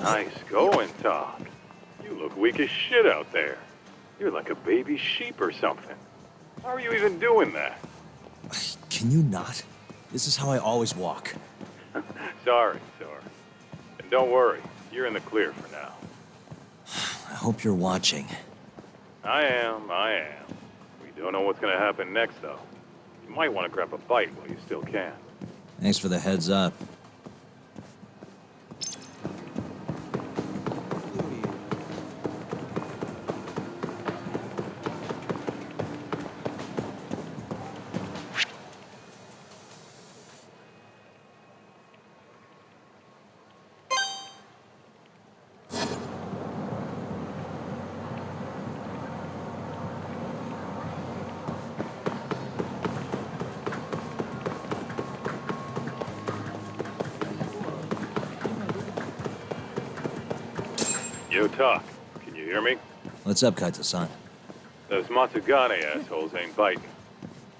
Nice going, Todd. You look weak as shit out there. You're like a baby sheep or something. How are you even doing that? Can you not? This is how I always walk. Sorry. And don't worry, you're in the clear for now. I hope you're watching. I am. We don't know what's gonna happen next, though. You might want to grab a bite while you still can. Thanks for the heads up. Yo, Talk, can you hear me? What's up, Kaito-san? Those Matsugane assholes ain't biting.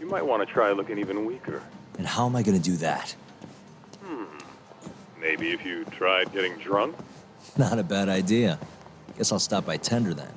You might want to try looking even weaker. And how am I gonna do that? Maybe if you tried getting drunk? Not a bad idea. Guess I'll stop by Tender then.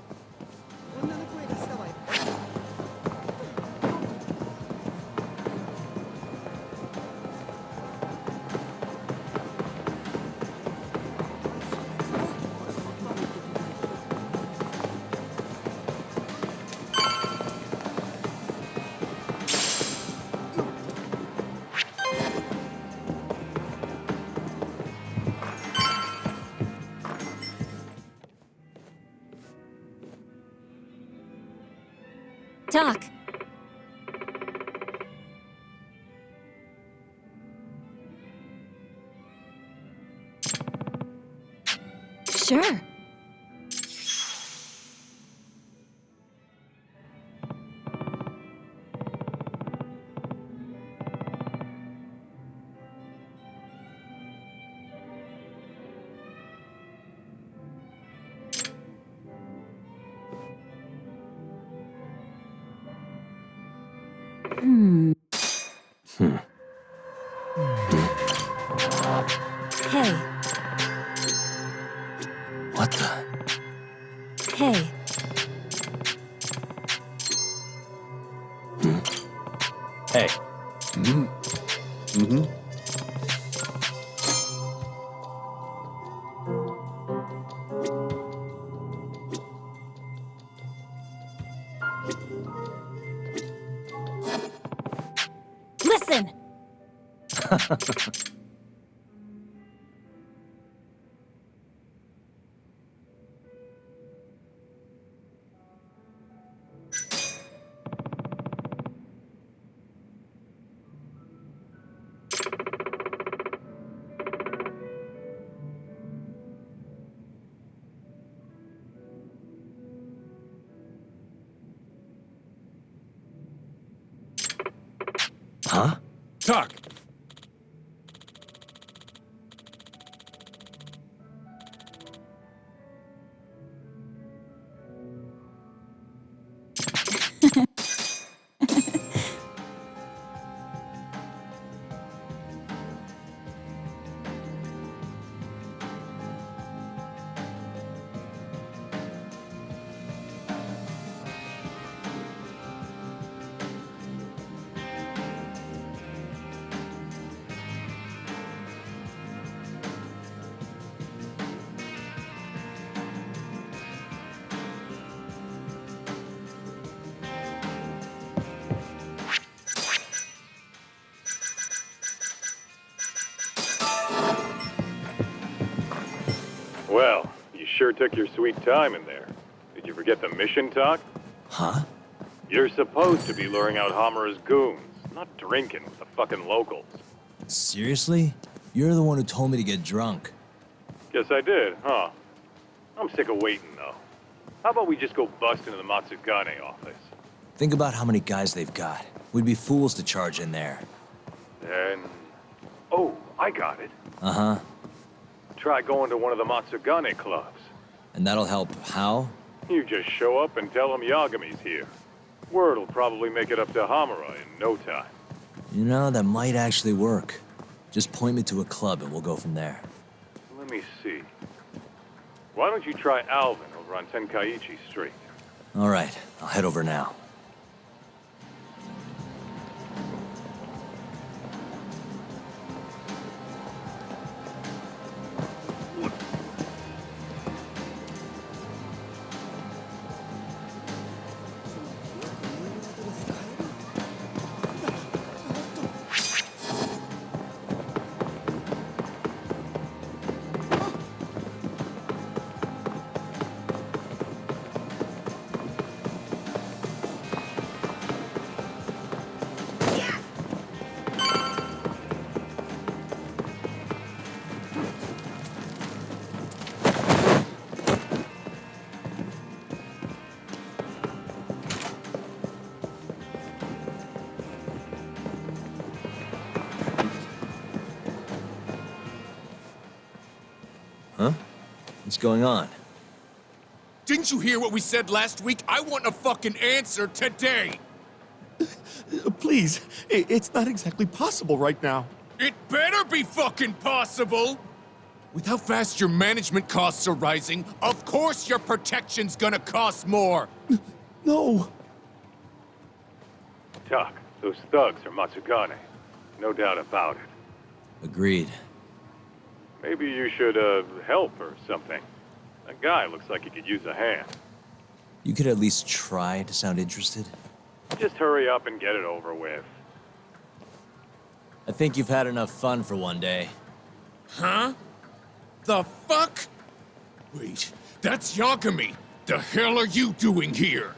Doc. Sure. Hey. What the? Hey. Hey. Listen! Huh? Talk. Well, you sure took your sweet time in there. Did you forget the mission, Talk? Huh? You're supposed to be luring out Hamura's goons, not drinking with the fucking locals. Seriously? You're the one who told me to get drunk. Guess I did, huh? I'm sick of waiting, though. How about we just go bust into the Matsugane office? Think about how many guys they've got. We'd be fools to charge in there. And... Oh, I got it. Uh-huh. Try going to one of the Matsugane clubs. And that'll help how? You just show up and tell them Yagami's here. Word'll probably make it up to Hamura in no time. You know, that might actually work. Just point me to a club and we'll go from there. Let me see. Why don't you try Alvin over on Tenkaichi Street? All right, I'll head over now. Huh? What's going on? Didn't you hear what we said last week? I want a fucking answer today! Please, it's not exactly possible right now. It better be fucking possible! With how fast your management costs are rising, of course your protection's gonna cost more! No. Tuck, those thugs are Matsugane. No doubt about it. Agreed. Maybe you should, help or something. That guy looks like he could use a hand. You could at least try to sound interested. Just hurry up and get it over with. I think you've had enough fun for one day. Huh? The fuck? Wait, that's Yagami! The hell are you doing here?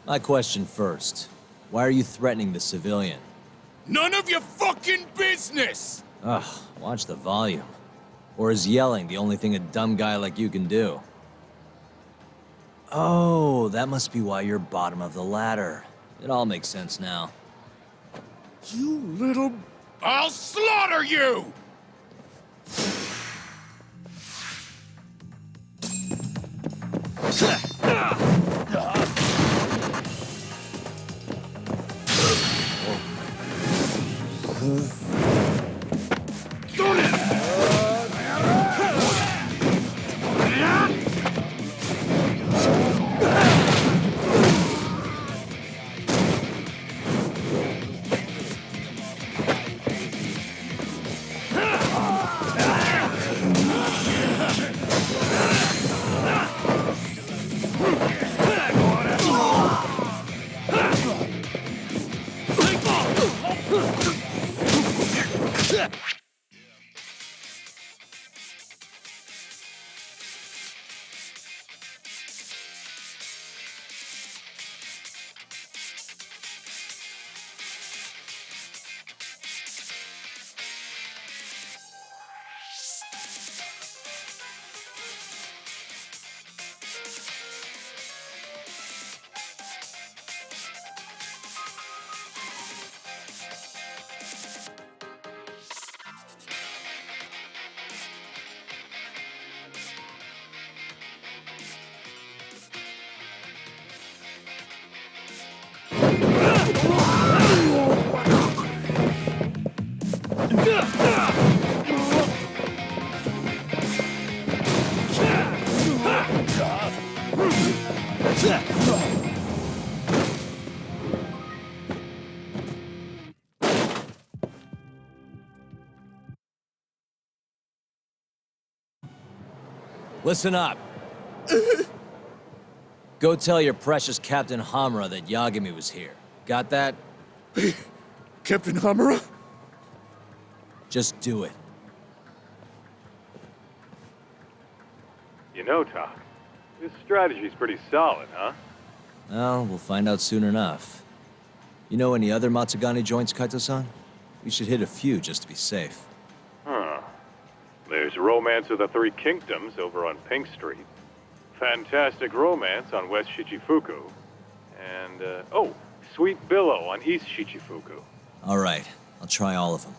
My question first. Why are you threatening the civilian? None of your fucking business! Ugh, watch the volume. Or is yelling the only thing a dumb guy like you can do? Oh, that must be why you're bottom of the ladder. It all makes sense now. You little... I'll slaughter you! Listen up. Go tell your precious Captain Hamura that Yagami was here. Got that? Captain Hamura? Just do it. You know, Tuck, this strategy's pretty solid, huh? Well, we'll find out soon enough. You know any other Matsugane joints, Kaito-san? We should hit a few just to be safe. Huh. There's Romance of the Three Kingdoms over on Pink Street. Fantastic Romance on West Shichifuku. And, oh, Sweet Billow on East Shichifuku. All right, I'll try all of them.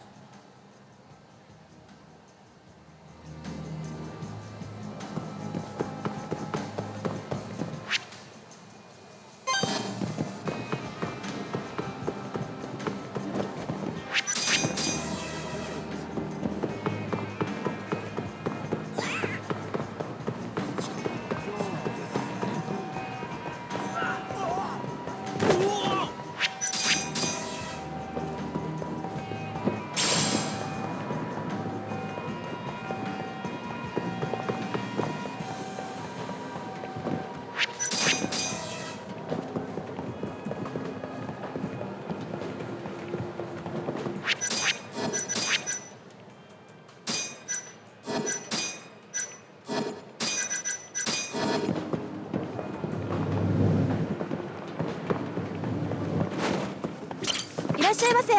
いらっしゃいませ。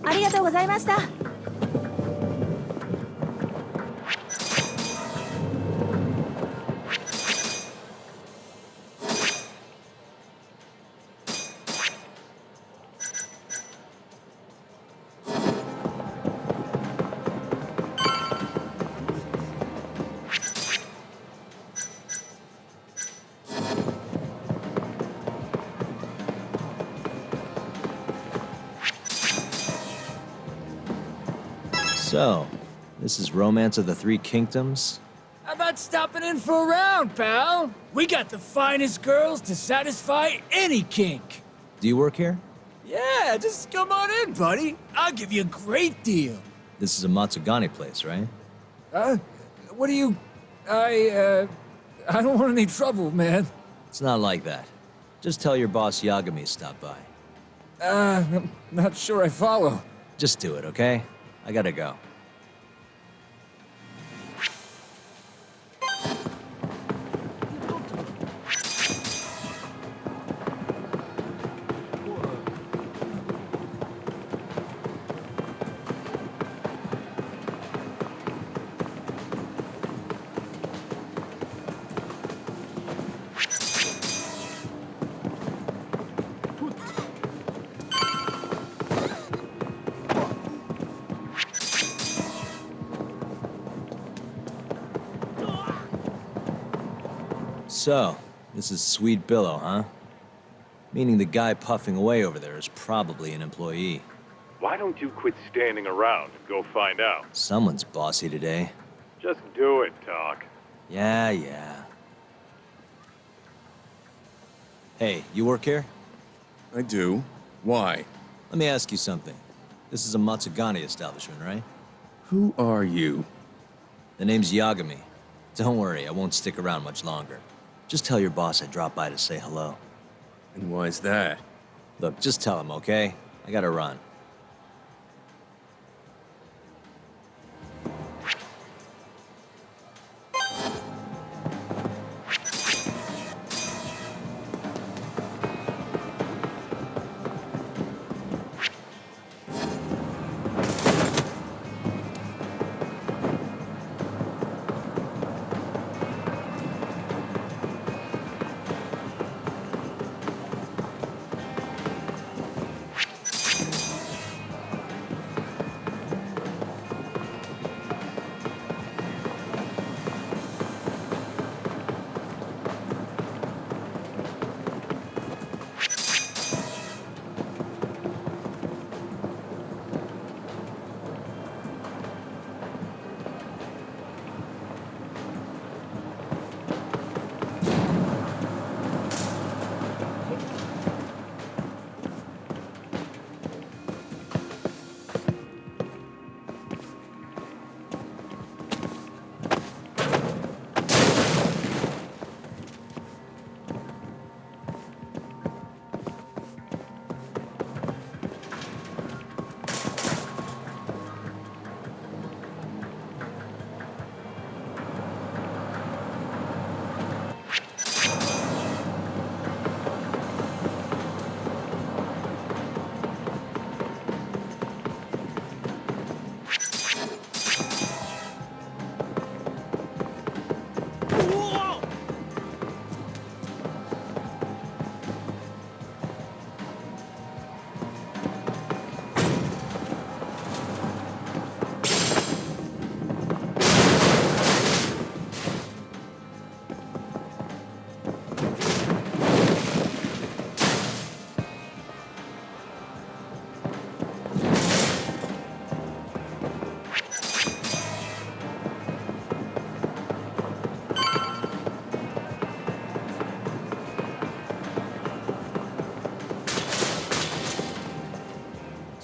ありがとうございました。So, this is Romance of the Three Kingdoms? How about stopping in for a round, pal? We got the finest girls to satisfy any kink. Do you work here? Yeah, just come on in, buddy. I'll give you a great deal. This is a Matsugani place, right? What do you... I don't want any trouble, man. It's not like that. Just tell your boss Yagami stopped by. I'm not sure I follow. Just do it, okay? I gotta go. So, this is Sweet Billow, huh? Meaning the guy puffing away over there is probably an employee. Why don't you quit standing around and go find out? Someone's bossy today. Just do it, Doc. Yeah. Hey, you work here? I do. Why? Let me ask you something. This is a Matsugani establishment, right? Who are you? The name's Yagami. Don't worry, I won't stick around much longer. Just tell your boss I dropped by to say hello. And why's that? Look, just tell him, okay? I gotta run.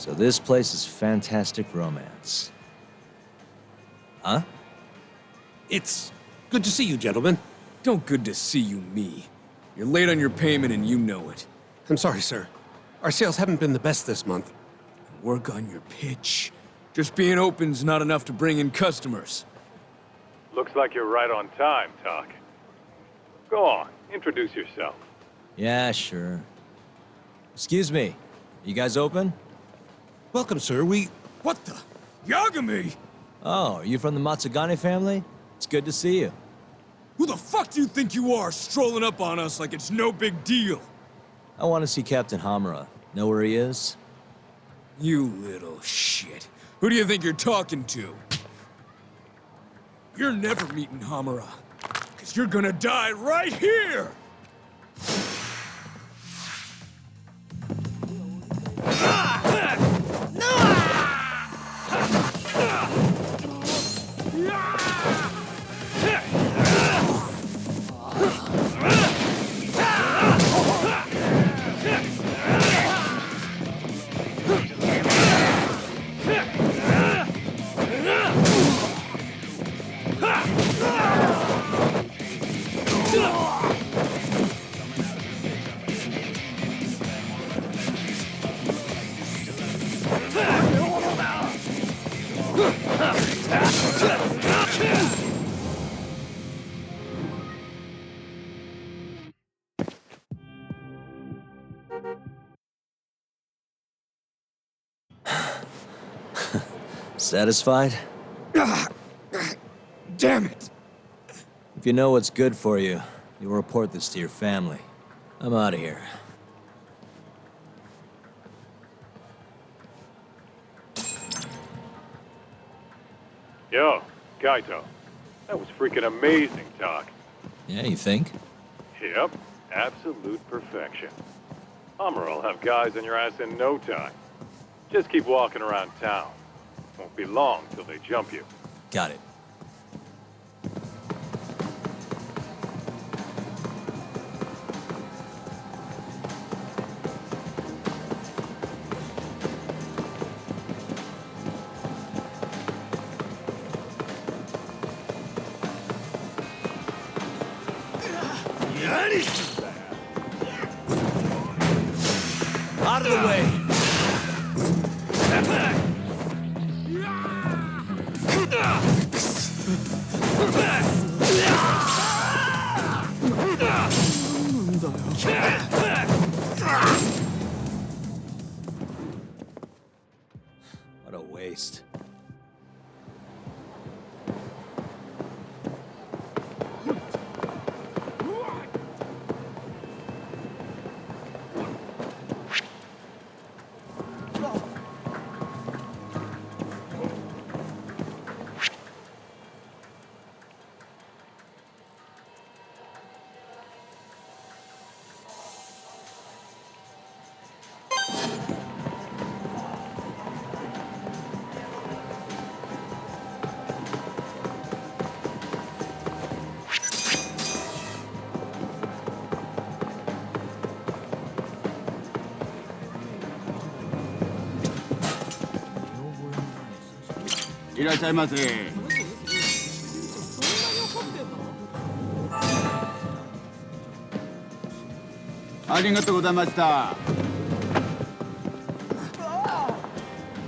So this place is fantastic romance. Huh? It's good to see you, gentlemen. Don't good to see you, me. You're late on your payment and you know it. I'm sorry, sir. Our sales haven't been the best this month. Work on your pitch. Just being open's not enough to bring in customers. Looks like you're right on time, Talk. Go on, introduce yourself. Yeah, sure. Excuse me. You guys open? Welcome, sir. What the? Yagami! Oh, are you from the Matsugane family? It's good to see you. Who the fuck do you think you are, strolling up on us like it's no big deal? I want to see Captain Hamura. Know where he is? You little shit. Who do you think you're talking to? You're never meeting Hamura. Cause you're gonna die right here! Satisfied? Damn it! If you know what's good for you, you'll report this to your family. I'm out of here. Yo, Kaito. That was freaking amazing, Talk. Yeah, you think? Yep, absolute perfection. Hamura will have guys on your ass in no time. Just keep walking around town. Won't be long till they jump you. Got it. Out of the way! What a waste.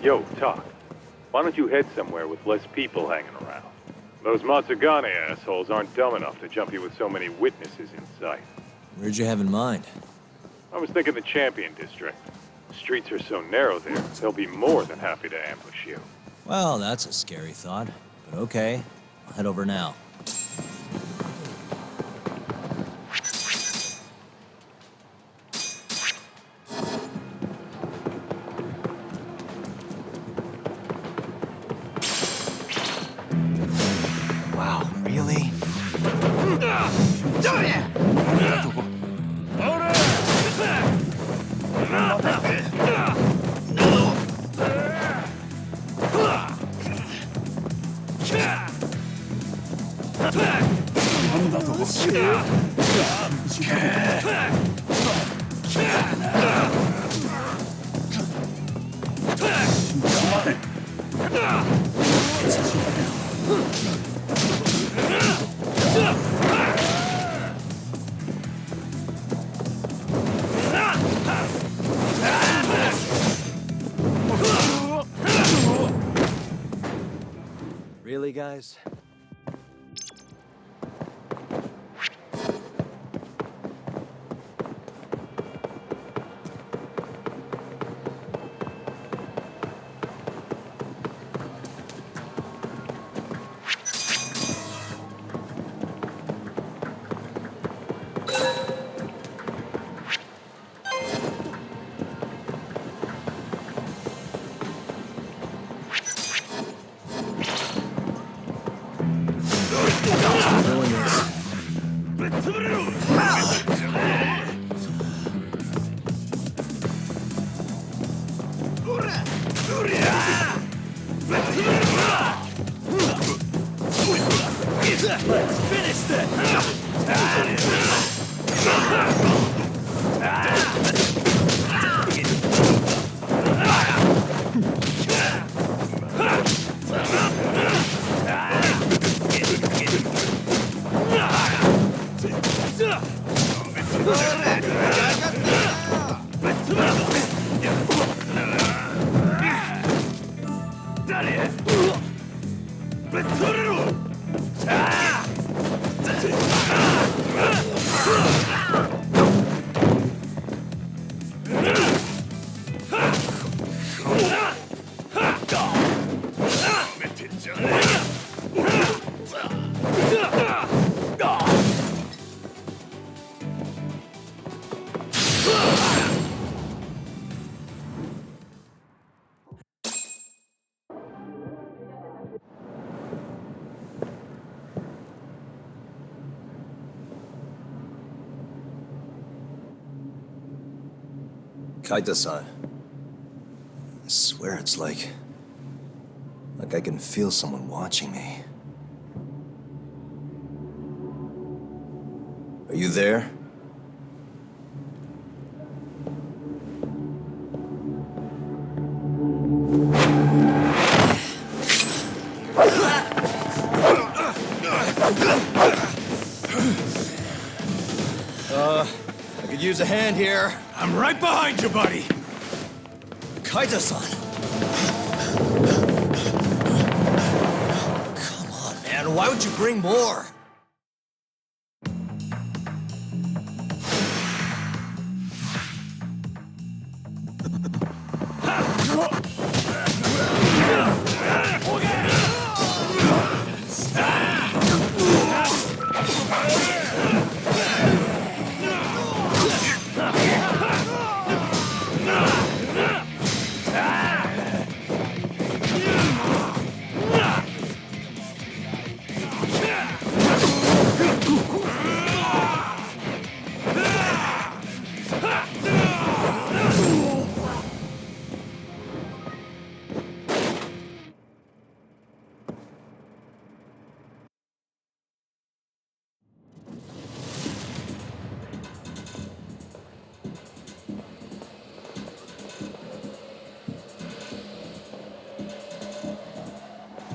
Yo, Talk. Why don't you head somewhere with less people hanging around? Those Matsugane assholes aren't dumb enough to jump you with so many witnesses in sight. Where'd you have in mind? I was thinking the Champion District. Streets are so narrow there, they'll be more than happy to ambush you. Well, that's a scary thought. But okay, I'll head over now. Wow, really? Really, guys? Kaita-san. I swear it's like I can feel someone watching me. Are you there? I could use a hand here. I'm right behind you, buddy. Kaita-san! Come on, man. Why would you bring more?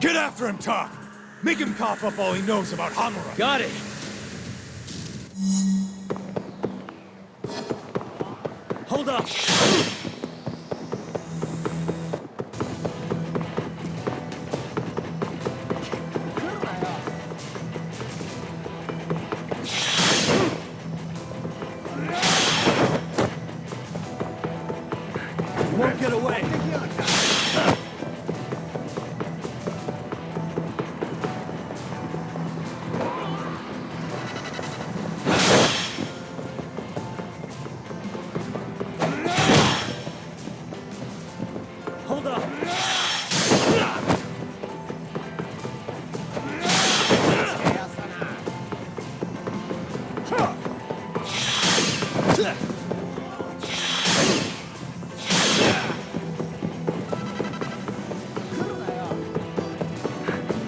Get after him, Tak! Make him cough up all he knows about Hamura. Got it. Hold up. You won't get away. Hold up.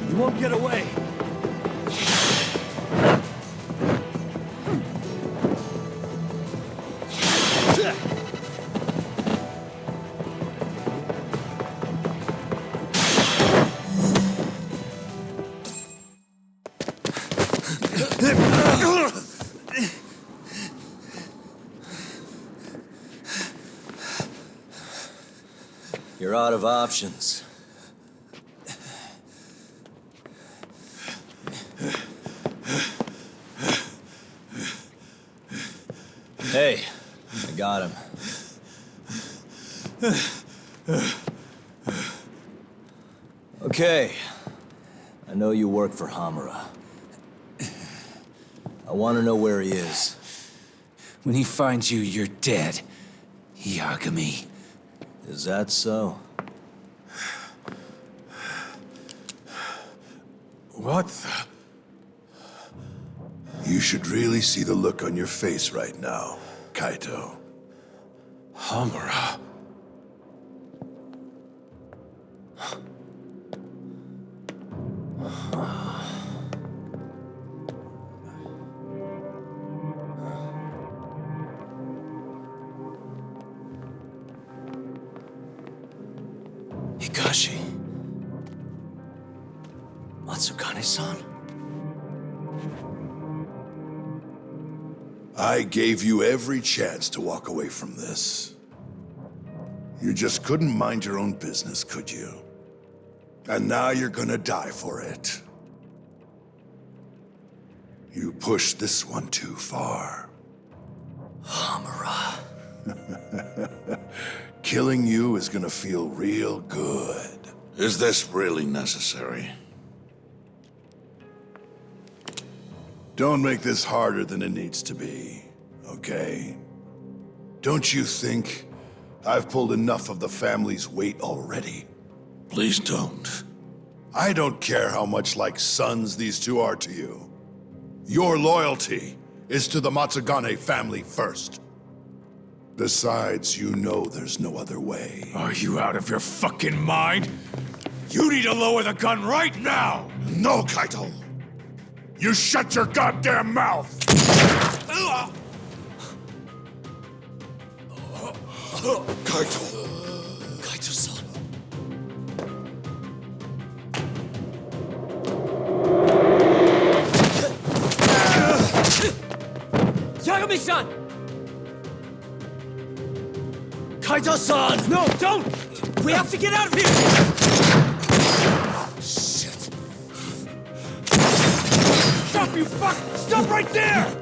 You won't get away. You're out of options. Hey, I got him. Okay. I know you work for Hamura. I want to know where he is. When he finds you, you're dead. Yagami. Is that so? What the... You should really see the look on your face right now, Kaito. Hamura. Hikashi. Matsugane-san? I gave you every chance to walk away from this. You just couldn't mind your own business, could you? And now you're gonna die for it. You pushed this one too far. Hamura. Killing you is gonna feel real good. Is this really necessary? Don't make this harder than it needs to be, okay? Don't you think I've pulled enough of the family's weight already? Please don't. I don't care how much like sons these two are to you. Your loyalty is to the Matsugane family first. Besides, you know there's no other way. Are you out of your fucking mind? You need to lower the gun right now! No, Kaito! You shut your goddamn mouth! Kaito! Kaito-san. Yagami-san! Kaito-san! No, don't! We have to get out of here! Shit. Stop, you fuck! Stop right there!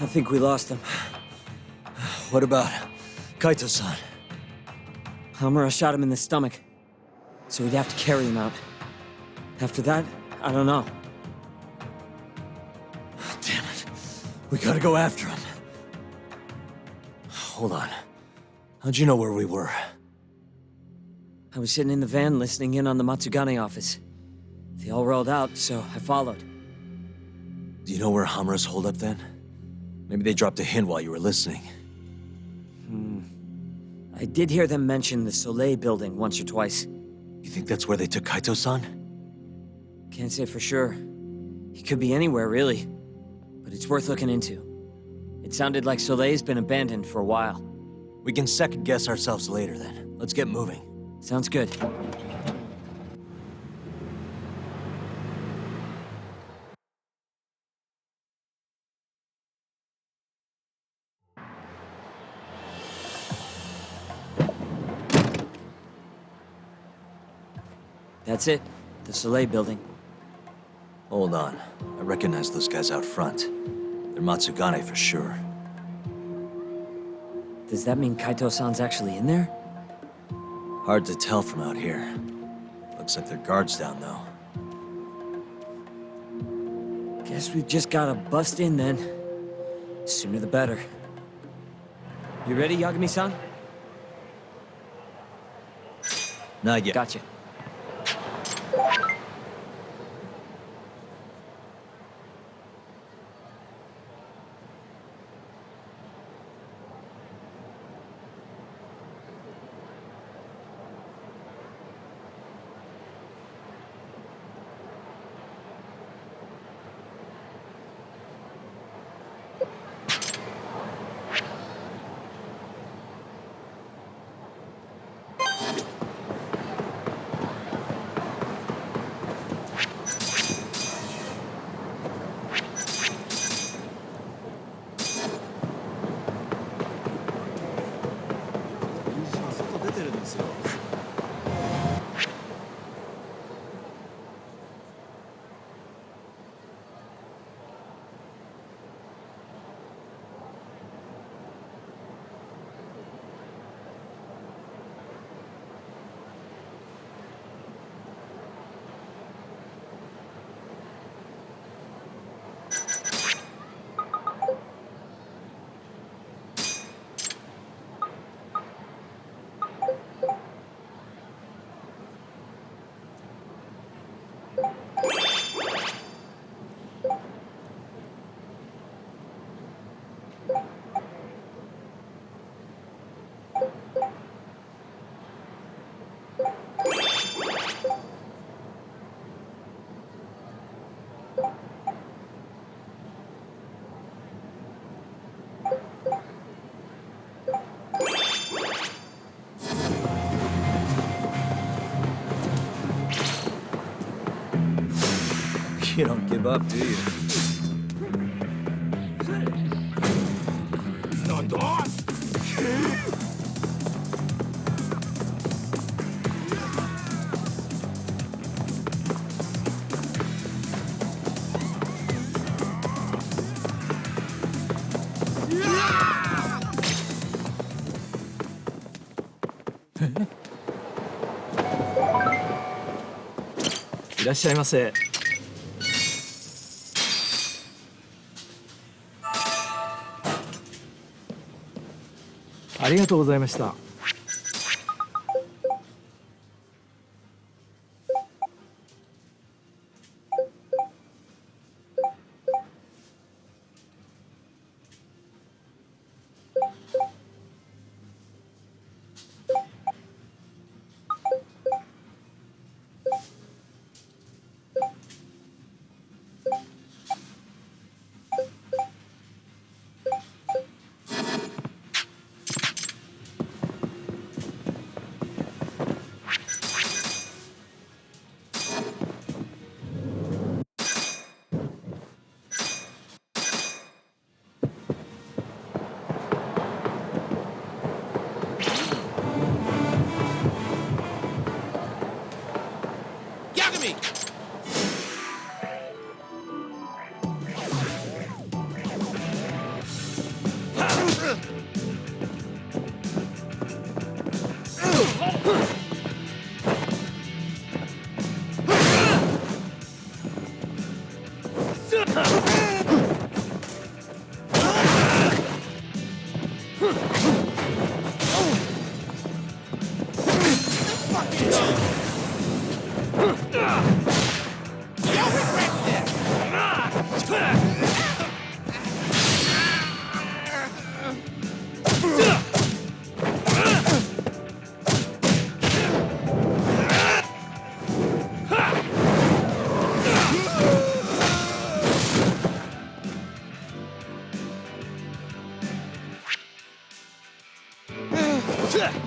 I think we lost him. What about Kaito-san? Hamura shot him in the stomach, so we'd have to carry him out. After that, I don't know. Damn it. We gotta go after him. Hold on. How'd you know where we were? I was sitting in the van listening in on the Matsugane office. They all rolled out, so I followed. Do you know where Hamura's holed up then? Maybe they dropped a hint while you were listening. I did hear them mention the Soleil building once or twice. You think that's where they took Kaito-san? Can't say for sure. He could be anywhere, really. But it's worth looking into. It sounded like Soleil's been abandoned for a while. We can second-guess ourselves later then. Let's get moving. Sounds good. That's it. The Soleil building. Hold on. I recognize those guys out front. They're Matsugane for sure. Does that mean Kaito-san's actually in there? Hard to tell from out here. Looks like their guard's down, though. Guess we've just gotta bust in then. Sooner the better. You ready, Yagami-san? Not yet. Gotcha. You don't give up, do you?いらっしゃいませ。ありがとうございました。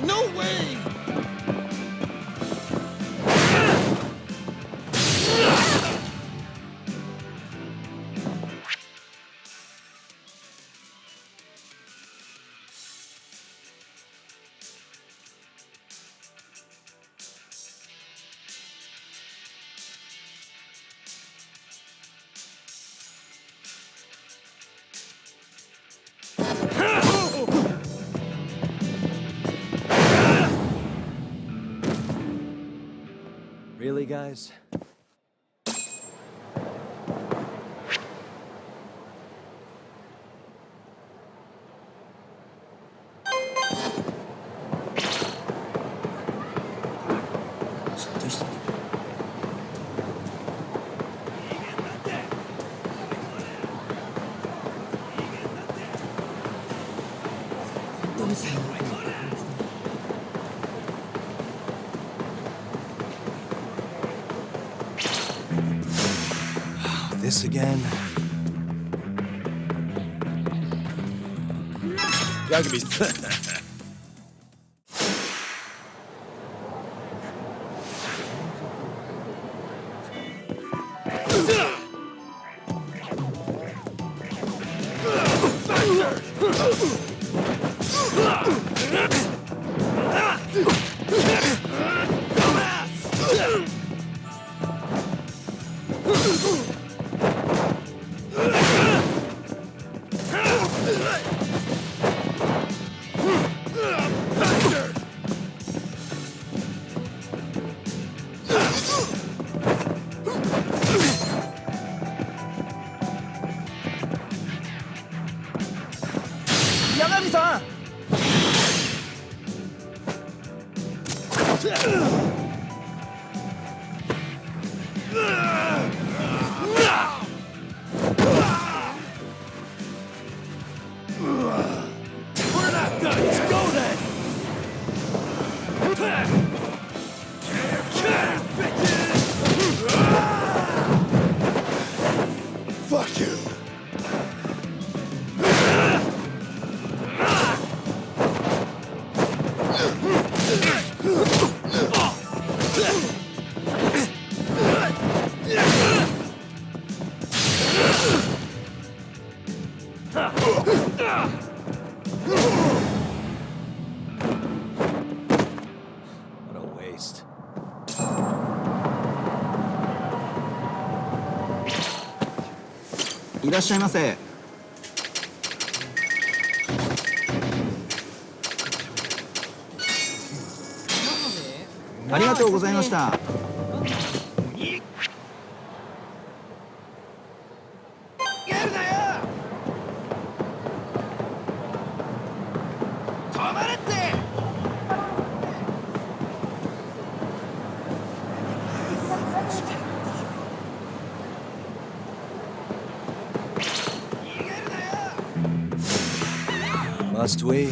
No way! Really, guys? This again? Fuck you. いらっしゃいませ。ありがとうございました。Must we?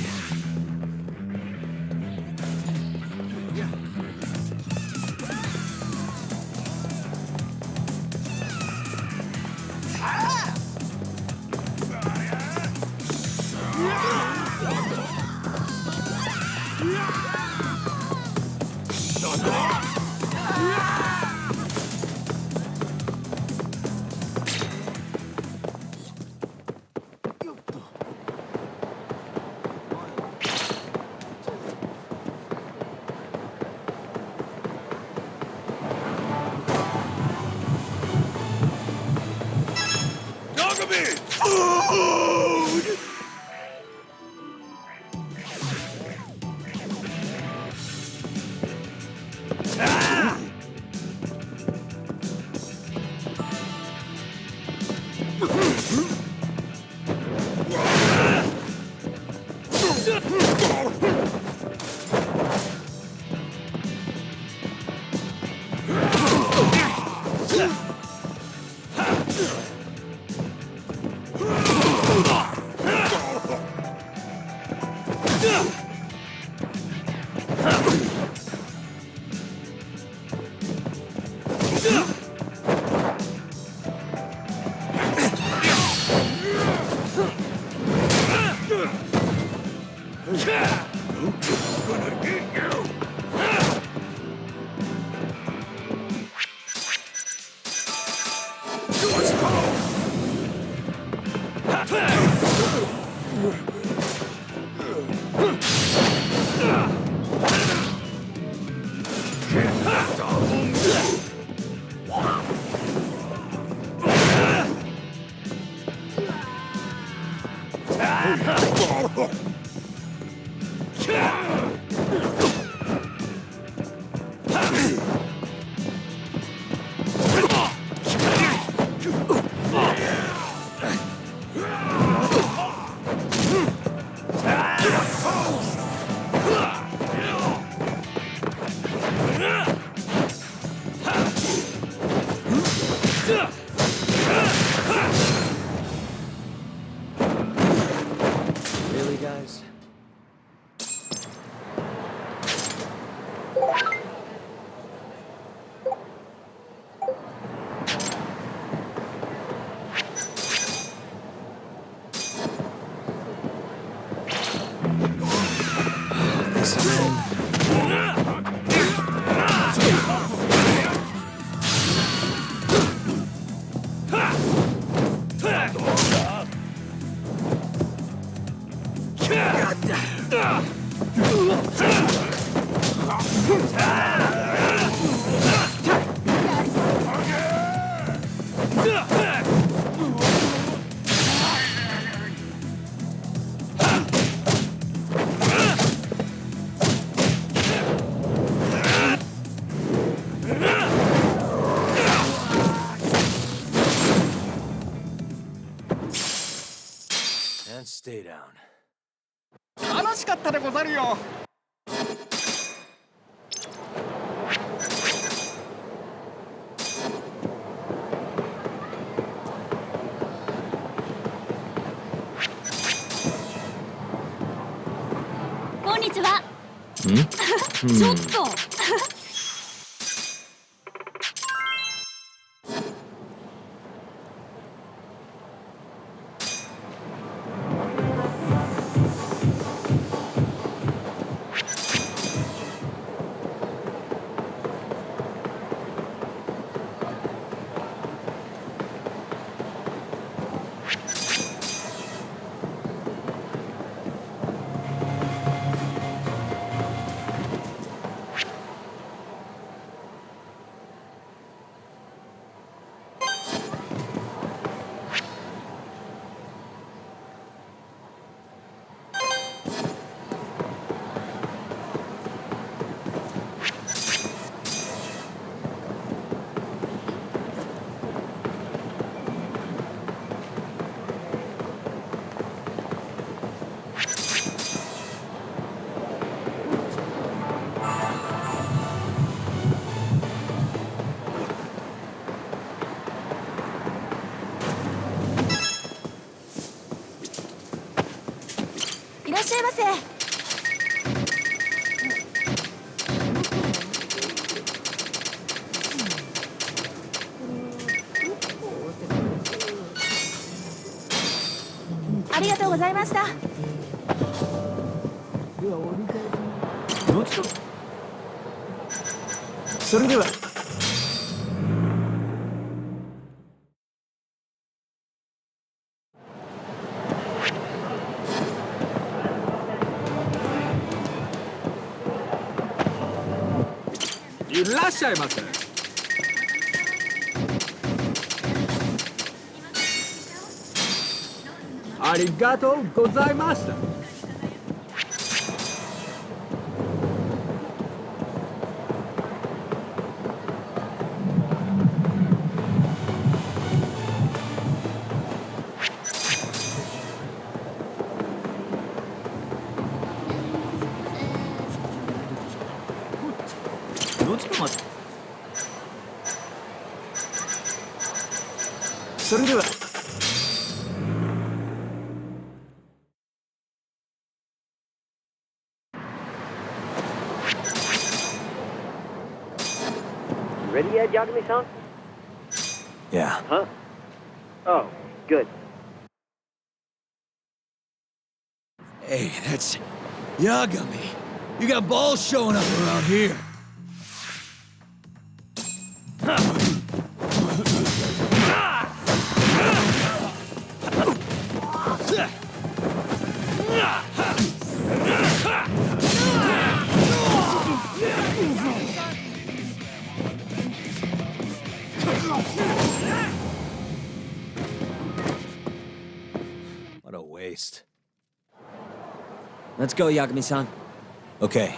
Really, guys? This again. And stay down. 楽しかったでござるよ。こんにちは。ちょっと。ありがとうございました。それでは。いらっしゃいませ。ありがとうございました。それでは。Ready yet, Yagami-san? Yeah. Huh? Oh, good. Hey, that's Yagami. You got balls showing up around here. What a waste. Let's go, Yagami-san. Okay.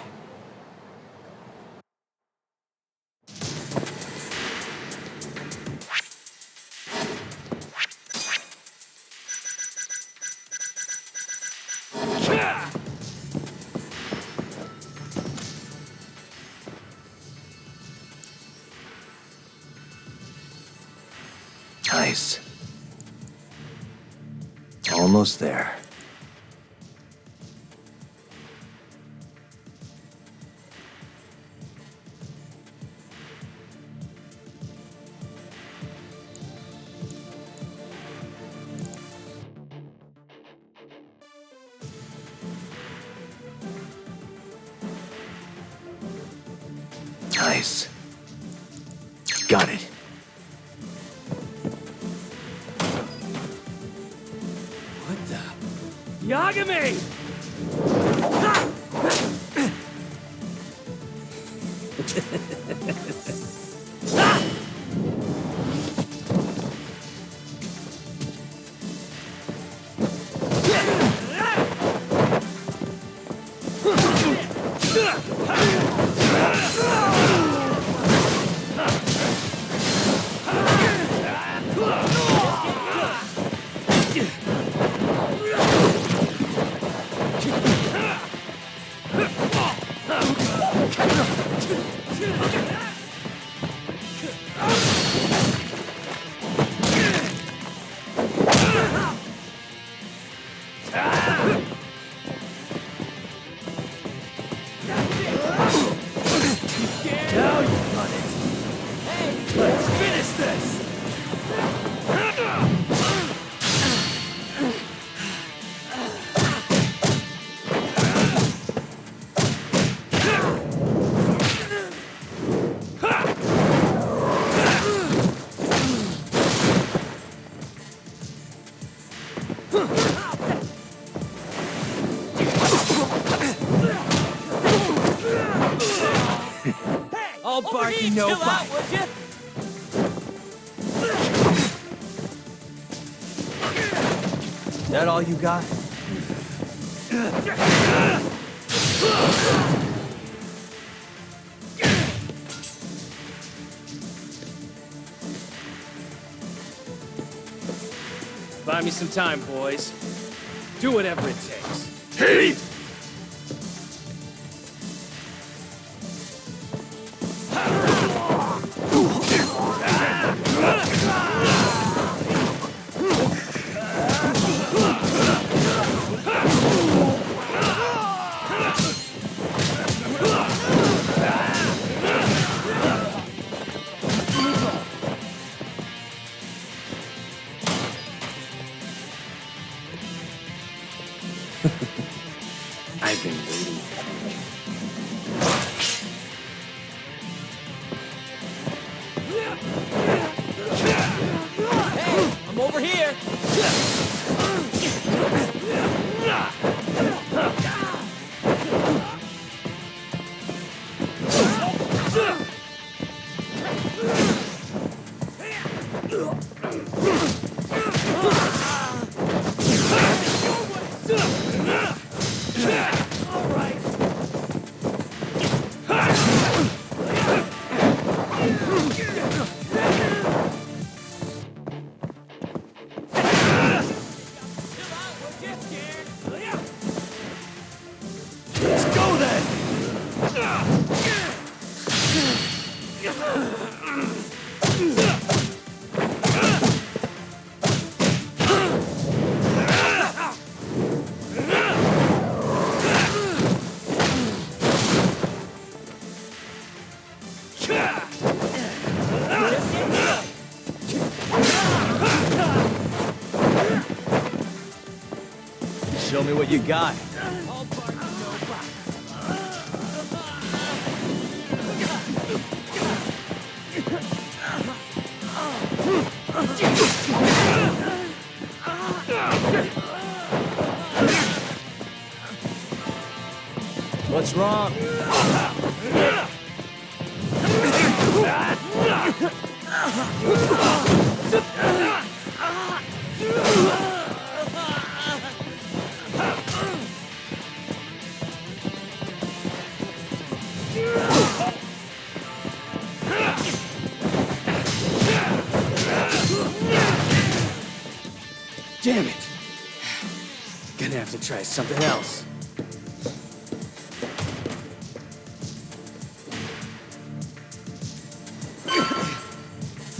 Nice. Almost there. Nice. Got it. What the? Yagami! All barky, no bite. That all you got? Buy me some time, boys. Do whatever it takes. Hey! Show me what you got. What's wrong? Damn it! Gonna have to try something else.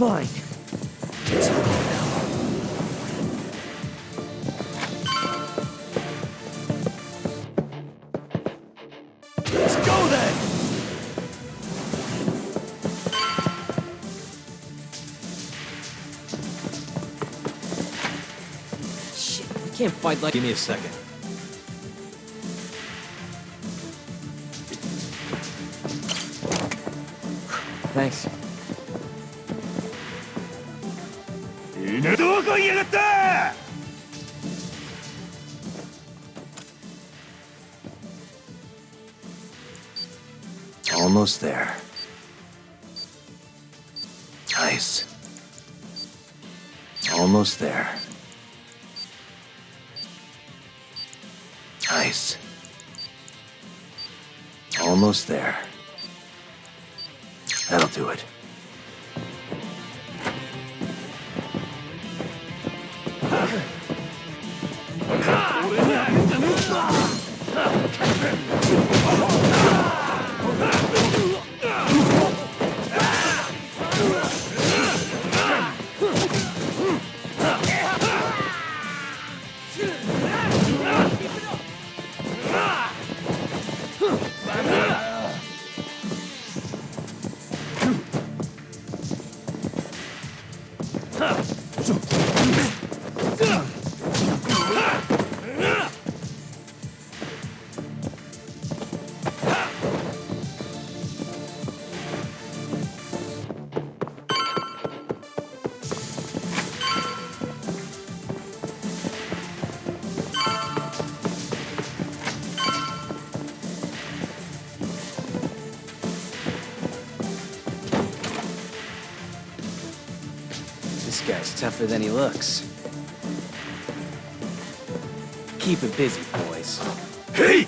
Fine. Let's go now. Let's go then! Shit, we can't fight like... Give me a second. Thanks. Almost there. Nice. Almost there. Nice. Almost there. That'll do it. This guy's tougher than he looks. Keep it busy, boys. Hey!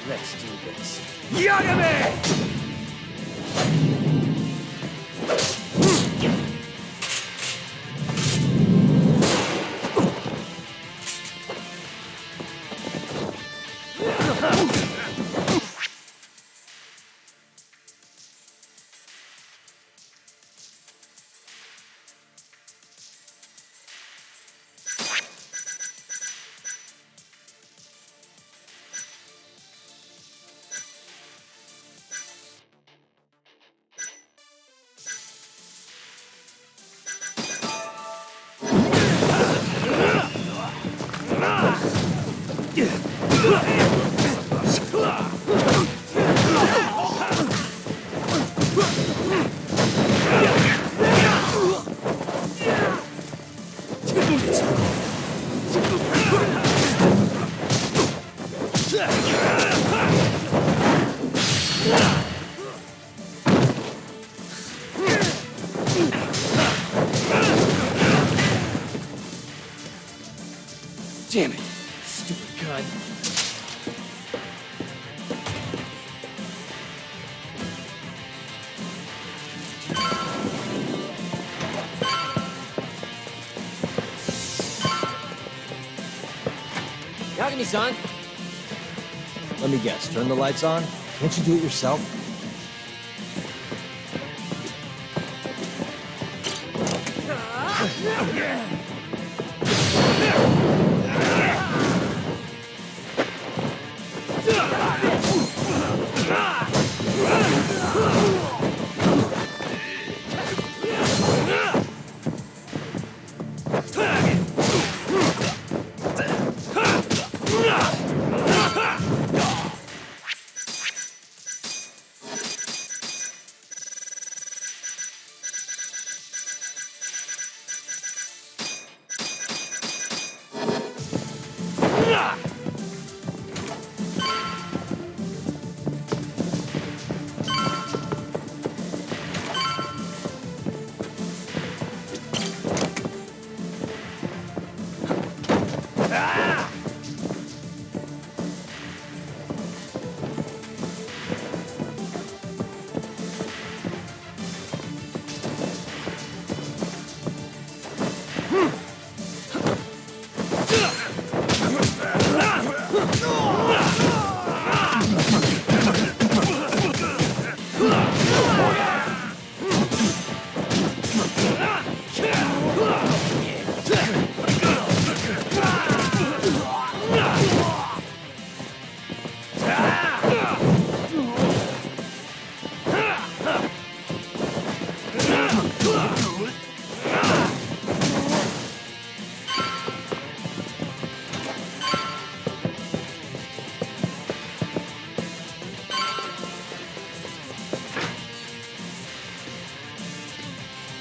Let's do this. Damn it, stupid cunt. Yagami-san! Let me guess, turn the lights on? Can't you do it yourself?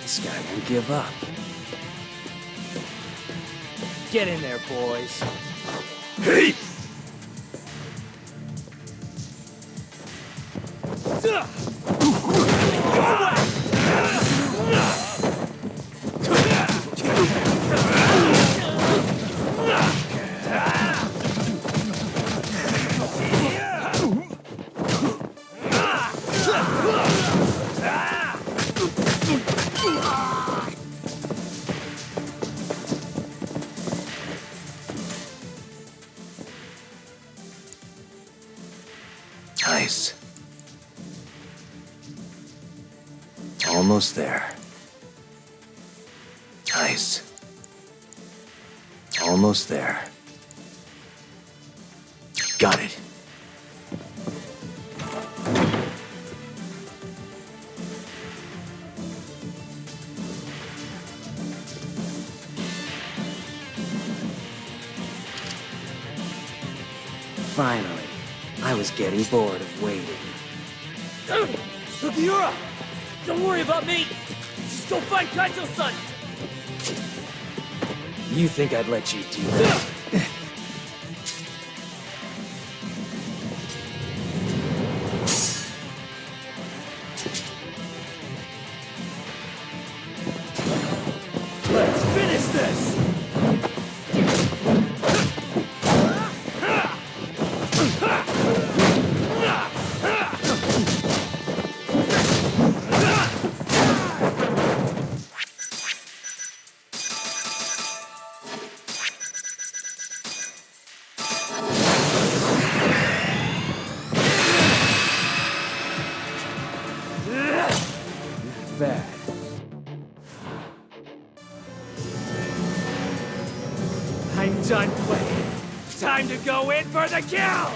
This guy won't give up. Get in there, boys. Hey! Nice. Almost there. Nice. Almost there. Got it. Finally. I was getting bored of waiting. Sugiura! Don't worry about me! Just go find Kaito-san! You think I'd let you do that? Let's finish this! Bad. I'm done playing. Time to go in for the kill!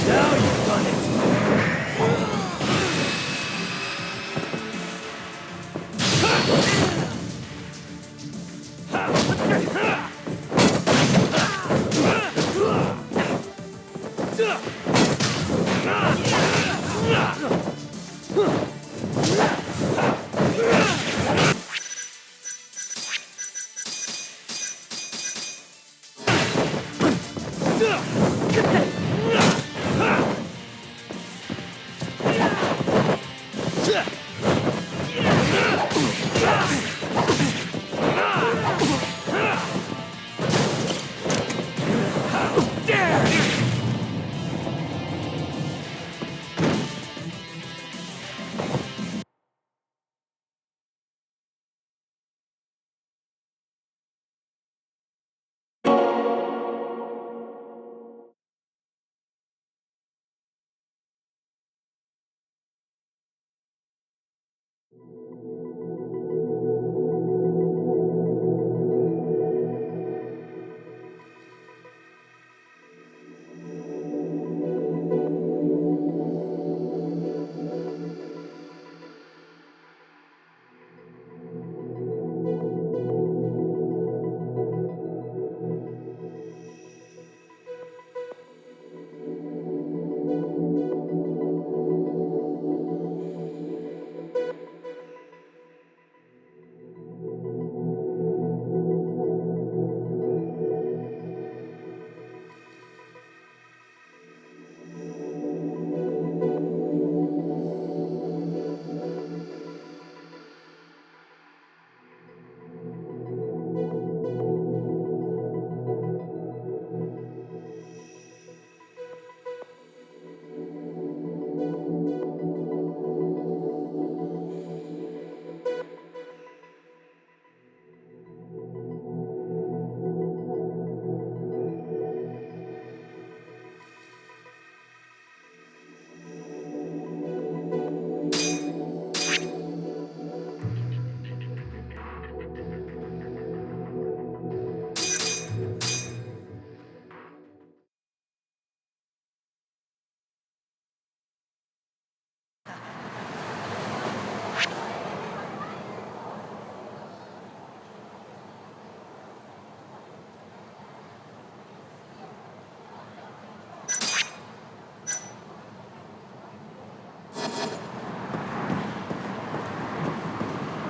Now you've done it!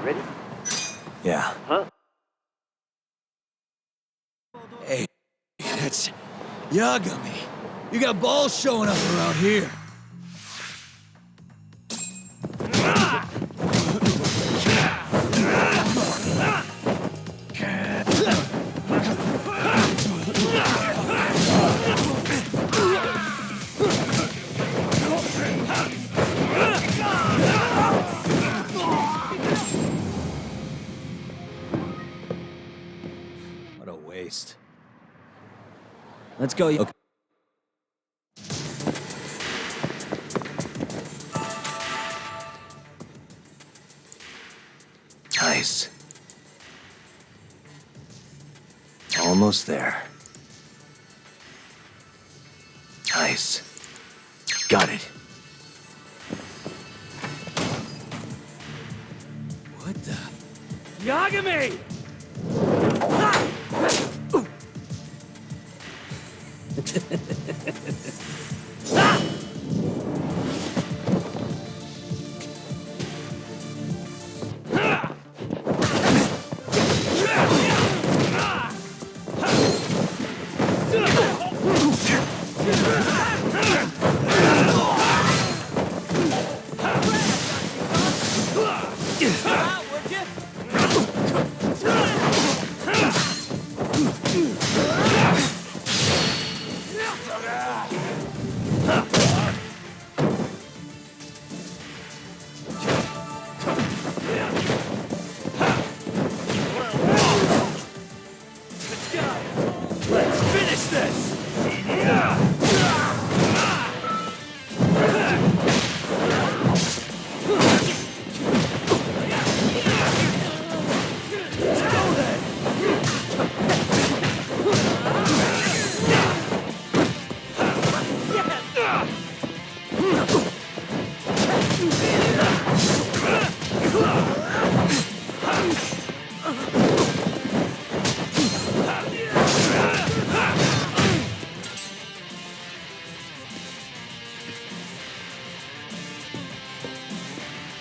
Ready? Yeah. Huh? Hey, that's Yagami. You got balls showing up around here. What a waste. Let's go. Okay. Nice. Almost there. Nice. Got it. What the? Yagami!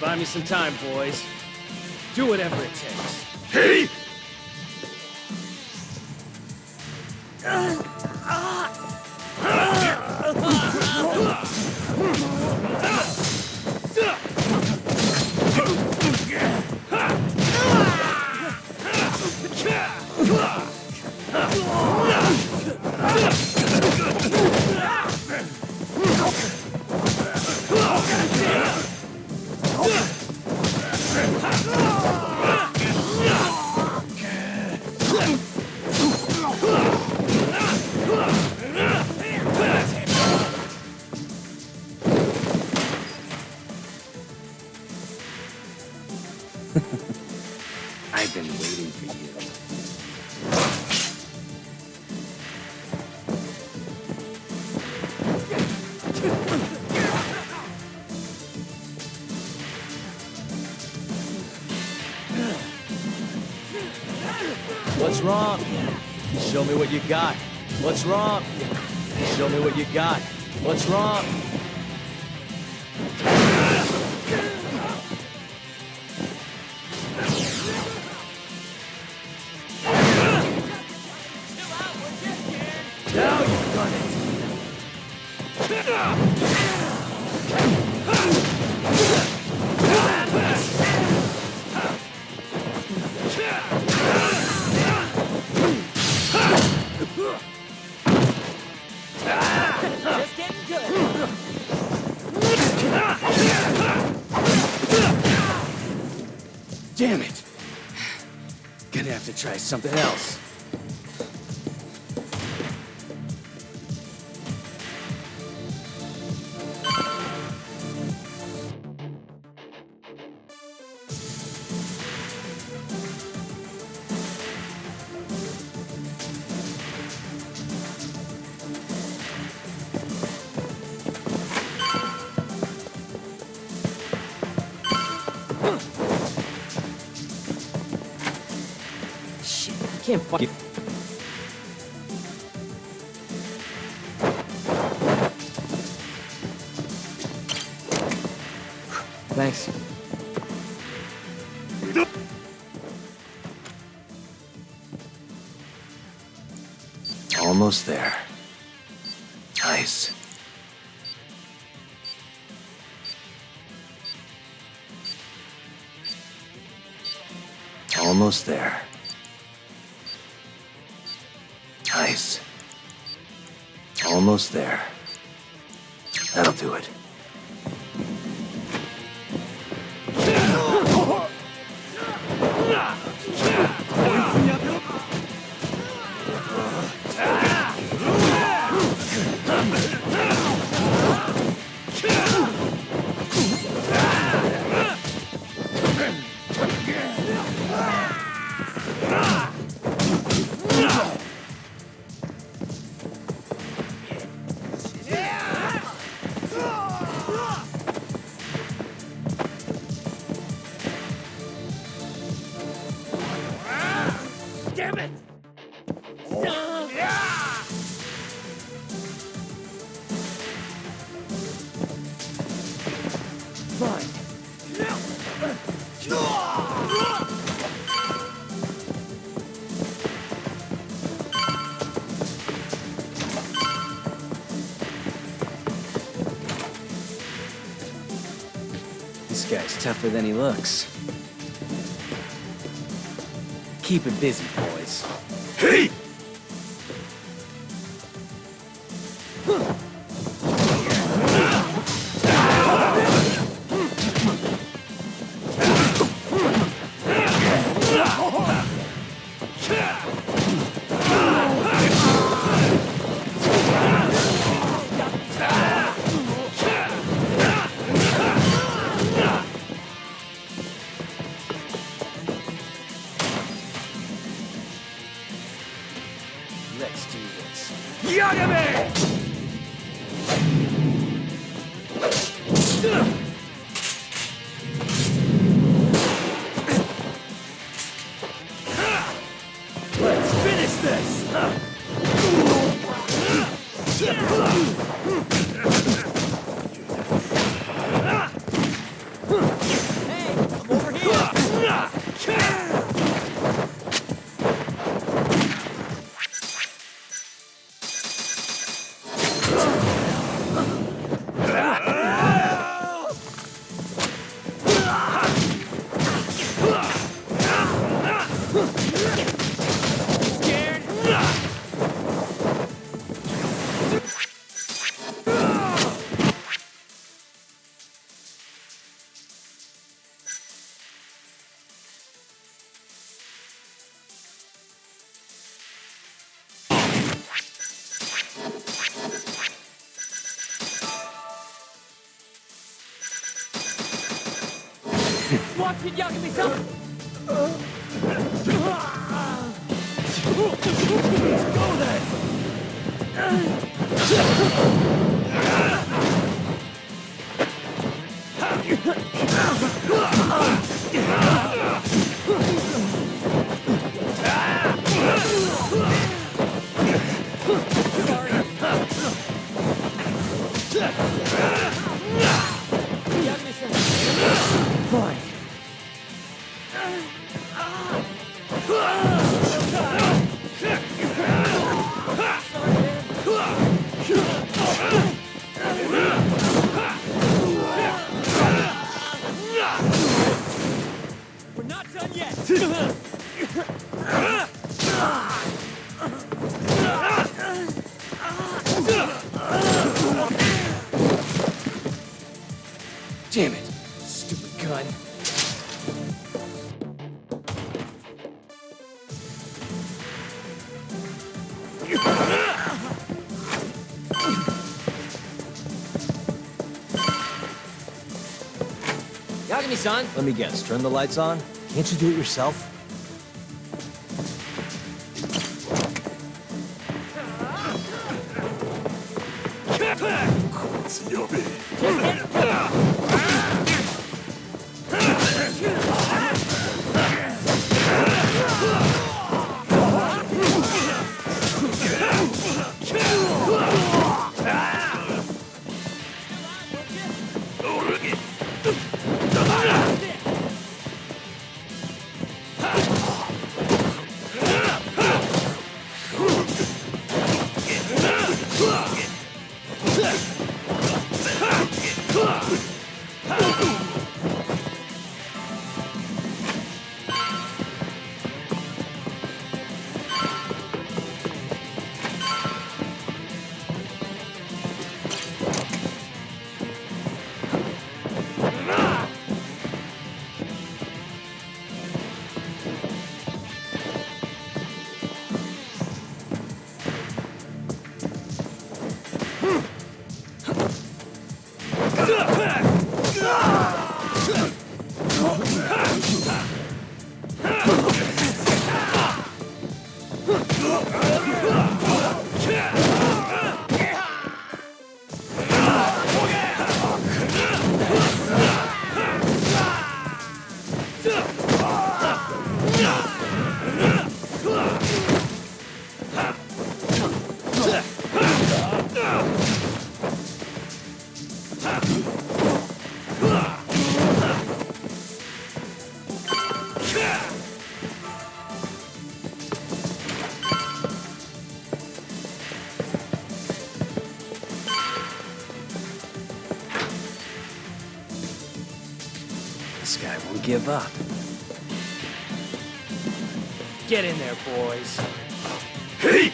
Buy me some time, boys. Do whatever it takes. Hey! I've been waiting for you. What's wrong? Show me what you got. What's wrong? Show me what you got. What's wrong? Now you've done it. Just getting good. Damn it! Gonna have to try something else. Shit, I can't fucking... Thanks. Almost there. Nice. Almost there. Nice. Almost there. That'll do it. Damn it! This guy's tougher than he looks. Keep it busy, boys. Hey! Let's do this. Yagami! Let's finish this! Hey, I'm over here! We're not done yet! Damn it! Stupid gun. Yagami-san! Let me guess, turn the lights on? Can't you do it yourself? This guy won't give up. Get in there, boys. Hey!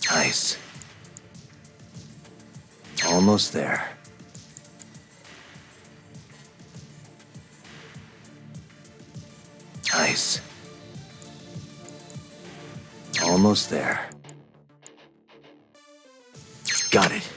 Nice. Almost there. Nice. Almost there. Got it.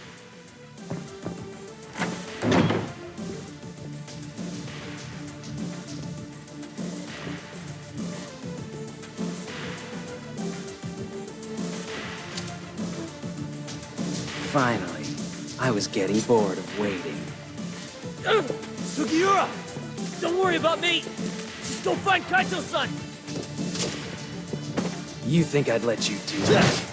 Finally, I was getting bored of waiting. Sugiura! Don't worry about me! Just go find Kaito-san! You think I'd let you do that?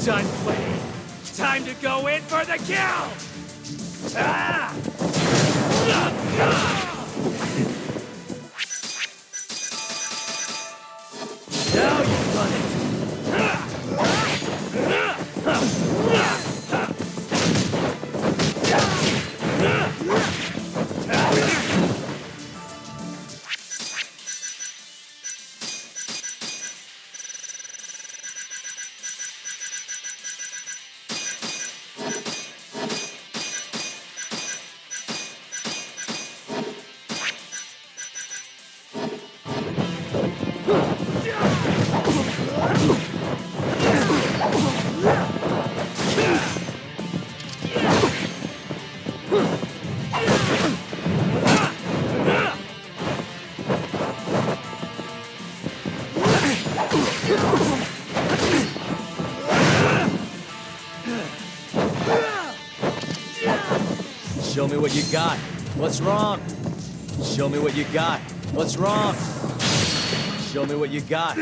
done playing. Time to go in for the kill! Ah! Now you've done it! Show me what you got. What's wrong? Show me what you got. What's wrong? Show me what you got.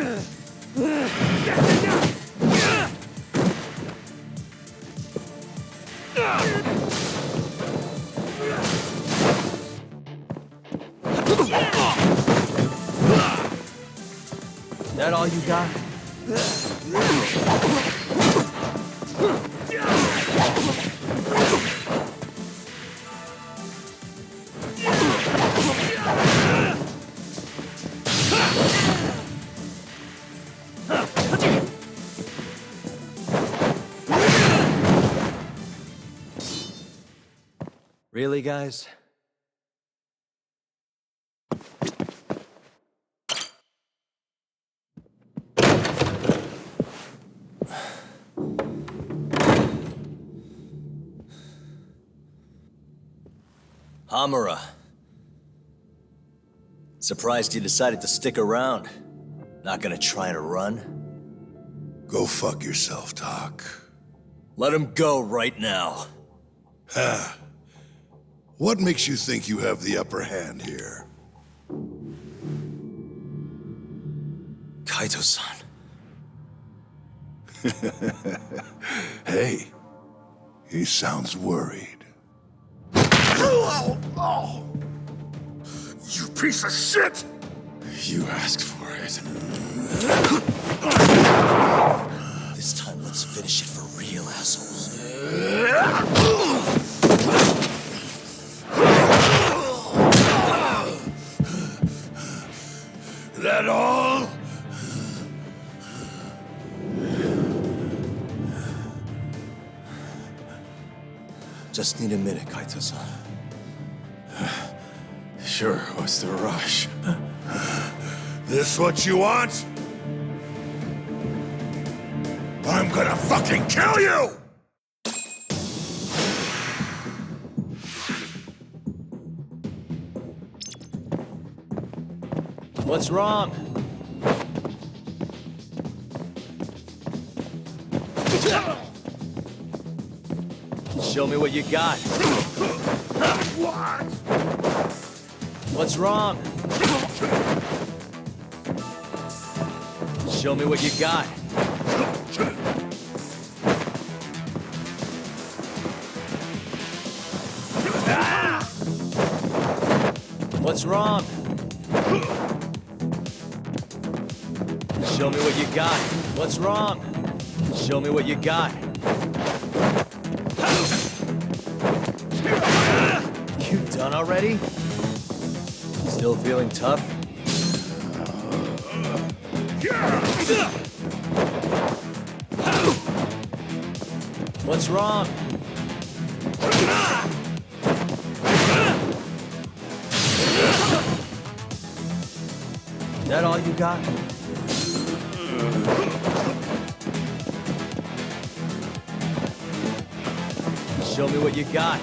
That all you got? Really, guys? Hamura. Surprised you decided to stick around. Not gonna try to run? Go fuck yourself, Doc. Let him go right now. Huh. What makes you think you have the upper hand here? Kaito-san. Hey, he sounds worried. Oh, you piece of shit! You asked for it. This time, let's finish it for real, assholes. That all? Just need a minute, Kaito-san. Sure, what's the rush? This what you want? I'm gonna fucking kill you! What's wrong? Show me what you got. What? What's wrong? Show me what you got. What's wrong? Show me what you got. What's wrong? Show me what you got. You done already? Still feeling tough? What's wrong? That all you got? Show me what you got.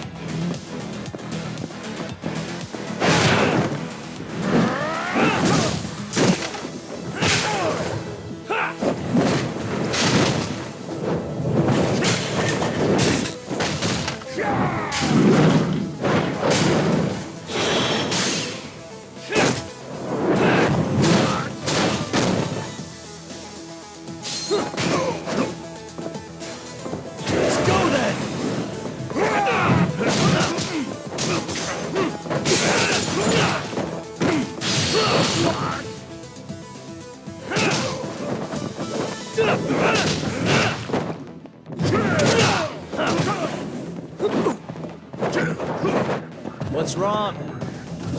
What's wrong?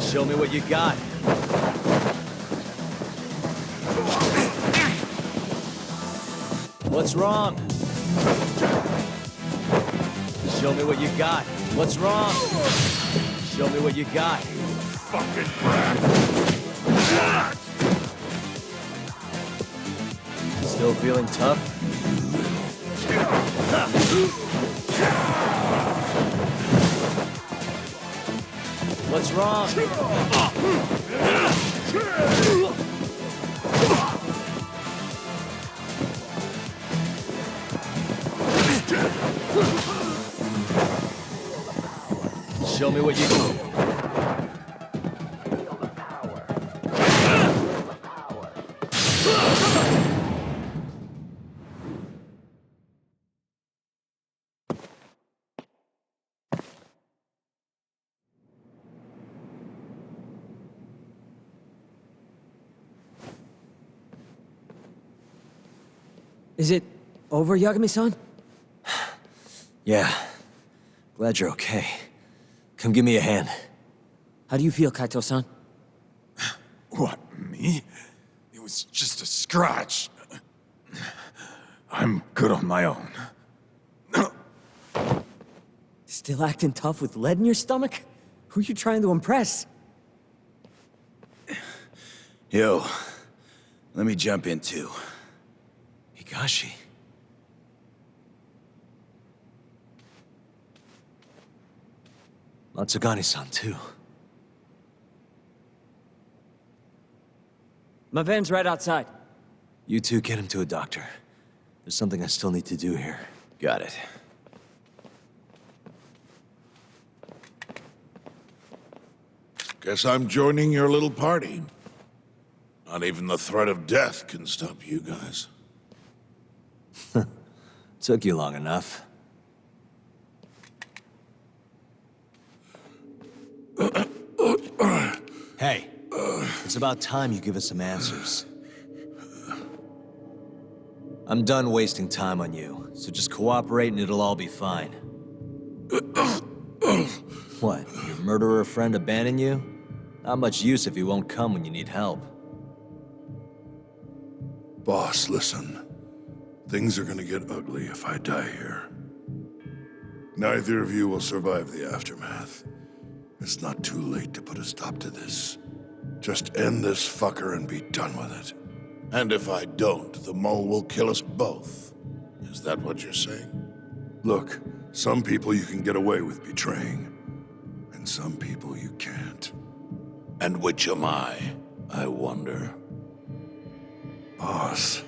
Show me what you got. What's wrong? Show me what you got. What's wrong? Show me what you got. Fucking brat! Still feeling tough? What's wrong? Show me what you got. Is it over, Yagami-san? Yeah. Glad you're okay. Come give me a hand. How do you feel, Kaito-san? What, me? It was just a scratch. I'm good on my own. Still acting tough with lead in your stomach? Who are you trying to impress? Yo, let me jump in too. Higashi. Matsugane-san, too. My van's right outside. You two get him to a doctor. There's something I still need to do here. Got it. Guess I'm joining your little party. Not even the threat of death can stop you guys. Took you long enough. Hey, it's about time you give us some answers. I'm done wasting time on you, so just cooperate and it'll all be fine. What, your murderer friend abandon you? Not much use if he won't come when you need help. Boss, listen. Things are gonna get ugly if I die here. Neither of you will survive the aftermath. It's not too late to put a stop to this. Just end this fucker and be done with it. And if I don't, the mole will kill us both. Is that what you're saying? Look, some people you can get away with betraying. And some people you can't. And which am I wonder? Boss.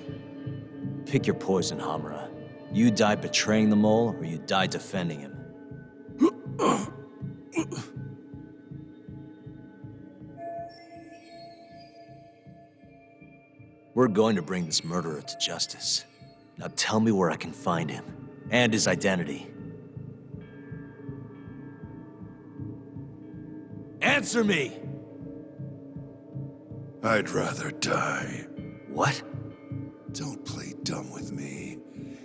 Pick your poison, Hamura. You die betraying the mole, or you die defending him. We're going to bring this murderer to justice. Now tell me where I can find him, and his identity. Answer me! I'd rather die. What? Don't play dumb with me.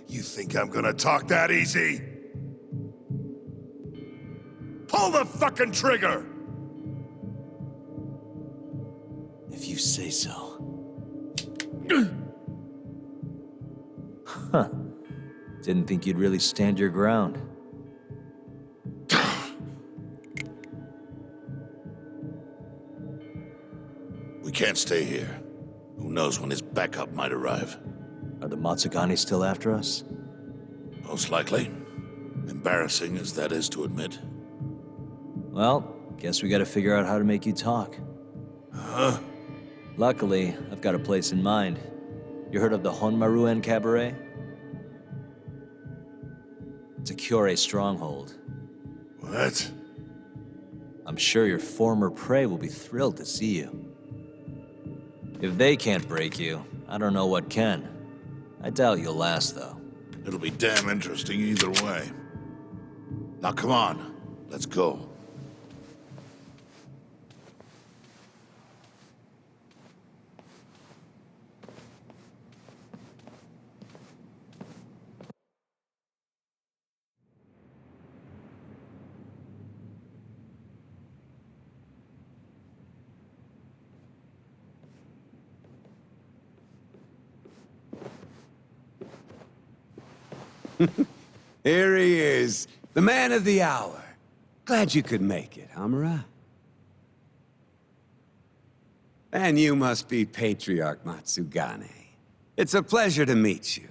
You think I'm gonna talk that easy? Pull the fucking trigger! If you say so. Huh. Didn't think you'd really stand your ground. We can't stay here. Who knows when his backup might arrive? Are the Matsugane still after us? Most likely. Embarrassing as that is to admit. Well, guess we gotta figure out how to make you talk. Huh? Luckily, I've got a place in mind. You heard of the Honmaruen Cabaret? It's a Kyorei stronghold. What? I'm sure your former prey will be thrilled to see you. If they can't break you, I don't know what can. I doubt you'll last, though. It'll be damn interesting either way. Now come on, let's go. Here he is, the man of the hour. Glad you could make it, Hamura. And you must be Patriarch Matsugane. It's a pleasure to meet you.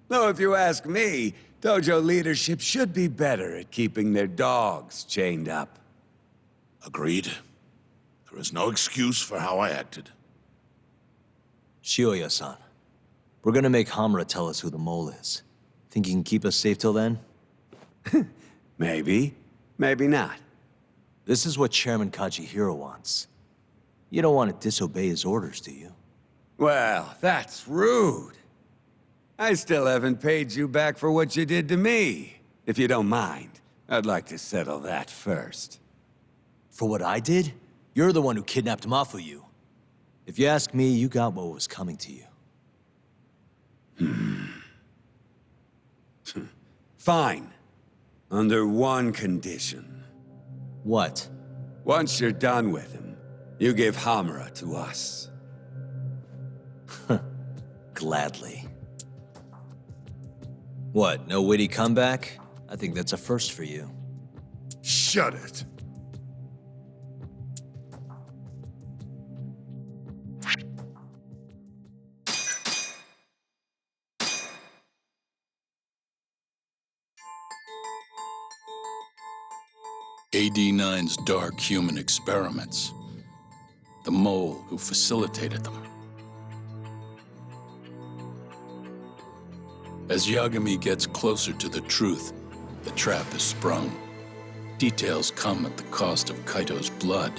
Though if you ask me, dojo leadership should be better at keeping their dogs chained up. Agreed. There is no excuse for how I acted. Shioya-san, we're gonna make Hamura tell us who the mole is. Think he can keep us safe till then? Maybe. Maybe not. This is what Chairman Kajihiro wants. You don't want to disobey his orders, do you? Well, that's rude. I still haven't paid you back for what you did to me. If you don't mind, I'd like to settle that first. For what I did? You're the one who kidnapped Mafuyu. If you ask me, you got what was coming to you. Fine. Under one condition. What? Once you're done with him, you give Hamura to us. Gladly. What, no witty comeback? I think that's a first for you. Shut it. AD-9's dark human experiments. The mole who facilitated them. As Yagami gets closer to the truth, the trap is sprung. Details come at the cost of Kaito's blood.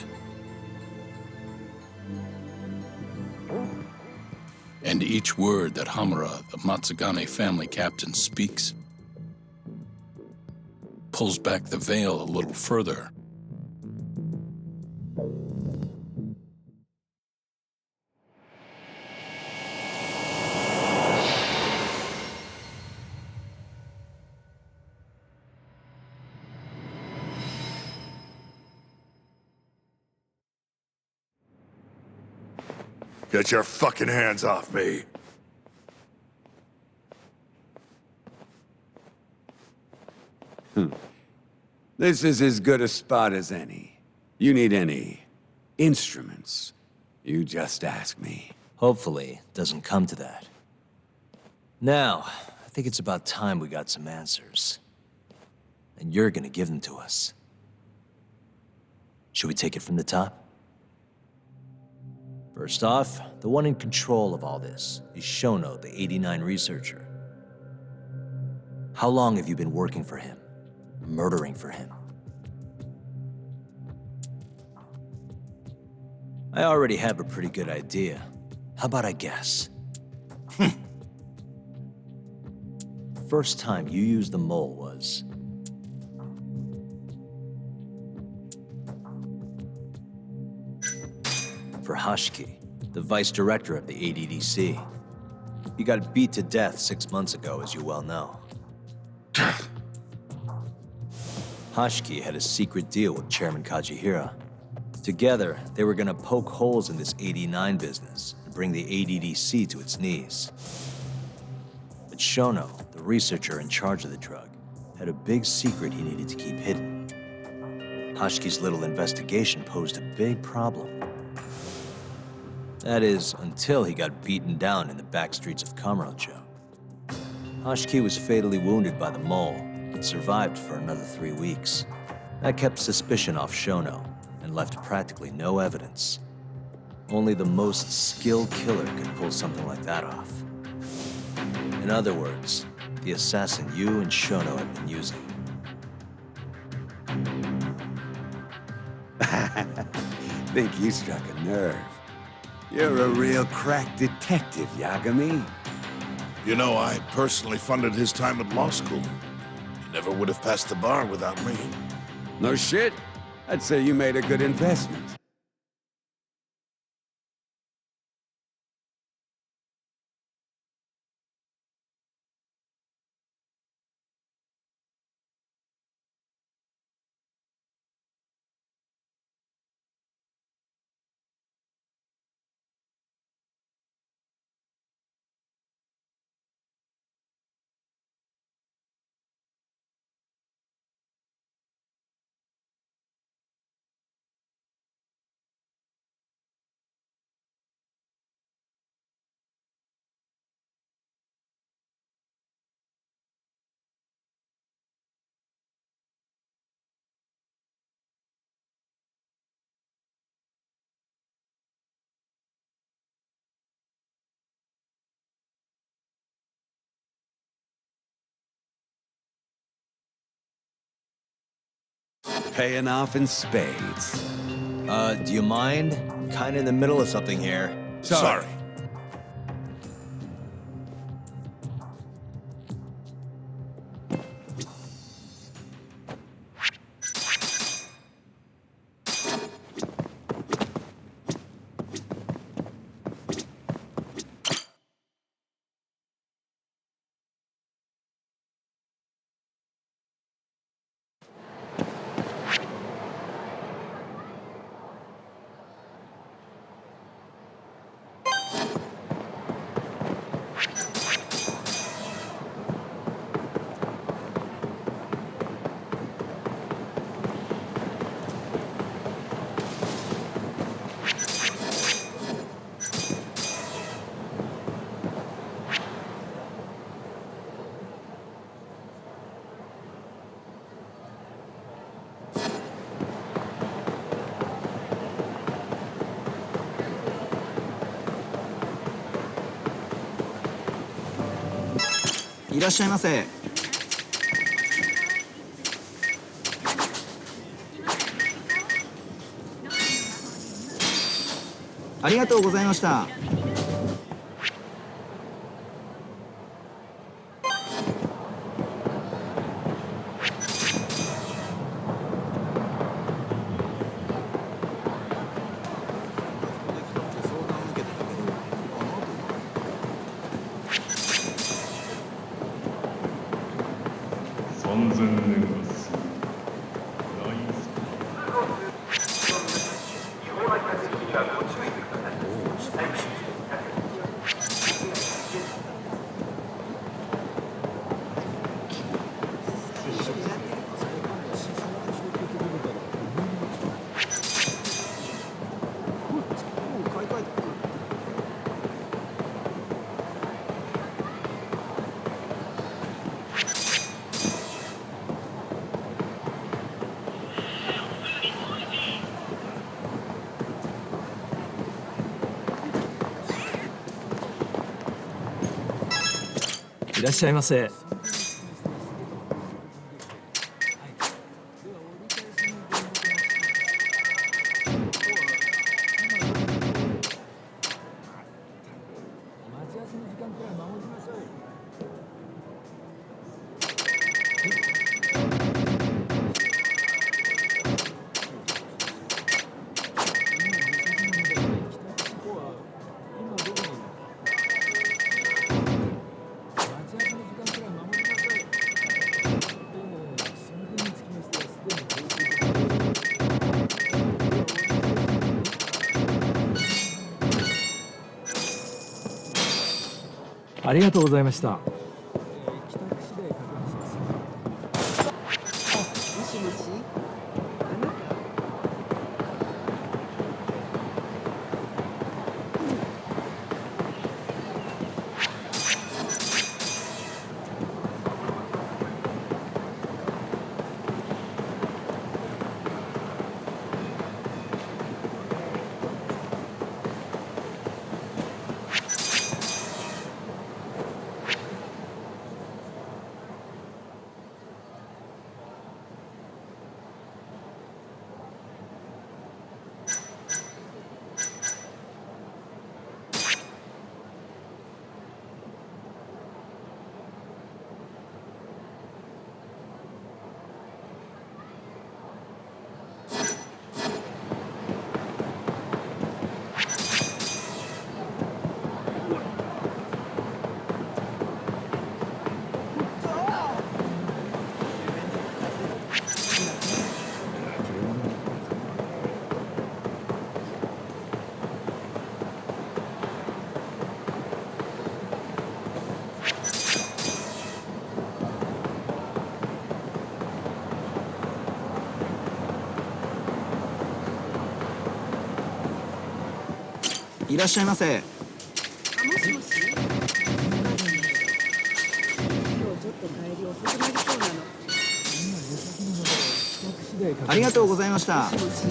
And each word that Hamura, the Matsugane family captain, speaks pulls back the veil a little further. Get your fucking hands off me. This is as good a spot as any. You need any instruments, you just ask me. Hopefully, it doesn't come to that. Now, I think it's about time we got some answers. And you're gonna give them to us. Should we take it from the top? First off, the one in control of all this is Shono, the 89 researcher. How long have you been working for him? Murdering for him? I already have a pretty good idea. How about I guess? First time you used the mole was... for Hashiki, the vice director of the ADDC. He got beat to death 6 months ago, as you well know. Hashiki had a secret deal with Chairman Kajihira. Together, they were gonna poke holes in this 89 business and bring the ADDC to its knees. But Shono, the researcher in charge of the drug, had a big secret he needed to keep hidden. Hashiki's little investigation posed a big problem. That is, until he got beaten down in the back streets of Kamurocho. Hashiki was fatally wounded by the mole, but survived for another 3 weeks. That kept suspicion off Shono, and left practically no evidence. Only the most skilled killer could pull something like that off. In other words, the assassin you and Shono have been using. Think you struck a nerve. You're a real crack detective, Yagami. You know, I personally funded his time at law school. He never would have passed the bar without me. No shit. I'd say you made a good investment. Paying off in spades. Do you mind? I'm kinda in the middle of something here. Sorry.いらっしゃいませ。ありがとうございました。いらっしゃいませ。ありがとうございました。いらっしゃいませ。もしもし。今日ちょっと帰り遅くなりそうなの。ありがとうございました。もしもし。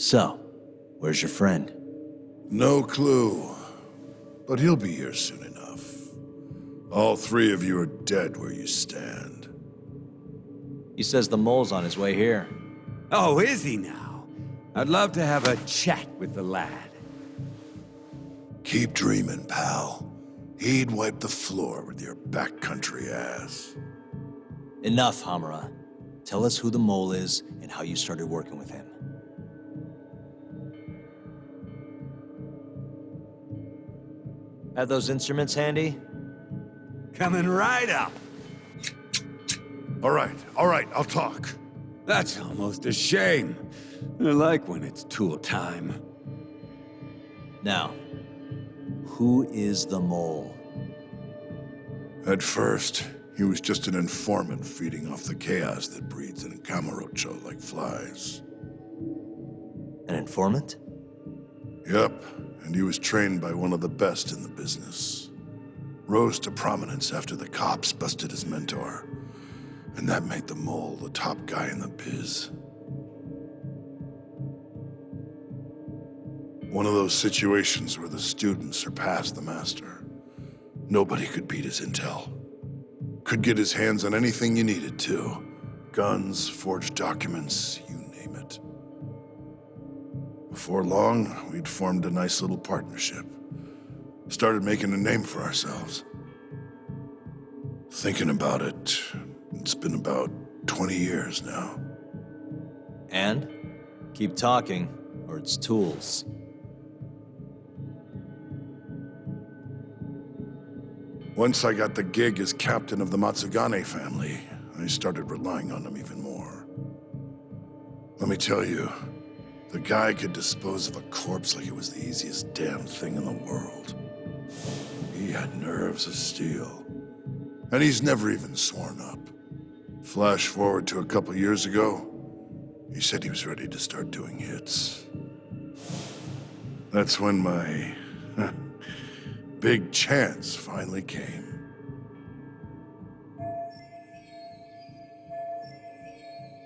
So, where's your friend? No clue. But he'll be here soon enough. All three of you are dead where you stand. He says the mole's on his way here. Oh, is he now? I'd love to have a chat with the lad. Keep dreaming, pal. He'd wipe the floor with your backcountry ass. Enough, Hamura. Tell us who the mole is and how you started working with him. Have those instruments handy? Coming right up. All right, I'll talk. That's almost a shame. I like when it's tool time. Now, who is the mole? At first, he was just an informant feeding off the chaos that breeds in Kamurocho like flies. An informant? Yep, and he was trained by one of the best in the business. Rose to prominence after the cops busted his mentor. And that made the mole the top guy in the biz. One of those situations where the student surpassed the master. Nobody could beat his intel. Could get his hands on anything you needed to. Guns, forged documents, you name it. Before long, we'd formed a nice little partnership. Started making a name for ourselves. Thinking about it, it's been about 20 years now. And? Keep talking, or it's tools. Once I got the gig as captain of the Matsugane family, I started relying on him even more. Let me tell you, the guy could dispose of a corpse like it was the easiest damn thing in the world. He had nerves of steel. And he's never even sworn up. Flash forward to a couple years ago, he said he was ready to start doing hits. That's when my big chance finally came.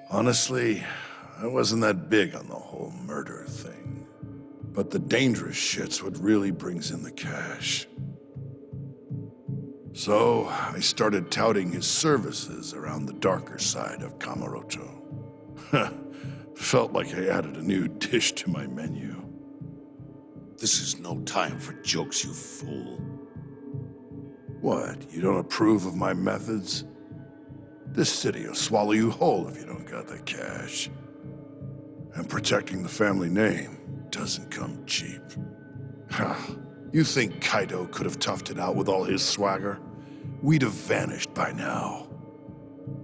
Honestly, I wasn't that big on the whole murder thing. But the dangerous shit's what really brings in the cash. So, I started touting his services around the darker side of Kamurocho. Felt like I added a new dish to my menu. This is no time for jokes, you fool. What, you don't approve of my methods? This city will swallow you whole if you don't got the cash. And protecting the family name doesn't come cheap. You think Kaido could have toughed it out with all his swagger? We'd have vanished by now.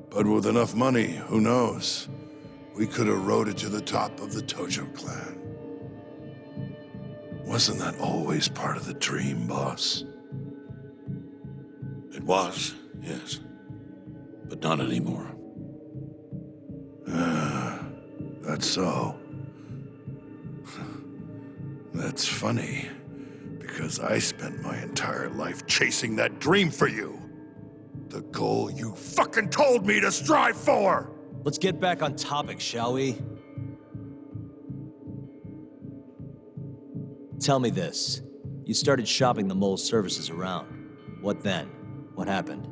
But with enough money, who knows? We could have rode it to the top of the Tojo clan. Wasn't that always part of the dream, boss? It was, yes. But not anymore. That's so. That's funny, because I spent my entire life chasing that dream for you. The goal you fucking told me to strive for! Let's get back on topic, shall we? Tell me this. You started shopping the mole's services around. What then? What happened?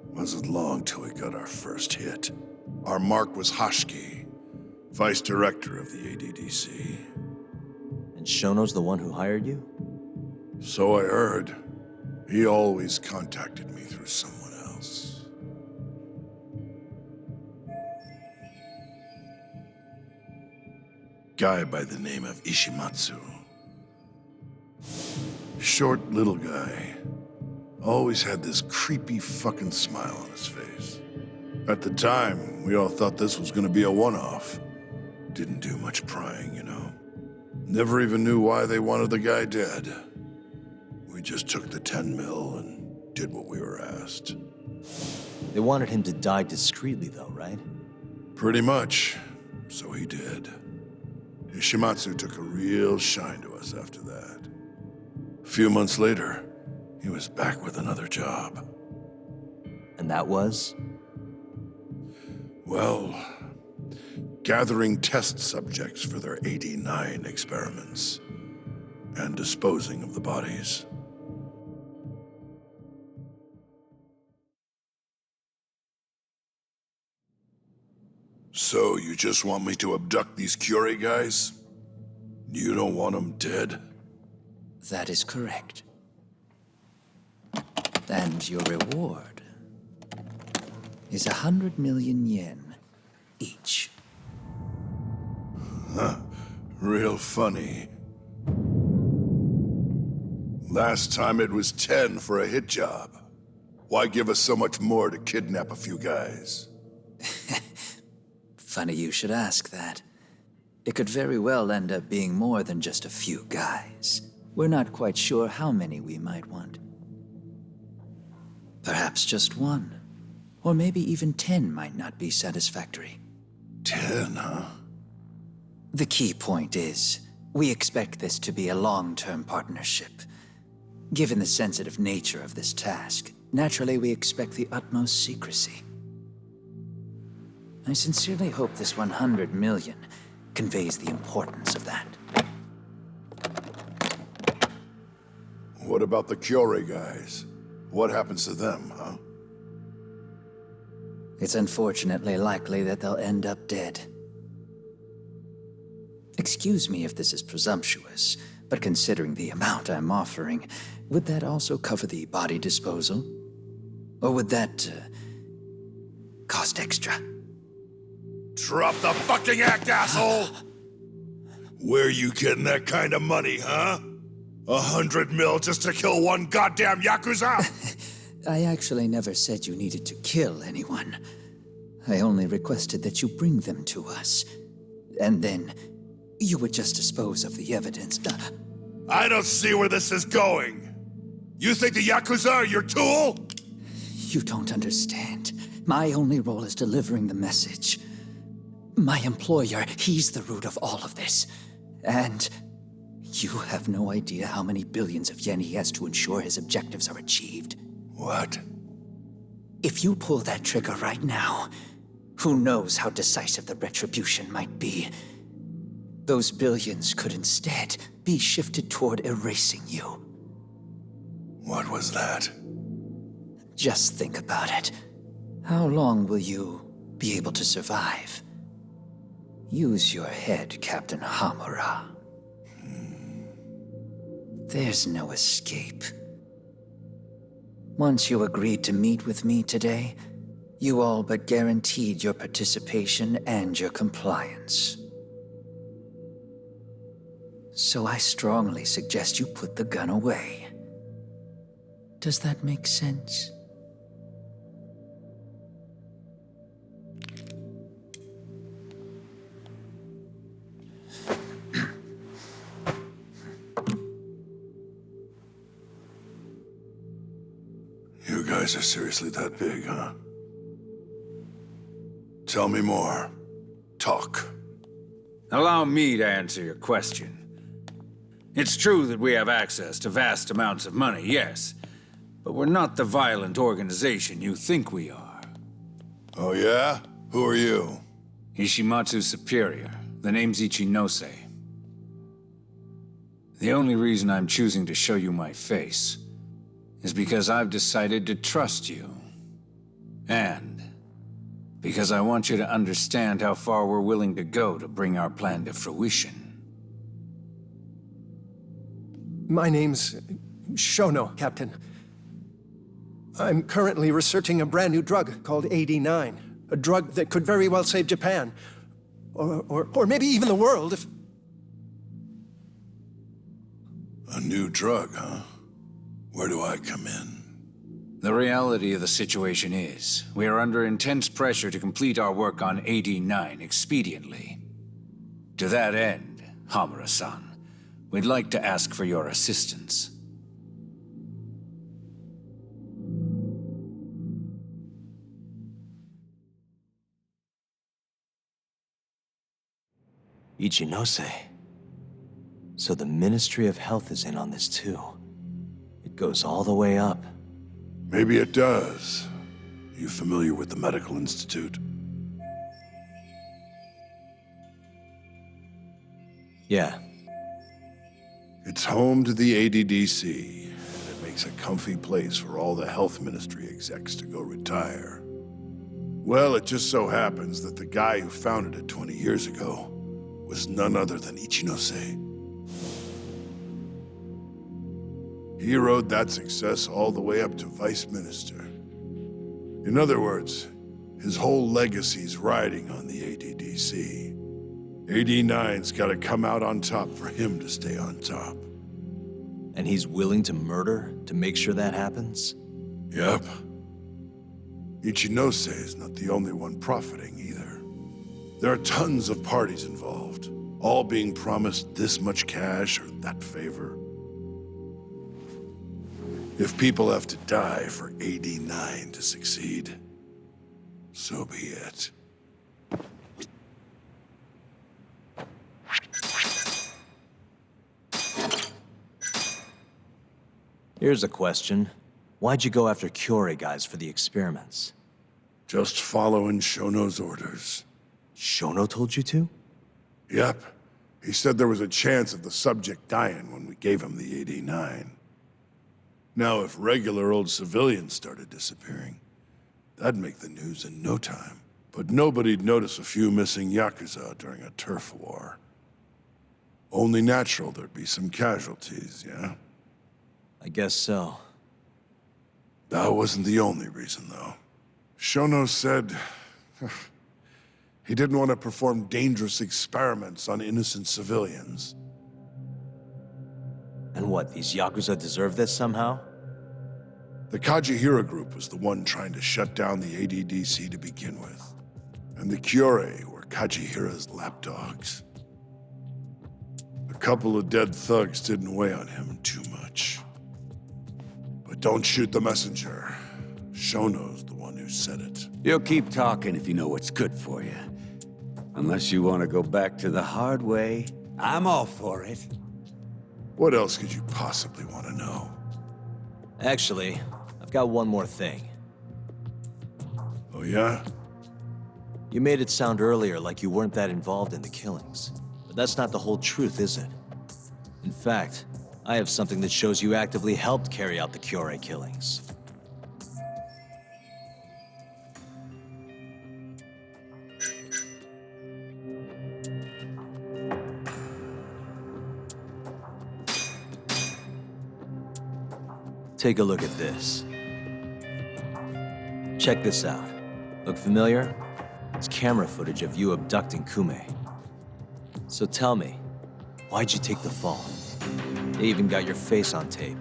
Wasn't long till we got our first hit. Our mark was Hashki, vice director of the ADDC. And Shono's the one who hired you? So I heard. He always contacted me through someone else. Guy by the name of Ishimatsu. Short little guy. Always had this creepy fucking smile on his face. At the time, we all thought this was gonna be a one-off. Didn't do much prying, you know. Never even knew why they wanted the guy dead. We just took the 10 mil and did what we were asked. They wanted him to die discreetly, though, right? Pretty much. So he did. Ishimatsu took a real shine to us after that. A few months later, he was back with another job. And that was? Well, gathering test subjects for their 89 experiments, and disposing of the bodies. So, you just want me to abduct these Curie guys? You don't want them dead? That is correct. And your reward is 100 million yen each. Huh. Real funny. Last time it was 10 for a hit job. Why give us so much more to kidnap a few guys? Funny you should ask that. It could very well end up being more than just a few guys. We're not quite sure how many we might want. Perhaps just one. Or maybe even 10 might not be satisfactory. 10, huh? The key point is, we expect this to be a long-term partnership. Given the sensitive nature of this task, naturally we expect the utmost secrecy. I sincerely hope this 100 million conveys the importance of that. What about the Curie guys? What happens to them, huh? It's unfortunately likely that they'll end up dead. Excuse me if this is presumptuous, but considering the amount I'm offering, would that also cover the body disposal? Or would that, cost extra? Drop the fucking act, asshole! Where you getting that kind of money, huh? 100 mil just to kill one goddamn Yakuza? I actually never said you needed to kill anyone. I only requested that you bring them to us. And then, you would just dispose of the evidence. I don't see where this is going. You think the Yakuza are your tool? You don't understand. My only role is delivering the message. My employer, he's the root of all of this. And you have no idea how many billions of yen he has to ensure his objectives are achieved. What? If you pull that trigger right now, who knows how decisive the retribution might be. Those billions could instead be shifted toward erasing you. What was that? Just think about it. How long will you be able to survive? Use your head, Captain Hamura. There's no escape. Once you agreed to meet with me today, you all but guaranteed your participation and your compliance. So I strongly suggest you put the gun away. Does that make sense? You guys are seriously that big, huh? Tell me more. Talk. Allow me to answer your question. It's true that we have access to vast amounts of money, yes. But we're not the violent organization you think we are. Oh yeah? Who are you? Ishimatsu's superior. The name's Ichinose. The only reason I'm choosing to show you my face is because I've decided to trust you. And because I want you to understand how far we're willing to go to bring our plan to fruition. My name's Shono, Captain. I'm currently researching a brand new drug called 89. A drug that could very well save Japan. Or maybe even the world if... A new drug, huh? Where do I come in? The reality of the situation is, we are under intense pressure to complete our work on 89 expediently. To that end, Hamura-san, we'd like to ask for your assistance. Ichinose. So the Ministry of Health is in on this too. It goes all the way up. Maybe it does. You familiar with the Medical Institute? Yeah. It's home to the ADDC, and it makes a comfy place for all the health ministry execs to go retire. Well, it just so happens that the guy who founded it 20 years ago was none other than Ichinose. He rode that success all the way up to vice minister. In other words, his whole legacy's riding on the ADDC. AD9's gotta come out on top for him to stay on top. And he's willing to murder to make sure that happens? Yep. Ichinose is not the only one profiting either. There are tons of parties involved, all being promised this much cash or that favor. If people have to die for AD9 to succeed, so be it. Here's a question. Why'd you go after Kyorei guys for the experiments? Just following Shono's orders. Shono told you to? Yep. He said there was a chance of the subject dying when we gave him the AD9. Now, if regular old civilians started disappearing, that'd make the news in no time. But nobody'd notice a few missing Yakuza during a turf war. Only natural there'd be some casualties, yeah? I guess so. That wasn't the only reason, though. Shono said he didn't want to perform dangerous experiments on innocent civilians. And what, these Yakuza deserve this somehow? The Kajihira group was the one trying to shut down the ADDC to begin with. And the Kyorei were Kajihira's lapdogs. A couple of dead thugs didn't weigh on him too much. But don't shoot the messenger. Shono's the one who said it. You'll keep talking if you know what's good for you. Unless you want to go back to the hard way, I'm all for it. What else could you possibly want to know? Actually, I've got one more thing. Oh, yeah? You made it sound earlier like you weren't that involved in the killings. But that's not the whole truth, is it? In fact, I have something that shows you actively helped carry out the Kyorei killings. Take a look at this. Check this out. Look familiar? It's camera footage of you abducting Kume. So tell me, why'd you take the fall? They even got your face on tape.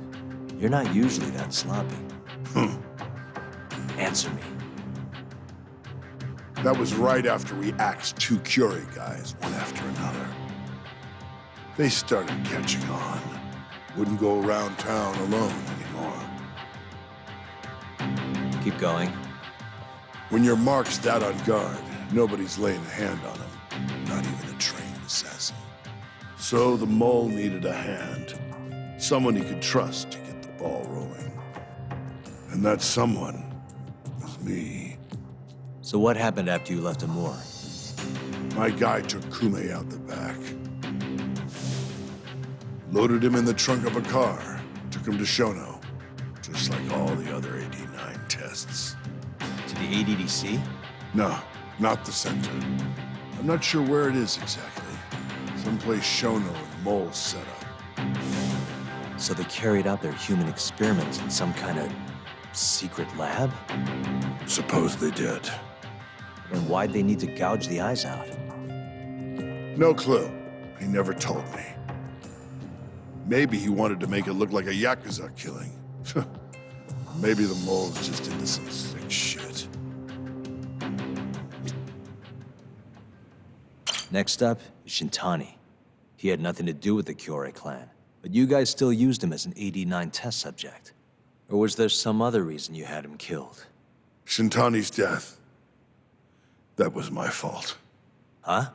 You're not usually that sloppy. Answer me. That was right after we axed two Kyorei guys, one after another. They started catching on. Wouldn't go around town alone anymore. Keep going. When your mark's that on guard, nobody's laying a hand on him. Not even a trained assassin. So the mole needed a hand. Someone he could trust to get the ball rolling. And that someone was me. So what happened after you left Amur? My guy took Kume out the back. Loaded him in the trunk of a car. Took him to Shono. Just like all the other AD9 tests. To the ADDC? No, not the center. I'm not sure where it is exactly. Someplace Shono and Mole set up. So they carried out their human experiments in some kind of secret lab? Suppose they did. Then why'd they need to gouge the eyes out? No clue. He never told me. Maybe he wanted to make it look like a Yakuza killing. Maybe the mole's just into some sick shit. Next up is Shintani. He had nothing to do with the Kyorei clan, but you guys still used him as an AD9 test subject. Or was there some other reason you had him killed? Shintani's death. That was my fault. Huh?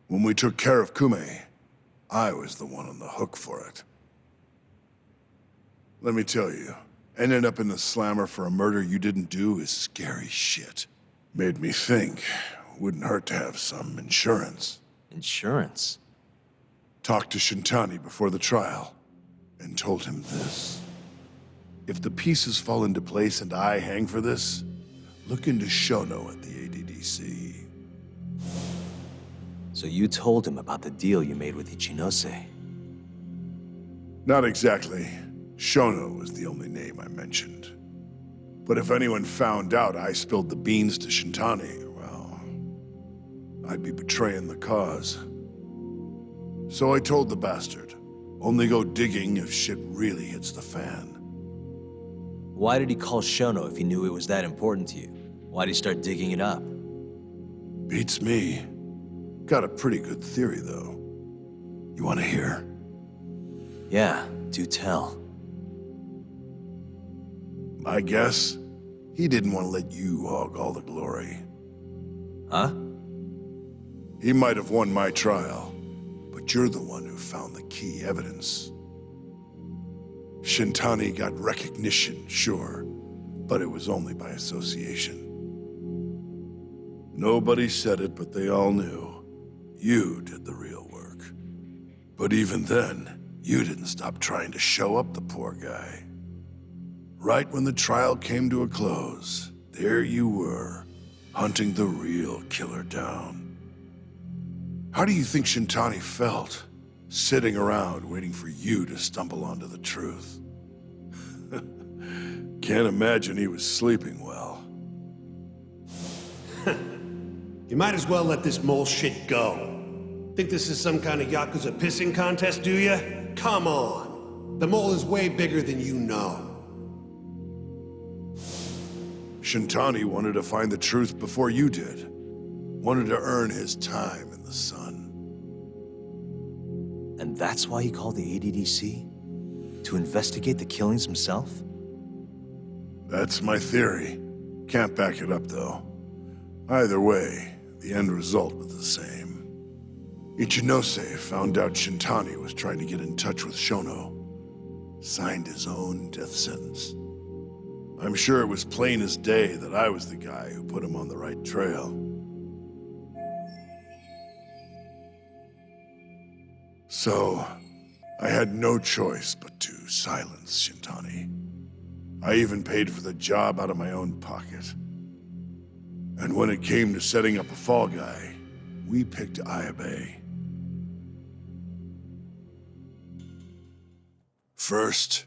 When we took care of Kume, I was the one on the hook for it. Let me tell you, ending up in the slammer for a murder you didn't do is scary shit. Made me think, wouldn't hurt to have some insurance. Insurance? Talked to Shintani before the trial, and told him this. If the pieces fall into place and I hang for this, look into Shono at the ADDC. So you told him about the deal you made with Ichinose? Not exactly. Shono was the only name I mentioned. But if anyone found out I spilled the beans to Shintani, well, I'd be betraying the cause. So I told the bastard, only go digging if shit really hits the fan. Why did he call Shono if he knew it was that important to you? Why'd he start digging it up? Beats me. Got a pretty good theory, though. You want to hear? Yeah, do tell. My guess? He didn't want to let you hog all the glory. Huh? He might have won my trial, but you're the one who found the key evidence. Shintani got recognition, sure, but it was only by association. Nobody said it, but they all knew. You did the real work. But even then, you didn't stop trying to show up the poor guy. Right when the trial came to a close, there you were, hunting the real killer down. How do you think Shintani felt, sitting around waiting for you to stumble onto the truth? Can't imagine he was sleeping well. You might as well let this mole shit go. Think this is some kind of Yakuza pissing contest, do ya? Come on. The mole is way bigger than you know. Shintani wanted to find the truth before you did. Wanted to earn his time in the sun. And that's why he called the ADDC? To investigate the killings himself? That's my theory. Can't back it up, though. Either way, the end result was the same. Ichinose found out Shintani was trying to get in touch with Shono. Signed his own death sentence. I'm sure it was plain as day that I was the guy who put him on the right trail. So, I had no choice but to silence Shintani. I even paid for the job out of my own pocket. And when it came to setting up a fall guy, we picked Ayabe. First,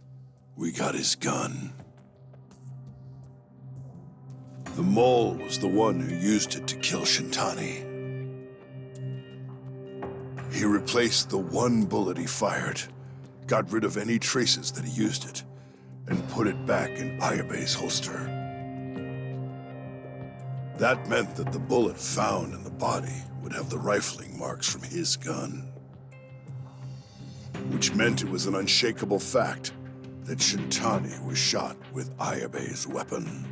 we got his gun. The mole was the one who used it to kill Shintani. He replaced the one bullet he fired, got rid of any traces that he used it, and put it back in Ayabe's holster. That meant that the bullet found in the body would have the rifling marks from his gun. Which meant it was an unshakable fact that Shintani was shot with Ayabe's weapon.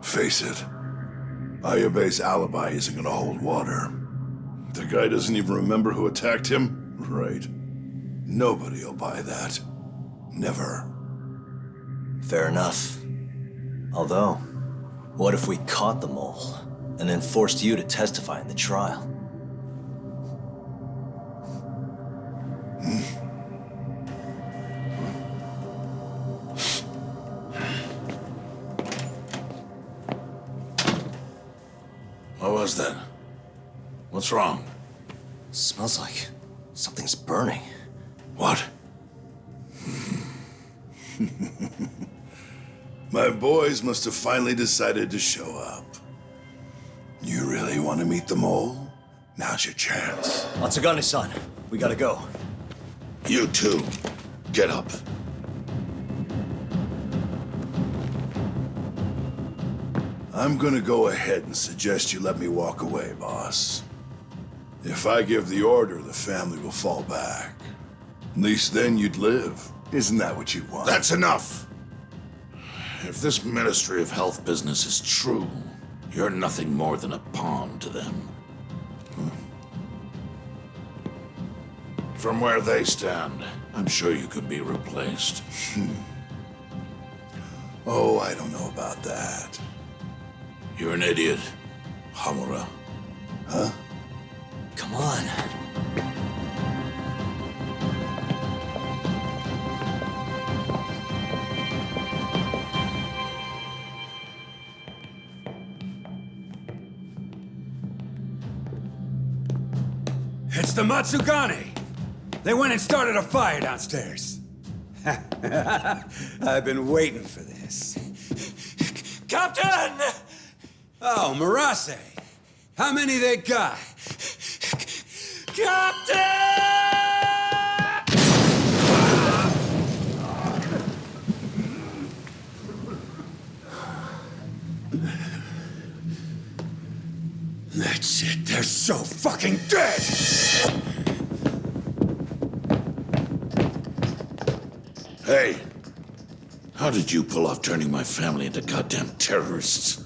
Face it, Ayabe's alibi isn't gonna hold water. The guy doesn't even remember who attacked him? Right. Nobody'll buy that. Never. Fair enough. Although, what if we caught the mole, and then forced you to testify in the trial? What was that? What's wrong? Smells like something's burning. What? My boys must have finally decided to show up. You really want to meet the mole? Now's your chance. Matsugane-san, we gotta go. You too. Get up. I'm gonna go ahead and suggest you let me walk away, boss. If I give the order, the family will fall back. At least then you'd live. Isn't that what you want? That's enough! If this Ministry of Health business is true, you're nothing more than a pawn to them. From where they stand, I'm sure you could be replaced. Oh, I don't know about that. You're an idiot. Hamura. Huh? Come on. It's the Matsugane! They went and started a fire downstairs. I've been waiting for this. Captain! Oh, Marase. How many they got? Captain! That's it. They're so fucking dead! Hey, how did you pull off turning my family into goddamn terrorists?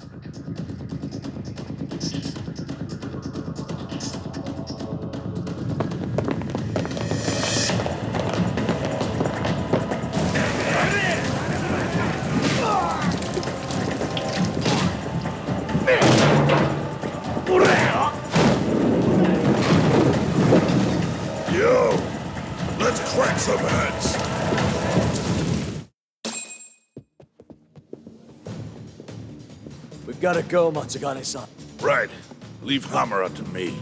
Yo, let's crack some heads. We've gotta go, Matsugane-san. Right. Leave Hamura to me.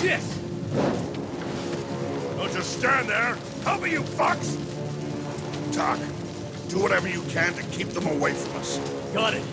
Shit! Don't just stand there. Cover, you fucks! Talk. Do whatever you can to keep them away from us. Got it.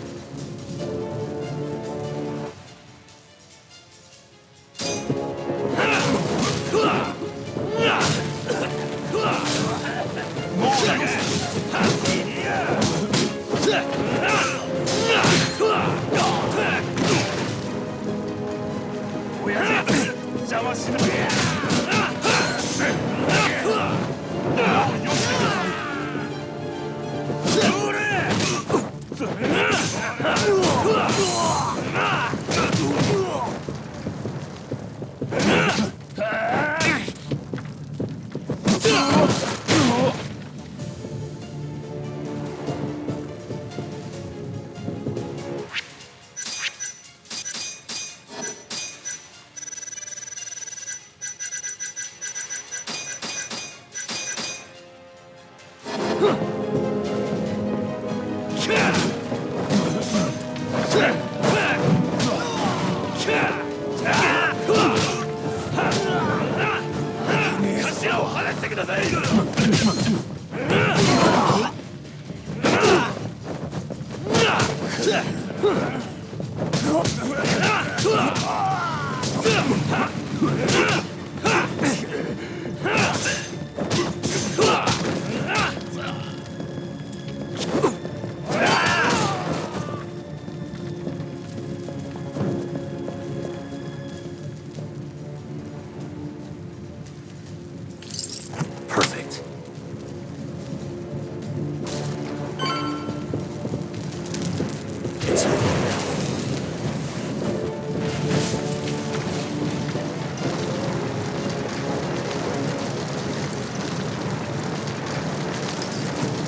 Perfect.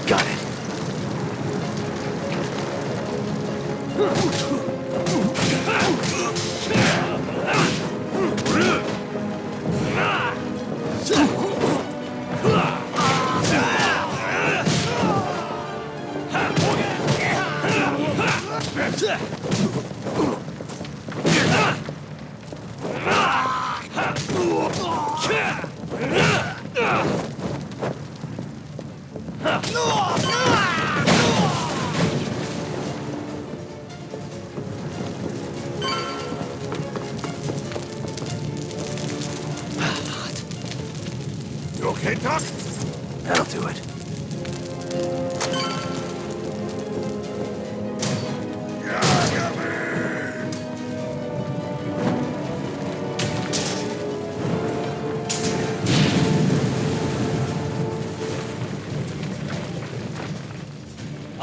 Got it. You okay, Doc? That'll do it.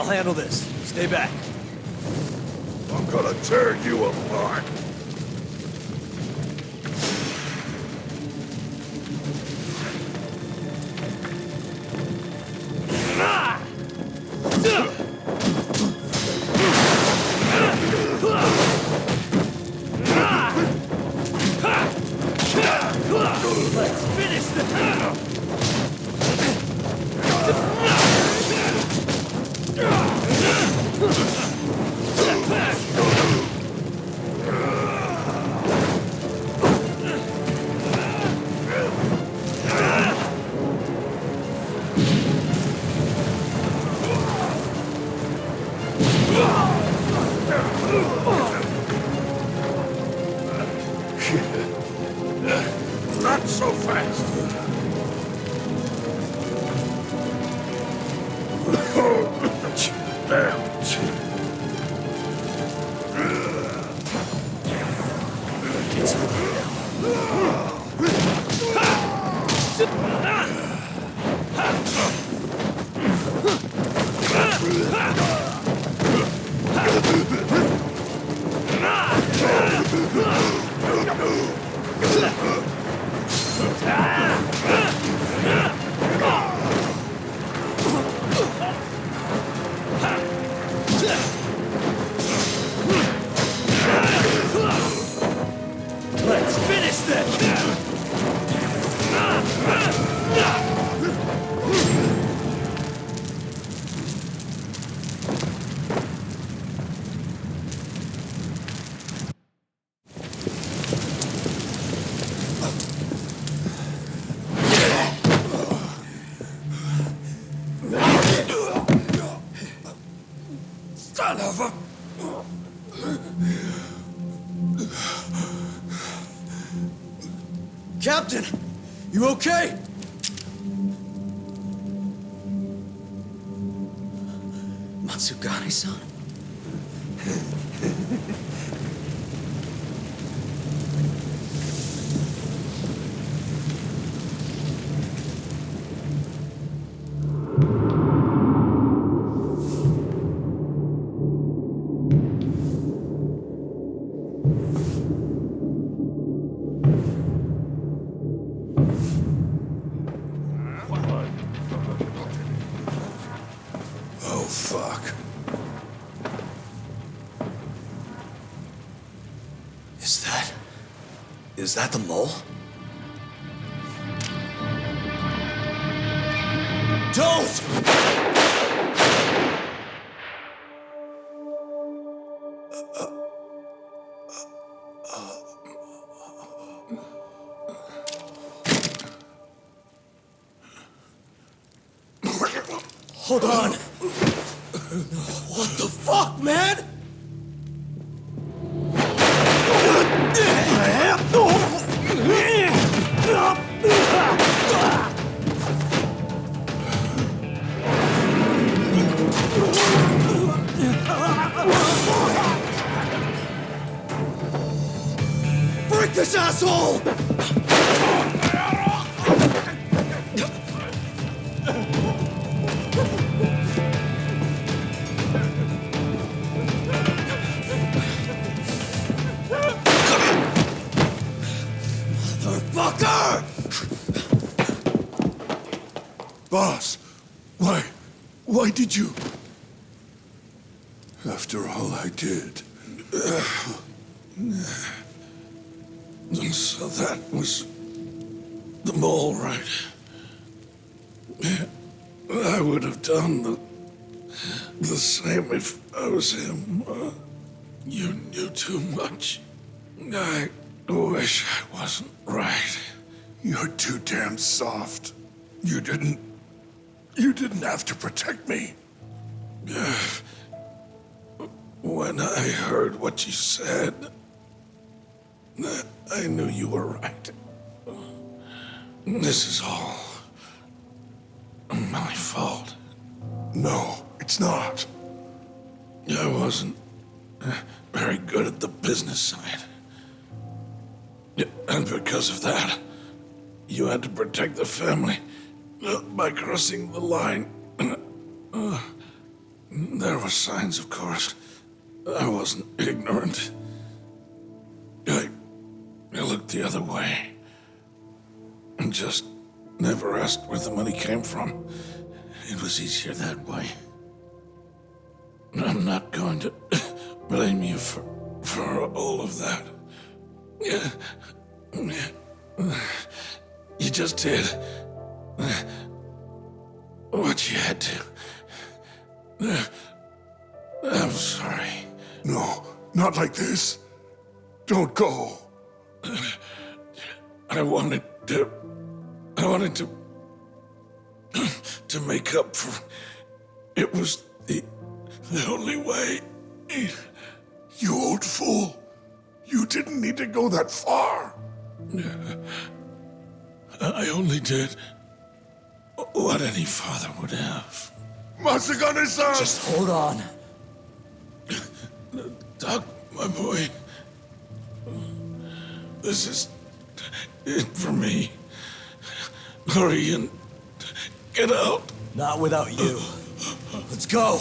I'll handle this. Stay back. I'm gonna tear you apart. Let's finish Not so fast. Let's finish this! Son of a... Captain, you okay? Matsugane-san? Oh, fuck. Is that the mole? Don't! Hold on. What the fuck, man? Break this asshole! Boss, why did you... After all I did... So that was the mole, right? I would have done the same if I was him. You knew too much. I wish I wasn't right. You're too damn soft. You didn't have to protect me. When I heard what you said, I knew you were right. This is all my fault. No, it's not. I wasn't very good at the business side. And because of that, you had to protect the family by crossing the line. There were signs, of course. I wasn't ignorant. I looked the other way. And just never asked where the money came from. It was easier that way. I'm not going to blame you for all of that. You just did what you had to. I'm sorry. No, not like this. Don't go. I wanted to make up for. It was the only way. You old fool. You didn't need to go that far. I only did what any father would have. Matsugane-san! Just hold on. Doc, my boy. This is it for me. Hurry and get out. Not without you. Let's go.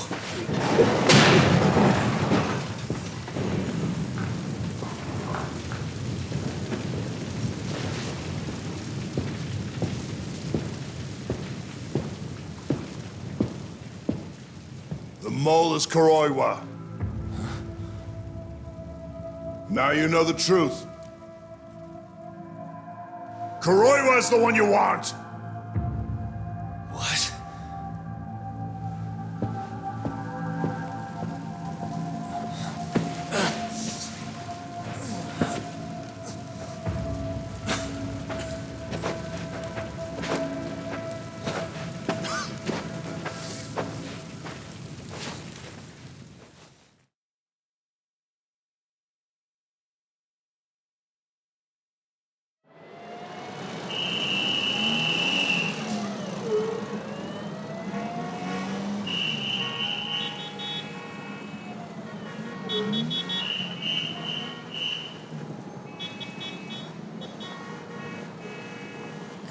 The mole is Kuroiwa. Now you know the truth. Kuroiwa is the one you want! What?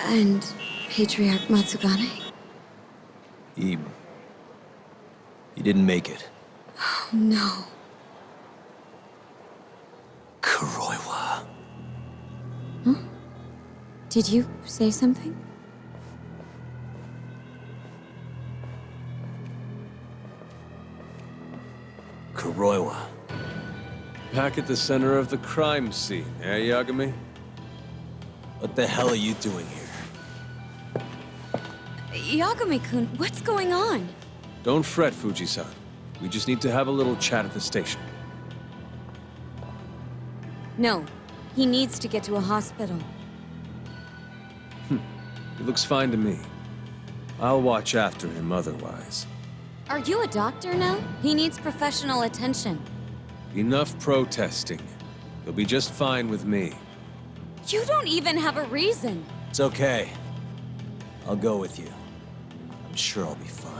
And Patriarch Matsugane? He didn't make it. Oh, no. Kuroiwa. Huh? Did you say something? Kuroiwa. Back at the center of the crime scene, eh, Yagami? What the hell are you doing here? Yagami-kun, what's going on? Don't fret, Fuji-san. We just need to have a little chat at the station. No, he needs to get to a hospital. He looks fine to me. I'll watch after him otherwise. Are you a doctor now? He needs professional attention. Enough protesting. He'll be just fine with me. You don't even have a reason. It's okay. I'll go with you. I'm sure I'll be fine.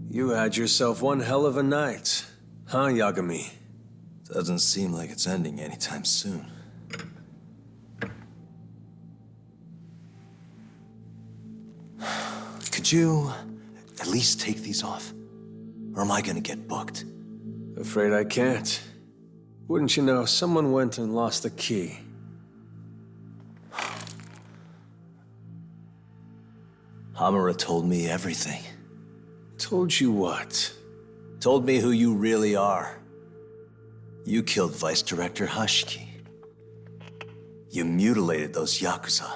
You had yourself one hell of a night, huh, Yagami? Doesn't seem like it's ending anytime soon. Could you at least take these off? Or am I gonna get booked? Afraid I can't. Wouldn't you know, someone went and lost the key. Hamura told me everything. Told you what? Told me who you really are. You killed Vice Director Hashiki. You mutilated those Yakuza.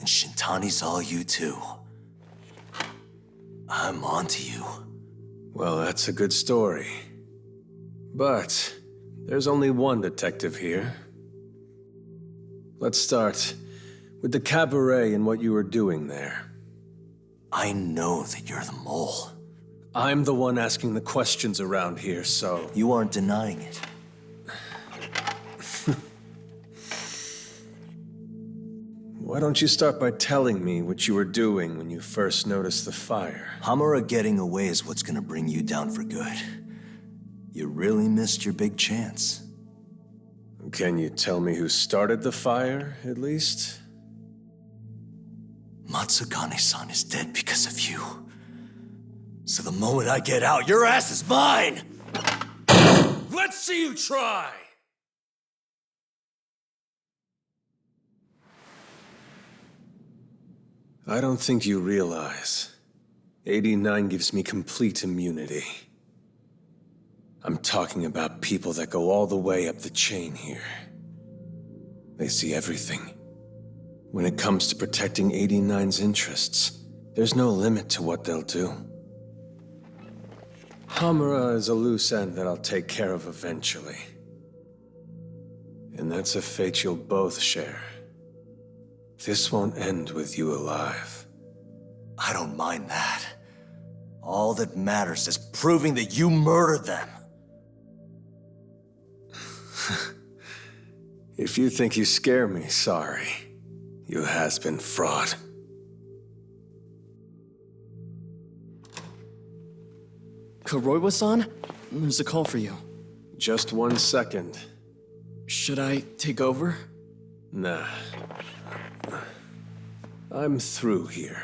And Shintani's all you too. I'm onto you. Well, that's a good story. But there's only one detective here. Let's start with the cabaret and what you were doing there. I know that you're the mole. I'm the one asking the questions around here, so... You aren't denying it. Why don't you start by telling me what you were doing when you first noticed the fire? Hamura getting away is what's gonna bring you down for good. You really missed your big chance. Can you tell me who started the fire, at least? Matsugane-san is dead because of you. So the moment I get out, your ass is mine! Let's see you try! I don't think you realize. 89 gives me complete immunity. I'm talking about people that go all the way up the chain here. They see everything. When it comes to protecting 89's interests, there's no limit to what they'll do. Hamura is a loose end that I'll take care of eventually. And that's a fate you'll both share. This won't end with you alive. I don't mind that. All that matters is proving that you murdered them. If you think you scare me, sorry. You has-been fraud. Kuroiwa-san? There's a call for you. Just 1 second. Should I take over? Nah. I'm through here.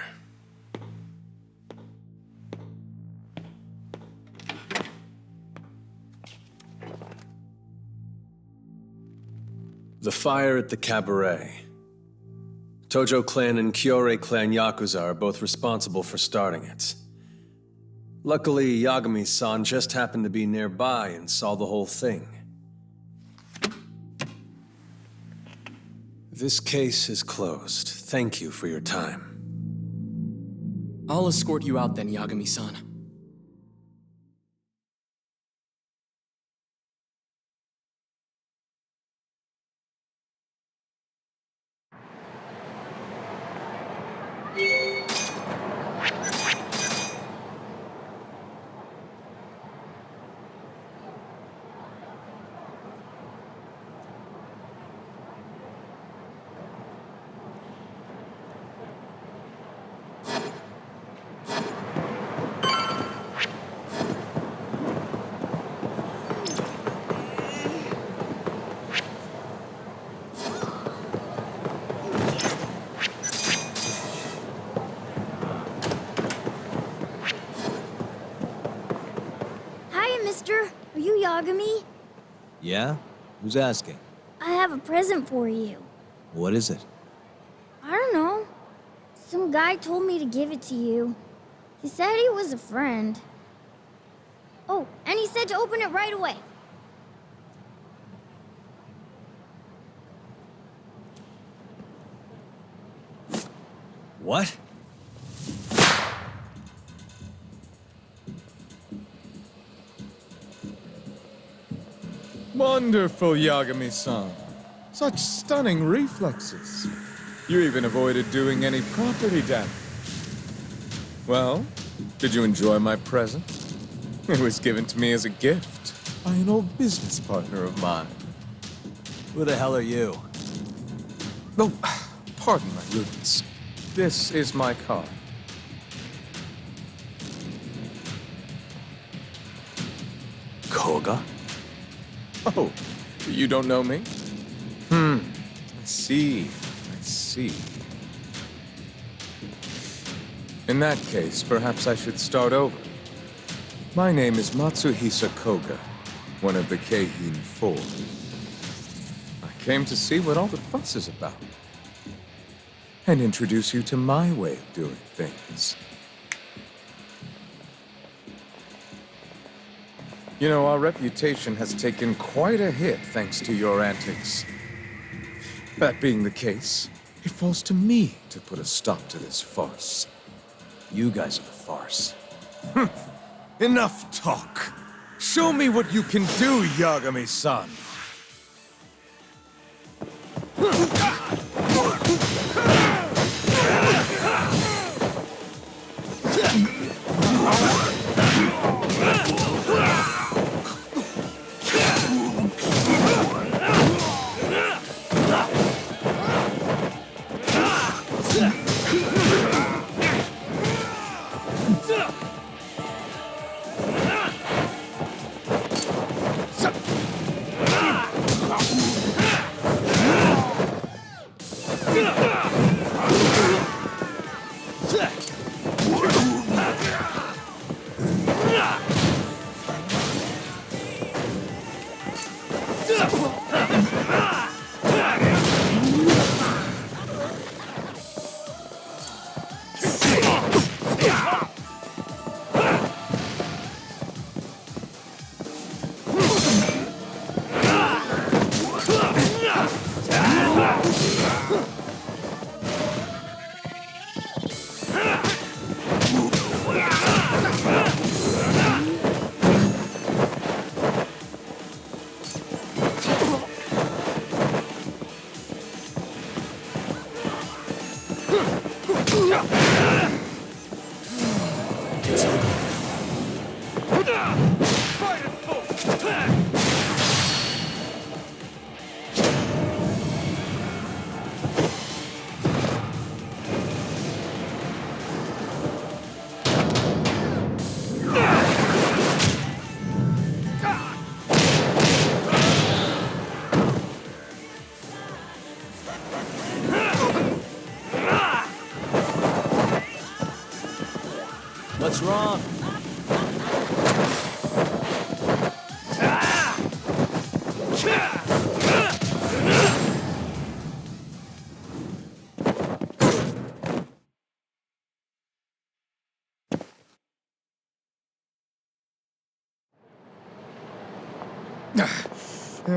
The fire at the cabaret. Tojo clan and Kyorei clan Yakuza are both responsible for starting it. Luckily, Yagami-san just happened to be nearby and saw the whole thing. This case is closed. Thank you for your time. I'll escort you out then, Yagami-san. Are you Yagami? Yeah? Who's asking? I have a present for you. What is it? I don't know. Some guy told me to give it to you. He said he was a friend. Oh, and he said to open it right away. What? Wonderful, Yagami-san. Such stunning reflexes. You even avoided doing any property damage. Well, did you enjoy my present? It was given to me as a gift by an old business partner of mine. Who the hell are you? Oh, pardon my rudeness. This is my card. Koga? Oh, you don't know me? I see. In that case, perhaps I should start over. My name is Matsuhisa Koga, one of the Keihin Four. I came to see what all the fuss is about, and introduce you to my way of doing things. You know, our reputation has taken quite a hit thanks to your antics. That being the case, it falls to me to put a stop to this farce. You guys are the farce. Enough talk. Show me what you can do, Yagami-san. What's wrong?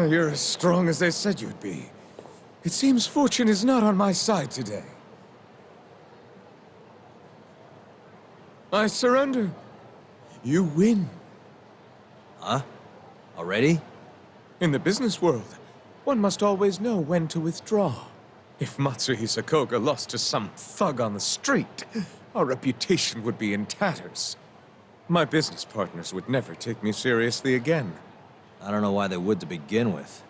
You're as strong as they said you'd be. It seems fortune is not on my side today. I surrender. You win. Huh? Already? In the business world, one must always know when to withdraw. If Matsuhisa Koga lost to some thug on the street, our reputation would be in tatters. My business partners would never take me seriously again. I don't know why they would to begin with.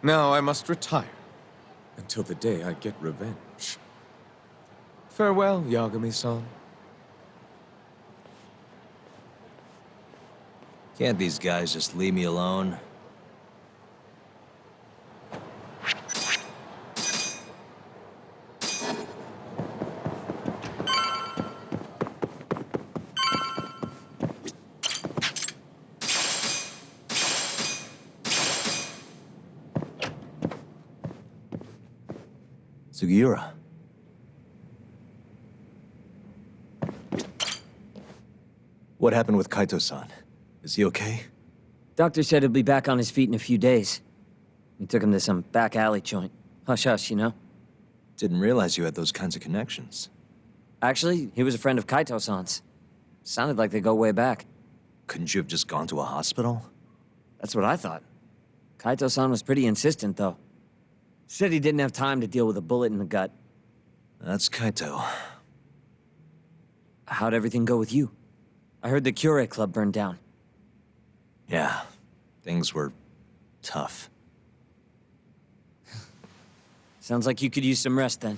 Now I must retire, until the day I get revenge. Farewell, Yagami-san. Can't these guys just leave me alone? Sugiura. What happened with Kaito-san? Is he okay? Doctor said he'll be back on his feet in a few days. We took him to some back alley joint. Hush-hush, you know? Didn't realize you had those kinds of connections. Actually, he was a friend of Kaito-san's. Sounded like they go way back. Couldn't you have just gone to a hospital? That's what I thought. Kaito-san was pretty insistent, though. Said he didn't have time to deal with a bullet in the gut. That's Kaito. How'd everything go with you? I heard the Kyorei Club burned down. Yeah, things were tough. Sounds like you could use some rest then.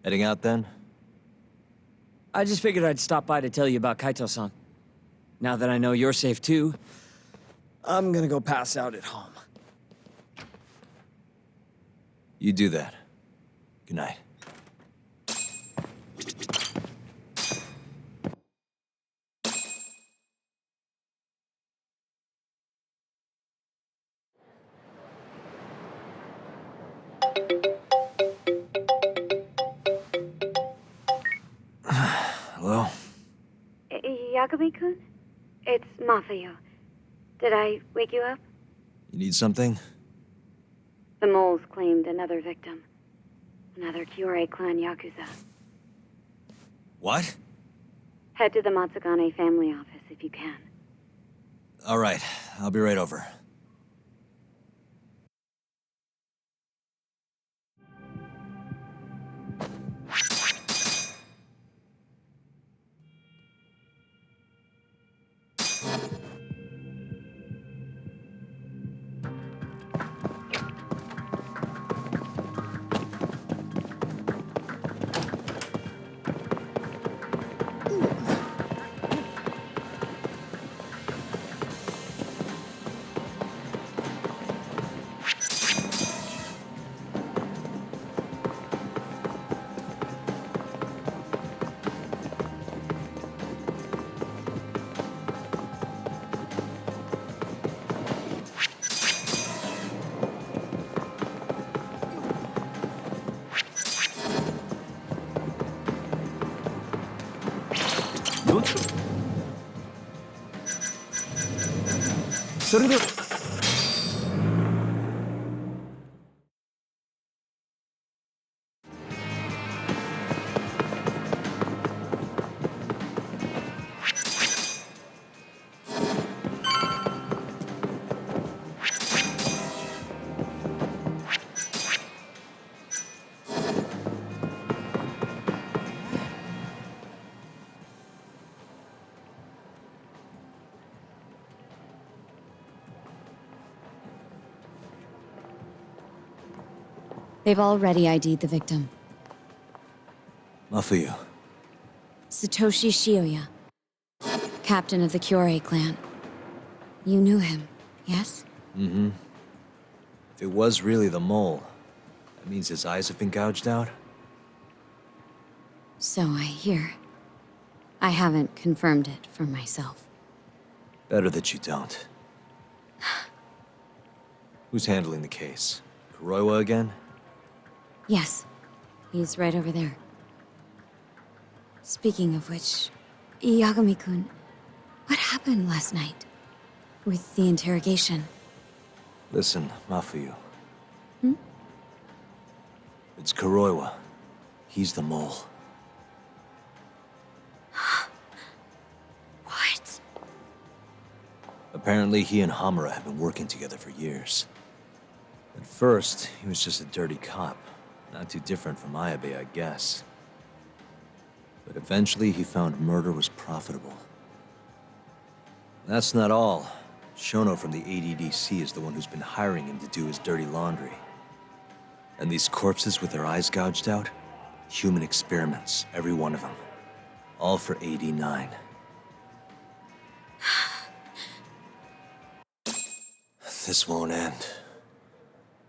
Heading out then? I just figured I'd stop by to tell you about Kaito-san. Now that I know you're safe too, I'm gonna go pass out at home. You do that. Good night. Hello? Yagami-kun? It's Masayo. Did I wake you up? You need something? The moles claimed another victim. Another Kyorei clan Yakuza. What? Head to the Matsugane family office if you can. All right, I'll be right over. They've already ID'd the victim. Mafuyu. Satoshi Shioya, captain of the Kyorei clan. You knew him, yes? Mm-hmm. If it was really the mole, that means his eyes have been gouged out? So I hear. I haven't confirmed it for myself. Better that you don't. Who's handling the case? Kuroiwa again? Yes, he's right over there. Speaking of which, Yagami-kun, what happened last night? With the interrogation? Listen, Mafuyu. Hmm? It's Kuroiwa. He's the mole. What? Apparently, he and Hamura have been working together for years. At first, he was just a dirty cop. Not too different from Ayabe, I guess. But eventually, he found murder was profitable. That's not all. Shono from the ADDC is the one who's been hiring him to do his dirty laundry. And these corpses with their eyes gouged out? Human experiments, every one of them. All for 89. This won't end.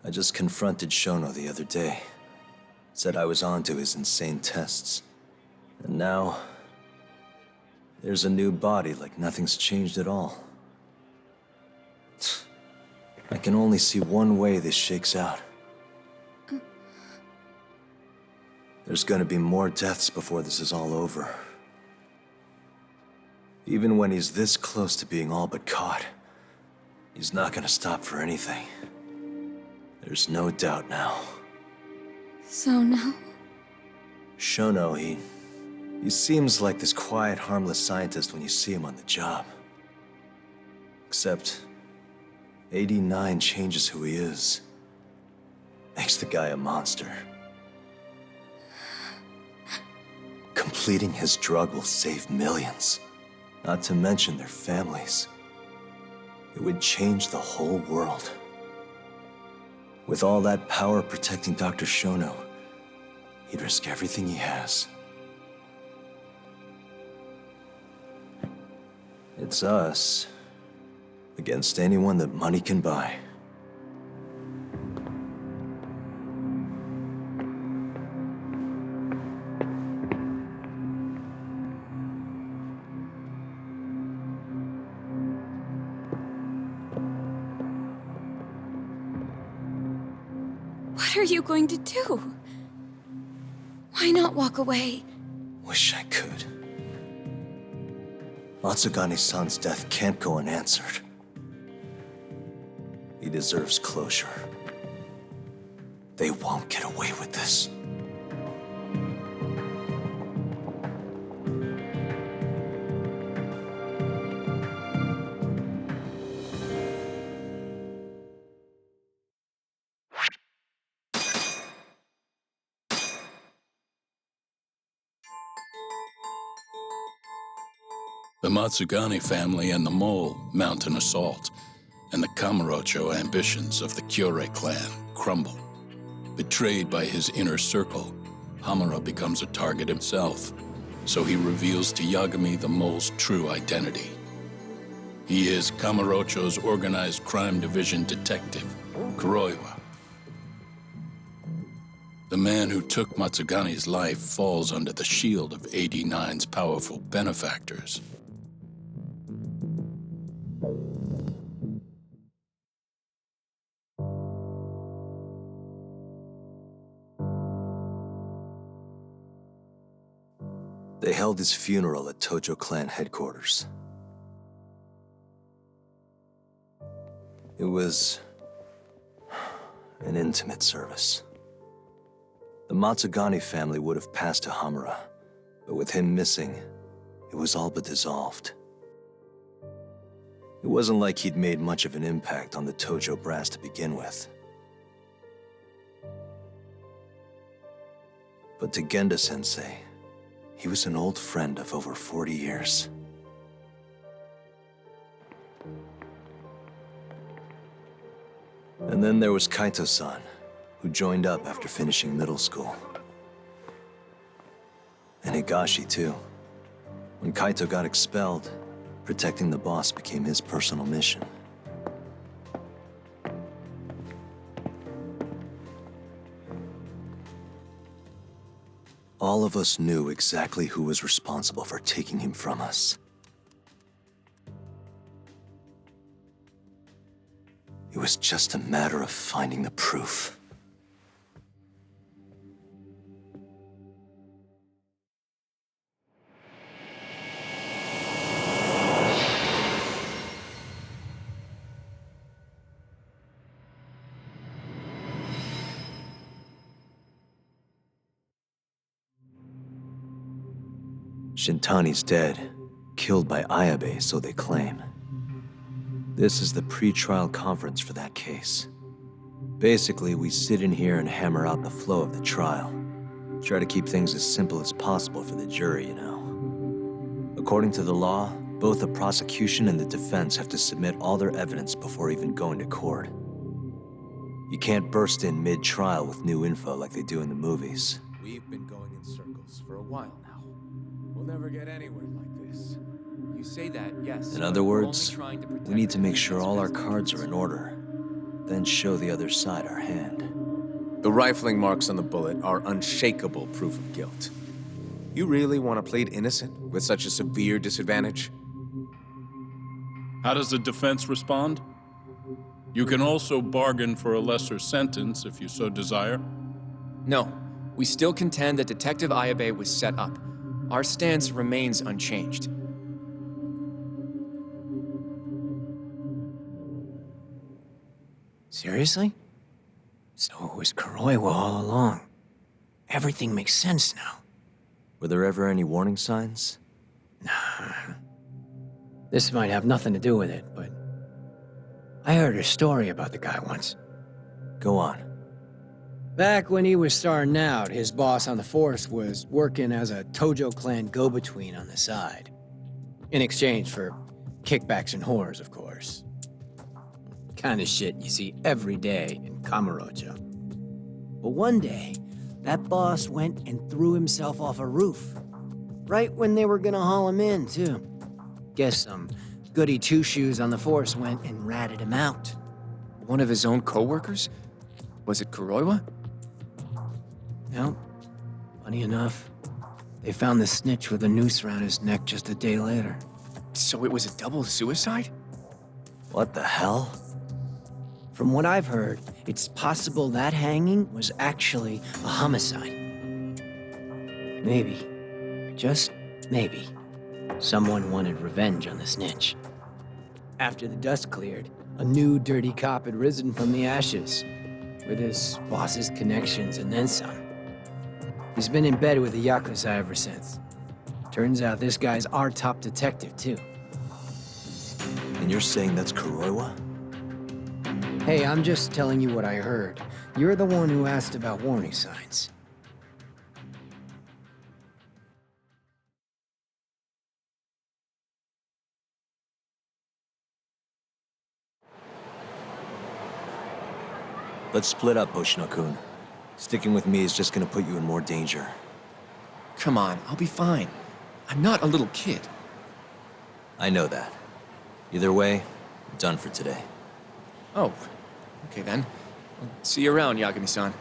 I just confronted Shono the other day. Said I was onto his insane tests. And now... there's a new body like nothing's changed at all. I can only see one way this shakes out. There's gonna be more deaths before this is all over. Even when he's this close to being all but caught, he's not gonna stop for anything. There's no doubt now. So now? Shono, he seems like this quiet, harmless scientist when you see him on the job. Except, 89 changes who he is. Makes the guy a monster. Completing his drug will save millions, not to mention their families. It would change the whole world. With all that power protecting Dr. Shono, he'd risk everything he has. It's us against anyone that money can buy. What are you going to do? Why not walk away? Wish I could. Matsugane-san's death can't go unanswered. He deserves closure. They won't get away with this. The Matsugane family and the Mole mount an assault, and the Kamurocho ambitions of the Kyorei clan crumble. Betrayed by his inner circle, Hamura becomes a target himself, so he reveals to Yagami the Mole's true identity. He is Kamurocho's organized crime division detective, Kuroiwa. The man who took Matsugane's life falls under the shield of 89's powerful benefactors. They held his funeral at Tojo clan headquarters. It was an intimate service. The Matsugane family would have passed to Hamura, but with him missing, it was all but dissolved. It wasn't like he'd made much of an impact on the Tojo brass to begin with. But to Genda-sensei, he was an old friend of over 40 years. And then there was Kaito-san, who joined up after finishing middle school. And Higashi, too. When Kaito got expelled, protecting the boss became his personal mission. All of us knew exactly who was responsible for taking him from us. It was just a matter of finding the proof. Shintani's dead, killed by Ayabe, so they claim. This is the pre-trial conference for that case. Basically, we sit in here and hammer out the flow of the trial. Try to keep things as simple as possible for the jury, you know. According to the law, both the prosecution and the defense have to submit all their evidence before even going to court. You can't burst in mid-trial with new info like they do in the movies. We've been going in circles for a while now. We'll never get anywhere like this. You say that, yes. In other words, we need to make sure all our cards are in order, then show the other side our hand. The rifling marks on the bullet are unshakable proof of guilt. You really want to plead innocent with such a severe disadvantage? How does the defense respond? You can also bargain for a lesser sentence if you so desire. No, we still contend that Detective Ayabe was set up. Our stance remains unchanged. Seriously? So it was Kuroiwa all along. Everything makes sense now. Were there ever any warning signs? This might have nothing to do with it, but I heard a story about the guy once. Go on. Back when he was starting out, his boss on the force was working as a Tojo clan go-between on the side. In exchange for kickbacks and whores, of course. Kind of shit you see every day in Kamurocho. But one day, that boss went and threw himself off a roof. Right when they were gonna haul him in, too. Guess some goody two-shoes on the force went and ratted him out. One of his own co-workers? Was it Kuroiwa? No. Funny enough, they found the snitch with a noose around his neck just a day later. So it was a double suicide? What the hell? From what I've heard, it's possible that hanging was actually a homicide. Maybe, just maybe, someone wanted revenge on the snitch. After the dust cleared, a new dirty cop had risen from the ashes, with his boss's connections and then some. He's been in bed with the Yakuza ever since. Turns out this guy's our top detective, too. And you're saying that's Kuroiwa? Hey, I'm just telling you what I heard. You're the one who asked about warning signs. Let's split up, Hoshino-kun. Sticking with me is just gonna put you in more danger. Come on, I'll be fine. I'm not a little kid. I know that. Either way, I'm done for today. Oh, okay then. I'll see you around, Yagami-san.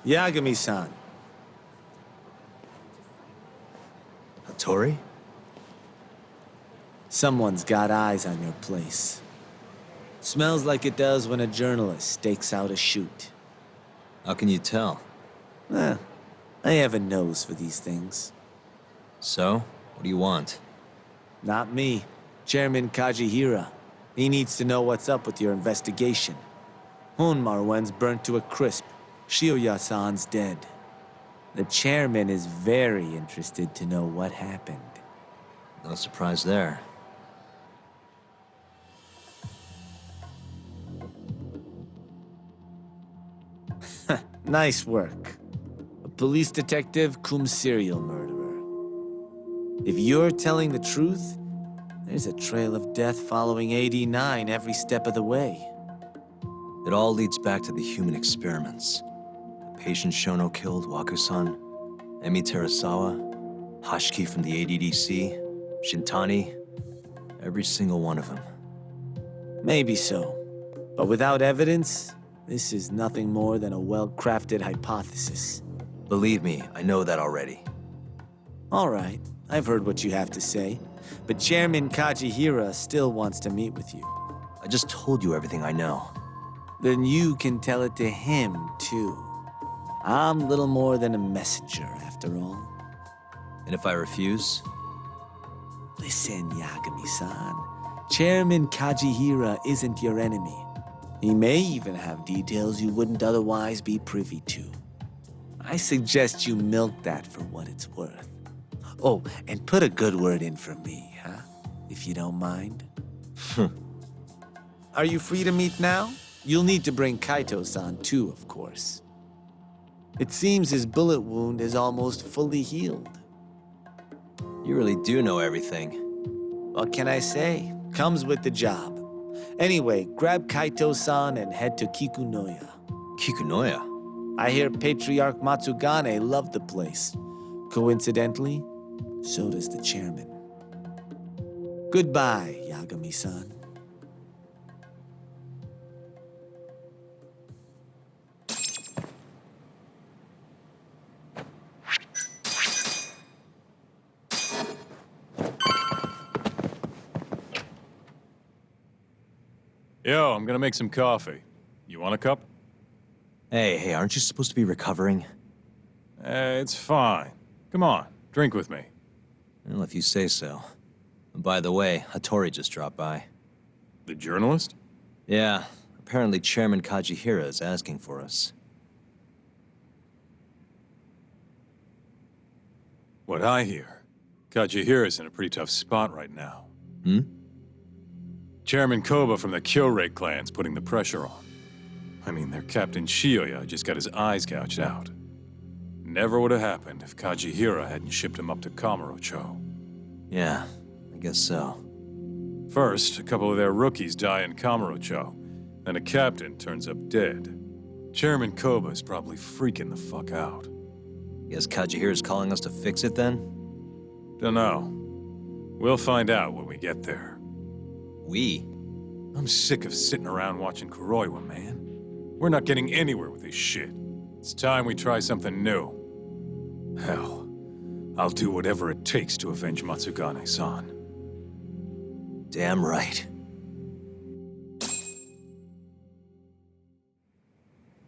Yagami-san. Hattori? Someone's got eyes on your place. Smells like it does when a journalist stakes out a shoot. How can you tell? I have a nose for these things. So, what do you want? Not me. Chairman Kajihira. He needs to know what's up with your investigation. Hun Marwen's burnt to a crisp. Shioya-san's dead. The chairman is very interested to know what happened. No surprise there. Nice work. A police detective cum serial murderer. If you're telling the truth, there's a trail of death following 89 every step of the way. It all leads back to the human experiments. The patient Shono killed, Wakusan, Emi Terasawa, Hashiki from the ADDC, Shintani, every single one of them. Maybe so. But without evidence, this is nothing more than a well-crafted hypothesis. Believe me, I know that already. All right, I've heard what you have to say. But Chairman Kajihira still wants to meet with you. I just told you everything I know. Then you can tell it to him, too. I'm little more than a messenger, after all. And if I refuse? Listen, Yagami-san. Chairman Kajihira isn't your enemy. He may even have details you wouldn't otherwise be privy to. I suggest you milk that for what it's worth. Oh, and put a good word in for me, huh? If you don't mind. Are you free to meet now? You'll need to bring Kaito-san too, of course. It seems his bullet wound is almost fully healed. You really do know everything. What can I say? Comes with the job. Anyway, grab Kaito-san and head to Kikunoya. Kikunoya? I hear Patriarch Matsugane loved the place. Coincidentally, so does the chairman. Goodbye, Yagami-san. Yo, I'm gonna make some coffee. You want a cup? Hey, aren't you supposed to be recovering? It's fine. Come on, drink with me. Well, if you say so. And by the way, Hattori just dropped by. The journalist? Yeah, apparently Chairman Kajihira is asking for us. What I hear, Kajihira's in a pretty tough spot right now. Hmm? Chairman Koba from the Kyorei clan's putting the pressure on. I mean, their Captain Shioya just got his eyes gouged out. Never would have happened if Kajihira hadn't shipped him up to Kamurocho. Yeah, I guess so. First, a couple of their rookies die in Kamurocho, then a captain turns up dead. Chairman Koba's probably freaking the fuck out. Guess Kajihira's calling us to fix it then? Dunno. We'll find out when we get there. We? I'm sick of sitting around watching Kuroiwa, man. We're not getting anywhere with this shit. It's time we try something new. Hell, I'll do whatever it takes to avenge Matsugane-san. Damn right.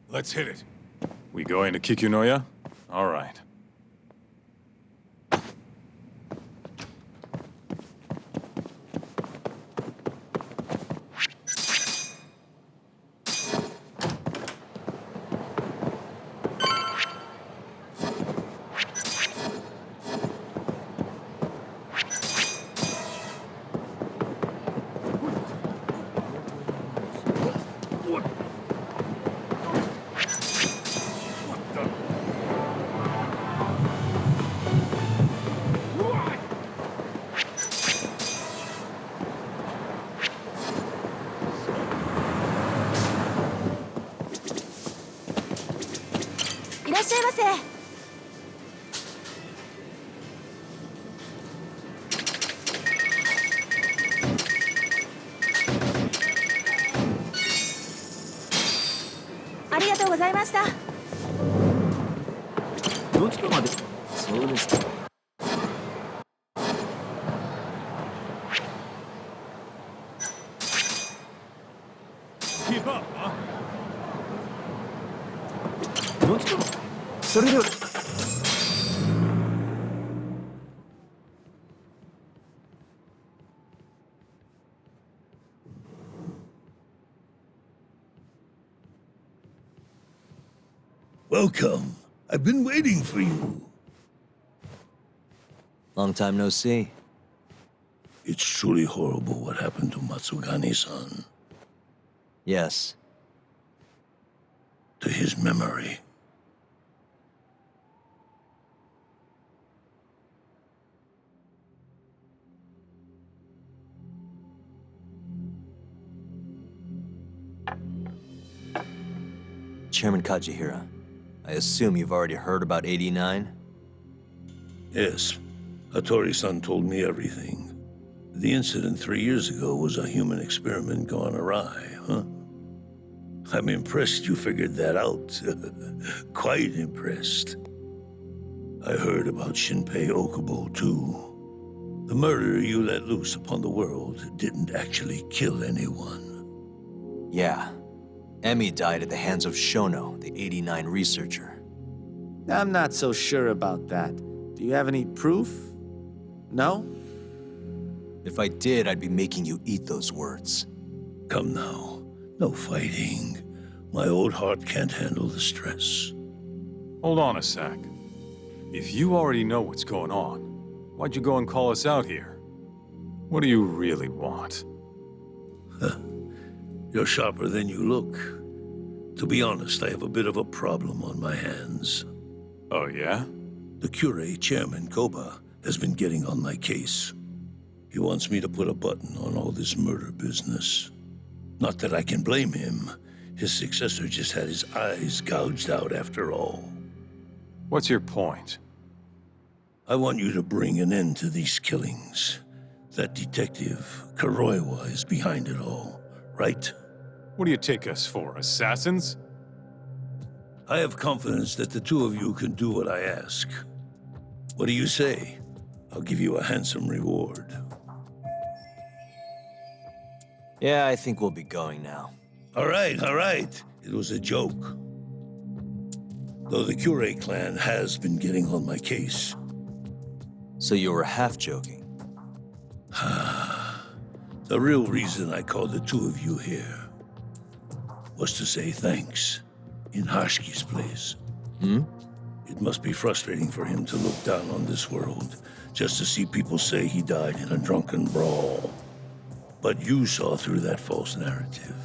Let's hit it. We going to Kikunoya? All right. Keep up, huh? それでは Hey, Welcome. I've been waiting for you. Long time no see. It's truly horrible what happened to Matsugane-san. Yes. To his memory. Chairman Kajihira, I assume you've already heard about 89? Yes. Hattori-san told me everything. The incident 3 years ago was a human experiment gone awry, huh? I'm impressed you figured that out. Quite impressed. I heard about Shinpei Okubo, too. The murder you let loose upon the world didn't actually kill anyone. Yeah. Emi died at the hands of Shono, the 89 researcher. I'm not so sure about that. Do you have any proof? No? If I did, I'd be making you eat those words. Come now. No fighting. My old heart can't handle the stress. Hold on a sec. If you already know what's going on, why'd you go and call us out here? What do you really want? You're sharper than you look. To be honest, I have a bit of a problem on my hands. Oh, yeah? The Cure, Chairman Koba, has been getting on my case. He wants me to put a button on all this murder business. Not that I can blame him. His successor just had his eyes gouged out after all. What's your point? I want you to bring an end to these killings. That detective, Kuroiwa, is behind it all, right? What do you take us for, assassins? I have confidence that the two of you can do what I ask. What do you say? I'll give you a handsome reward. Yeah, I think we'll be going now. All right. It was a joke. Though the Cure clan has been getting on my case. So you were half joking? The real reason I called the two of you here was to say thanks in Hashki's place. It must be frustrating for him to look down on this world just to see people say he died in a drunken brawl. But you saw through that false narrative.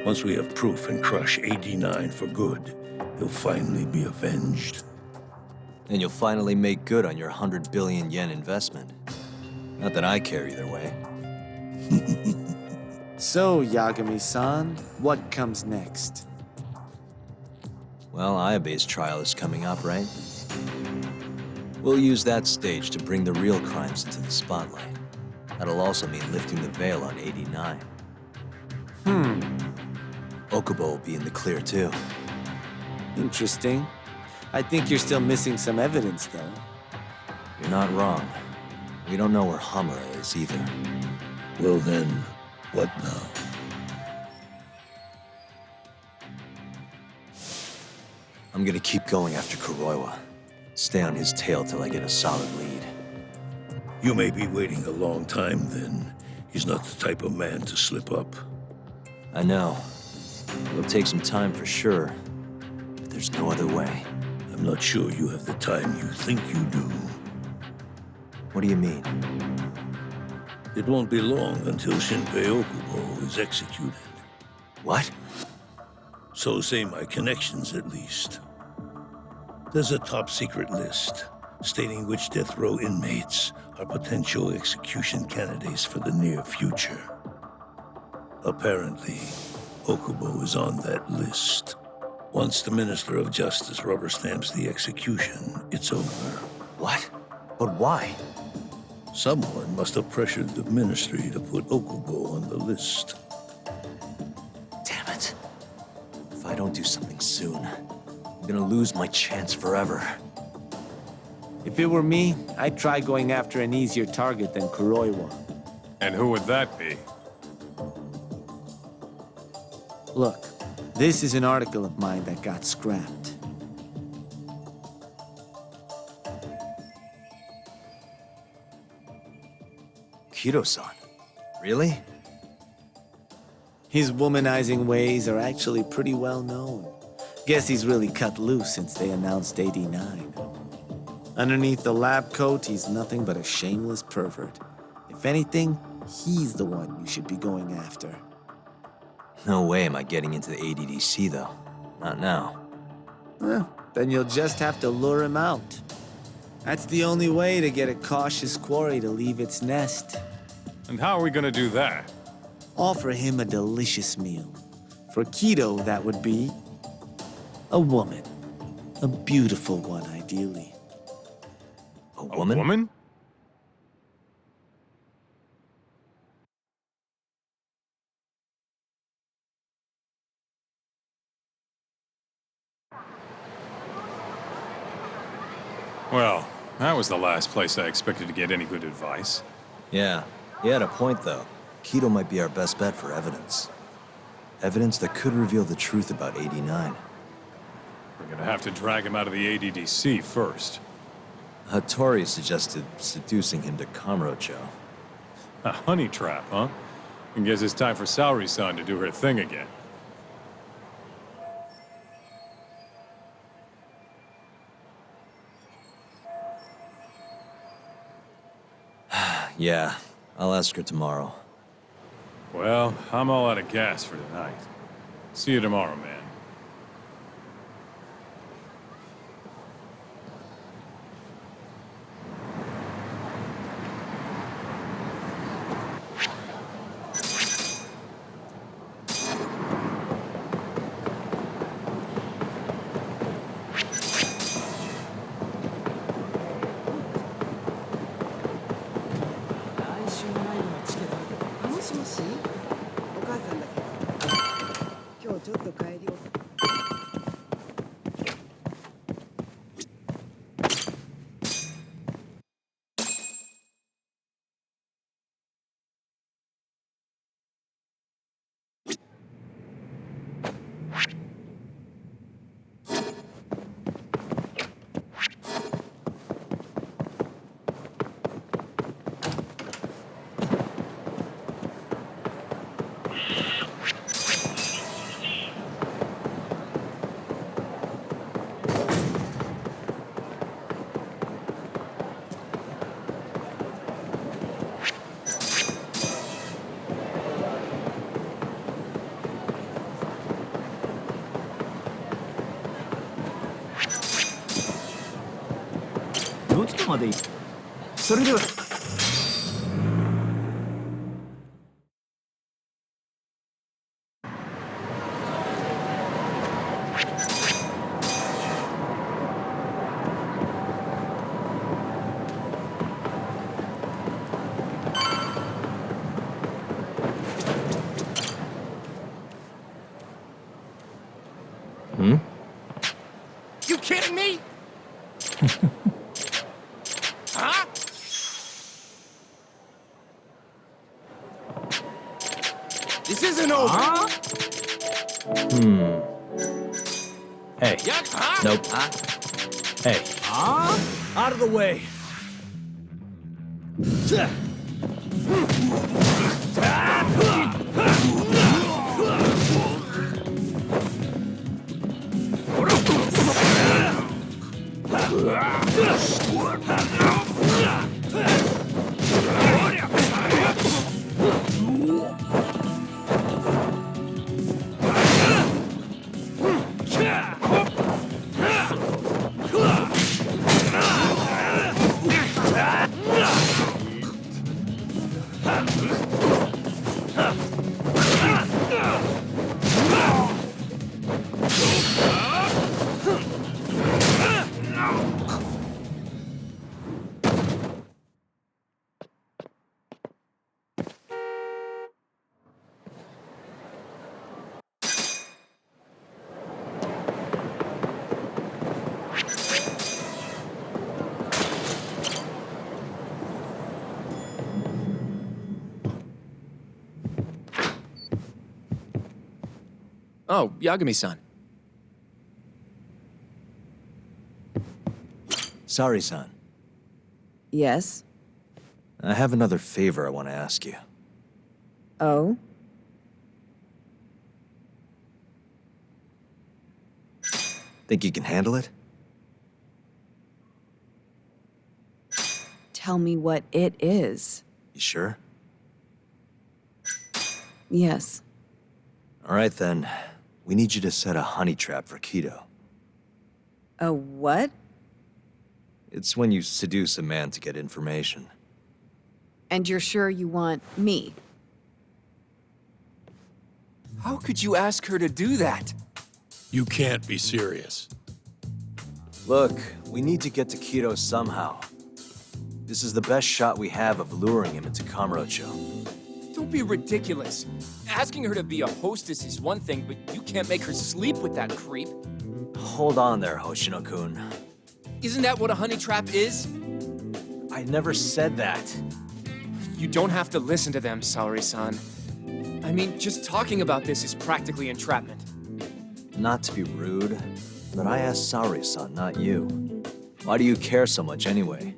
Once we have proof and crush 89 for good, he'll finally be avenged. And you'll finally make good on your 100 billion yen investment. Not that I care either way. So, Yagami-san, what comes next? Well, Ayabe's trial is coming up, right? We'll use that stage to bring the real crimes into the spotlight. That'll also mean lifting the veil on 89. Okubo will be in the clear, too. Interesting. I think you're still missing some evidence, though. You're not wrong. We don't know where Hamura is, either. Well then, what now? I'm gonna keep going after Kuroiwa. Stay on his tail till I get a solid lead. You may be waiting a long time then. He's not the type of man to slip up. I know. It'll take some time for sure, but there's no other way. I'm not sure you have the time you think you do. What do you mean? It won't be long until Shinpei Okubo is executed. What? So say my connections, at least. There's a top-secret list stating which death row inmates are potential execution candidates for the near future. Apparently, Okubo is on that list. Once the Minister of Justice rubber stamps the execution, it's over. What? But why? Someone must have pressured the Ministry to put Okubo on the list. Damn it. If I don't do something soon, I'm gonna lose my chance forever. If it were me, I'd try going after an easier target than Kuroiwa. And who would that be? Look, this is an article of mine that got scrapped. Kido-san? Really? His womanizing ways are actually pretty well known. Guess he's really cut loose since they announced 89. Underneath the lab coat, he's nothing but a shameless pervert. If anything, he's the one you should be going after. No way am I getting into the ADDC, though. Not now. Then you'll just have to lure him out. That's the only way to get a cautious quarry to leave its nest. And how are we gonna do that? Offer him a delicious meal. For Keto, that would be a woman. A beautiful one, ideally. A woman? A woman? Well, that was the last place I expected to get any good advice. Yeah, he had a point, though. Keto might be our best bet for evidence. Evidence that could reveal the truth about 89. We're gonna have to drag him out of the ADDC first. Hattori suggested seducing him to Kamurocho. A honey trap, huh? I guess it's time for Saori-san to do her thing again. Yeah, I'll ask her tomorrow. Well, I'm all out of gas for tonight. See you tomorrow, man. You kidding me? Huh? This isn't over. Huh? Hey. Yeah, huh? Nope. Hey. Out of the way. Oh, Yagami-san. Sorry, son. Yes? I have another favor I want to ask you. Oh? Think you can handle it? Tell me what it is. You sure? Yes. All right, then. We need you to set a honey trap for Keto. A what? It's when you seduce a man to get information. And you're sure you want me? How could you ask her to do that? You can't be serious. Look, we need to get to Keto somehow. This is the best shot we have of luring him into Kamurocho. Don't be ridiculous. Asking her to be a hostess is one thing, but you can't make her sleep with that creep. Hold on there, Hoshino-kun. Isn't that what a honey trap is? I never said that. You don't have to listen to them, Saori-san. I mean, just talking about this is practically entrapment. Not to be rude, but I asked Saori-san, not you. Why do you care so much anyway?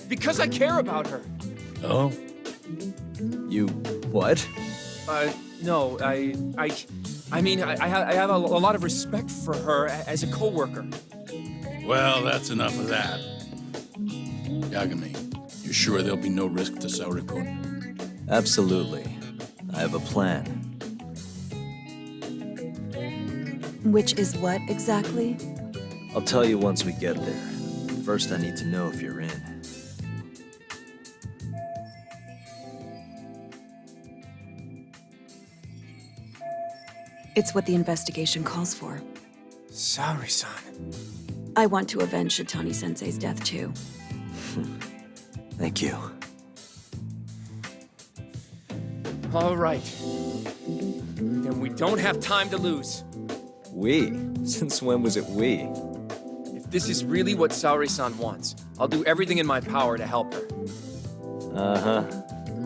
Because I care about her. Oh? You... what? No, I mean, I have a lot of respect for her as a coworker. Well, that's enough of that. Yagami, you sure there'll be no risk to Saori-kun? Absolutely. I have a plan. Which is what exactly? I'll tell you once we get there. First, I need to know if you're in. It's what the investigation calls for. Saori-san. I want to avenge Shitani-sensei's death, too. Thank you. All right. Then we don't have time to lose. We? Since when was it we? If this is really what Saori-san wants, I'll do everything in my power to help her. Uh-huh.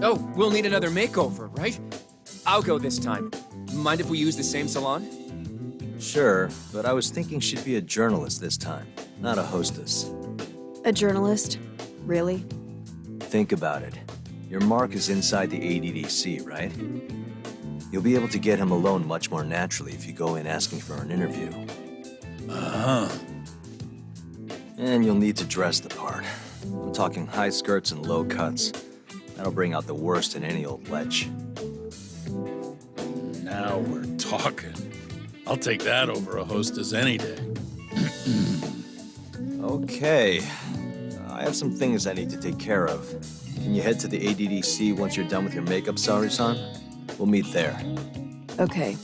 Oh, we'll need another makeover, right? I'll go this time. Mind if we use the same salon? Sure, but I was thinking she'd be a journalist this time, not a hostess. A journalist? Really? Think about it. Your mark is inside the ADDC, right? You'll be able to get him alone much more naturally if you go in asking for an interview. Uh-huh. And you'll need to dress the part. I'm talking high skirts and low cuts. That'll bring out the worst in any old lech. Now we're talking. I'll take that over a hostess any day. Okay. I have some things I need to take care of. Can you head to the ADDC once you're done with your makeup, Saori-san? We'll meet there. Okay.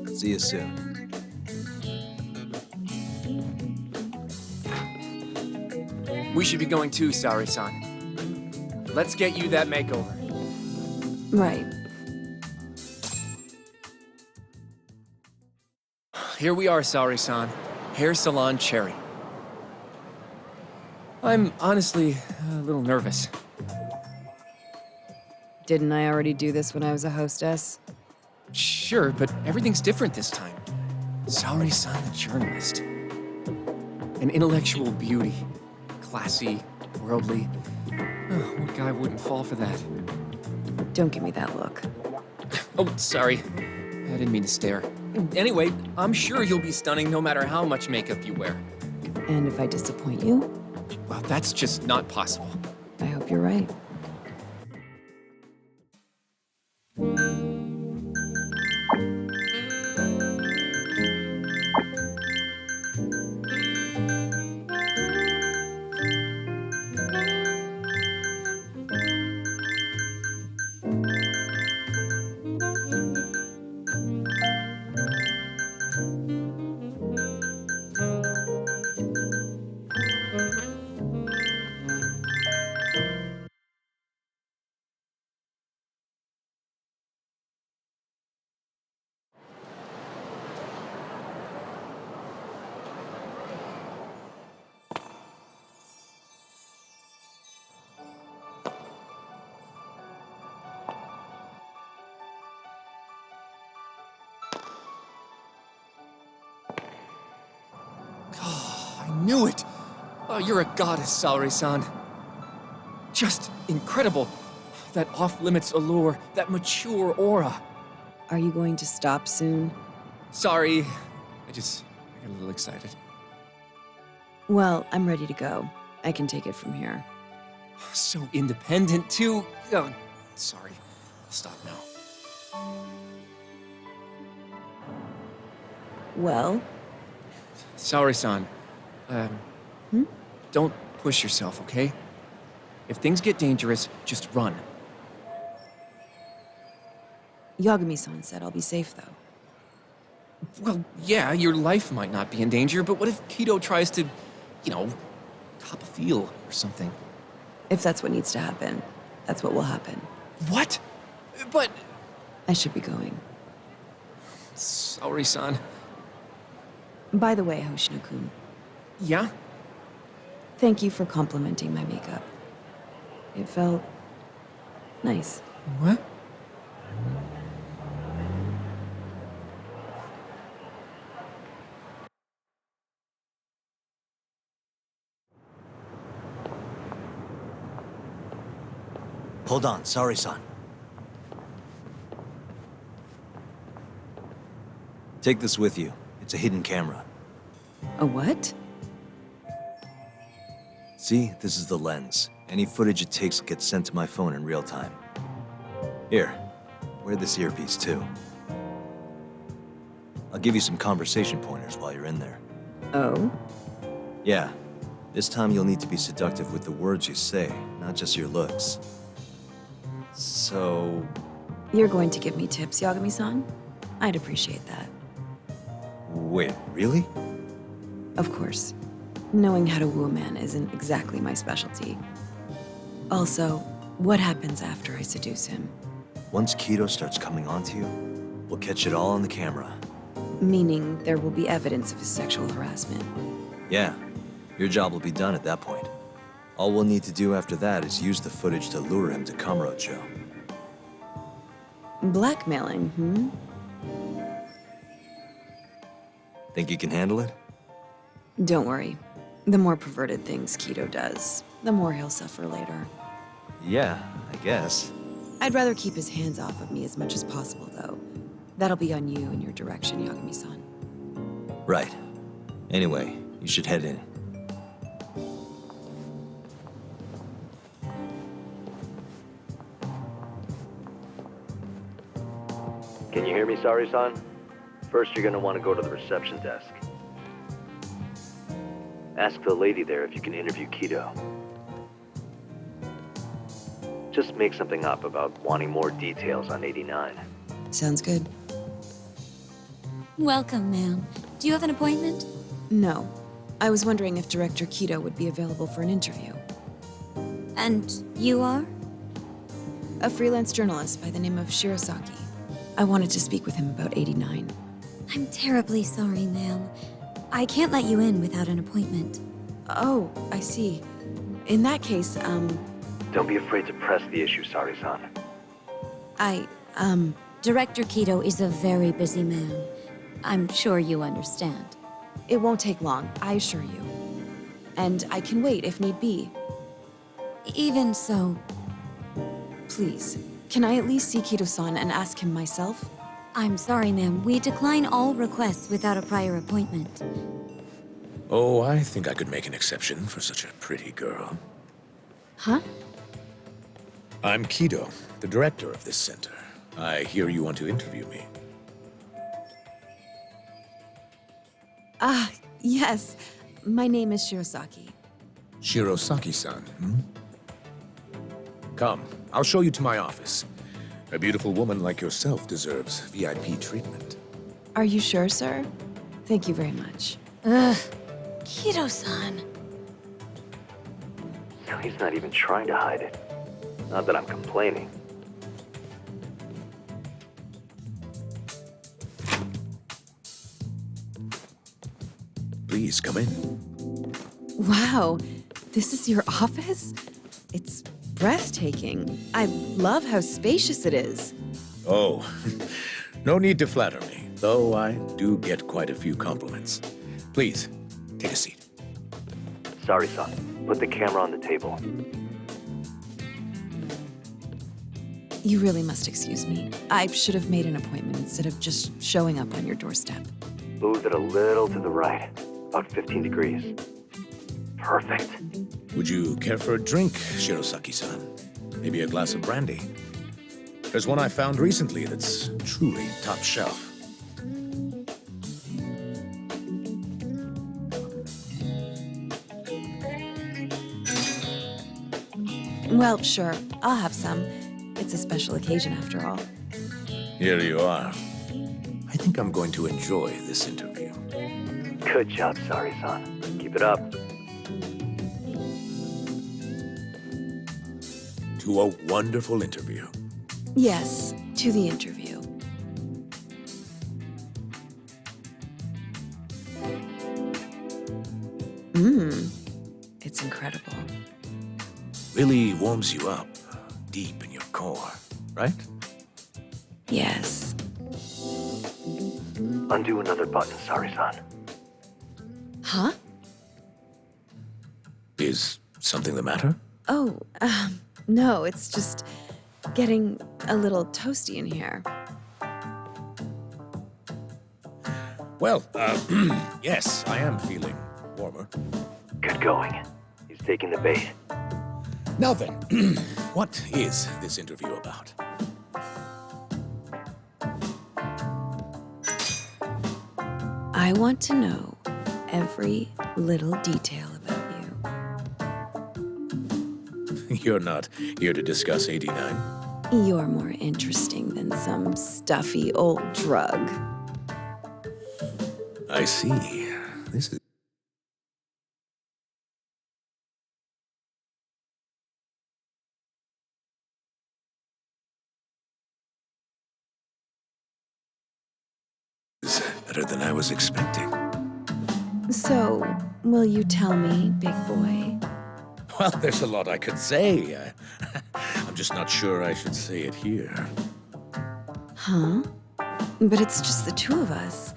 See you soon. We should be going too, Saori-san. Let's get you that makeover. Right. Here we are, Saori-san. Hair Salon Cherry. I'm honestly a little nervous. Didn't I already do this when I was a hostess? Sure, but everything's different this time. Saori-san, the journalist. An intellectual beauty. Classy, worldly. Oh, what guy wouldn't fall for that? Don't give me that look. Oh, sorry. I didn't mean to stare. Anyway, I'm sure you'll be stunning no matter how much makeup you wear. And if I disappoint you? Well, that's just not possible. I hope you're right. I knew it! Oh, you're a goddess, Saori-san. Just incredible. That off-limits allure, that mature aura. Are you going to stop soon? Sorry. I got a little excited. Well, I'm ready to go. I can take it from here. So independent, too. Oh, sorry. I'll stop now. Well? Sorry-san. Don't push yourself, okay? If things get dangerous, just run. Yagami-san said I'll be safe, though. Well, yeah, your life might not be in danger, but what if Kido tries to, cop a feel or something? If that's what needs to happen, that's what will happen. What? But... I should be going. Sorry-san. By the way, Hoshino-kun. Yeah? Thank you for complimenting my makeup. It felt... nice. What? Hold on, sorry-san. Take this with you. It's a hidden camera. A what? See, this is the lens. Any footage it takes gets sent to my phone in real time. Here, wear this earpiece too. I'll give you some conversation pointers while you're in there. Oh? Yeah, this time you'll need to be seductive with the words you say, not just your looks. So... You're going to give me tips, Yagami-san? I'd appreciate that. Wait, really? Of course. Knowing how to woo a man isn't exactly my specialty. Also, what happens after I seduce him? Once Kido starts coming onto you, we'll catch it all on the camera. Meaning there will be evidence of his sexual harassment. Yeah, your job will be done at that point. All we'll need to do after that is use the footage to lure him to Kamurocho. Blackmailing, hmm? Think you can handle it? Don't worry. The more perverted things Kido does, the more he'll suffer later. Yeah, I guess. I'd rather keep his hands off of me as much as possible, though. That'll be on you and your direction, Yagami-san. Right. Anyway, you should head in. Can you hear me, Sari-san? First, you're gonna want to go to the reception desk. Ask the lady there if you can interview Kido. Just make something up about wanting more details on 89. Sounds good. Welcome, ma'am. Do you have an appointment? No. I was wondering if Director Kido would be available for an interview. And you are? A freelance journalist by the name of Shirosaki. I wanted to speak with him about 89. I'm terribly sorry, ma'am. I can't let you in without an appointment. Oh, I see. In that case, Don't be afraid to press the issue, Sari-san. Director Kido is a very busy man. I'm sure you understand. It won't take long, I assure you. And I can wait if need be. Even so... Please, can I at least see Kido-san and ask him myself? I'm sorry, ma'am. We decline all requests without a prior appointment. Oh, I think I could make an exception for such a pretty girl. Huh? I'm Kido, the director of this center. I hear you want to interview me. Ah, yes. My name is Shirosaki. Shirosaki-san, Come, I'll show you to my office. A beautiful woman like yourself deserves VIP treatment. Are you sure, sir? Thank you very much. Ugh. Kido-san. He's not even trying to hide it. Not that I'm complaining. Please, come in. Wow, this is your office? It's breathtaking. I love how spacious it is. Oh, no need to flatter me, though I do get quite a few compliments. Please, take a seat. Sari-san, put the camera on the table. You really must excuse me. I should have made an appointment instead of just showing up on your doorstep. Move it a little to the right, about 15 degrees. Perfect. Would you care for a drink, Shirosaki-san? Maybe a glass of brandy? There's one I found recently that's truly top shelf. Well, sure. I'll have some. It's a special occasion after all. Here you are. I think I'm going to enjoy this interview. Good job, Sari-san. Keep it up. To a wonderful interview. Yes, to the interview. It's incredible. Really warms you up deep in your core, right? Yes. Undo another button, Sari-san. Huh? Is something the matter? Oh, no, it's just getting a little toasty in here. Well, yes, I am feeling warmer. Good going. He's taking the bait. Now then, what is this interview about? I want to know every little detail about you. You're not here to discuss 89? You're more interesting than some stuffy old drug. I see. This is... better than I was expecting. So, will you tell me, big boy? Well, there's a lot I could say. I'm just not sure I should say it here. Huh? But it's just the two of us.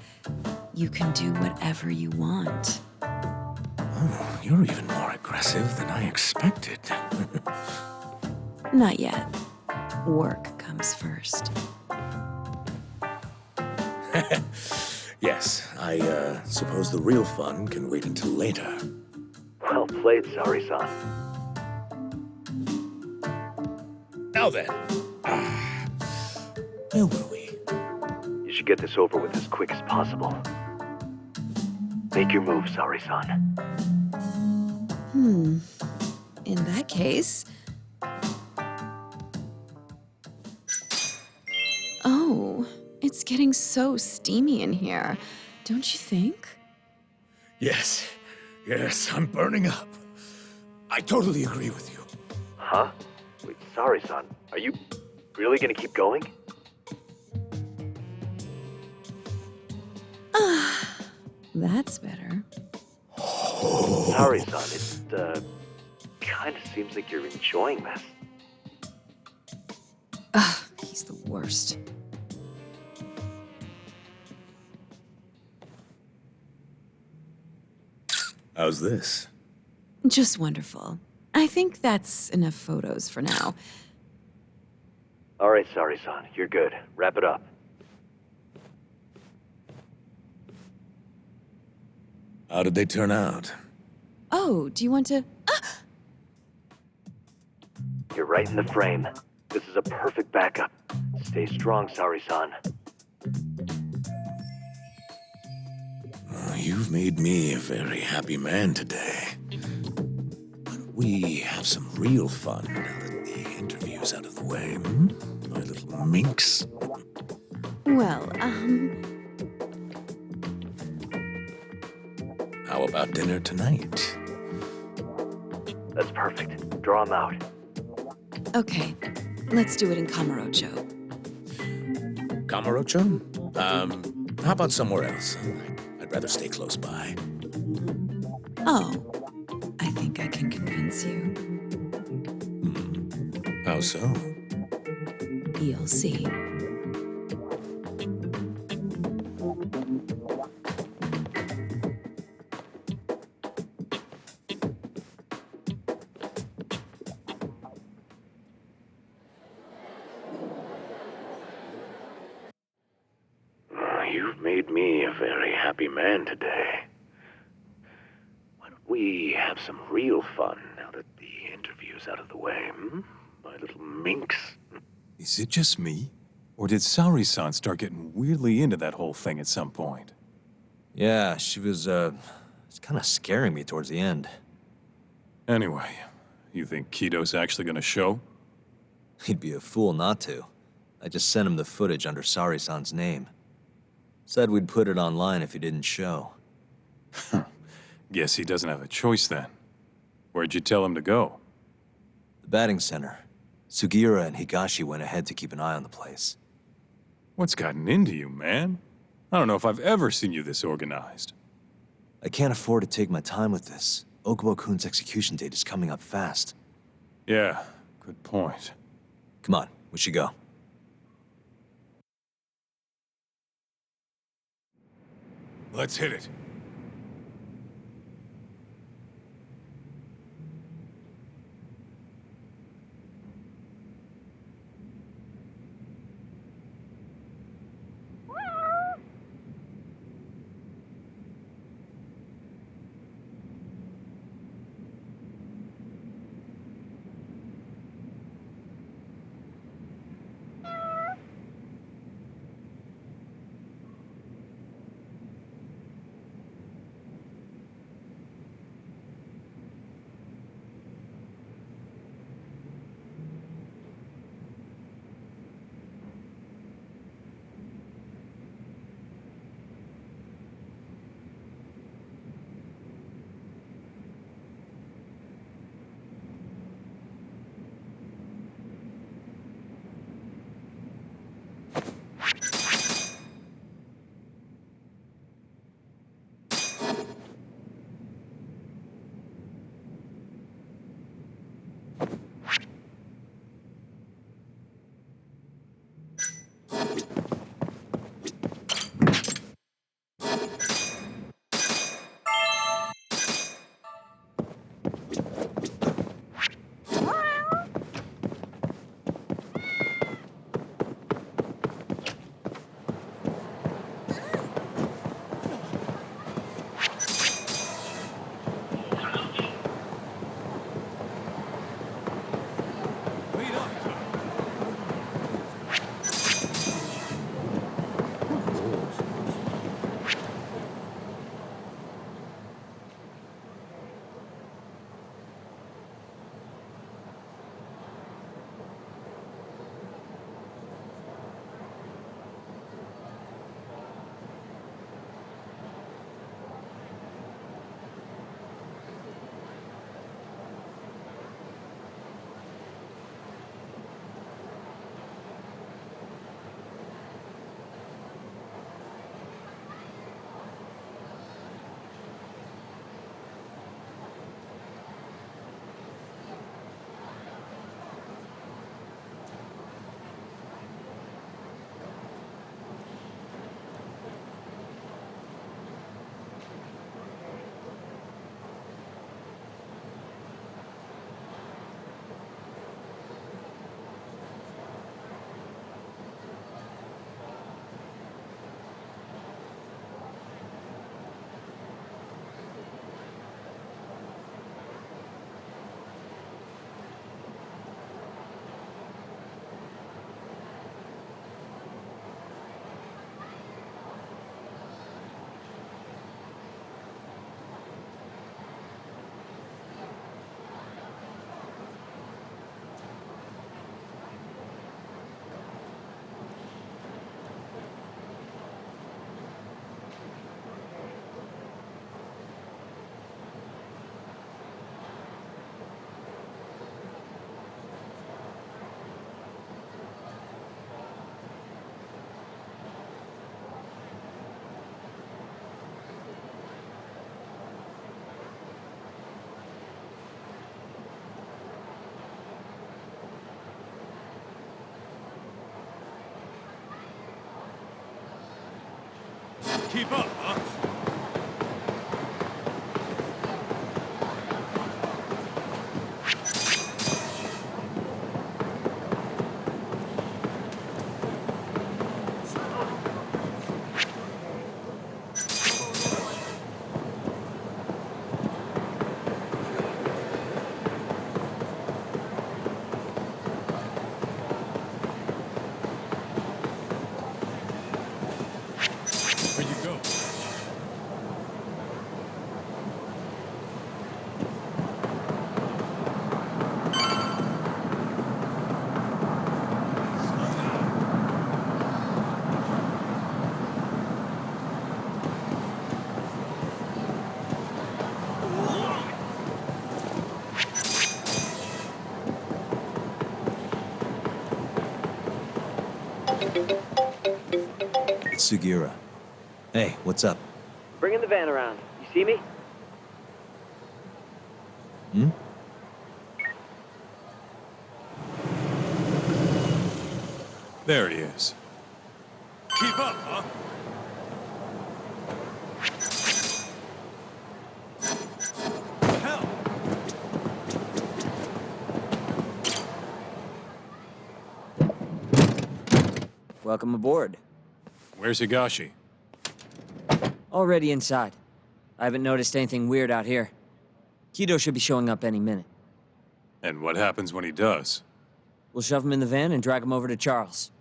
You can do whatever you want. Oh, you're even more aggressive than I expected. Not yet. Work comes first. Yes, I suppose the real fun can wait until later. Well played, Sari-san. Now then. Where were we? You should get this over with as quick as possible. Make your move, Sari-san. In that case... Oh, it's getting so steamy in here, don't you think? Yes, I'm burning up. I totally agree with you. Huh? Wait, Sari-san, are you really gonna keep going? That's better. Sari-san, it, kinda seems like you're enjoying this. Ugh, he's the worst. How's this? Just wonderful. I think that's enough photos for now. All right, Sari-san, you're good. Wrap it up. How did they turn out? Oh, do you want to... You're right in the frame. This is a perfect backup. Stay strong, Sari-san. You've made me a very happy man today. But we have some real fun now that the interview's out of the way, my little minx. Well, How about dinner tonight? That's perfect. Draw him out. Okay, let's do it in Kamurocho. Kamurocho? How about somewhere else? I'd rather stay close by. Oh, I think I can convince you. How so? You'll see. made me a very happy man today. Why don't we have some real fun now that the interview's out of the way, my little minx? Is it just me? Or did Saori-san start getting weirdly into that whole thing at some point? Yeah, she was, it's kind of scaring me towards the end. Anyway, you think Kido's actually gonna show? He'd be a fool not to. I just sent him the footage under Saori-san's name. Said we'd put it online if he didn't show. Guess he doesn't have a choice then. Where'd you tell him to go? The batting center. Sugiura and Higashi went ahead to keep an eye on the place. What's gotten into you, man? I don't know if I've ever seen you this organized. I can't afford to take my time with this. Okubo-kun's execution date is coming up fast. Yeah, good point. Come on, we should go. Let's hit it. Keep up, huh? It's Sugiura. Hey, what's up? Bringing the van around. You see me? Hmm? There he is. Keep up, huh? Welcome aboard. Where's Higashi? Already inside. I haven't noticed anything weird out here. Kido should be showing up any minute. And what happens when he does? We'll shove him in the van and drag him over to Charles.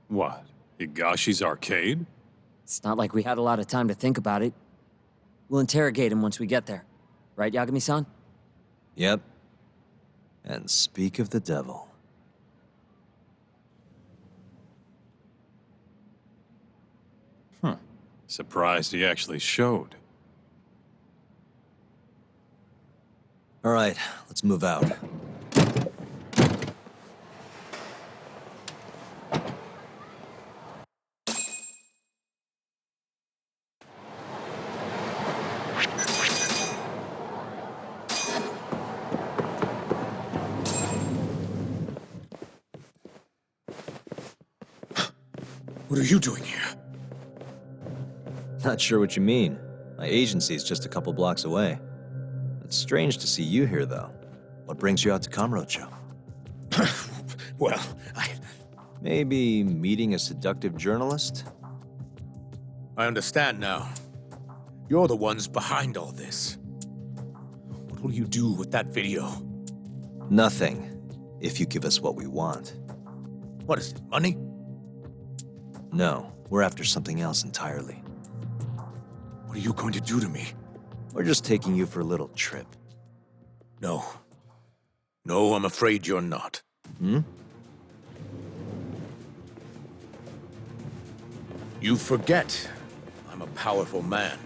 What? Higashi's arcade? It's not like we had a lot of time to think about it. We'll interrogate him once we get there. Right, Yagami-san? Yep. And speak of the devil. Surprised he actually showed. All right, let's move out. What are you doing here? Not sure what you mean. My agency's just a couple blocks away. It's strange to see you here, though. What brings you out to Kamurocho? Well, Maybe meeting a seductive journalist? I understand now. You're the ones behind all this. What will you do with that video? Nothing, if you give us what we want. What is it, money? No, we're after something else entirely. What are you going to do to me? We're just taking you for a little trip. No. No, I'm afraid you're not. Hmm? You forget I'm a powerful man.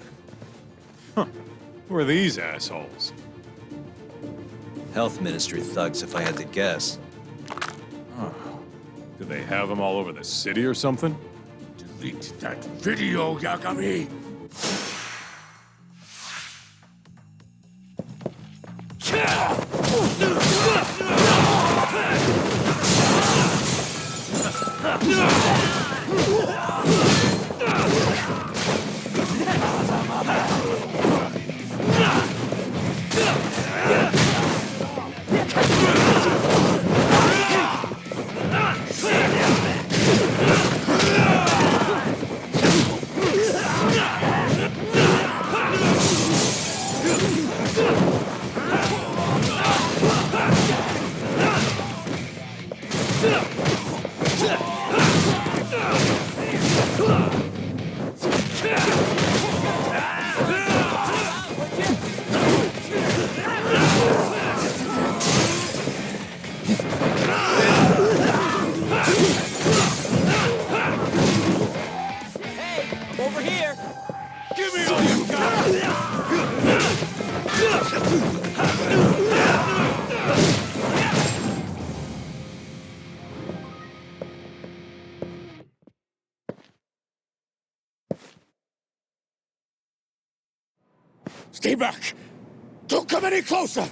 Who are these assholes? Health Ministry thugs, if I had to guess. Oh. Do they have them all over the city or something? Delete that video, Yagami! Over here! Give me all you Stay back! Don't come any closer!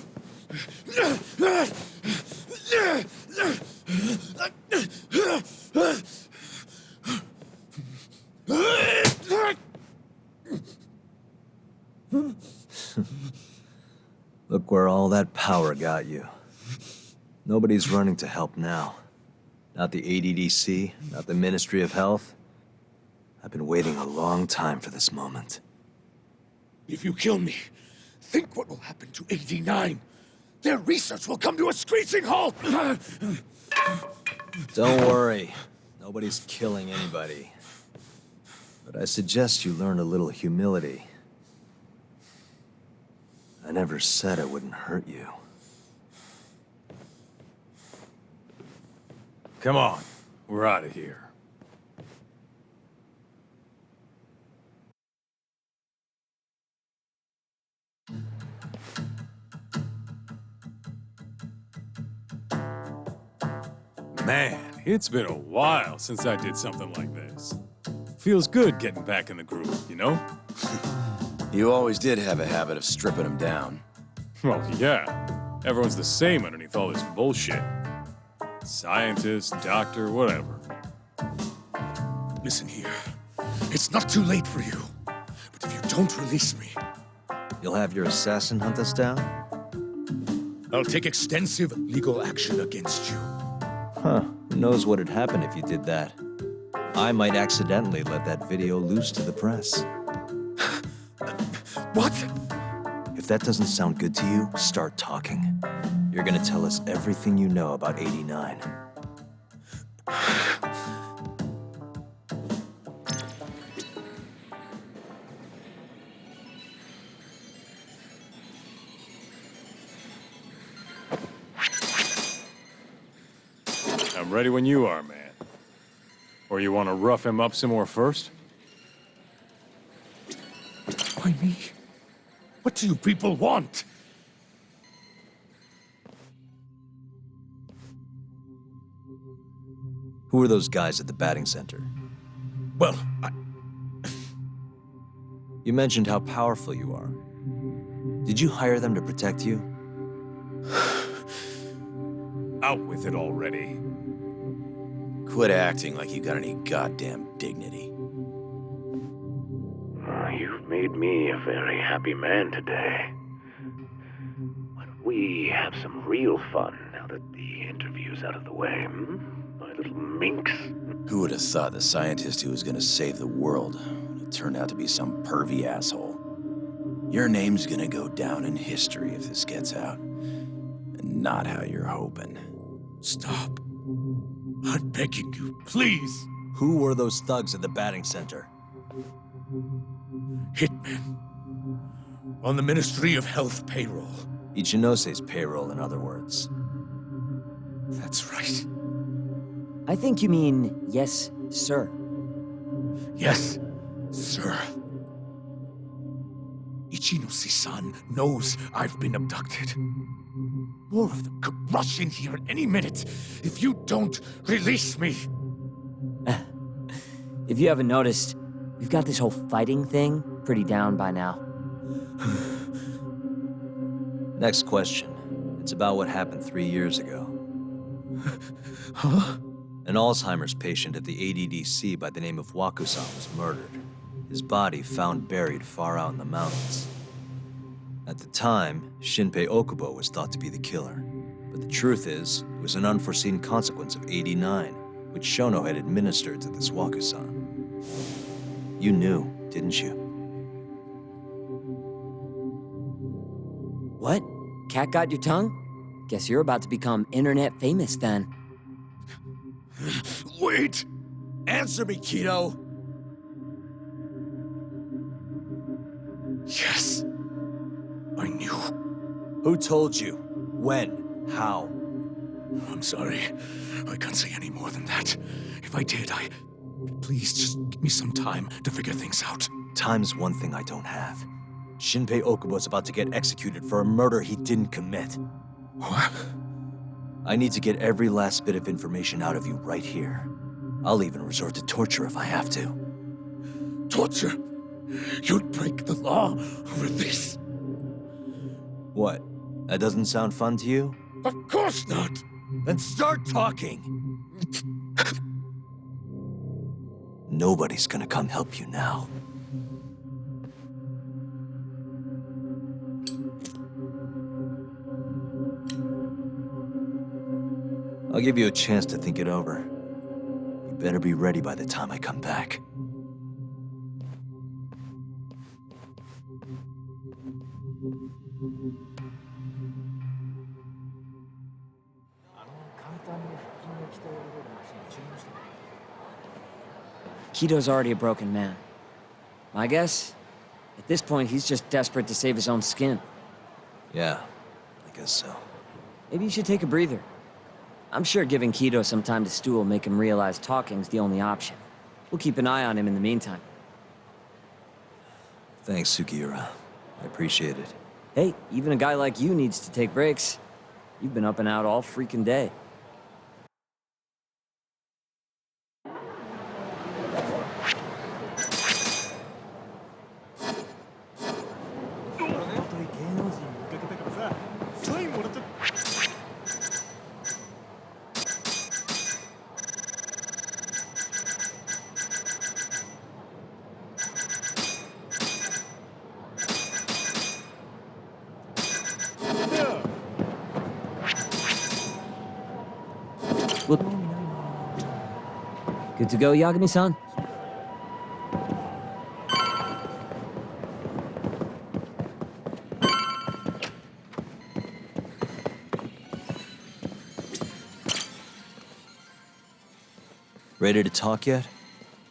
Look where all that power got you. Nobody's running to help now. Not the ADDC, not the Ministry of Health. I've been waiting a long time for this moment. If you kill me, think what will happen to 89. Their research will come to a screeching halt! Don't worry. Nobody's killing anybody. But I suggest you learn a little humility. I never said I wouldn't hurt you. Come on, we're out of here. Man, it's been a while since I did something like this. Feels good getting back in the groove, you know? You always did have a habit of stripping them down. Well, yeah. Everyone's the same underneath all this bullshit. Scientist, doctor, whatever. Listen here. It's not too late for you. But if you don't release me, You'll have your assassin hunt us down? I'll take extensive legal action against you. Huh. Who knows what'd happen if you did that? I might accidentally let that video loose to the press. What? If that doesn't sound good to you, start talking. You're gonna tell us everything you know about 89. I'm ready when you are, man. Or you want to rough him up some more first? Why me? What do you people want? Who are those guys at the batting center? Well, You mentioned how powerful you are. Did you hire them to protect you? Out with it already. Quit acting like you got any goddamn dignity. You've made me a very happy man today. Why don't we have some real fun now that the interview's out of the way, my little minx? Who would have thought the scientist who was gonna save the world would turn out to be some pervy asshole? Your name's gonna go down in history if this gets out. And not how you're hoping. Stop. I'm begging you, please. Who were those thugs at the batting center? Hitmen. On the Ministry of Health payroll. Ichinose's payroll, in other words. That's right. I think you mean, yes, sir. Yes, sir. Ichinose-san knows I've been abducted. More of them could rush in here at any minute if you don't release me. If you haven't noticed, we've got this whole fighting thing pretty down by now. Next question. It's about what happened 3 years ago. Huh? An Alzheimer's patient at the ADDC by the name of Wakusan was murdered. His body found buried far out in the mountains. At the time, Shinpei Okubo was thought to be the killer. But the truth is, it was an unforeseen consequence of 89, which Shono had administered to this Wakusan. You knew, didn't you? What? Cat got your tongue? Guess you're about to become internet famous then. Wait! Answer me, Kido! Yes. I knew. Who told you? When? How? I'm sorry. I can't say any more than that. If I did, Please, just give me some time to figure things out. Time's one thing I don't have. Shinpei Okubo's about to get executed for a murder he didn't commit. What? I need to get every last bit of information out of you right here. I'll even resort to torture if I have to. Torture? You'd break the law over this? What? That doesn't sound fun to you? Of course not! Then start talking! Nobody's gonna come help you now. I'll give you a chance to think it over. You better be ready by the time I come back. Kido's already a broken man. My guess? At this point, he's just desperate to save his own skin. Yeah, I guess so. Maybe you should take a breather. I'm sure giving Kido some time to stew will make him realize talking's the only option. We'll keep an eye on him in the meantime. Thanks, Sugiura. I appreciate it. Hey, even a guy like you needs to take breaks. You've been up and out all freaking day. Look. Good to go, Yagami-san? Ready to talk yet?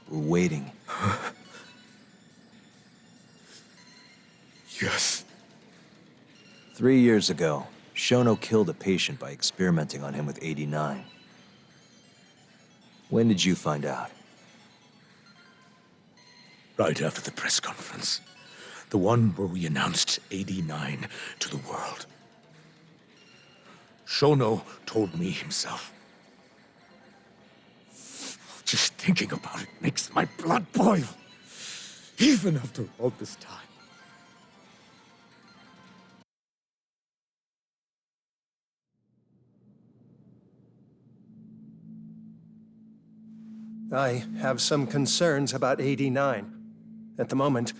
We're waiting. Yes. 3 years ago, Shono killed a patient by experimenting on him with 89. When did you find out? Right after the press conference. The one where we announced 89 to the world. Shono told me himself. Just thinking about it makes my blood boil. Even after all this time. I have some concerns about 89. At the moment,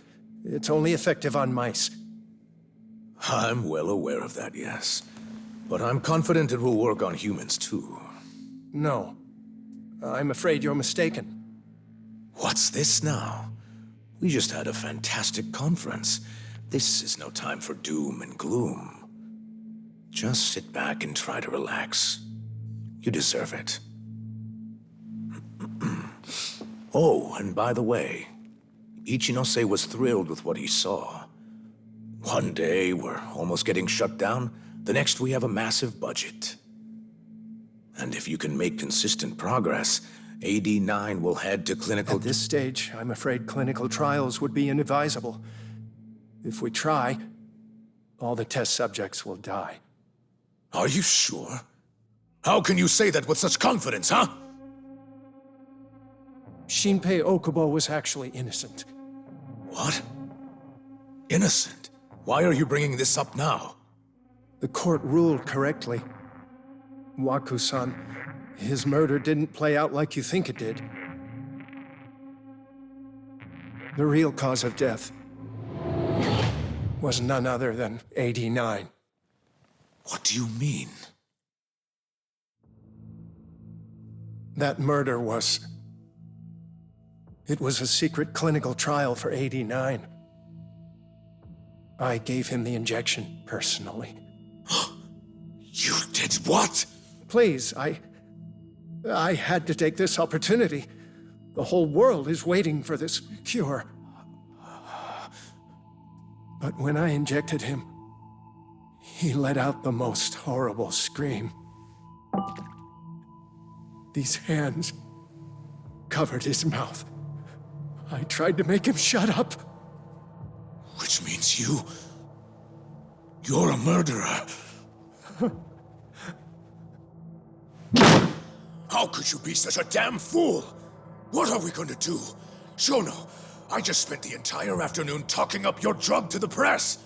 it's only effective on mice. I'm well aware of that, yes. But I'm confident it will work on humans, too. No. I'm afraid you're mistaken. What's this now? We just had a fantastic conference. This is no time for doom and gloom. Just sit back and try to relax. You deserve it. Oh, and by the way, Ichinose was thrilled with what he saw. One day, we're almost getting shut down. The next, we have a massive budget. And if you can make consistent progress, AD9 will head to clinical... At this stage, I'm afraid clinical trials would be inadvisable. If we try, all the test subjects will die. Are you sure? How can you say that with such confidence, huh? Shinpei Okubo was actually innocent. What? Innocent? Why are you bringing this up now? The court ruled correctly. Waku-san, his murder didn't play out like you think it did. The real cause of death was none other than 89. What do you mean? That murder was... It was a secret clinical trial for 89. I gave him the injection, personally. You did what? Please, I had to take this opportunity. The whole world is waiting for this cure. But when I injected him, he let out the most horrible scream. These hands covered his mouth. I tried to make him shut up. Which means you're a murderer. How could you be such a damn fool? What are we going to do? Shono, I just spent the entire afternoon talking up your drug to the press.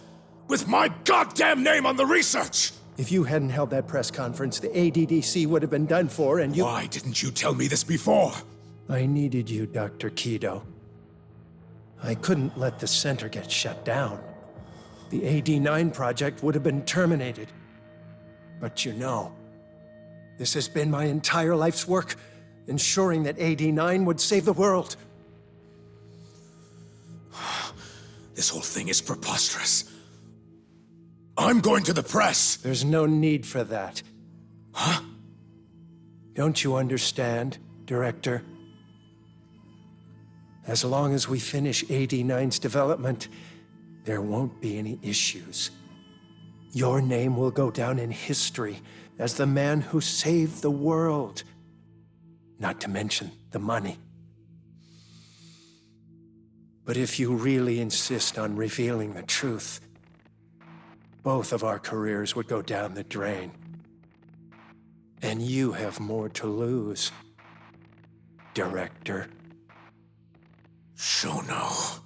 With my goddamn name on the research! If you hadn't held that press conference, the ADDC would have been done for, and you... Why didn't you tell me this before? I needed you, Dr. Kido. I couldn't let the center get shut down. The AD9 project would have been terminated. But you know, this has been my entire life's work, ensuring that AD9 would save the world. This whole thing is preposterous. I'm going to the press! There's no need for that. Huh? Don't you understand, Director? As long as we finish AD9's development, there won't be any issues. Your name will go down in history as the man who saved the world. Not to mention the money. But if you really insist on revealing the truth, both of our careers would go down the drain. And you have more to lose, Director. Shono,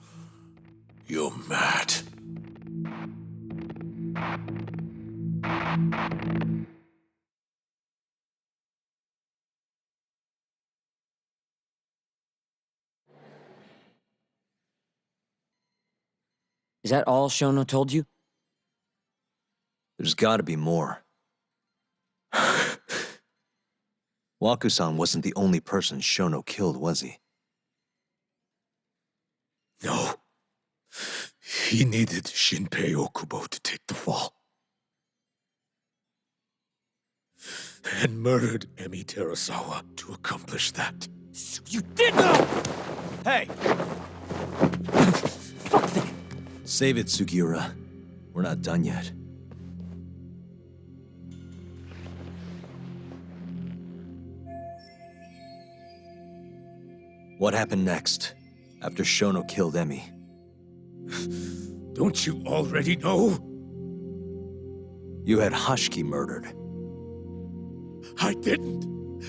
you're mad. Is that all Shono told you? There's gotta be more. Waku-san wasn't the only person Shono killed, was he? No. He needed Shinpei Okubo to take the fall. And murdered Emi Terasawa to accomplish that. So you did know! Hey! Save it, Sugiura. We're not done yet. What happened next, after Shono killed Emi? Don't you already know? You had Hashiki murdered. I didn't.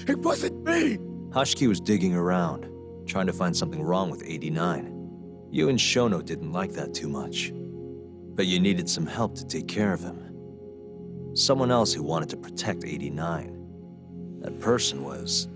It wasn't me. Hashiki was digging around, trying to find something wrong with 89. You and Shono didn't like that too much. But you needed some help to take care of him. Someone else who wanted to protect 89. That person was...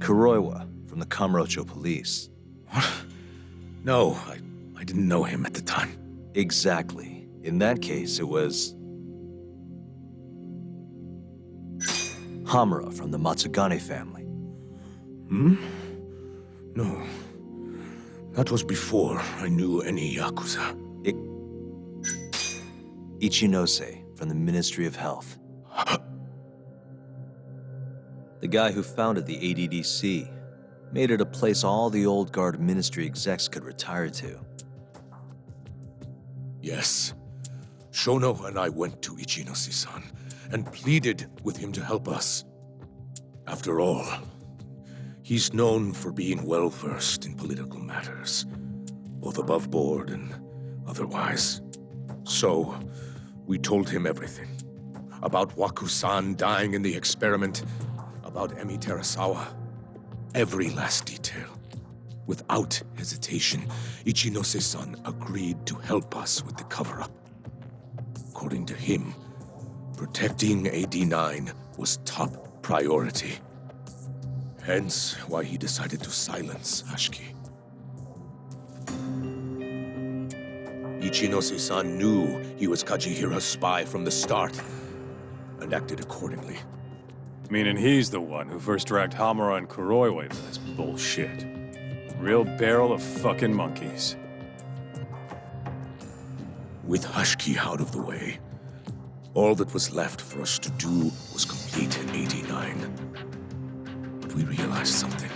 Kuroiwa, from the Kamurocho police. No, I didn't know him at the time. Exactly. In that case, it was... Hamura from the Matsugane family. Hmm? No. That was before I knew any Yakuza. Ichinose from the Ministry of Health. The guy who founded the ADDC made it a place all the old guard ministry execs could retire to. Yes. Shono and I went to Ichinose-san and pleaded with him to help us. After all, he's known for being well-versed in political matters, both above board and otherwise. So, we told him everything. About Waku-san dying in the experiment, about Emi Terasawa. Every last detail. Without hesitation, Ichinose-san agreed to help us with the cover-up. According to him, protecting AD9 was top priority. Hence why he decided to silence Hashiki. Ichinose-san knew he was Kajihira's spy from the start, and acted accordingly. Meaning he's the one who first dragged Hamura and Kuroiwa into this bullshit. Real barrel of fucking monkeys. With Hashiki out of the way, all that was left for us to do was complete 89. But we realized something.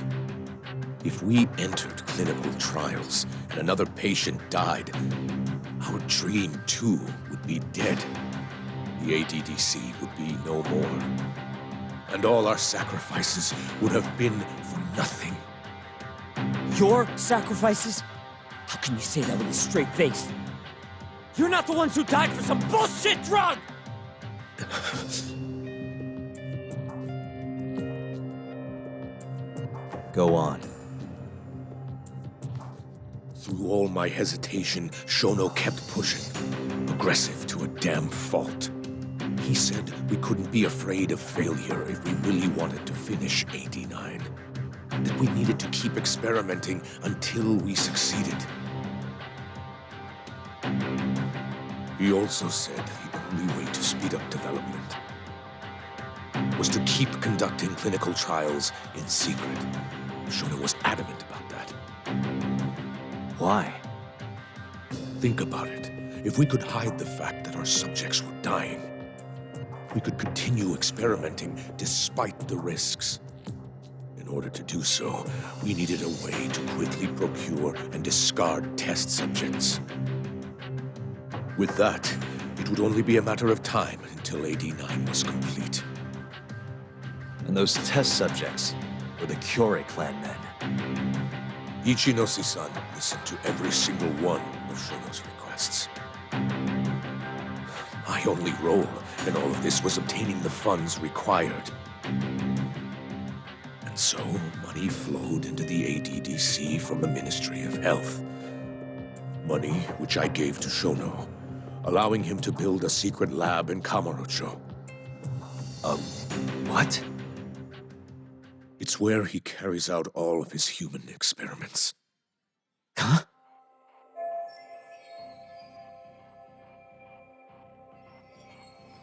If we entered clinical trials and another patient died, our dream too would be dead. The ADDC would be no more. And all our sacrifices would have been for nothing. Your sacrifices? How can you say that with a straight face? You're not the ones who died for some bullshit drug! Go on. Through all my hesitation, Shono kept pushing. Aggressive to a damn fault. He said we couldn't be afraid of failure if we really wanted to finish 89. That we needed to keep experimenting until we succeeded. He also said the only way to speed up development was to keep conducting clinical trials in secret. Shono was adamant about that. Why? Think about it. If we could hide the fact that our subjects were dying, we could continue experimenting despite the risks. In order to do so, we needed a way to quickly procure and discard test subjects. With that, it would only be a matter of time until AD-9 was complete. And those test subjects were the Kyorei clan men. Ichinose-san listened to every single one of Shono's requests. My only role in all of this was obtaining the funds required. And so, money flowed into the ADDC from the Ministry of Health. Money which I gave to Shono, allowing him to build a secret lab in Kamurocho. What? It's where he carries out all of his human experiments. Huh?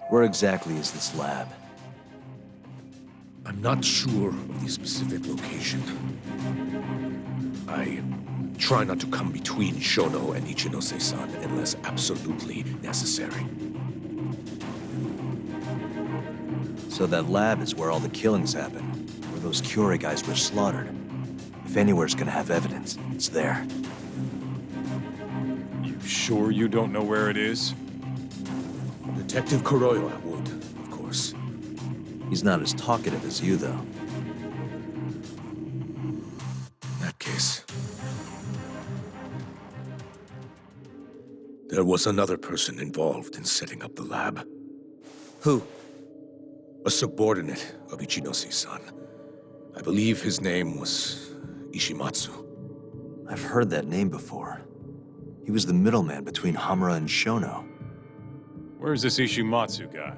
Where exactly is this lab? I'm not sure of the specific location. I try not to come between Shono and Ichinose-san unless absolutely necessary. So that lab is where all the killings happened, where those Kyorei guys were slaughtered. If anywhere's gonna have evidence, it's there. You sure you don't know where it is? Detective Kuroiwa would, of course. He's not as talkative as you, though. In that case... there was another person involved in setting up the lab. Who? A subordinate of Ichinose-san. I believe his name was Ishimatsu. I've heard that name before. He was the middleman between Hamura and Shono. Where's this Ishimatsu guy?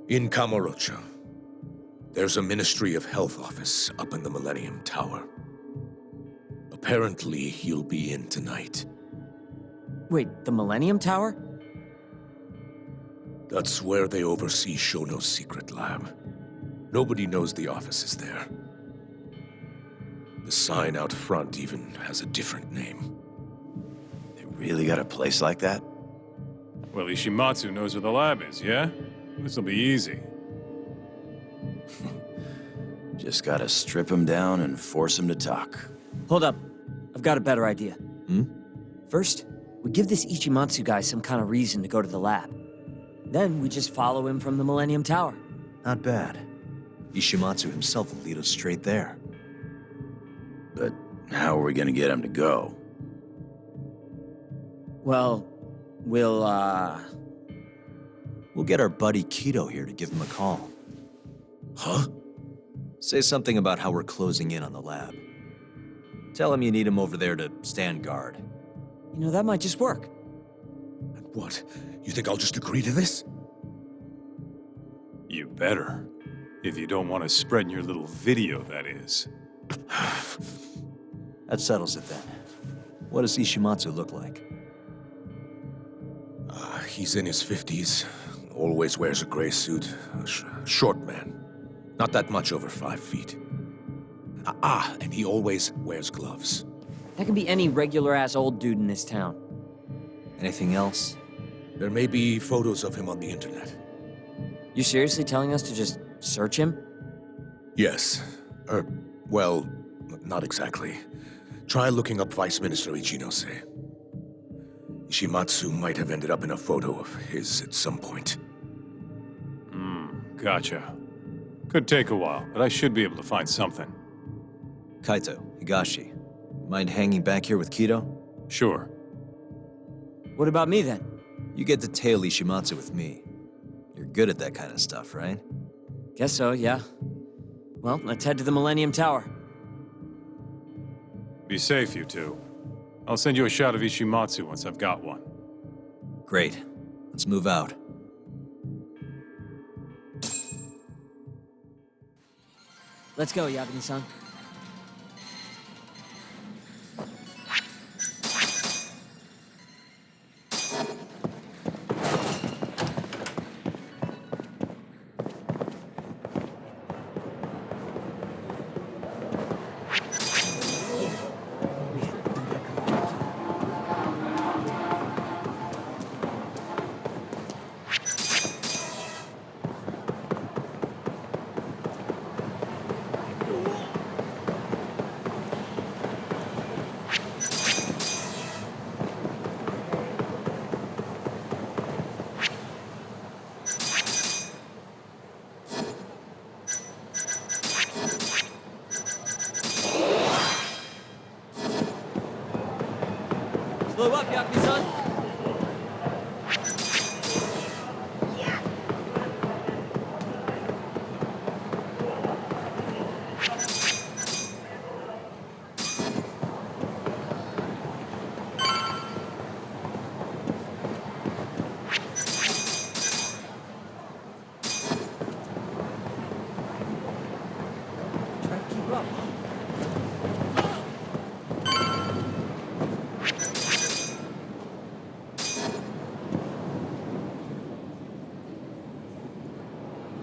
In Kamurocho. There's a Ministry of Health office up in the Millennium Tower. Apparently, he'll be in tonight. Wait, the Millennium Tower? That's where they oversee Shono's secret lab. Nobody knows the office is there. The sign out front even has a different name. They really got a place like that? Well, Ishimatsu knows where the lab is, yeah? This'll be easy. Just gotta strip him down and force him to talk. Hold up. I've got a better idea. Hmm? First, we give this Ichimatsu guy some kind of reason to go to the lab. Then we just follow him from the Millennium Tower. Not bad. Ishimatsu himself will lead us straight there. But how are we gonna get him to go? Well, we'll get our buddy Kido here to give him a call. Huh? Say something about how we're closing in on the lab. Tell him you need him over there to stand guard. You know, that might just work. And what? You think I'll just agree to this? You better. If you don't want to spread in your little video, that is. That settles it then. What does Ishimatsu look like? He's in his 50s. Always wears a gray suit. Short man. Not that much over 5 feet. And he always wears gloves. That can be any regular-ass old dude in this town. Anything else? There may be photos of him on the internet. You seriously telling us to just search him? Yes. Well, not exactly. Try looking up Vice Minister Ichinose. Ishimatsu might have ended up in a photo of his at some point. Gotcha. Could take a while, but I should be able to find something. Kaito, Higashi, mind hanging back here with Kido? Sure. What about me then? You get to tail Ishimatsu with me. You're good at that kind of stuff, right? Guess so, yeah. Well, let's head to the Millennium Tower. Be safe, you two. I'll send you a shot of Ishimatsu once I've got one. Great. Let's move out. Let's go, Yagami-san. Blow up, Yakuza-san! Try to keep up.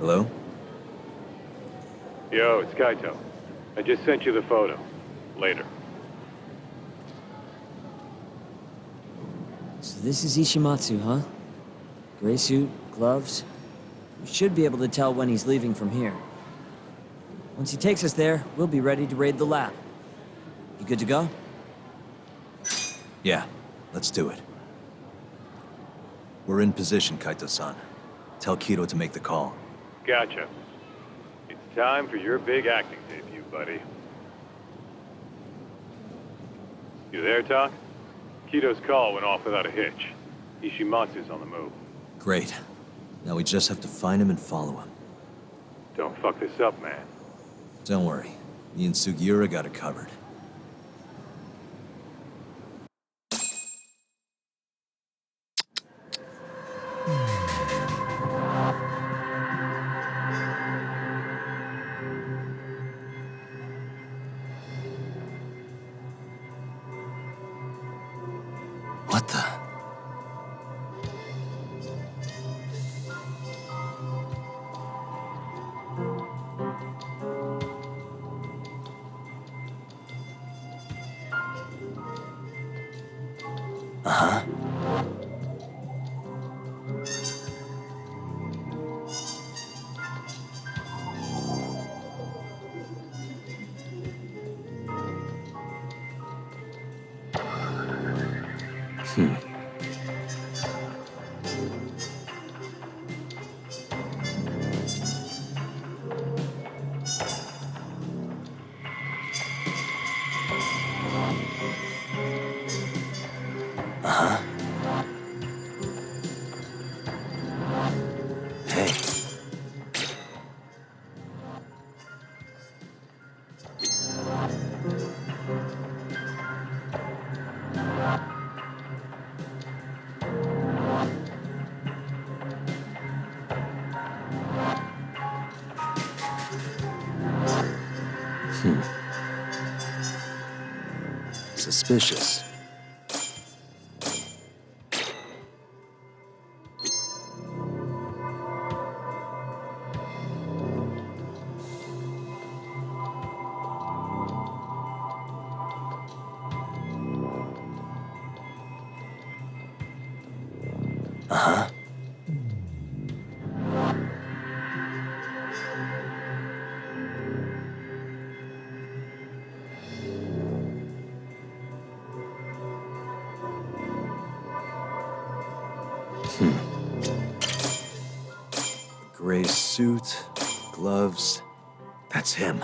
Hello? Yo, it's Kaito. I just sent you the photo. Later. So this is Ishimatsu, huh? Gray suit, gloves. We should be able to tell when he's leaving from here. Once he takes us there, we'll be ready to raid the lab. You good to go? Yeah, let's do it. We're in position, Kaito-san. Tell Kido to make the call. Gotcha. It's time for your big acting debut, buddy. You there, Tak? Kido's call went off without a hitch. Ishimatsu's on the move. Great. Now we just have to find him and follow him. Don't fuck this up, man. Don't worry. Me and Sugiura got it covered. What the? Uh-huh. Uh-huh. Hey. Suspicious. Uh-huh. Gray suit, gloves. That's him.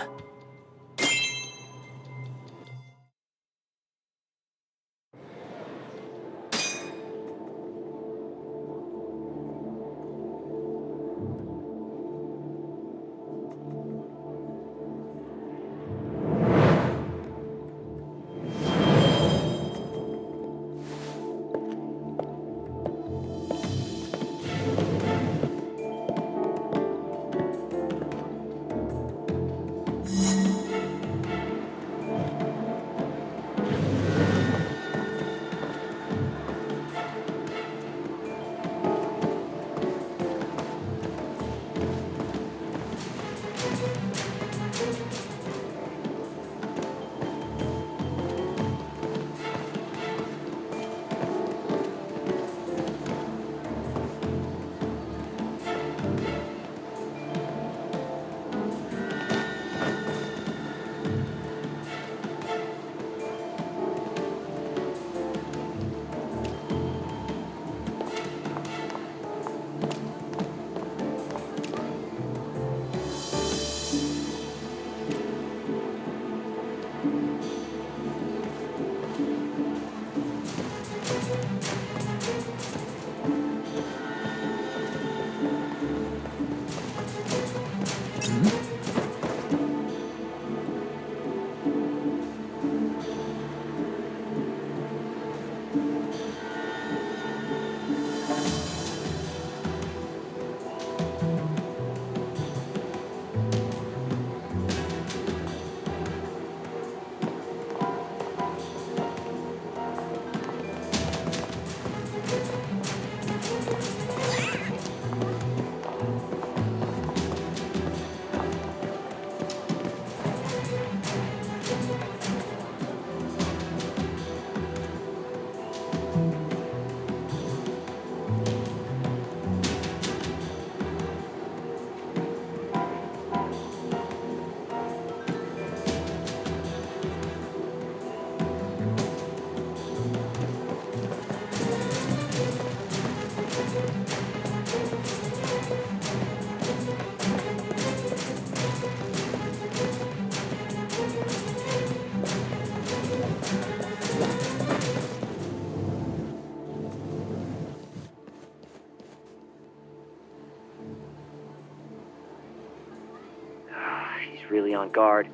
really on guard.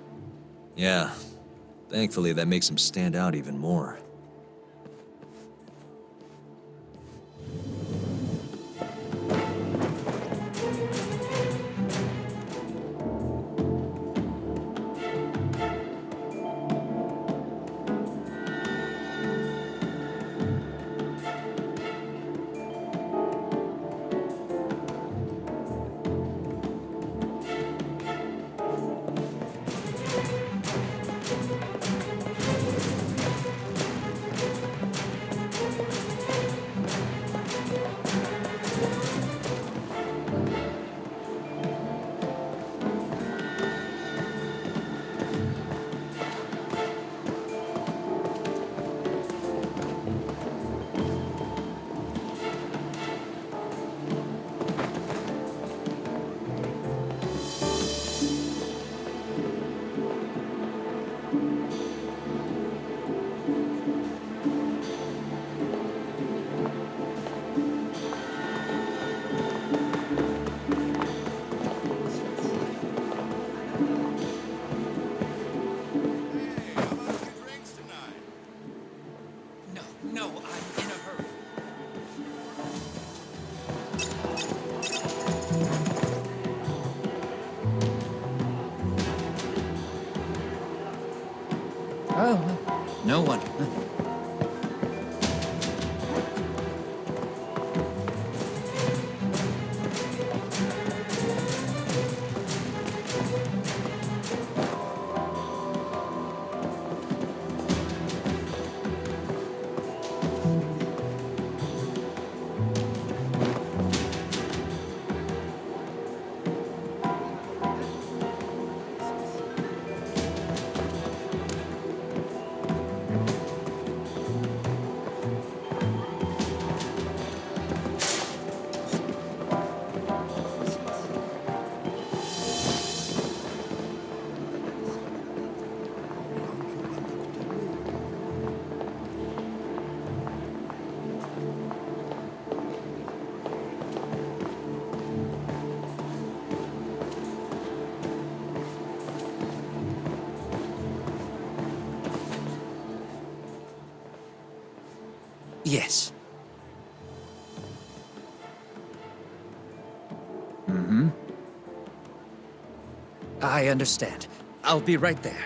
Yeah. Thankfully, that makes him stand out even more. Oh, no one. Yes. Mm-hmm. I understand. I'll be right there.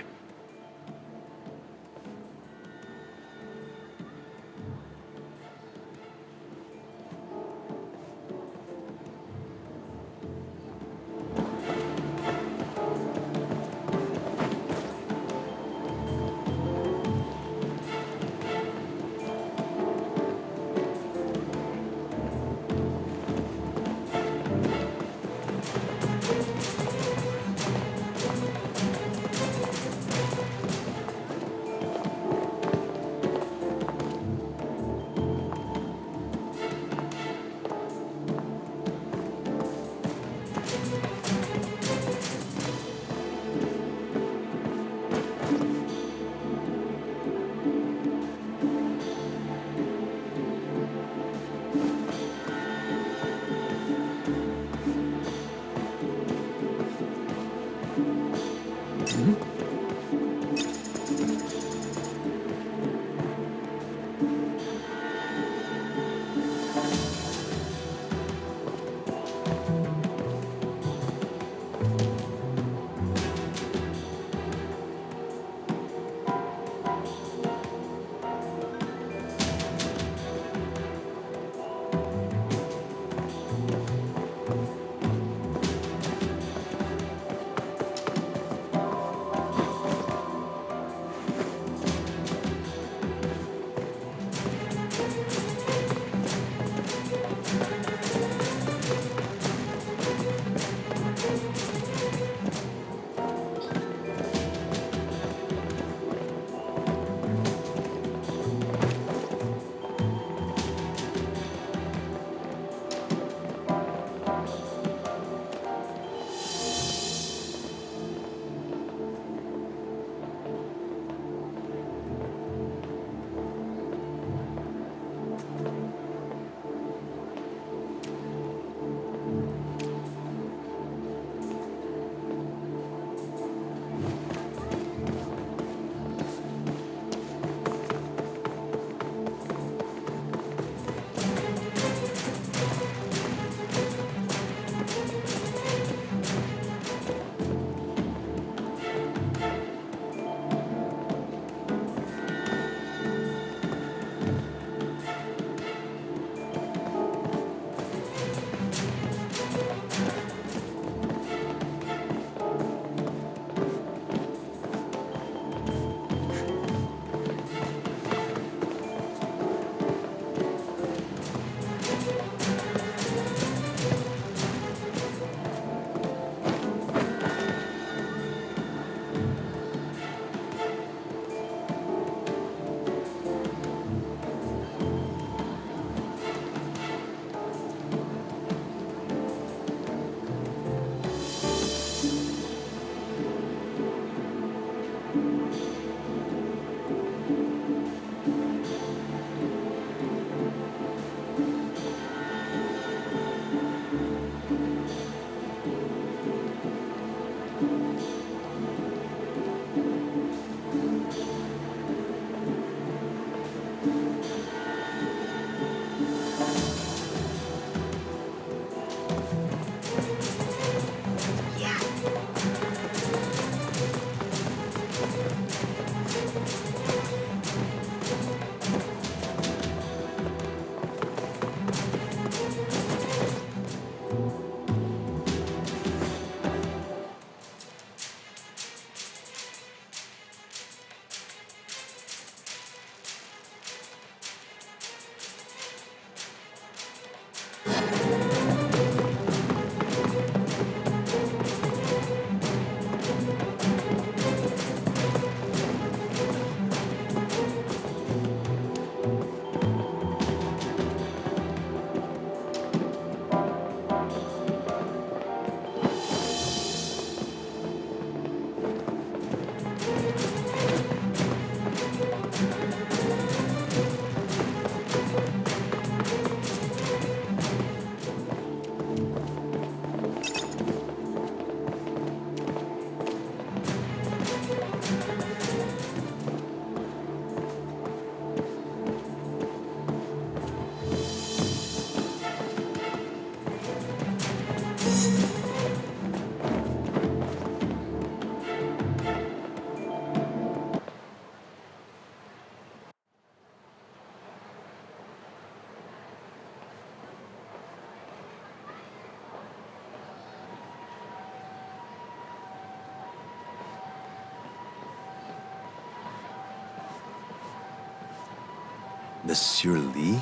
Monsieur Lee?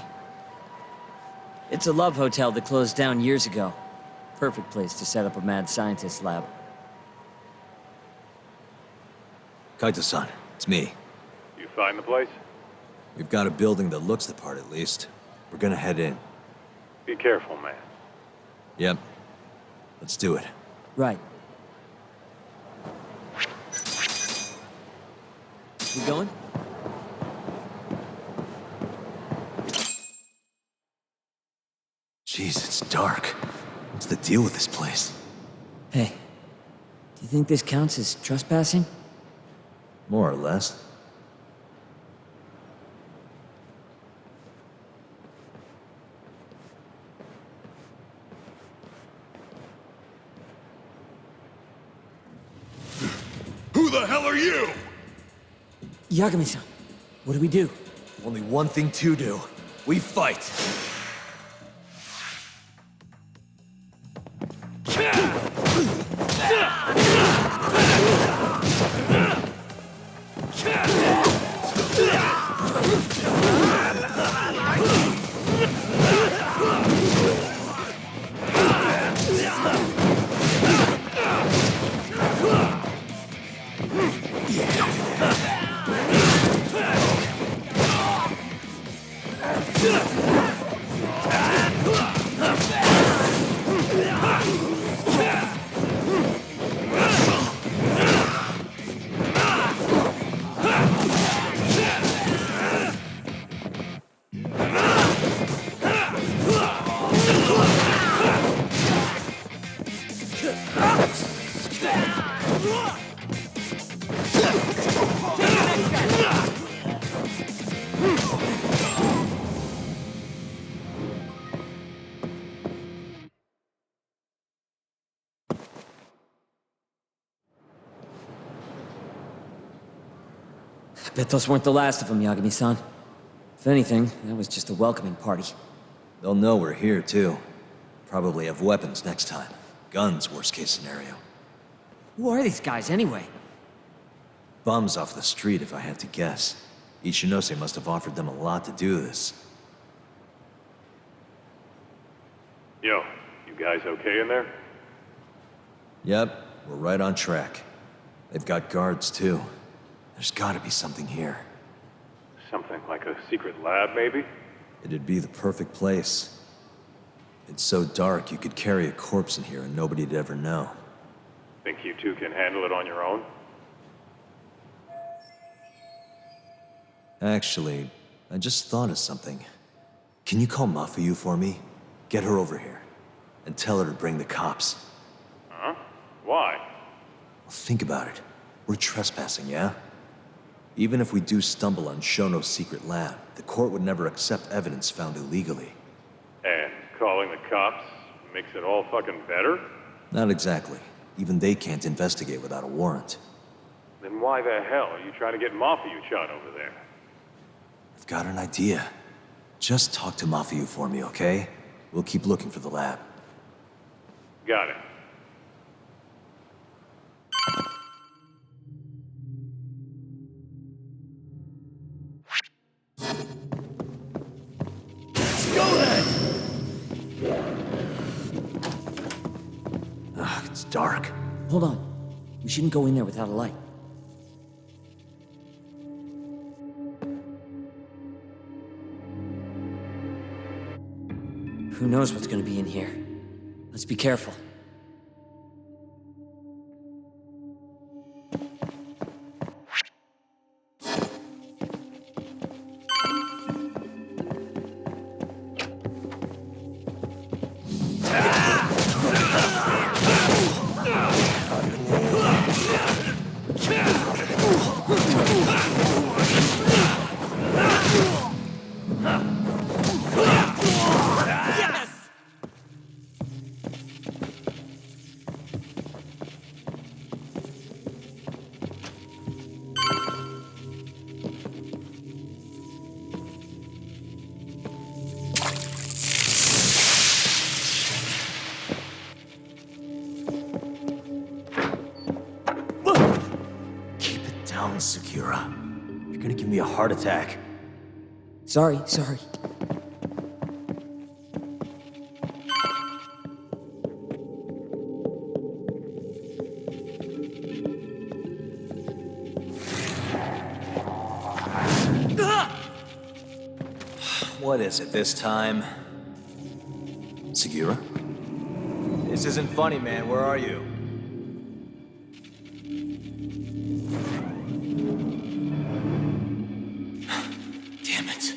It's a love hotel that closed down years ago. Perfect place to set up a mad scientist lab. Kaito-san, it's me. You find the place? We've got a building that looks the part at least. We're gonna head in. Be careful, man. Yep. Let's do it. Right. We going? Jeez, it's dark. What's the deal with this place? Hey, do you think this counts as trespassing? More or less. Who the hell are you? Yagami-san, what do we do? Only one thing to do. We fight. Bet those weren't the last of them, Yagami-san. If anything, that was just a welcoming party. They'll know we're here, too. Probably have weapons next time. Guns, worst case scenario. Who are these guys, anyway? Bums off the street, if I had to guess. Ichinose must have offered them a lot to do this. Yo, you guys okay in there? Yep, we're right on track. They've got guards, too. There's gotta be something here. Something like a secret lab, maybe? It'd be the perfect place. It's so dark you could carry a corpse in here and nobody'd ever know. Think you two can handle it on your own? Actually, I just thought of something. Can you call Mafuyu for me? Get her over here. And tell her to bring the cops. Huh? Why? Well, think about it. We're trespassing, yeah? Even if we do stumble on Shono's secret lab, the court would never accept evidence found illegally. And calling the cops makes it all fucking better? Not exactly. Even they can't investigate without a warrant. Then why the hell are you trying to get Mafuyu shot over there? I've got an idea. Just talk to Mafuyu for me, okay? We'll keep looking for the lab. Got it. Ugh, it's dark. Hold on. We shouldn't go in there without a light. Who knows what's gonna be in here? Let's be careful. Keep it down, Sakura. You're gonna give me a heart attack. Sorry. What is it this time? Segura? This isn't funny, man. Where are you? Damn it.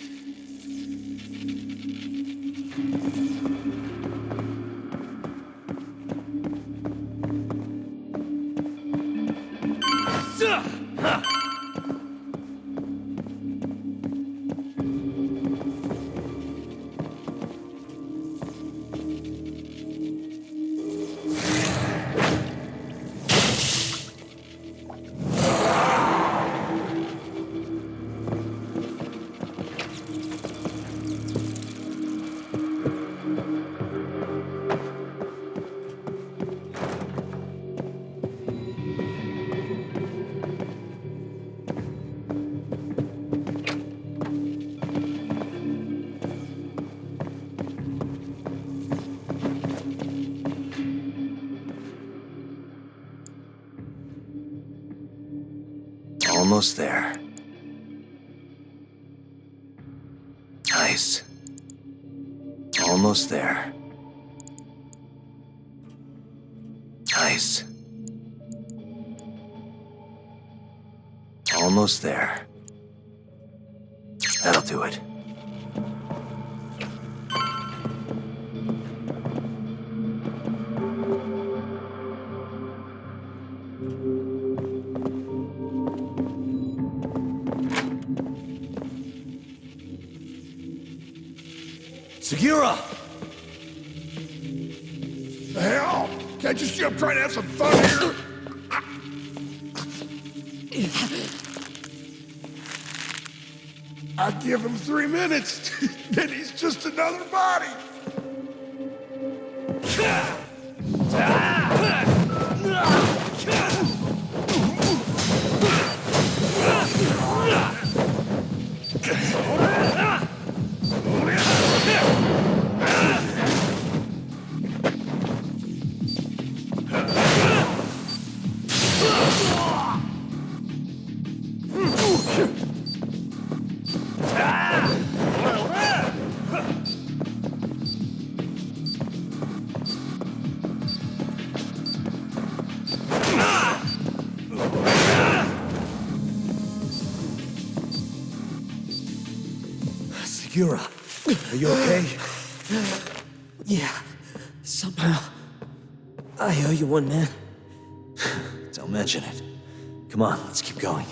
Almost there. Nice. Almost there. Nice. Almost there. That'll do it. Segura! The hell? Can't you see I'm trying to have some fun here? I give him 3 minutes, then he's just another body. Segura, are you okay? Yeah, somehow. I owe you one, man. Don't mention it. Come on, let's keep going.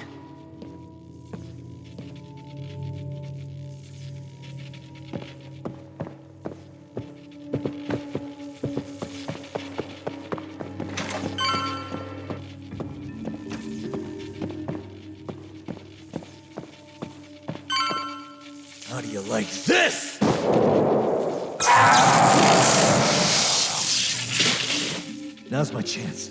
How do you like this? Now's my chance.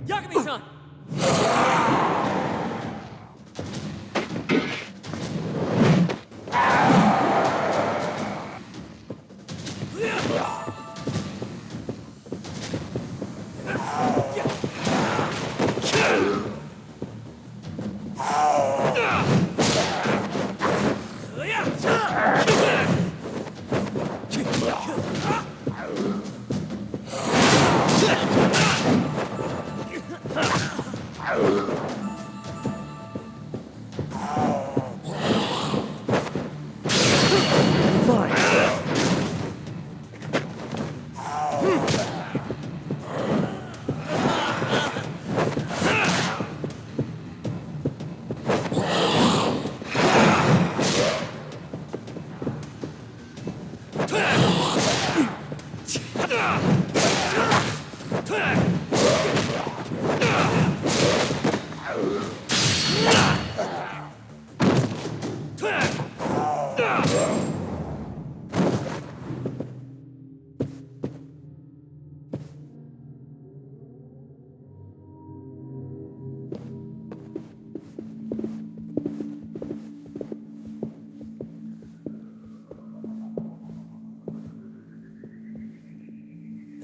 Yagami-san!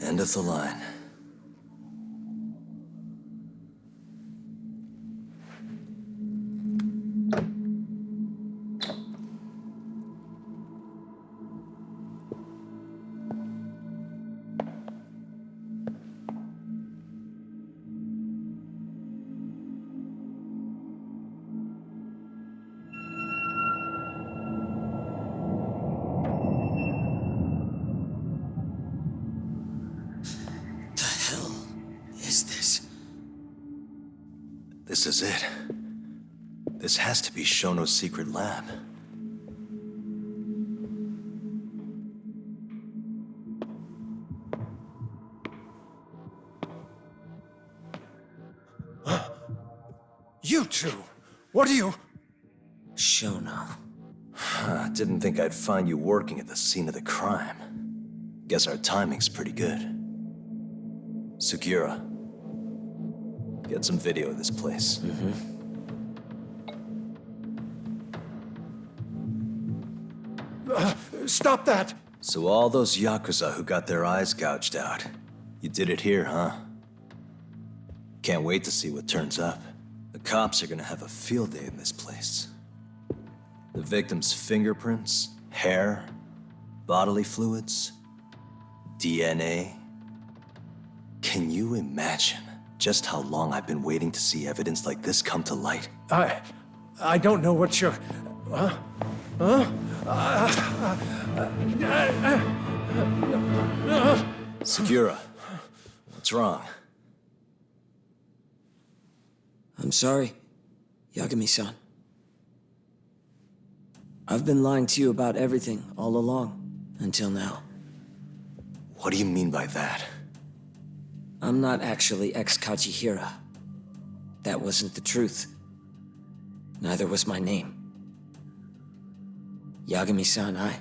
End of the line. This is it. This has to be Shono's secret lab. You two! What are you... Shono. Didn't think I'd find you working at the scene of the crime. Guess our timing's pretty good. Sugiura. Get some video of this place. Stop that! So all those Yakuza who got their eyes gouged out, you did it here, huh? Can't wait to see what turns up. The cops are gonna have a field day in this place. The victim's fingerprints, hair, bodily fluids, DNA. Can you imagine just how long I've been waiting to see evidence like this come to light? I don't know what you're... Sugiura, what's wrong? I'm sorry, Yagami-san. I've been lying to you about everything all along, until now. What do you mean by that? I'm not actually ex-Kajihira. That wasn't the truth. Neither was my name. Yagami-san, I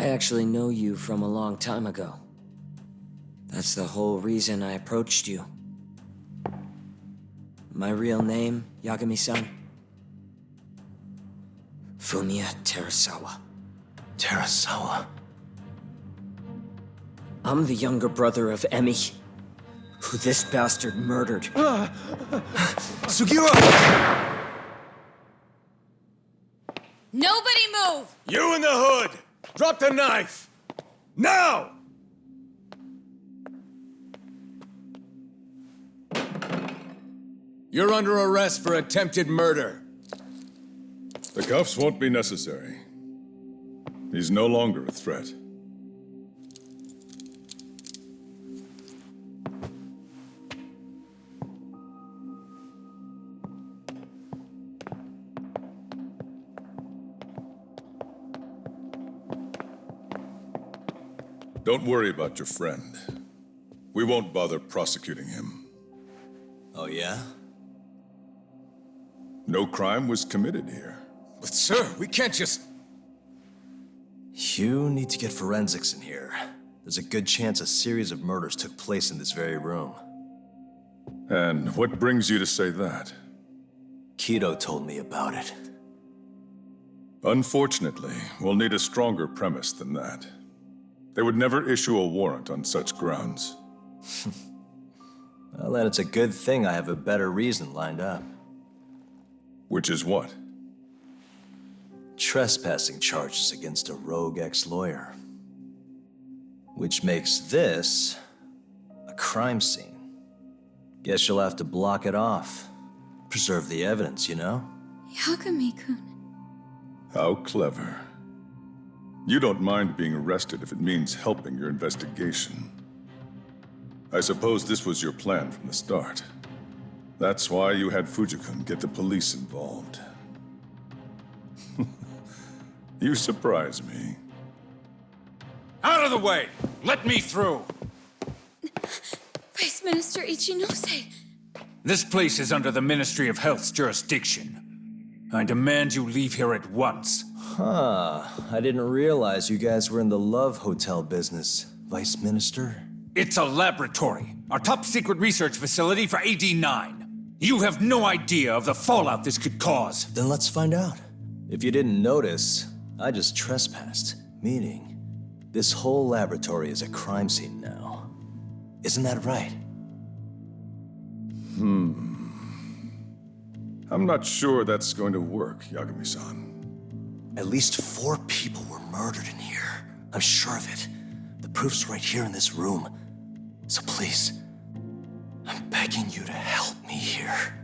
actually know you from a long time ago. That's the whole reason I approached you. My real name, Yagami-san? Fumiya Terasawa. Terasawa? I'm the younger brother of Emi, who this bastard murdered. Sugiura! Nobody move! You in the hood! Drop the knife! Now! You're under arrest for attempted murder. The cuffs won't be necessary. He's no longer a threat. Don't worry about your friend. We won't bother prosecuting him. Oh, yeah? No crime was committed here. But sir, we can't just... You need to get forensics in here. There's a good chance a series of murders took place in this very room. And what brings you to say that? Kido told me about it. Unfortunately, we'll need a stronger premise than that. They would never issue a warrant on such grounds. Well, then it's a good thing I have a better reason lined up. Which is what? Trespassing charges against a rogue ex-lawyer. Which makes this a crime scene. Guess you'll have to block it off. Preserve the evidence, you know? Yagami-kun. How clever. You don't mind being arrested if it means helping your investigation. I suppose this was your plan from the start. That's why you had Fujikun get the police involved. You surprise me. Out of the way! Let me through! Where's Minister Ichinose. This place is under the Ministry of Health's jurisdiction. I demand you leave here at once. Huh. I didn't realize you guys were in the love hotel business, Vice Minister. It's a laboratory, our top secret research facility for AD9. You have no idea of the fallout this could cause. Then let's find out. If you didn't notice, I just trespassed, meaning this whole laboratory is a crime scene now. Isn't that right? I'm not sure that's going to work, Yagami-san. At least 4 people were murdered in here. I'm sure of it. The proof's right here in this room. So please, I'm begging you to help me here.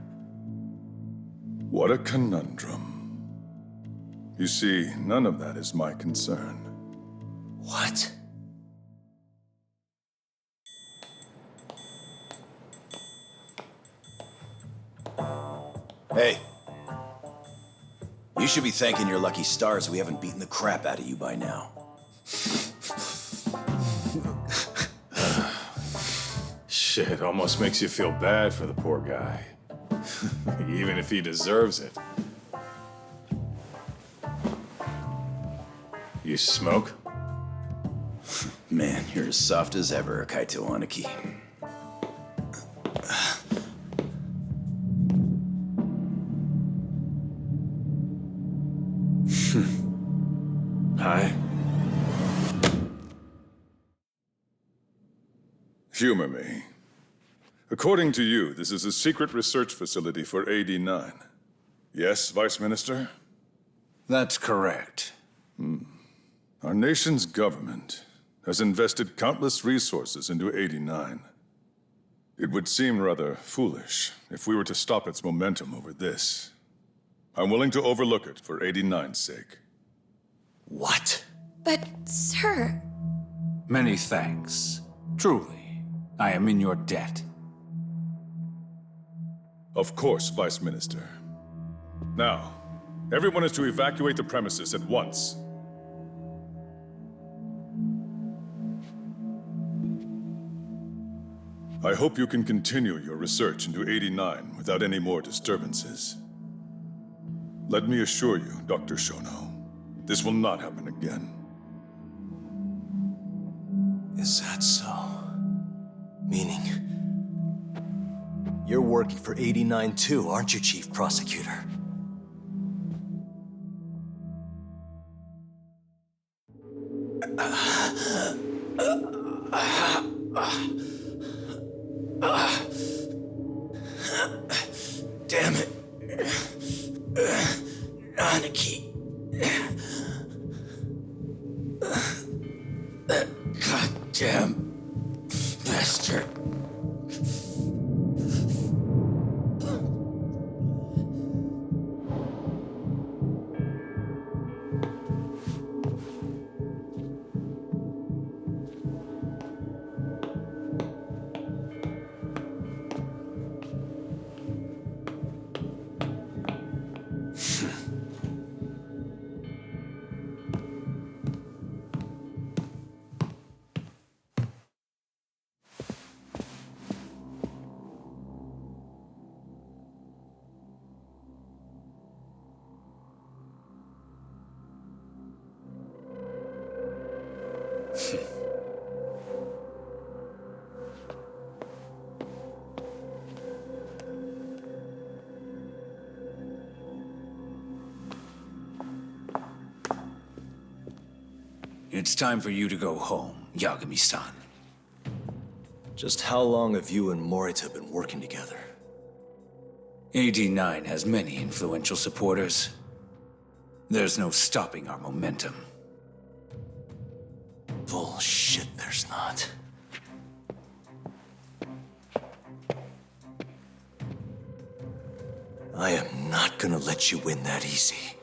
What a conundrum. You see, none of that is my concern. What? Hey. You should be thanking your lucky stars we haven't beaten the crap out of you by now. Shit, almost makes you feel bad for the poor guy. Even if he deserves it. You smoke? Man, you're as soft as ever, Kaito Aniki. Hi. Humor me. According to you, this is a secret research facility for AD9. Yes, Vice Minister? That's correct. Our nation's government has invested countless resources into AD9. It would seem rather foolish if we were to stop its momentum over this. I'm willing to overlook it for AD9's sake. What? But, sir... Many thanks. Truly, I am in your debt. Of course, Vice Minister. Now, everyone is to evacuate the premises at once. I hope you can continue your research into AD9 without any more disturbances. Let me assure you, Dr. Shono, this will not happen again. Is that so? Meaning, you're working for AD9 too, aren't you, Chief Prosecutor? Damn it. Aniki. That goddamn bastard. It's time for you to go home, Yagami-san. Just how long have you and Morita been working together? AD9 has many influential supporters. There's no stopping our momentum. Bullshit, there's not. I am not gonna let you win that easy.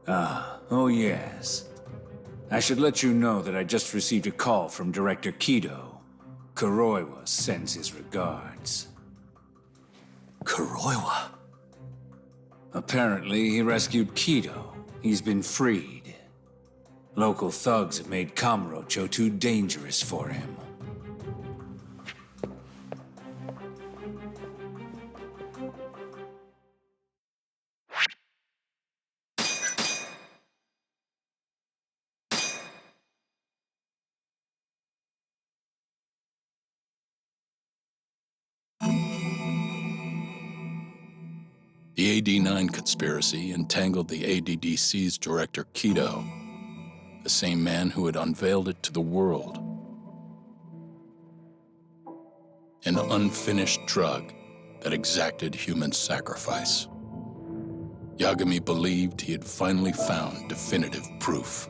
Oh yes. I should let you know that I just received a call from Director Kido. Kuroiwa sends his regards. Kuroiwa? Apparently, he rescued Kido. He's been freed. Local thugs have made Kamurocho too dangerous for him. The AD-9 conspiracy entangled the ADDC's director, Kido, the same man who had unveiled it to the world. An unfinished drug that exacted human sacrifice. Yagami believed he had finally found definitive proof.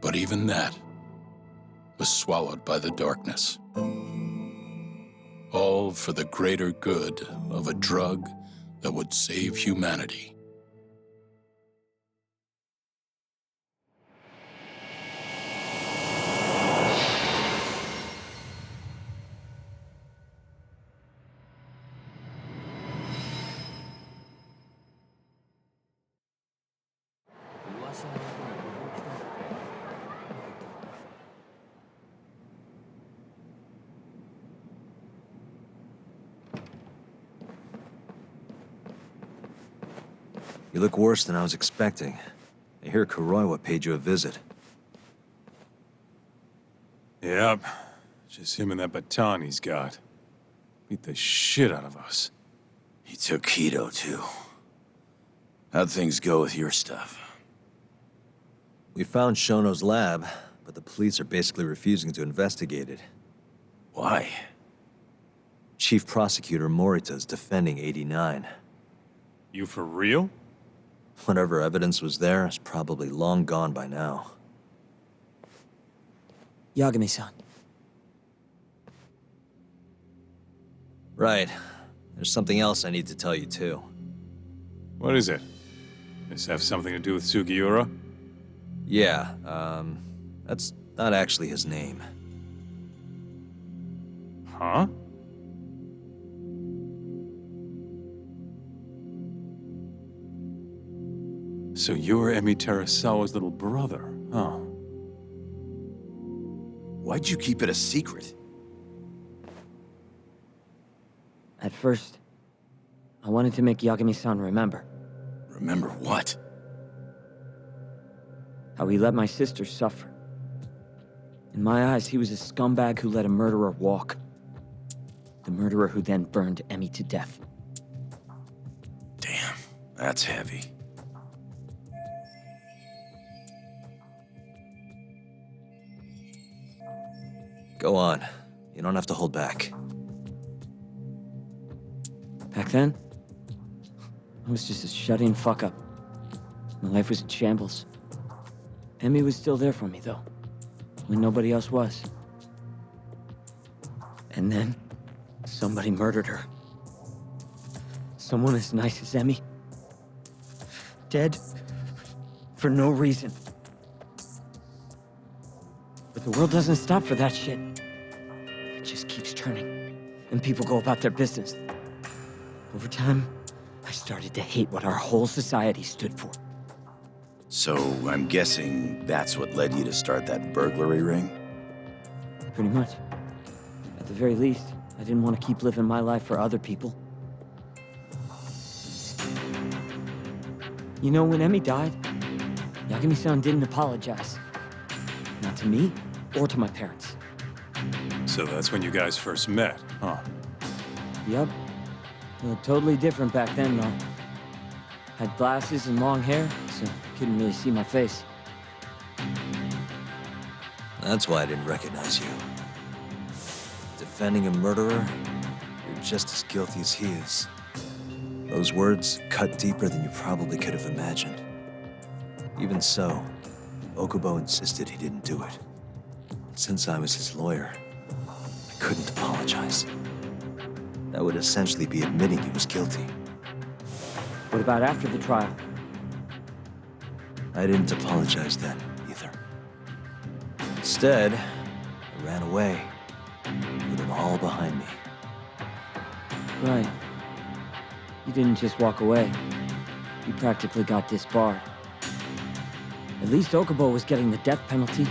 But even that was swallowed by the darkness. All for the greater good of a drug that would save humanity. You look worse than I was expecting. I hear Kuroiwa paid you a visit. Yep. Just him and that baton he's got. Beat the shit out of us. He took Kido, too. How'd things go with your stuff? We found Shono's lab, but the police are basically refusing to investigate it. Why? Chief Prosecutor Morita's defending 89. You for real? Whatever evidence was there is probably long gone by now. Yagami-san. Right. There's something else I need to tell you, too. What is it? Does this have something to do with Sugiura? Yeah, that's not actually his name. Huh? So you're Emi Terasawa's little brother, huh? Why'd you keep it a secret? At first, I wanted to make Yagami-san remember. Remember what? How he let my sister suffer. In my eyes, he was a scumbag who let a murderer walk. The murderer who then burned Emi to death. Damn, that's heavy. Go on. You don't have to hold back. Back then, I was just a shut-in fuck-up. My life was in shambles. Emi was still there for me, though, when nobody else was. And then, somebody murdered her. Someone as nice as Emi. Dead for no reason. But the world doesn't stop for that shit. It just keeps turning, and people go about their business. Over time, I started to hate what our whole society stood for. So, I'm guessing that's what led you to start that burglary ring? Pretty much. At the very least, I didn't want to keep living my life for other people. You know, when Emi died, Yagami-san didn't apologize. Not to me, or to my parents. So that's when you guys first met, huh? Yep. Well, totally different back then, though. Had glasses and long hair, so couldn't really see my face. That's why I didn't recognize you. Defending a murderer, you're just as guilty as he is. Those words cut deeper than you probably could have imagined. Even so, Okubo insisted he didn't do it. Since I was his lawyer, I couldn't apologize. That would essentially be admitting he was guilty. What about after the trial? I didn't apologize then, either. Instead, I ran away, with it all behind me. Right. You didn't just walk away. You practically got disbarred. At least Okubo was getting the death penalty.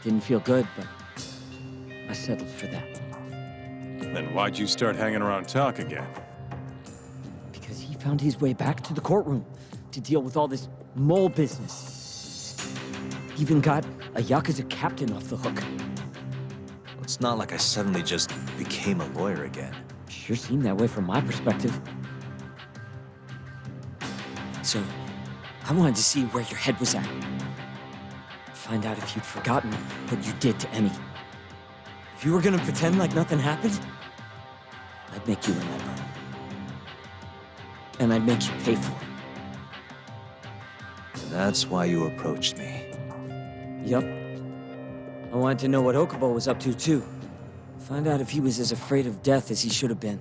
Didn't feel good, but I settled for that. Then why'd you start hanging around talk again? Because he found his way back to the courtroom to deal with all this mole business. Even got a Yakuza captain off the hook. It's not like I suddenly just became a lawyer again. Sure seemed that way from my perspective. So, I wanted to see where your head was at. Find out if you'd forgotten what you did to Emmy. If you were gonna pretend like nothing happened, I'd make you remember. And I'd make you pay for it. That's why you approached me. Yup. I wanted to know what Okubo was up to, too. Find out if he was as afraid of death as he should have been.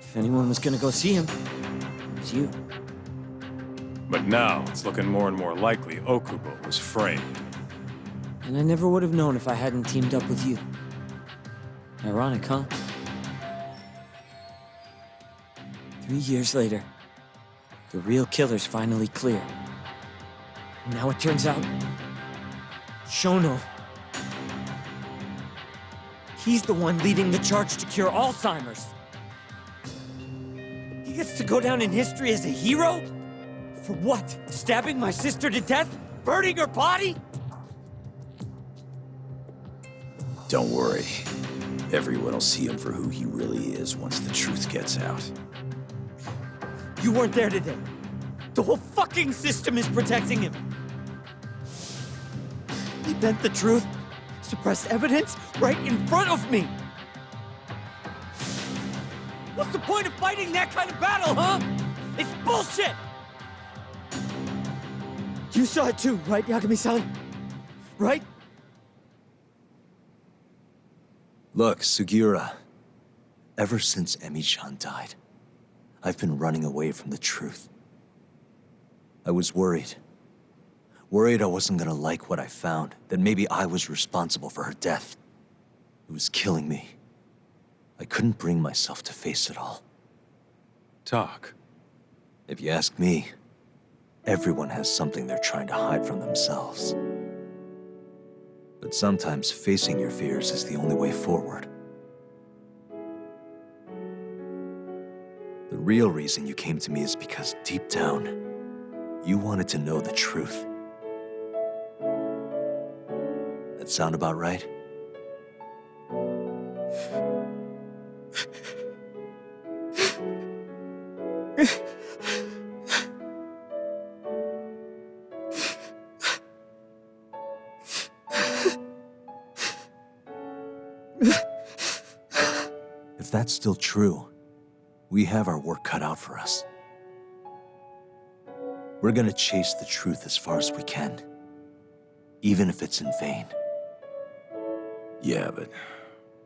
If anyone was gonna go see him, it was you. But now, it's looking more and more likely Okubo was framed. And I never would have known if I hadn't teamed up with you. Ironic, huh? 3 years later, the real killer's finally clear. And now it turns out, Shono, he's the one leading the charge to cure Alzheimer's. He gets to go down in history as a hero? For what? Stabbing my sister to death? Burning her body? Don't worry. Everyone will see him for who he really is once the truth gets out. You weren't there today. The whole fucking system is protecting him. He bent the truth, suppressed evidence right in front of me. What's the point of fighting that kind of battle, huh? It's bullshit! You saw it too, right, Yagami-san? Right? Look, Sugiura. Ever since Emi-chan died, I've been running away from the truth. I was worried. Worried I wasn't gonna like what I found, that maybe I was responsible for her death. It was killing me. I couldn't bring myself to face it all. Talk. If you ask me, everyone has something they're trying to hide from themselves. But sometimes facing your fears is the only way forward. The real reason you came to me is because deep down, you wanted to know the truth. That sound about right? If that's still true, we have our work cut out for us. We're gonna chase the truth as far as we can, even if it's in vain. Yeah, but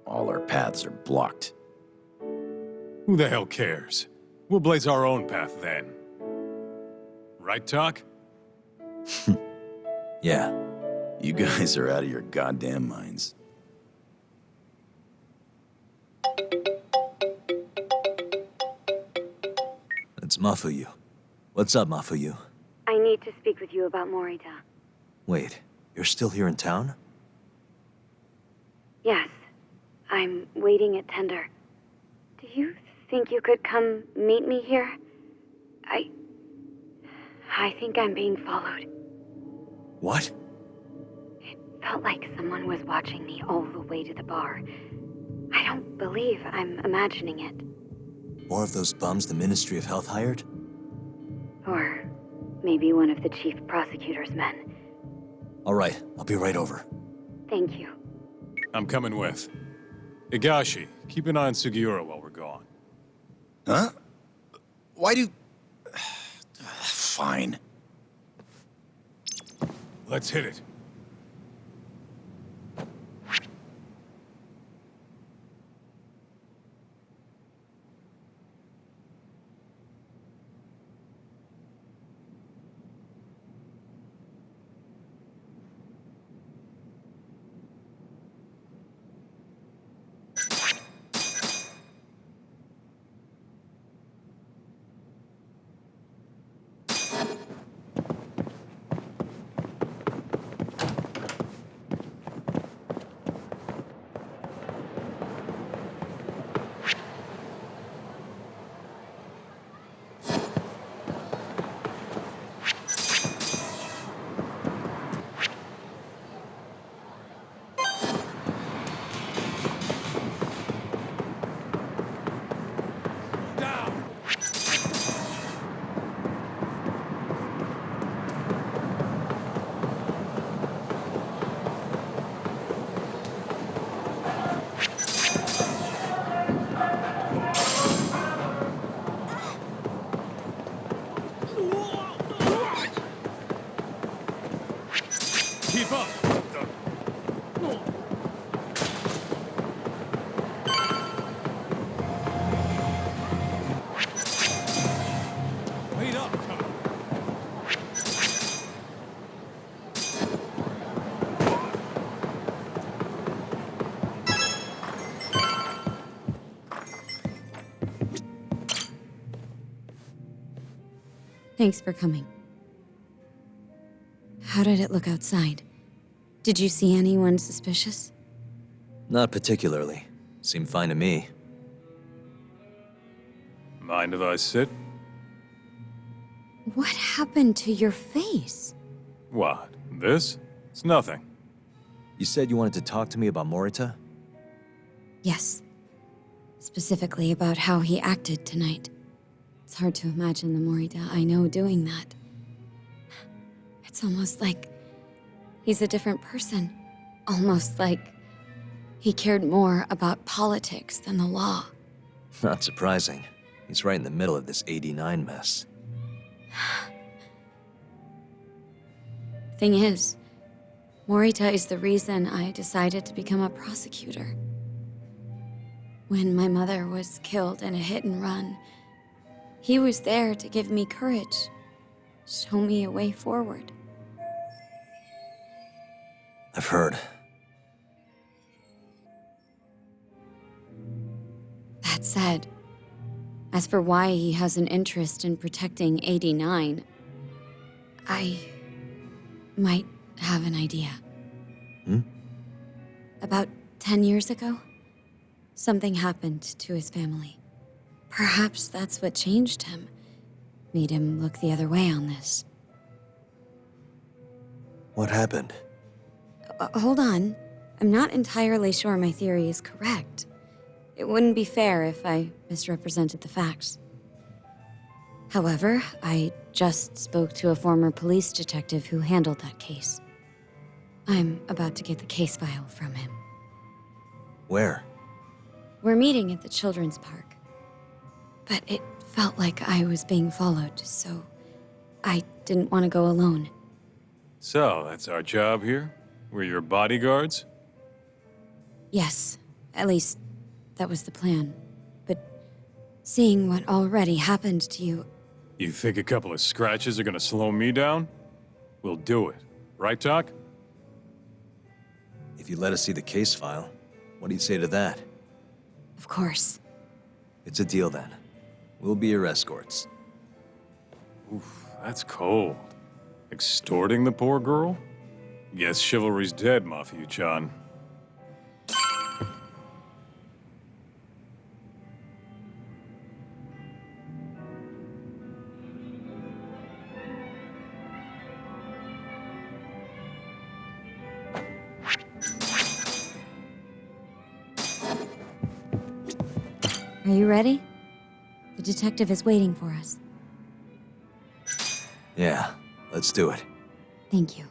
all our paths are blocked. Who the hell cares? We'll blaze our own path then. Right, Talk? Yeah. You guys are out of your goddamn minds. It's Mafuyu. What's up, Mafuyu? I need to speak with you about Morita. Wait, you're still here in town? Yes. I'm waiting at Tender. Do you think you could come meet me here? I think I'm being followed. What? Felt like someone was watching me all the way to the bar. I don't believe I'm imagining it. More of those bums the Ministry of Health hired? Or maybe one of the chief prosecutor's men. All right, I'll be right over. Thank you. I'm coming with. Higashi, keep an eye on Sugiura while we're gone. Huh? Why do... Fine. Let's hit it. Thanks for coming. How did it look outside? Did you see anyone suspicious? Not particularly. Seemed fine to me. Mind if I sit? What happened to your face? What? This? It's nothing. You said you wanted to talk to me about Morita? Yes. Specifically about how he acted tonight. It's hard to imagine the Morita I know doing that. It's almost like he's a different person. Almost like he cared more about politics than the law. Not surprising. He's right in the middle of this 89 mess. Thing is, Morita is the reason I decided to become a prosecutor. When my mother was killed in a hit and run, he was there to give me courage, show me a way forward. I've heard. That said, as for why he has an interest in protecting 89, I might have an idea. About 10 years ago, something happened to his family. Perhaps that's what changed him, made him look the other way on this. What happened? Hold on. I'm not entirely sure my theory is correct. It wouldn't be fair if I misrepresented the facts. However, I just spoke to a former police detective who handled that case. I'm about to get the case file from him. Where? We're meeting at the children's park. But it felt like I was being followed, so I didn't want to go alone. So, that's our job here? We're your bodyguards? Yes, at least that was the plan. But seeing what already happened to you... You think a couple of scratches are gonna slow me down? We'll do it. Right, Doc? If you let us see the case file, what do you say to that? Of course. It's a deal then. We'll be your escorts. Oof, that's cold. Extorting the poor girl? Guess chivalry's dead, Mafia-chan. Are you ready? The detective is waiting for us. Yeah, let's do it. Thank you.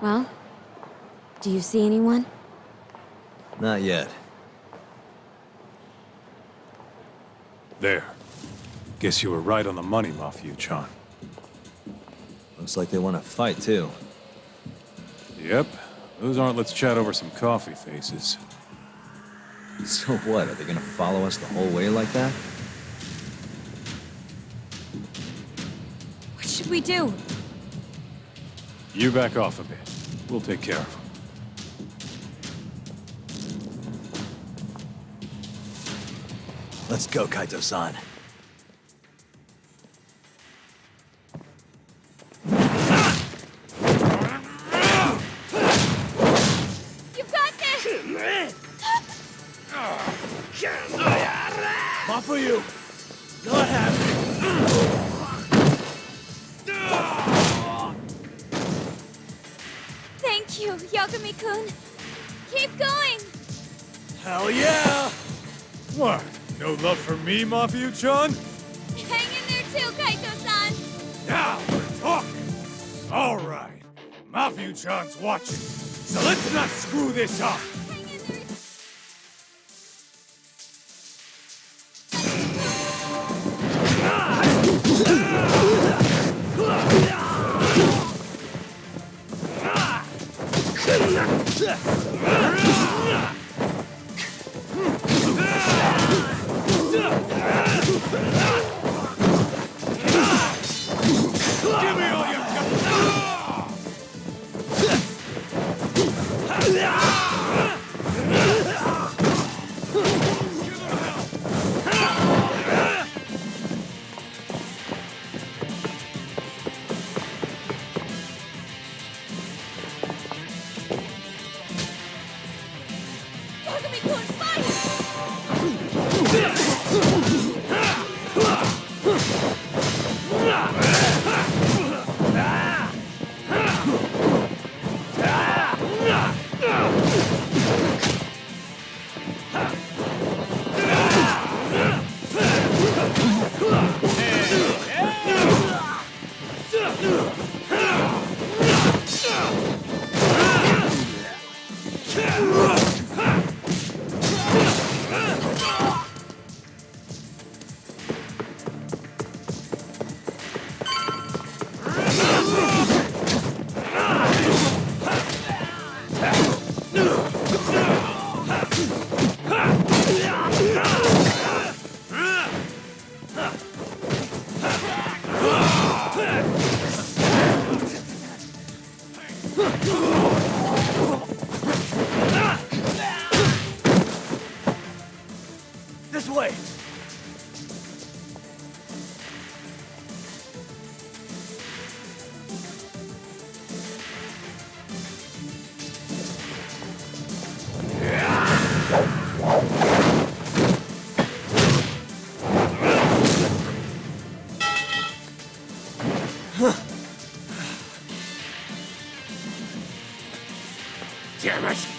Well, do you see anyone? Not yet. There. Guess you were right on the money, Mafia-chan. Looks like they want to fight, too. Yep. Those aren't let's chat over some coffee faces. So what, are they gonna follow us the whole way like that? What should we do? You back off a bit. We'll take care of them. Let's go, Kaito-san. You got this! Not for you. Not happening. Thank you, Yagami-kun. Keep going! Hell yeah! What? No love for me, Mafia-chan? Hang in there too, Kaito-san! Now we're talking. All right. Mafia-chan's watching. So let's not screw this up. This way! Damn it!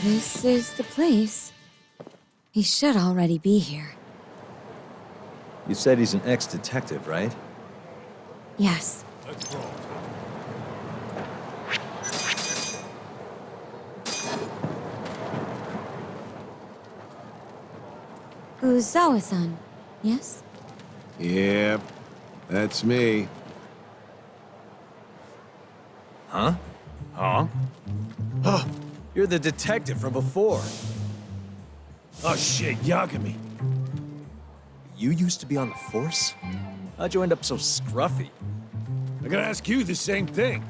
This is the place. He should already be here. You said he's an ex-detective, right? Yes. Let's roll. Uzawa-san, yes? Yep, that's me. Huh? Huh? Huh? You're the detective from before. Oh shit, Yagami. You used to be on the force? How'd you end up so scruffy? I gotta ask you the same thing.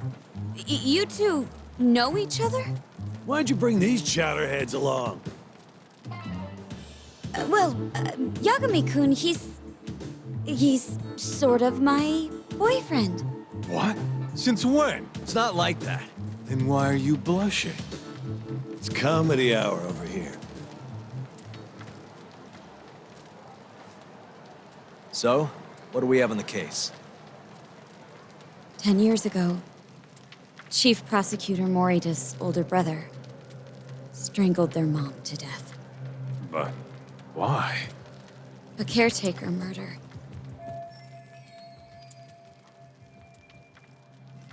You two know each other? Why'd you bring these chowderheads along? Yagami-kun, he's sort of my boyfriend. What? Since when? It's not like that. Then why are you blushing? It's comedy hour over here. So, what do we have on the case? 10 years ago, Chief Prosecutor Morita's older brother strangled their mom to death. But why? A caretaker murder.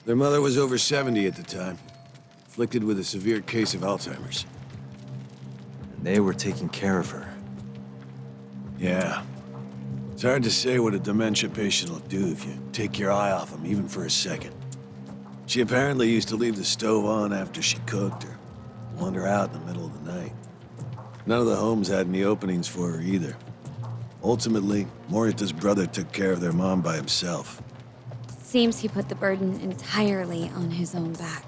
Their mother was over 70 at the time, afflicted with a severe case of Alzheimer's. And they were taking care of her. Yeah. It's hard to say what a dementia patient will do if you take your eye off them, even for a second. She apparently used to leave the stove on after she cooked, or wander out in the middle of the night. None of the homes had any openings for her either. Ultimately, Morita's brother took care of their mom by himself. Seems he put the burden entirely on his own back.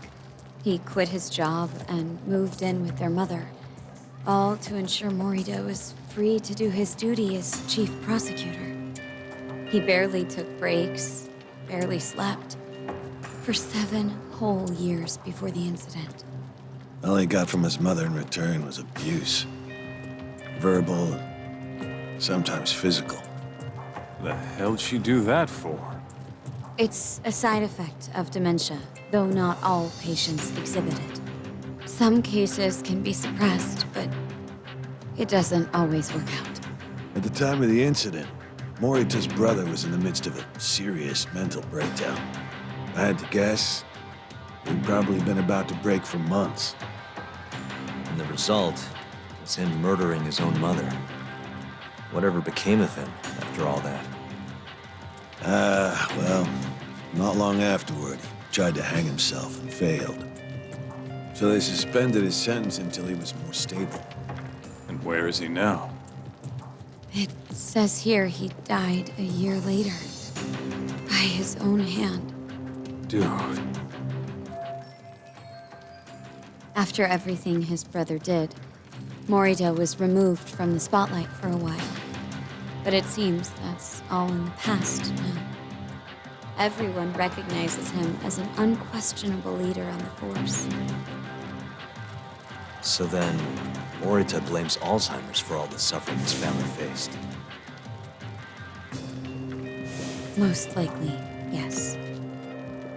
He quit his job and moved in with their mother, all to ensure Morita was free to do his duty as chief prosecutor. He barely took breaks, barely slept, for 7 whole years before the incident. All he got from his mother in return was abuse. Verbal and sometimes physical. The hell'd she do that for? It's a side effect of dementia, though not all patients exhibit it. Some cases can be suppressed, but it doesn't always work out. At the time of the incident, Morita's brother was in the midst of a serious mental breakdown. I had to guess, he'd probably been about to break for months. And the result was him murdering his own mother. Whatever became of him after all that? Well, not long afterward, he tried to hang himself and failed. So they suspended his sentence until he was more stable. And where is he now? It says here he died a year later, by his own hand. Dude. After everything his brother did, Morita was removed from the spotlight for a while. But it seems that's all in the past now. Everyone recognizes him as an unquestionable leader on the force. So then, Morita blames Alzheimer's for all the suffering his family faced. Most likely, yes.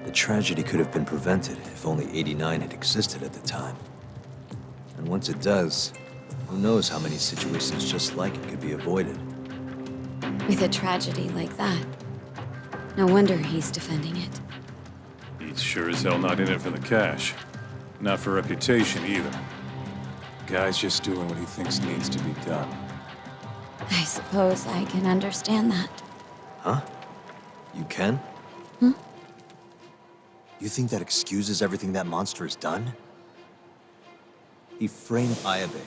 The tragedy could have been prevented if only 89 had existed at the time. And once it does, who knows how many situations just like it could be avoided. With a tragedy like that, no wonder he's defending it. He's sure as hell not in it for the cash. Not for reputation either. Guy's just doing what he thinks needs to be done. I suppose I can understand that. Huh? You can? Hmm? You think that excuses everything that monster has done? He framed Ayabe,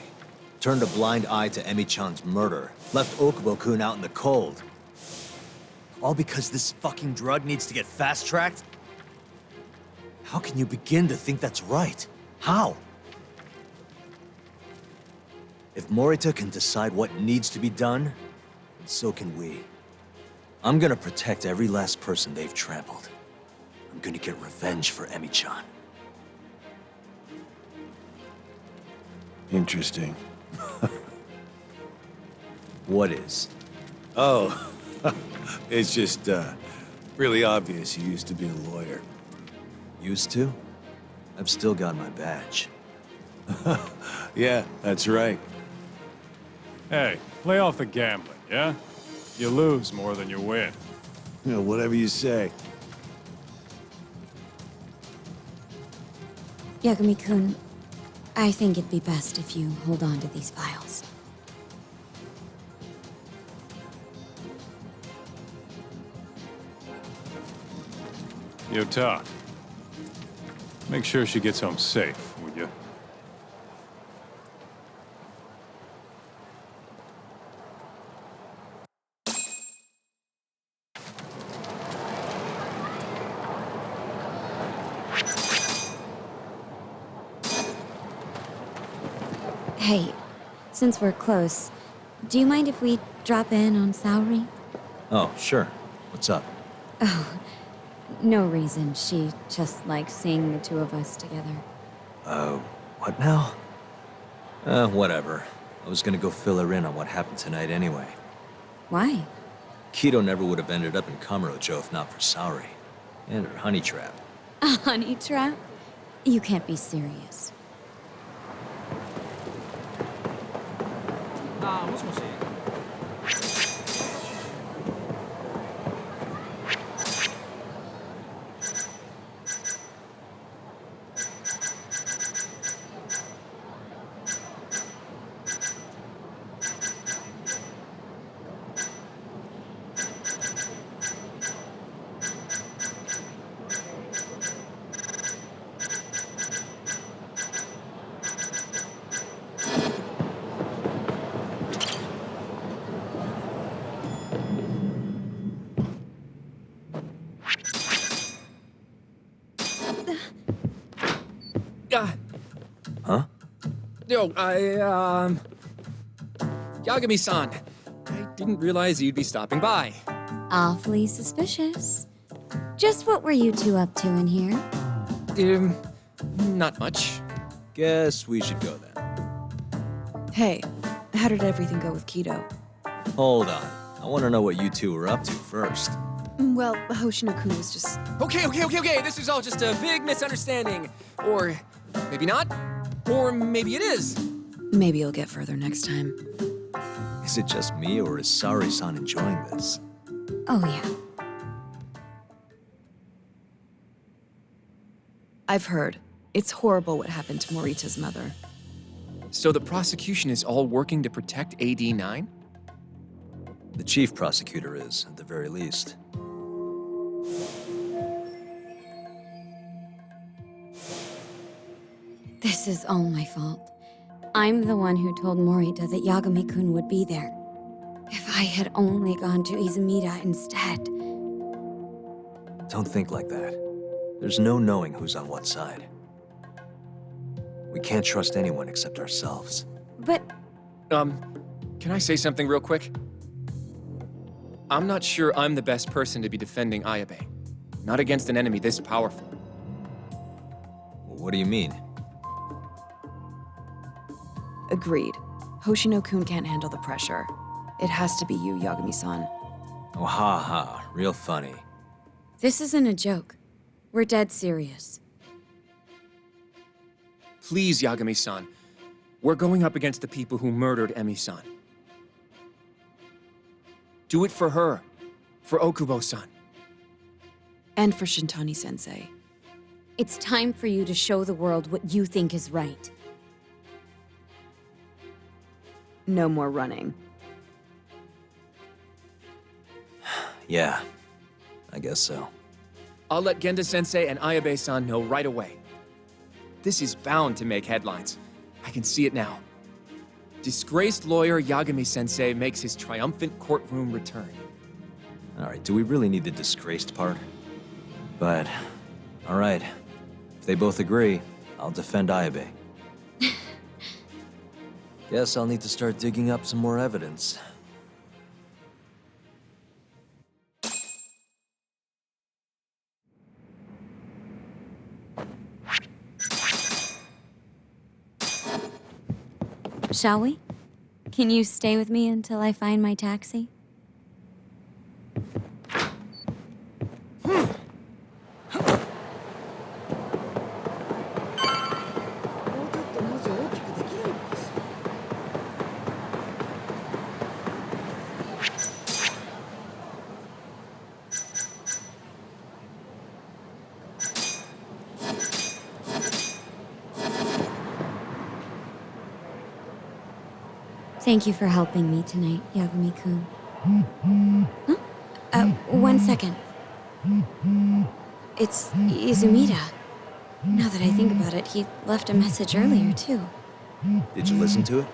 turned a blind eye to Emi-chan's murder, left Okubo-kun out in the cold. All because this fucking drug needs to get fast-tracked? How can you begin to think that's right? How? If Morita can decide what needs to be done, so can we. I'm gonna protect every last person they've trampled. I'm gonna get revenge for Emi-chan. Interesting. What is? Oh, it's just, really obvious you used to be a lawyer. Used to? I've still got my badge. Yeah, that's right. Hey, play off the gambling, yeah? You lose more than you win. You know, whatever you say. Yagami-kun, I think it'd be best if you hold on to these files. Yota, make sure she gets home safe, would you? Hey, since we're close, Do you mind if we drop in on Saori? Oh, sure. What's up? Oh, no reason. She just likes seeing the two of us together. What now? Whatever. I was gonna go fill her in on what happened tonight anyway. Why? Kido never would have ended up in Kamurocho if not for Saori. And her honey trap. A honey trap? You can't be serious. もしもし。Huh? Yo, Yagami-san. I didn't realize you'd be stopping by. Awfully suspicious. Just what were you two up to in here? Not much. Guess we should go then. Hey, how did everything go with Kido? Hold on. I want to know what you two were up to first. Well, Hoshino-kun was just... Okay. This is all just a big misunderstanding. Or maybe not. Or maybe it is. Maybe you'll get further next time. Is it just me, or is Saori-san enjoying this? Oh, yeah. I've heard. It's horrible what happened to Morita's mother. So the prosecution is all working to protect AD-9? The chief prosecutor is, at the very least. This is all my fault. I'm the one who told Morita that Yagami-kun would be there. If I had only gone to Izumida instead. Don't think like that. There's no knowing who's on what side. We can't trust anyone except ourselves. But... Can I say something real quick? I'm not sure I'm the best person to be defending Ayabe. Not against an enemy this powerful. What do you mean? Agreed. Hoshino-kun can't handle the pressure. It has to be you, Yagami-san. Oh, ha. Real funny. This isn't a joke. We're dead serious. Please, Yagami-san. We're going up against the people who murdered Emi-san. Do it for her. For Okubo-san. And for Shintani-sensei. It's time for you to show the world what you think is right. No more running. Yeah, I guess so. I'll let Genda-sensei and Ayabe-san know right away. This is bound to make headlines. I can see it now. Disgraced lawyer Yagami-sensei makes his triumphant courtroom return. All right, do we really need the disgraced part? But, all right. If they both agree, I'll defend Ayabe. Guess I'll need to start digging up some more evidence. Shall we? Can you stay with me until I find my taxi? Thank you for helping me tonight, Yagami-kun. Huh? One second. It's Izumida. Now that I think about it, he left a message earlier, too. Did you listen to it?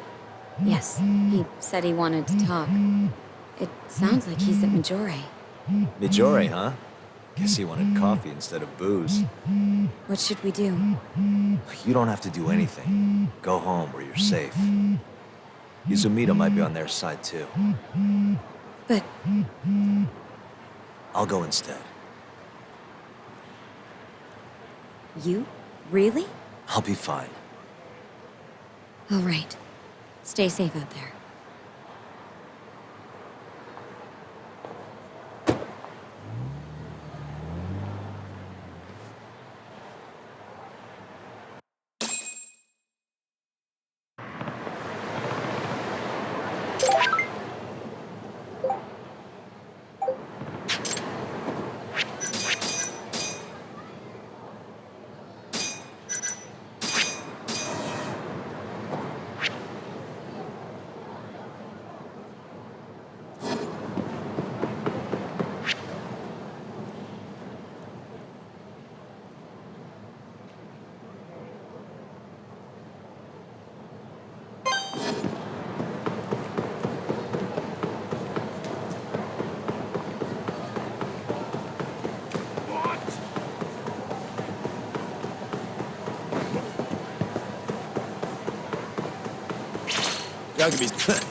Yes, he said he wanted to talk. It sounds like he's at Majore. Majore, huh? Guess he wanted coffee instead of booze. What should we do? You don't have to do anything. Go home where you're safe. Izumida might be on their side too. But I'll go instead. you? Really? I'll be fine. All right. Stay safe out there. Yagumi's...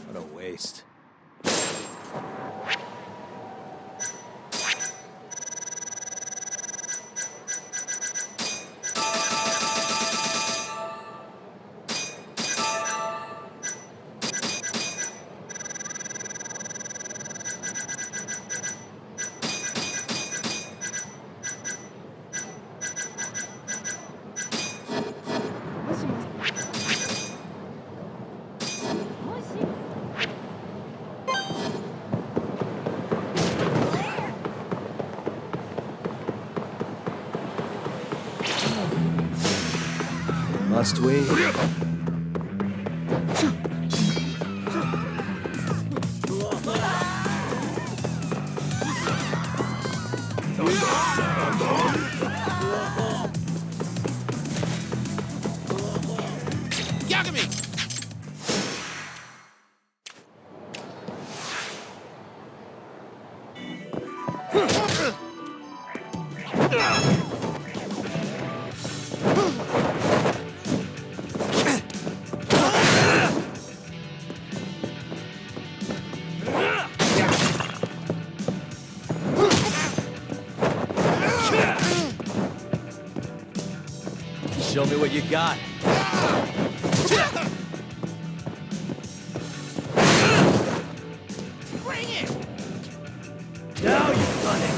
What a waste. Must we? Yagami! Show me what you got. Bring it! Now you've done it.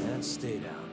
And stay down.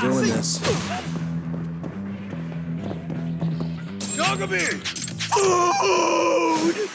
doing this. Yagami! Food!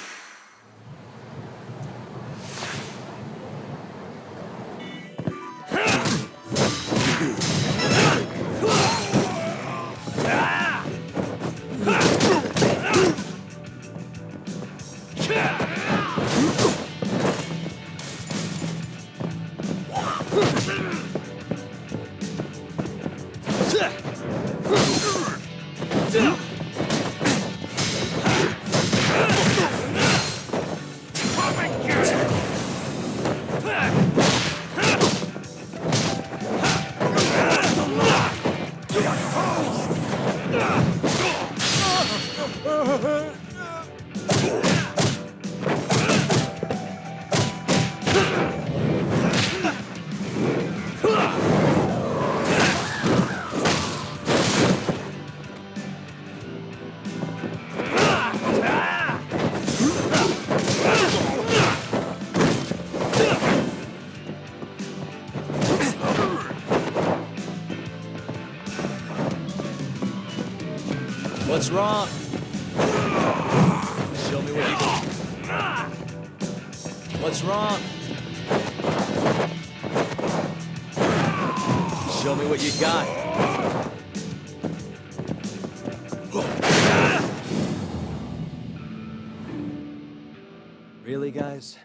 What's wrong? Show me what you got. What's wrong? Show me what you got. Really, guys?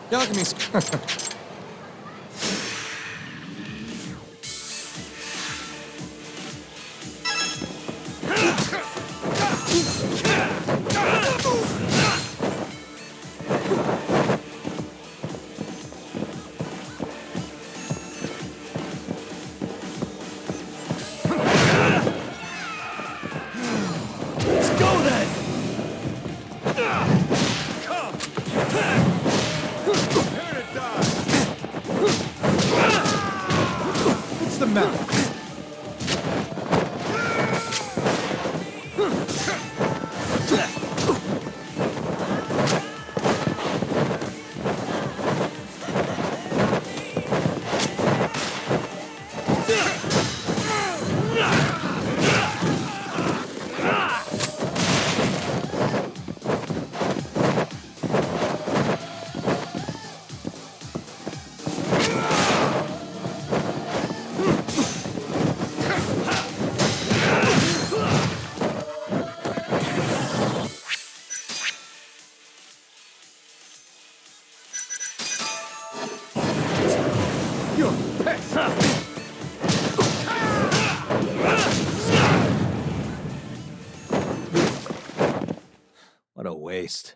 Yagami's. Let's go then! What's the matter? What a waste.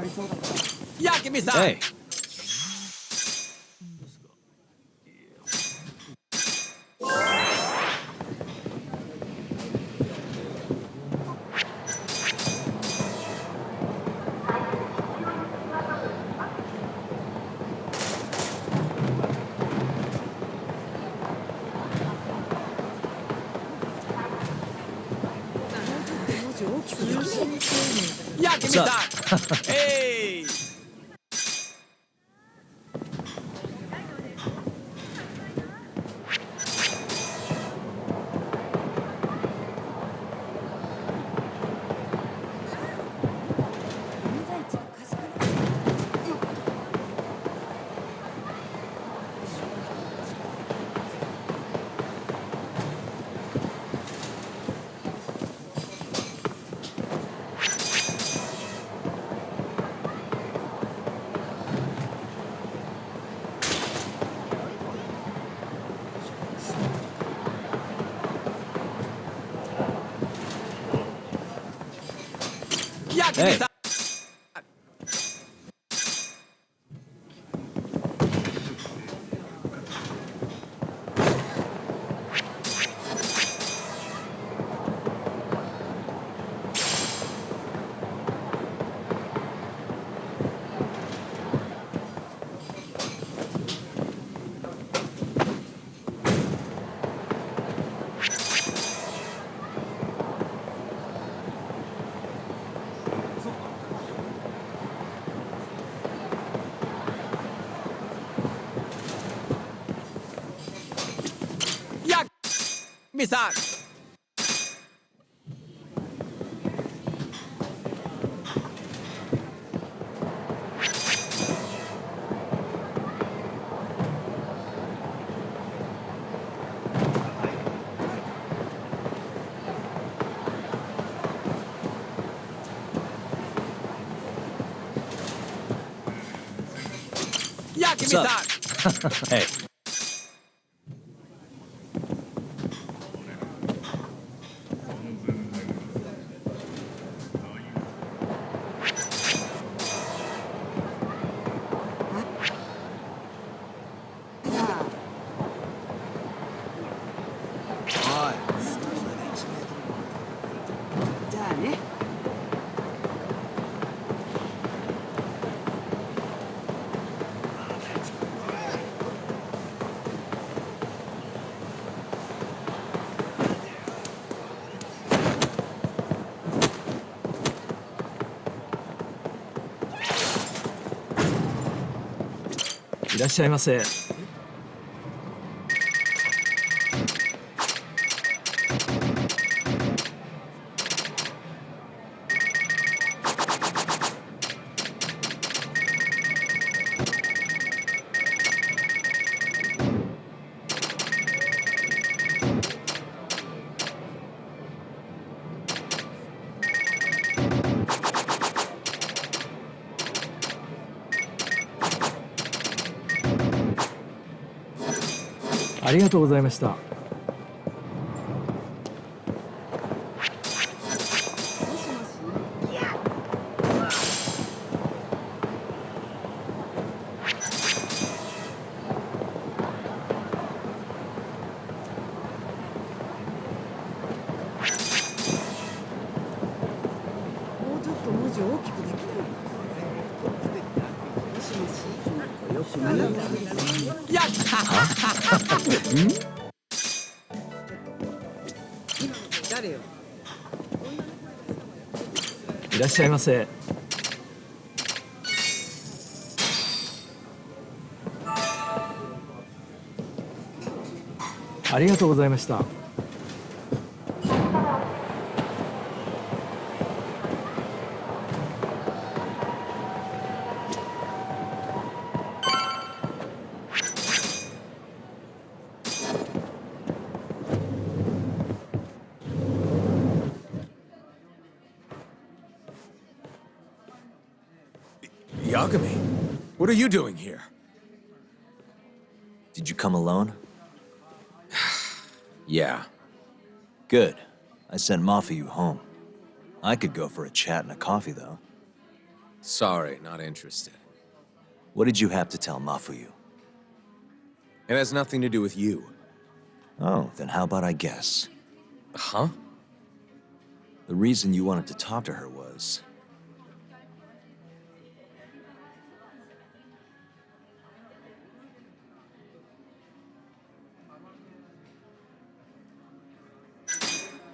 Hey. What's up? Hey! Hey. Yak-mi-san! Yak-mi-san! Hey.いらっしゃいませ。ありがとうございました。いらっしゃいませ。ありがとうございました。Yagami, what are you doing here? Did you come alone? Yeah. Good. I sent Mafuyu home. I could go for a chat and a coffee, though. Sorry, not interested. What did you have to tell Mafuyu? It has nothing to do with you. Oh, then how about I guess? Huh? The reason you wanted to talk to her was...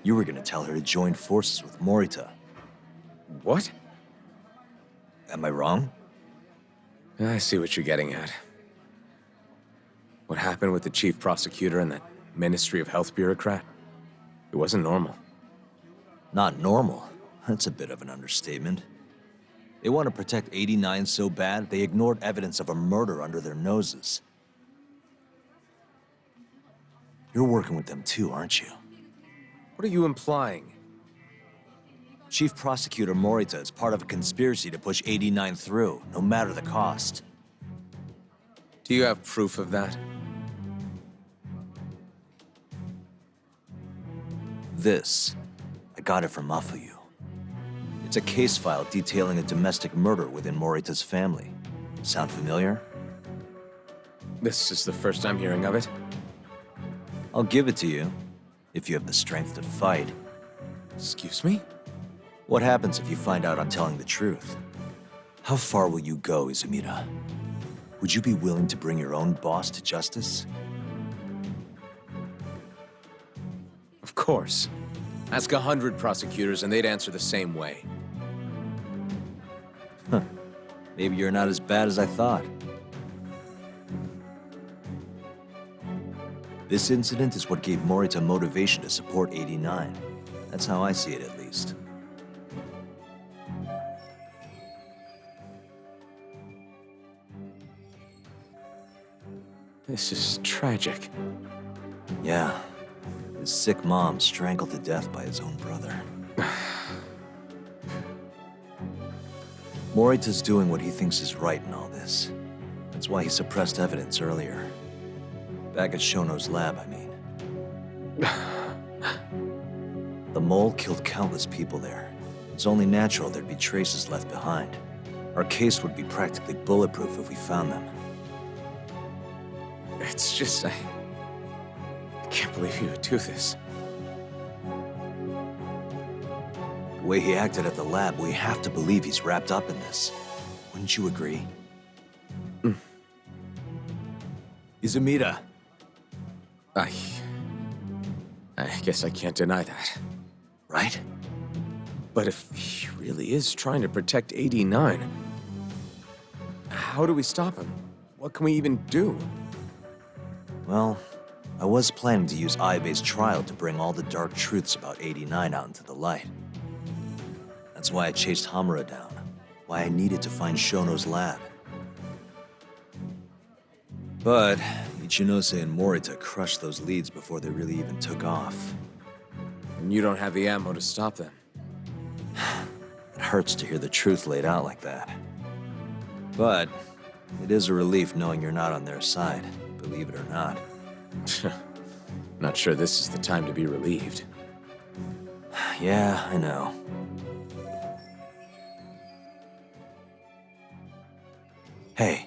you were gonna tell her to join forces with Morita. What? Am I wrong? I see what you're getting at. What happened with the chief prosecutor and that Ministry of Health bureaucrat? It wasn't normal. Not normal? That's a bit of an understatement. They want to protect 89 so bad, they ignored evidence of a murder under their noses. You're working with them too, aren't you? What are you implying? Chief Prosecutor Morita is part of a conspiracy to push 89 through, no matter the cost. Do you have proof of that? This. I got it from Mafuyu. It's a case file detailing a domestic murder within Morita's family. Sound familiar? This is the first I'm hearing of it. I'll give it to you, if you have the strength to fight. Excuse me? What happens if you find out I'm telling the truth? How far will you go, Izumida? Would you be willing to bring your own boss to justice? Of course. Ask 100 prosecutors and they'd answer the same way. Huh. Maybe you're not as bad as I thought. This incident is what gave Morita motivation to support 89. That's how I see it, at least. This is tragic. Yeah. His sick mom strangled to death by his own brother. Morita's doing what he thinks is right in all this. That's why he suppressed evidence earlier. Back at Shono's lab, I mean. The mole killed countless people there. It's only natural there'd be traces left behind. Our case would be practically bulletproof if we found them. It's just, I can't believe you would do this. The way he acted at the lab, we have to believe he's wrapped up in this. Wouldn't you agree? Izumida. I guess I can't deny that. Right? But if he really is trying to protect 89, how do we stop him? What can we even do? Well, I was planning to use Aibe's trial to bring all the dark truths about 89 out into the light. That's why I chased Hamura down, why I needed to find Shono's lab. But Ichinose and Morita crushed those leads before they really even took off. And you don't have the ammo to stop them. It hurts to hear the truth laid out like that. But it is a relief knowing you're not on their side, believe it or not. Not sure this is the time to be relieved. Yeah, I know. Hey.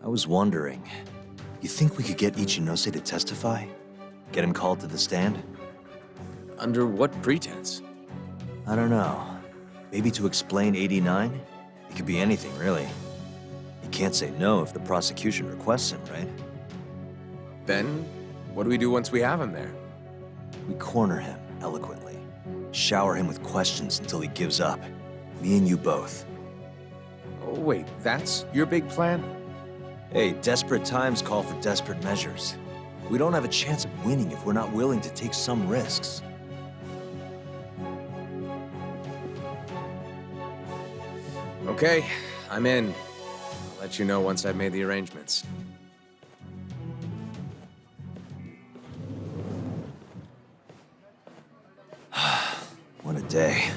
I was wondering, you think we could get Ichinose to testify? Get him called to the stand? Under what pretense? I don't know. Maybe to explain 89? It could be anything, really. You can't say no if the prosecution requests him, right? Then, what do we do once we have him there? We corner him, eloquently. Shower him with questions until he gives up. Me and you both. Oh, wait, that's your big plan? Hey, desperate times call for desperate measures. We don't have a chance of winning if we're not willing to take some risks. Okay, I'm in. I'll let you know once I've made the arrangements. What a day.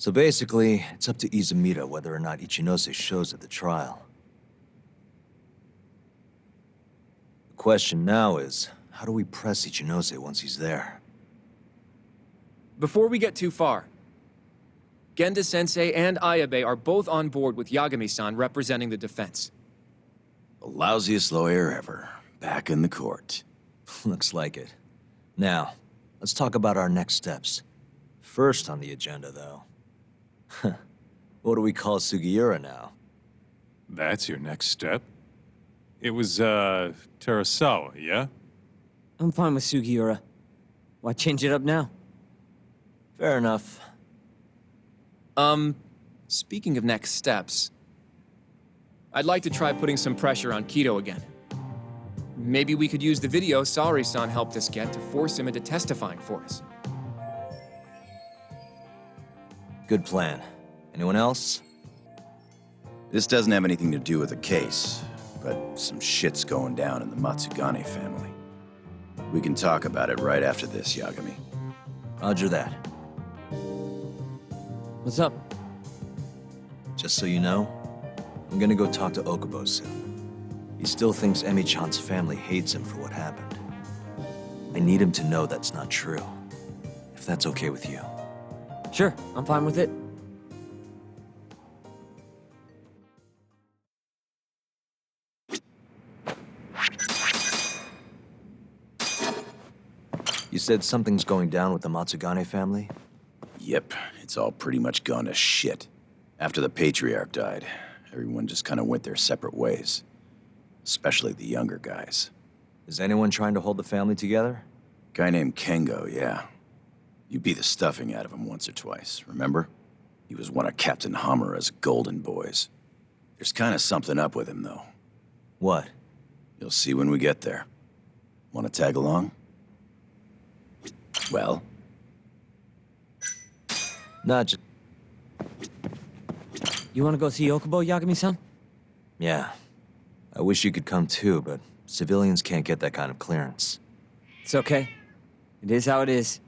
So basically, it's up to Izumida whether or not Ichinose shows at the trial. The question now is, how do we press Ichinose once he's there? Before we get too far, Genda-sensei and Ayabe are both on board with Yagami-san representing the defense. The lousiest lawyer ever. Back in the court. Looks like it. Now, let's talk about our next steps. First on the agenda, though. What do we call Sugiura now? That's your next step? It was, Terasawa, yeah? I'm fine with Sugiura. Why change it up now? Fair enough. Speaking of next steps, I'd like to try putting some pressure on Kido again. Maybe we could use the video Saori-san helped us get to force him into testifying for us. Good plan. Anyone else? This doesn't have anything to do with the case, but some shit's going down in the Matsugane family. We can talk about it right after this, Yagami. Roger that. What's up? Just so you know, I'm gonna go talk to Okubo soon. He still thinks Emi-chan's family hates him for what happened. I need him to know that's not true. If that's okay with you. Sure, I'm fine with it. You said something's going down with the Matsugane family? Yep, it's all pretty much gone to shit. After the Patriarch died, everyone just kind of went their separate ways. Especially the younger guys. Is anyone trying to hold the family together? Guy named Kengo, yeah. You beat the stuffing out of him once or twice, remember? He was one of Captain Hamura's golden boys. There's kind of something up with him, though. What? You'll see when we get there. Want to tag along? Well? Not just... You want to go see Okubo, Yagami-san? Yeah. I wish you could come too, but civilians can't get that kind of clearance. It's okay. It is how it is.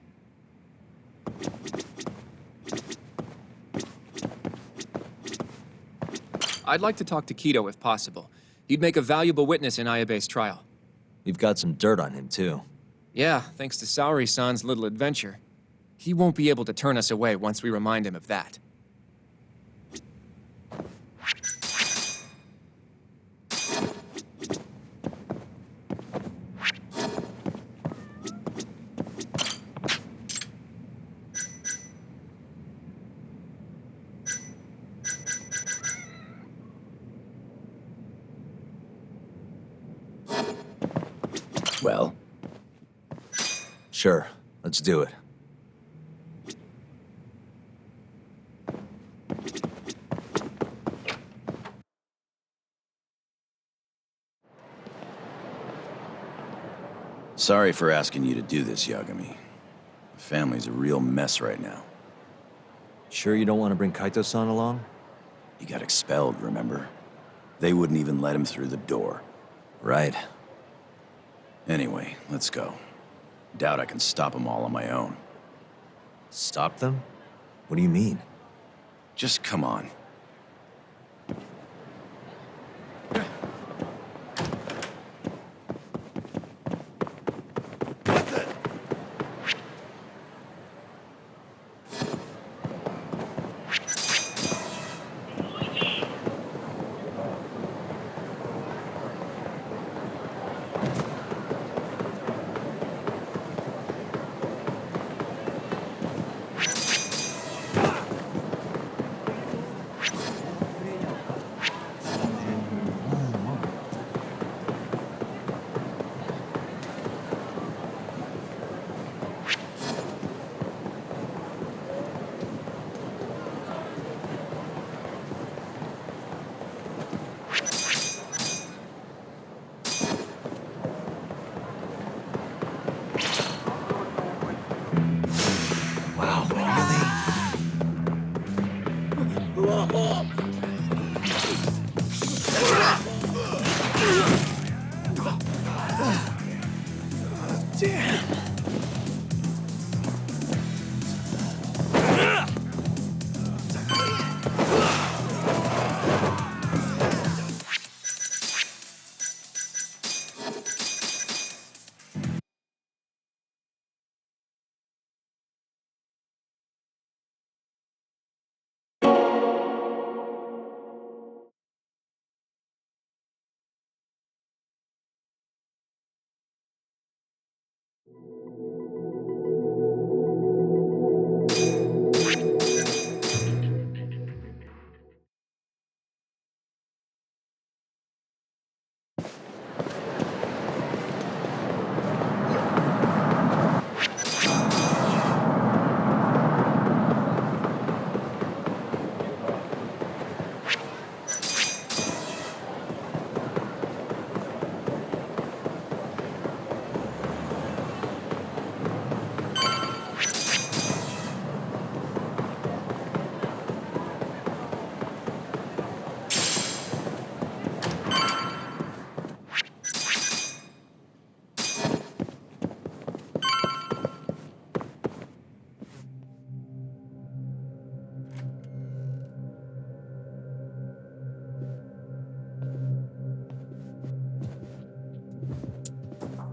I'd like to talk to Kido if possible. He'd make a valuable witness in Ayabe's trial. We've got some dirt on him too. Yeah, thanks to Saori-san's little adventure. He won't be able to turn us away once we remind him of that. Well? Sure, let's do it. Sorry for asking you to do this, Yagami. The family's a real mess right now. Sure you don't want to bring Kaito-san along? He got expelled, remember? They wouldn't even let him through the door. Right. Anyway, let's go. Doubt I can stop them all on my own. Stop them? What do you mean? Just come on.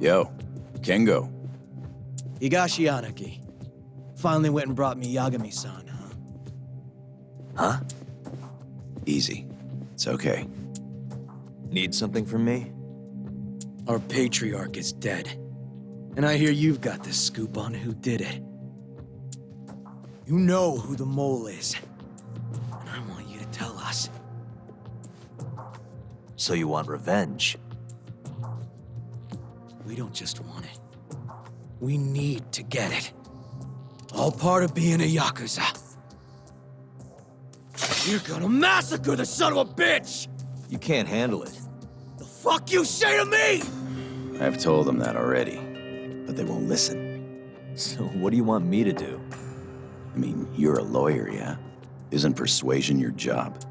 Yo, Kengo. Higashi Anaki. Finally went and brought me Yagami-san, huh? Huh? Easy. It's okay. Need something from me? Our patriarch is dead. And I hear you've got the scoop on who did it. You know who the mole is. And I want you to tell us. So you want revenge? We don't just want it. We need to get it. All part of being a Yakuza. You're gonna massacre the son of a bitch! You can't handle it. The fuck you say to me?! I've told them that already, but they won't listen. So what do you want me to do? I mean, you're a lawyer, yeah? Isn't persuasion your job?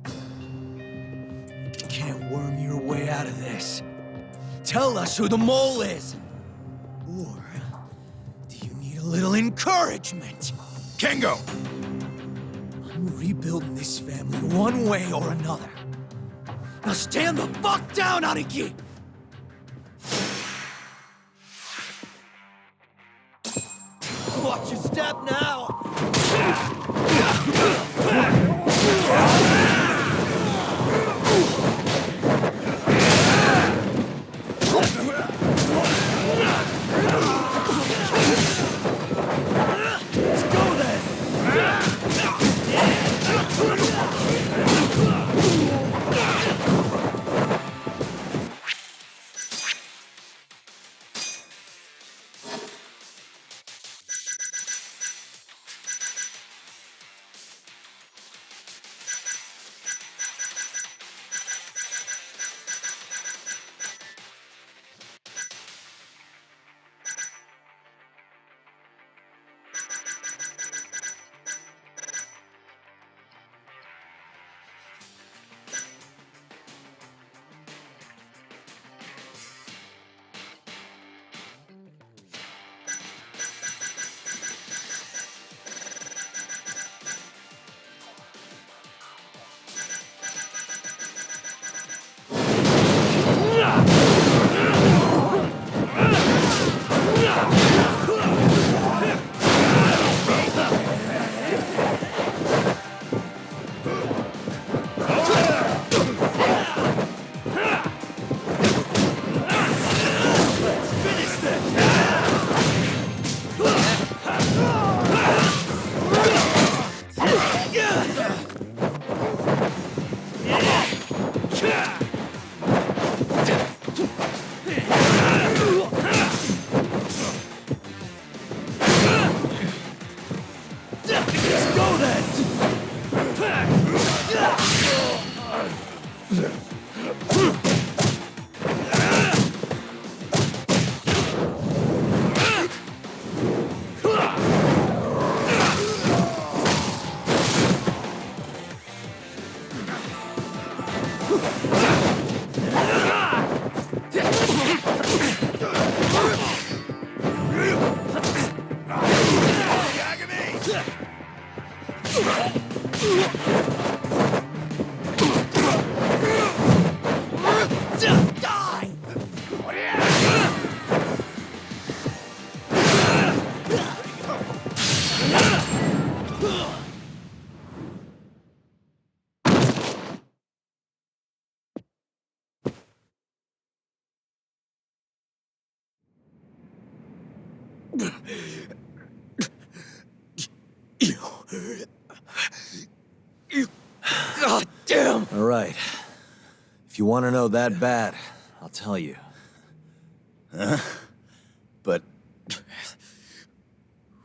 You can't worm your way out of this. Tell us who the mole is! Or do you need a little encouragement? Kengo! I'm rebuilding this family one way or another. Now stand the fuck down, Aniki! Watch your step now! Let's go then! God damn! All right. If you want to know that bad, I'll tell you. Huh? But...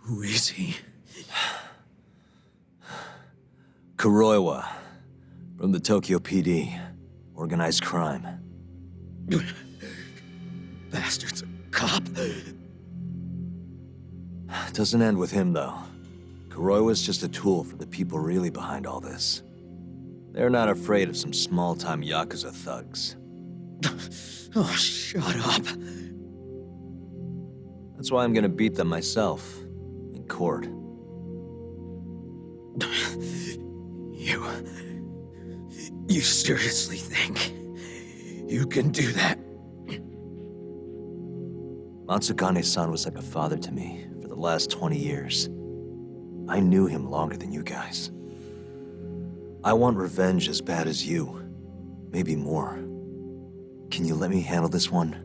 Who is he? Kuroiwa, from the Tokyo PD. Organized crime. Bastard's a cop. Doesn't end with him, though. Kuroiwa's just a tool for the people really behind all this. They're not afraid of some small-time Yakuza thugs. Oh, shut up. That's why I'm gonna beat them myself. In court. You seriously think you can do that? Matsugane-san was like a father to me for the last 20 years. I knew him longer than you guys. I want revenge as bad as you. Maybe more. Can you let me handle this one?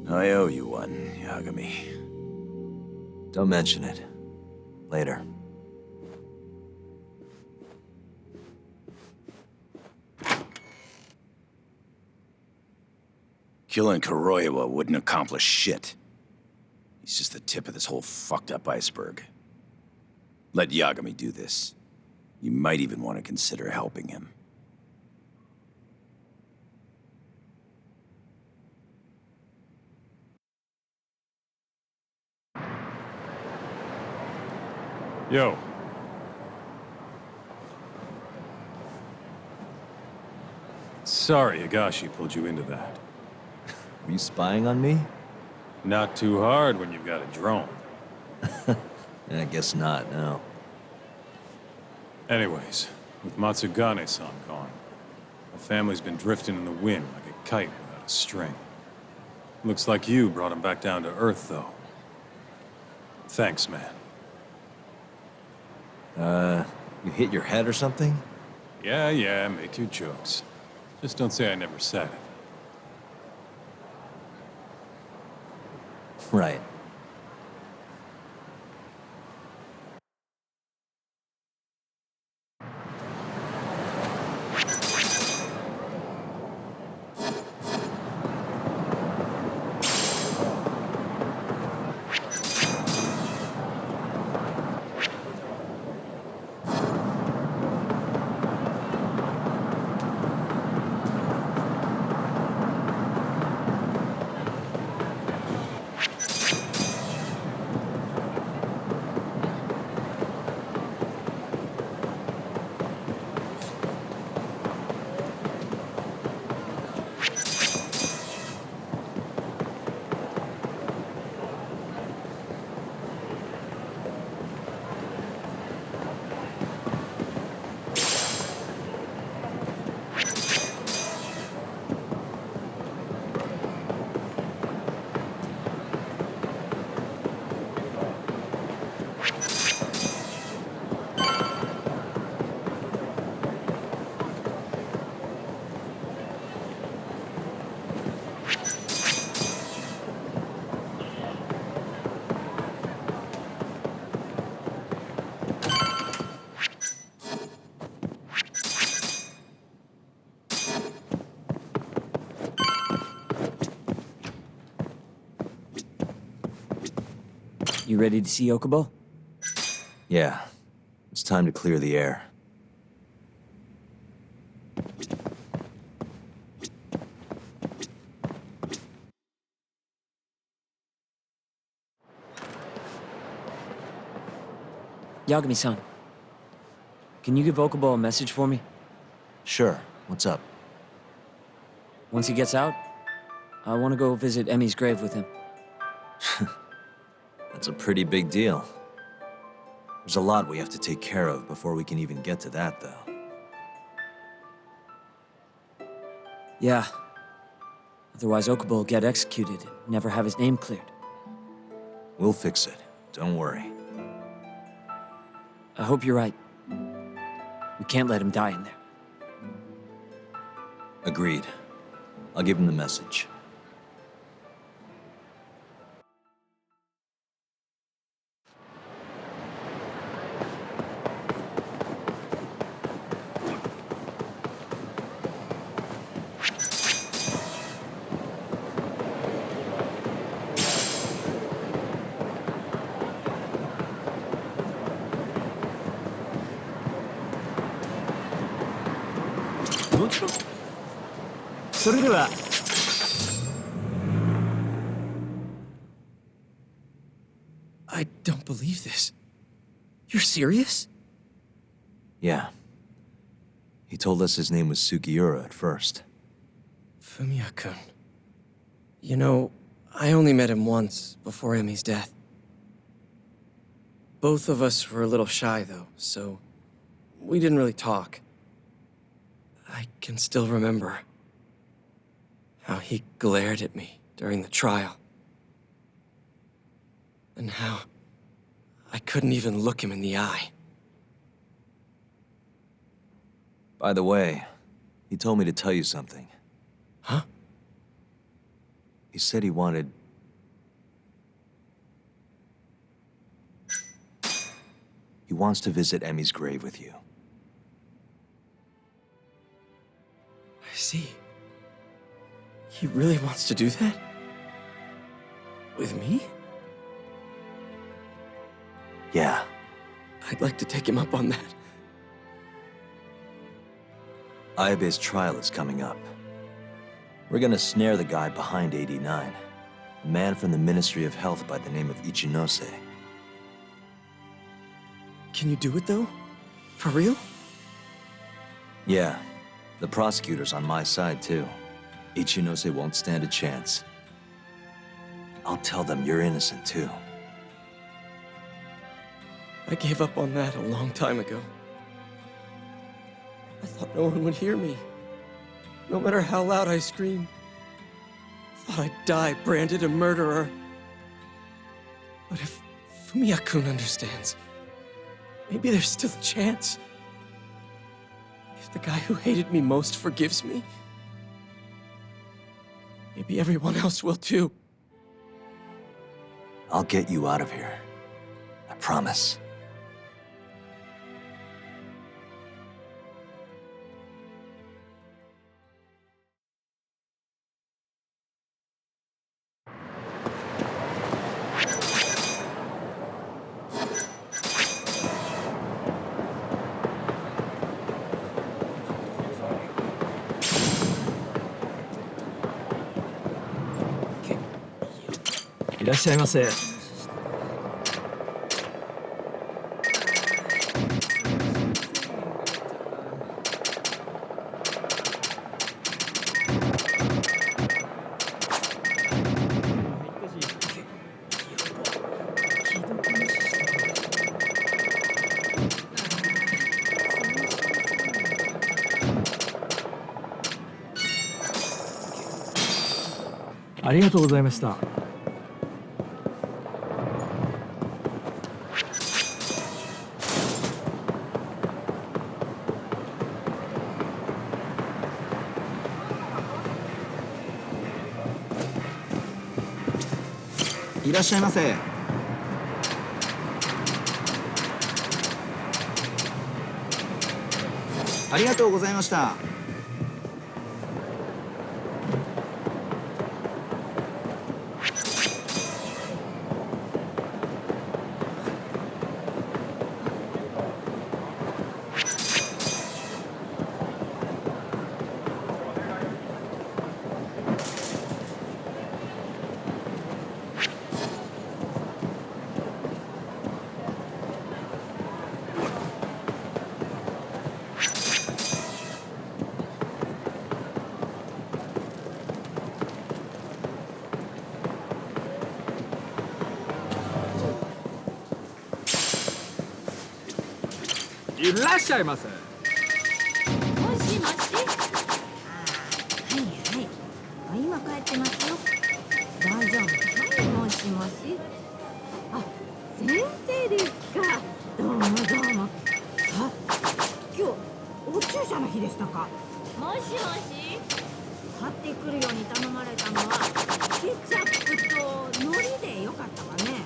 I owe you one, Yagami. Don't mention it. Later. Killing Kuroiwa wouldn't accomplish shit. He's just the tip of this whole fucked up iceberg. Let Yagami do this. You might even want to consider helping him. Yo. Sorry Higashi pulled you into that. Were you spying on me? Not too hard when you've got a drone. I guess not, no. Anyways, with Matsugane-san gone, the family's been drifting in the wind like a kite without a string. Looks like you brought him back down to earth, though. Thanks, man. You hit your head or something? Yeah, make your jokes. Just don't say I never said it. Right. You ready to see Okubo? Yeah. It's time to clear the air. Yagami-san, can you give Okubo a message for me? Sure. What's up? Once he gets out, I want to go visit Emi's grave with him. That's a pretty big deal. There's a lot we have to take care of before we can even get to that, though. Yeah. Otherwise, Okubo will get executed and never have his name cleared. We'll fix it. Don't worry. I hope you're right. We can't let him die in there. Agreed. I'll give him the message. I don't believe this. You're serious? Yeah. He told us his name was Sugiura at first. Fumiya-kun. You know, I only met him once before Emi's death. Both of us were a little shy, though, so we didn't really talk. I can still remember How he glared at me during the trial. And how I couldn't even look him in the eye. By the way, he told me to tell you something. Huh? He said he wanted... He wants to visit Emmy's grave with you. I see. He really wants to do that? With me? Yeah. I'd like to take him up on that. Ayabe's trial is coming up. We're gonna snare the guy behind 89, a man from the Ministry of Health by the name of Ichinose. Can you do it, though? For real? Yeah, the prosecutor's on my side, too. Ichinose won't stand a chance. I'll tell them you're innocent, too. I gave up on that a long time ago. I thought no one would hear me, no matter how loud I screamed. I thought I'd die branded a murderer. But if Fumiya-kun understands, maybe there's still a chance. If the guy who hated me most forgives me, maybe everyone else will too. I'll get you out of here. I promise.いらっしゃいませ。ありがとうございました。いらっしゃいませ。ありがとうございました。いらっしゃいませ。もしもし。はいはい。あ、今帰ってますよ。大丈夫。はい、もしもし。あ、先生ですか。どうもどうも。あ、今日お注射の日でしたか。もしもし。買ってくるように頼まれたのはケチャップと海苔でよかったわね。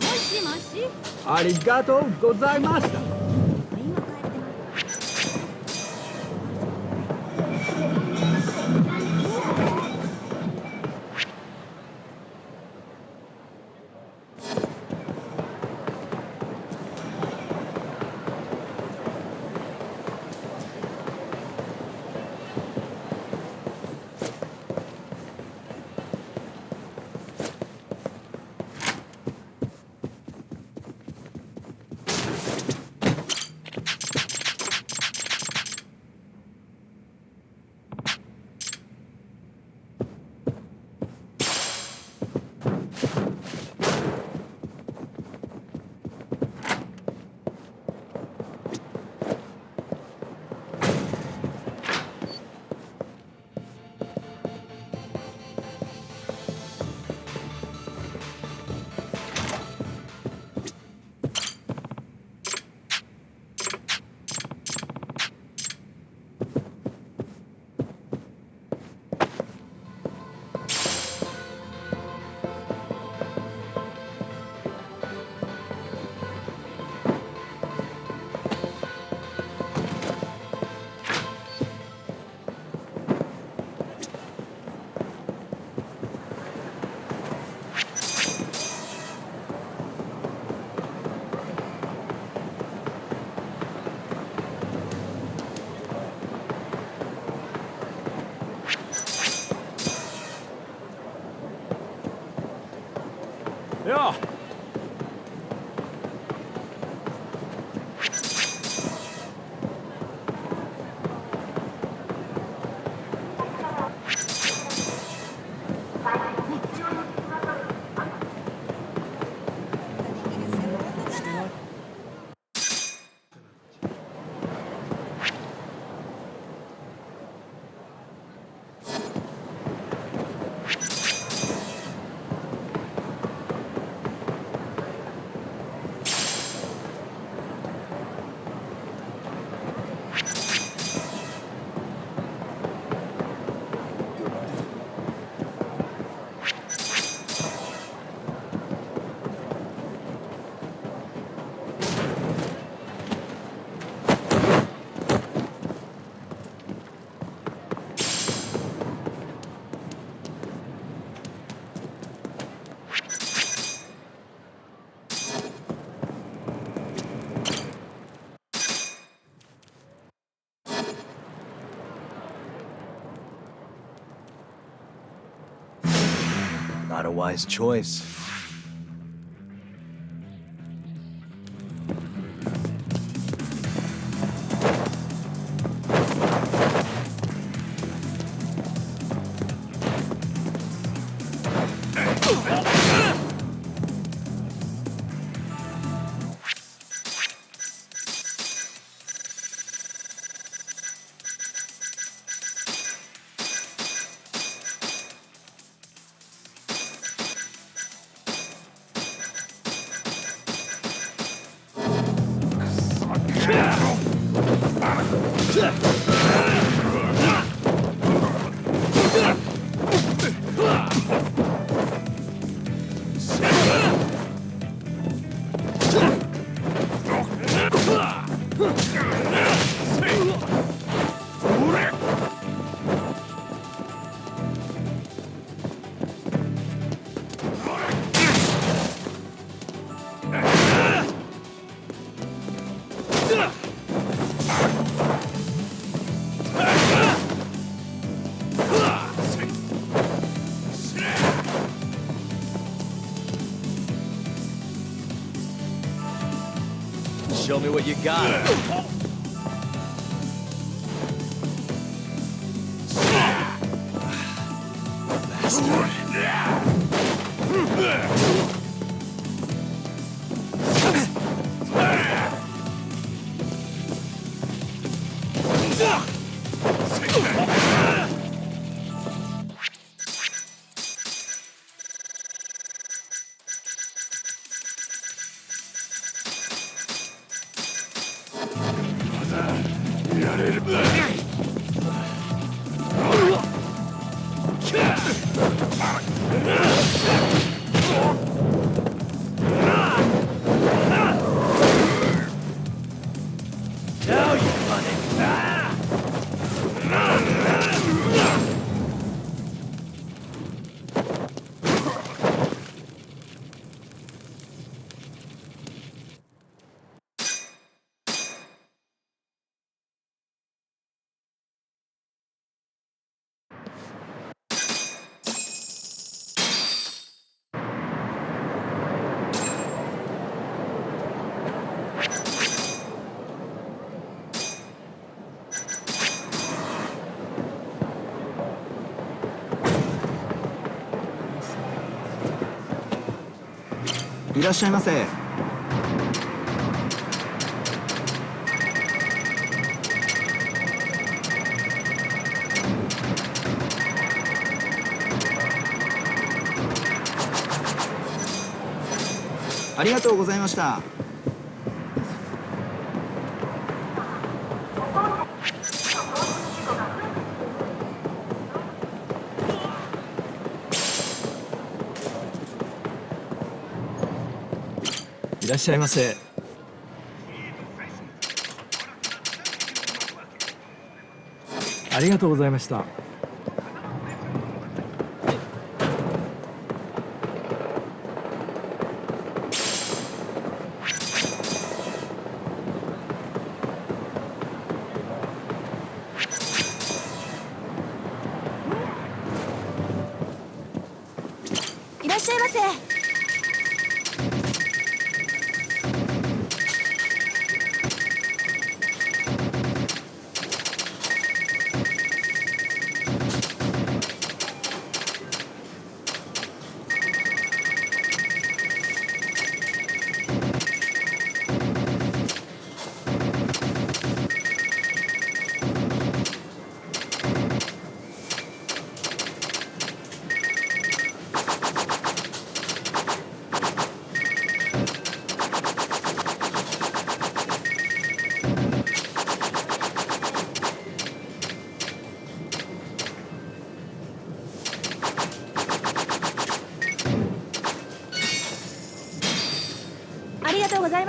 もしもし。ありがとうございました。Ja! Not a wise choice. Show me what you got.いらっしゃいませ。ありがとうございました。いらっしゃいませ。ありがとうございました。いらっしゃいませ。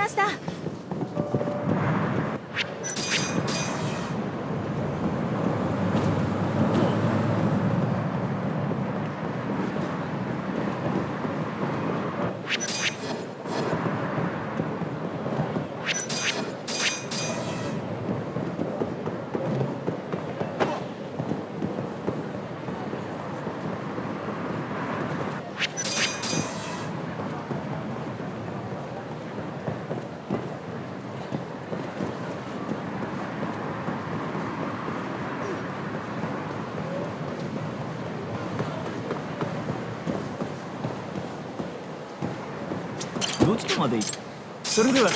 ました。どちらまで行く？それでは。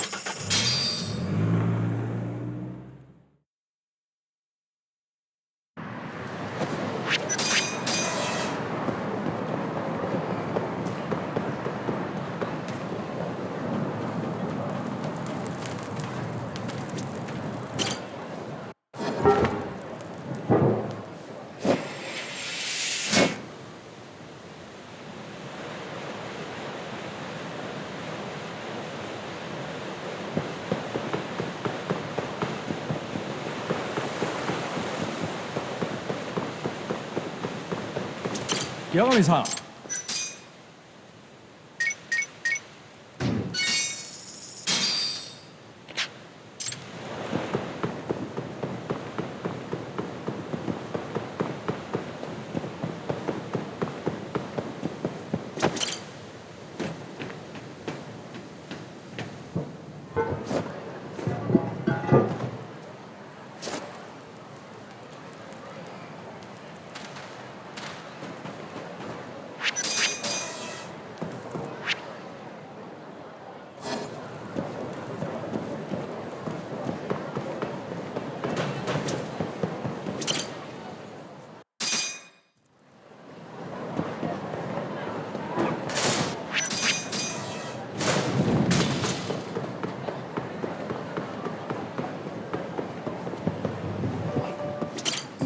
山上さん。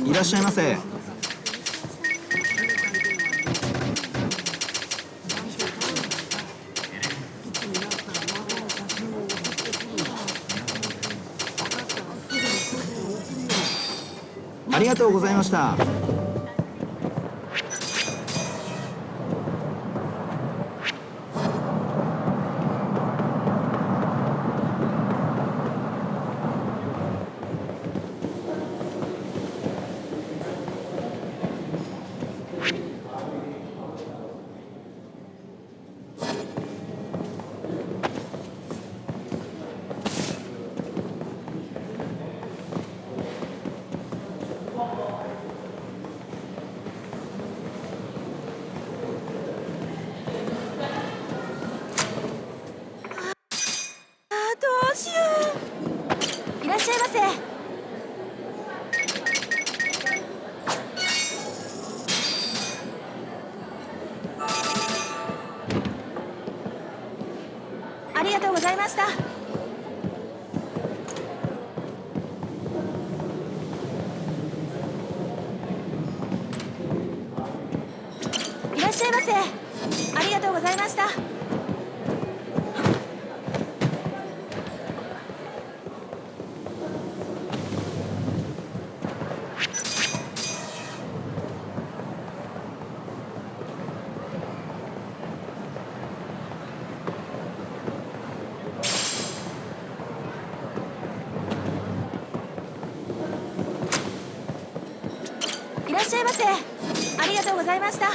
いらっしゃいませ。ありがとうございました。どうしよう。いらっしゃいませ。ありがとうございました。いらっしゃいませ。ありがとうございました。いらっしゃいませ。ありがとうございました。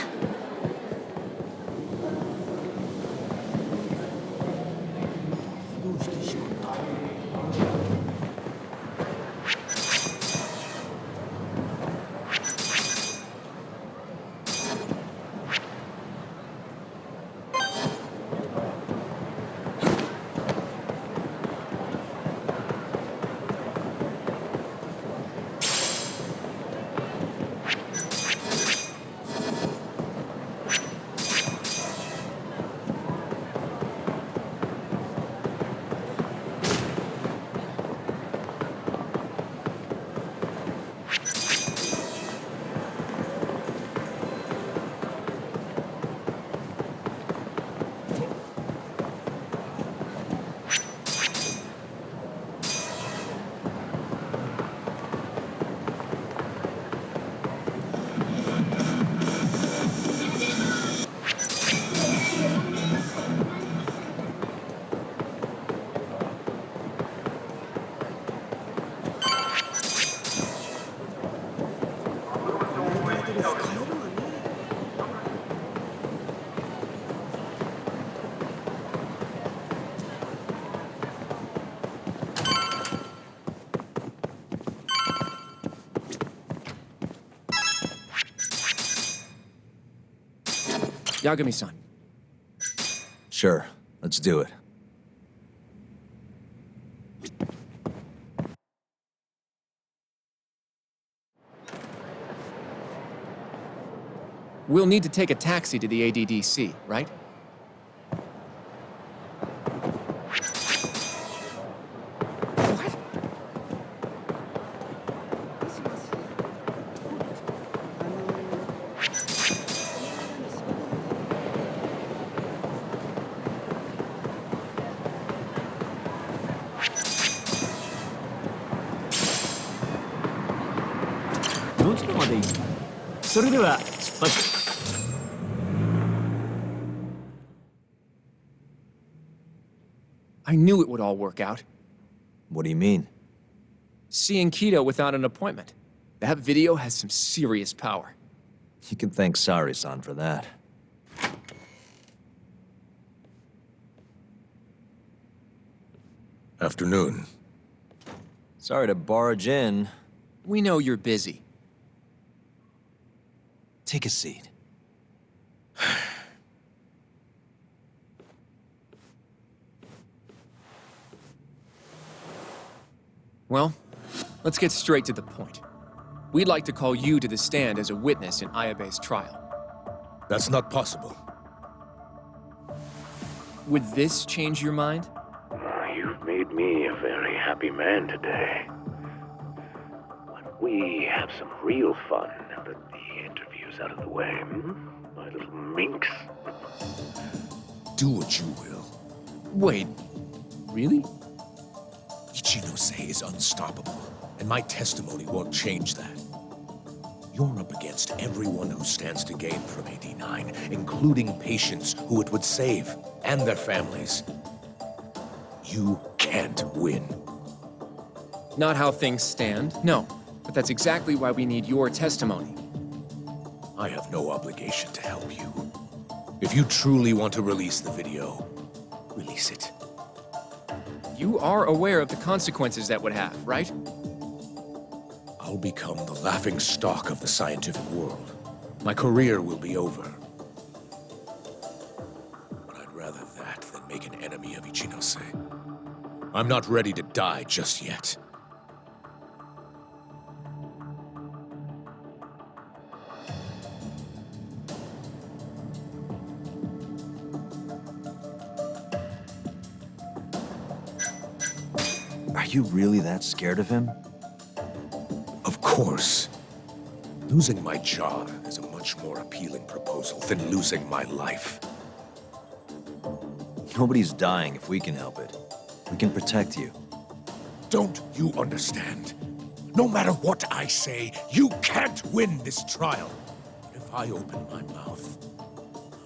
Yagami-san. Sure, let's do it. We'll need to take a taxi to the ADDC, right? I knew it would all work out. What do you mean? Seeing Kido without an appointment. That video has some serious power. You can thank Sari-san for that. Afternoon. Sorry to barge in. We know you're busy. Take a seat. Well, let's get straight to the point. We'd like to call you to the stand as a witness in Ayabe's trial. That's not possible. Would this change your mind? You've made me a very happy man today. But we have some real fun now that the interview's out of the way, my little minx. Do what you will. Wait, really? Ichinose is unstoppable, and my testimony won't change that. You're up against everyone who stands to gain from AD9, including patients who it would save, and their families. You can't win. Not how things stand, no. But that's exactly why we need your testimony. I have no obligation to help you. If you truly want to release the video, release it. You are aware of the consequences that would have, right? I'll become the laughing stock of the scientific world. My career will be over. But I'd rather that than make an enemy of Ichinose. I'm not ready to die just yet. Are you really that scared of him? Of course. Losing my job is a much more appealing proposal than losing my life. Nobody's dying if we can help it. We can protect you. Don't you understand? No matter what I say, you can't win this trial. But if I open my mouth,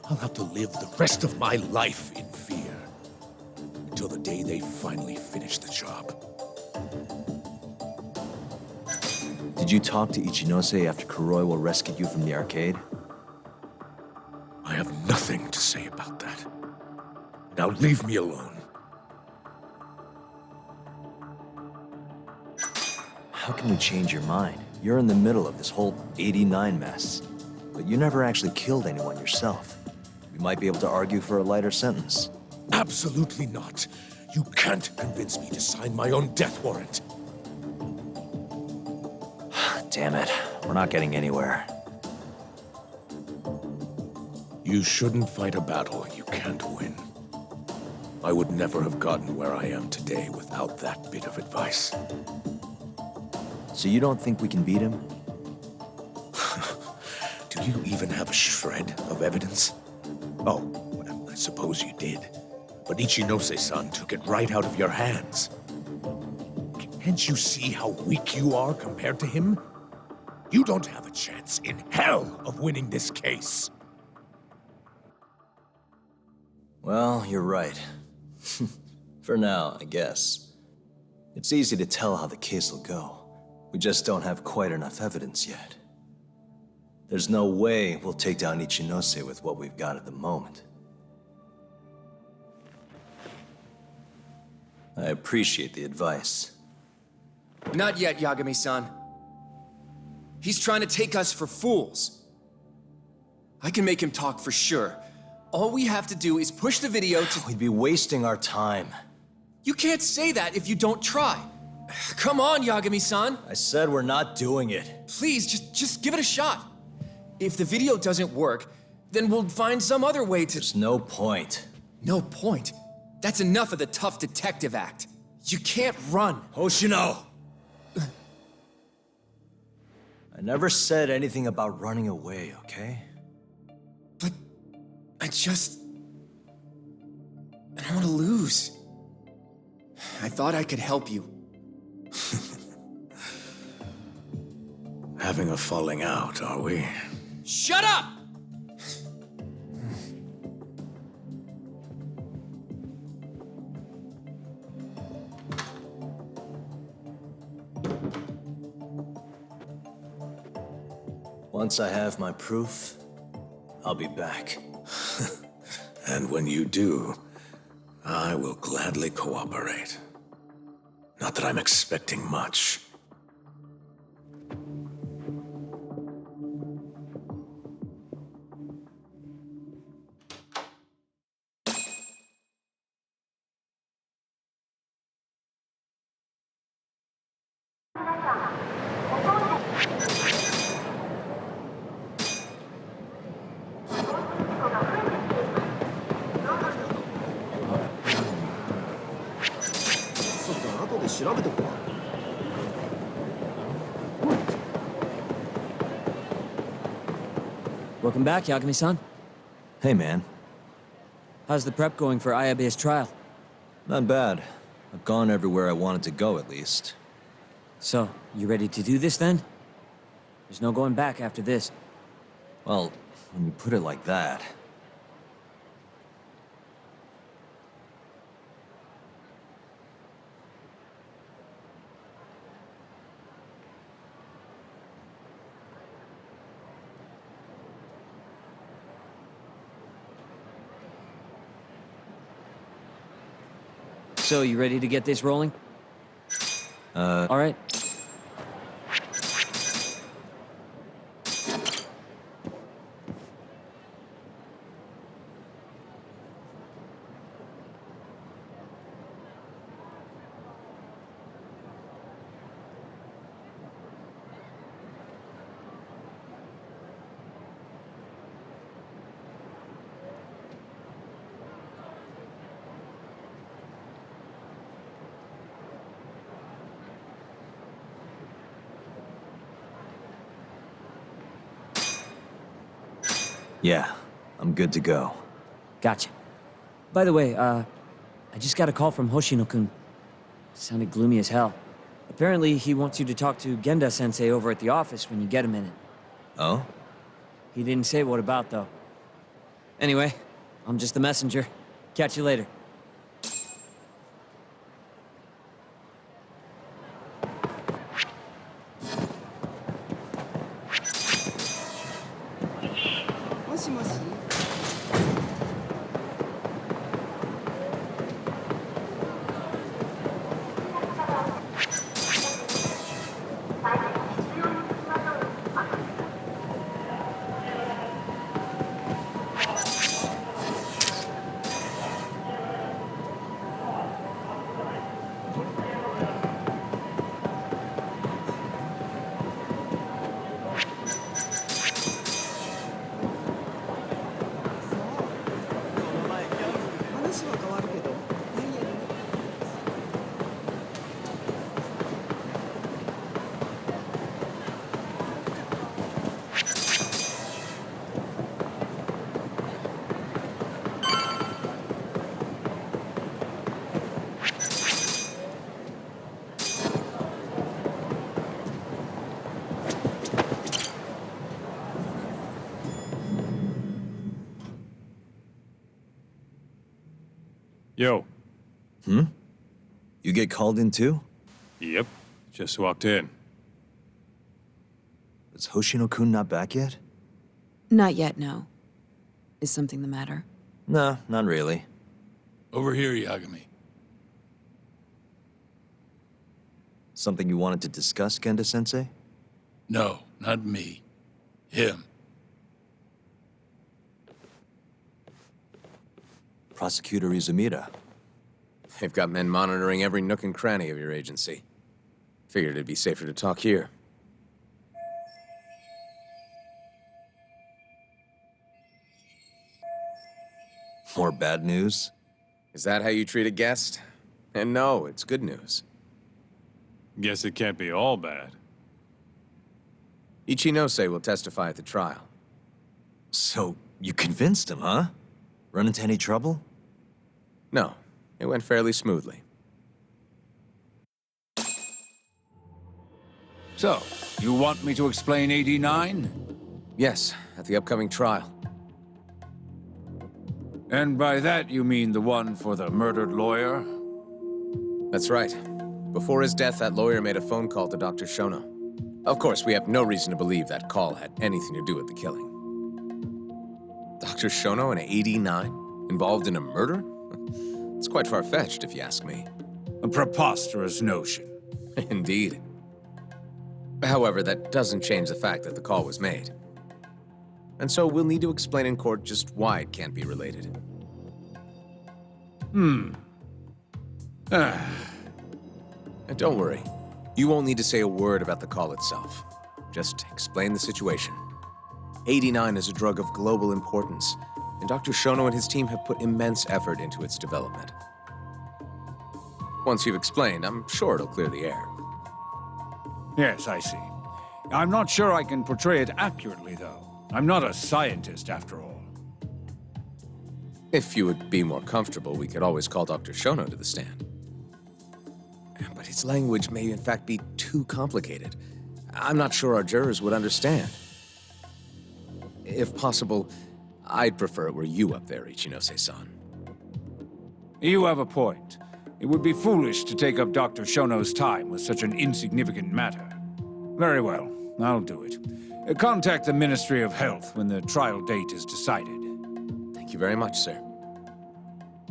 I'll have to live the rest of my life in fear. Until the day they finally finish the job. Did you talk to Ichinose after Kuroiwa rescued you from the arcade? I have nothing to say about that. Now leave me alone. How can we change your mind? You're in the middle of this whole 89 mess. But you never actually killed anyone yourself. We might be able to argue for a lighter sentence. Absolutely not. You can't convince me to sign my own death warrant. Damn it. We're not getting anywhere. You shouldn't fight a battle you can't win. I would never have gotten where I am today without that bit of advice. So you don't think we can beat him? Do you even have a shred of evidence? Oh, well, I suppose you did. But Ichinose-san took it right out of your hands. Can't you see how weak you are compared to him? You don't have a chance in hell of winning this case. Well, you're right. For now, I guess. It's easy to tell how the case will go. We just don't have quite enough evidence yet. There's no way we'll take down Ichinose with what we've got at the moment. I appreciate the advice. Not yet, Yagami-san. He's trying to take us for fools. I can make him talk for sure. All we have to do is push the video to— We'd be wasting our time. You can't say that if you don't try. Come on, Yagami-san. I said we're not doing it. Please, just give it a shot. If the video doesn't work, then we'll find some other way to— There's no point. No point? That's enough of the tough detective act. You can't run. Hoshino! I never said anything about running away, okay? But I don't want to lose. I thought I could help you. Having a falling out, are we? Shut up! Once I have my proof, I'll be back. And when you do, I will gladly cooperate. Not that I'm expecting much. Welcome back, Yagami-san. Hey, man. How's the prep going for Ayabe's trial? Not bad. I've gone everywhere I wanted to go, at least. So, you ready to do this then? There's no going back after this. Well, when you put it like that... So, you ready to get this rolling? All right. Yeah, I'm good to go. Gotcha. By the way, I just got a call from Hoshino-kun. Sounded gloomy as hell. Apparently, he wants you to talk to Genda-sensei over at the office when you get a minute. Oh? He didn't say what about, though. Anyway, I'm just the messenger. Catch you later. Yo. Hmm? You get called in too? Yep. Just walked in. Is Hoshino-kun not back yet? Not yet, no. Is something the matter? No, not really. Over here, Yagami. Something you wanted to discuss, Genda-sensei? No, not me. Him. Prosecutor Izumida. They've got men monitoring every nook and cranny of your agency. Figured it'd be safer to talk here. More bad news? Is that how you treat a guest? And no, it's good news. Guess it can't be all bad. Ichinose will testify at the trial. So, you convinced him, huh? Run into any trouble? No, it went fairly smoothly. So, you want me to explain 89? Yes, at the upcoming trial. And by that you mean the one for the murdered lawyer? That's right. Before his death, that lawyer made a phone call to Dr. Shono. Of course, we have no reason to believe that call had anything to do with the killing. Dr. Shono in 89? Involved in a murder? It's quite far-fetched, if you ask me. A preposterous notion. Indeed. However, that doesn't change the fact that the call was made. And so we'll need to explain in court just why it can't be related. And don't worry. You won't need to say a word about the call itself. Just explain the situation. 89 is a drug of global importance, and Dr. Shono and his team have put immense effort into its development. Once you've explained, I'm sure it'll clear the air. Yes, I see. I'm not sure I can portray it accurately, though. I'm not a scientist, after all. If you would be more comfortable, we could always call Dr. Shono to the stand. But his language may in fact be too complicated. I'm not sure our jurors would understand. If possible, I'd prefer it were you up there, Ichinose-san. You have a point. It would be foolish to take up Dr. Shono's time with such an insignificant matter. Very well, I'll do it. Contact the Ministry of Health when the trial date is decided. Thank you very much, sir.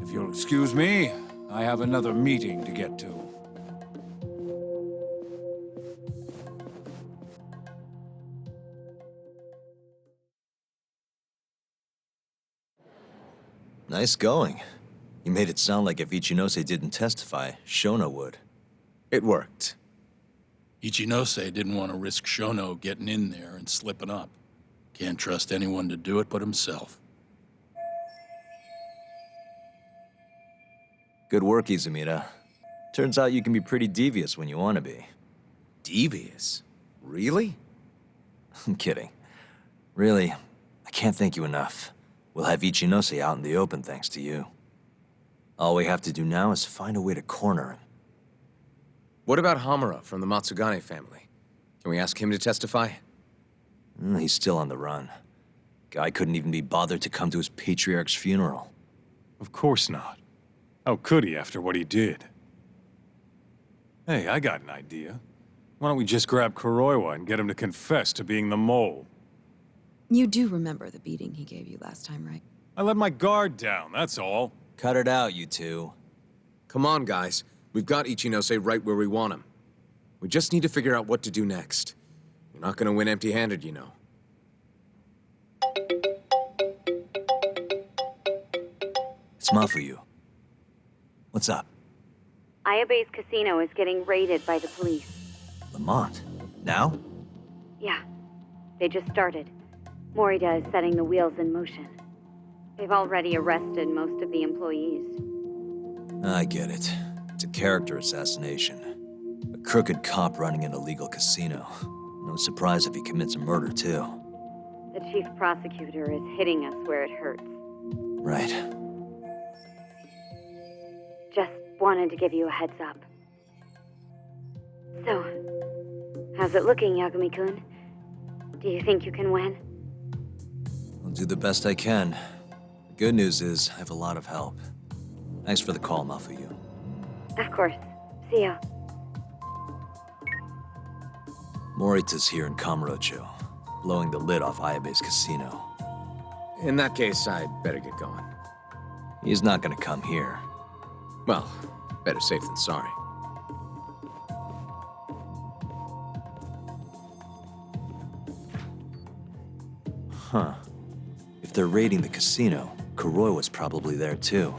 If you'll excuse me, I have another meeting to get to. Nice going. You made it sound like if Ichinose didn't testify, Shono would. It worked. Ichinose didn't want to risk Shono getting in there and slipping up. Can't trust anyone to do it but himself. Good work, Izumida. Turns out you can be pretty devious when you want to be. Devious? Really? I'm kidding. Really, I can't thank you enough. We'll have Ichinose out in the open thanks to you. All we have to do now is find a way to corner him. What about Hamura from the Matsugane family? Can we ask him to testify? He's still on the run. Guy couldn't even be bothered to come to his patriarch's funeral. Of course not. How could he after what he did? Hey, I got an idea. Why don't we just grab Kuroiwa and get him to confess to being the mole? You do remember the beating he gave you last time, right? I let my guard down, that's all. Cut it out, you two. Come on, guys. We've got Ichinose right where we want him. We just need to figure out what to do next. You're not gonna win empty-handed, you know. It's Mafuyu. What's up? Ayabe's casino is getting raided by the police. Lamont? Now? Yeah, they just started. Morita is setting the wheels in motion. They've already arrested most of the employees. I get it. It's a character assassination. A crooked cop running an illegal casino. No surprise if he commits a murder, too. The chief prosecutor is hitting us where it hurts. Right. Just wanted to give you a heads up. So, how's it looking, Yagami-kun? Do you think you can win? I'll do the best I can. The good news is, I have a lot of help. Thanks for the call, Mafuyu. Of course. See ya. Morita's here in Kamurocho, blowing the lid off Ayabe's casino. In that case, I'd better get going. He's not gonna come here. Well, better safe than sorry. Huh. If they're raiding the casino, Karoy was probably there too.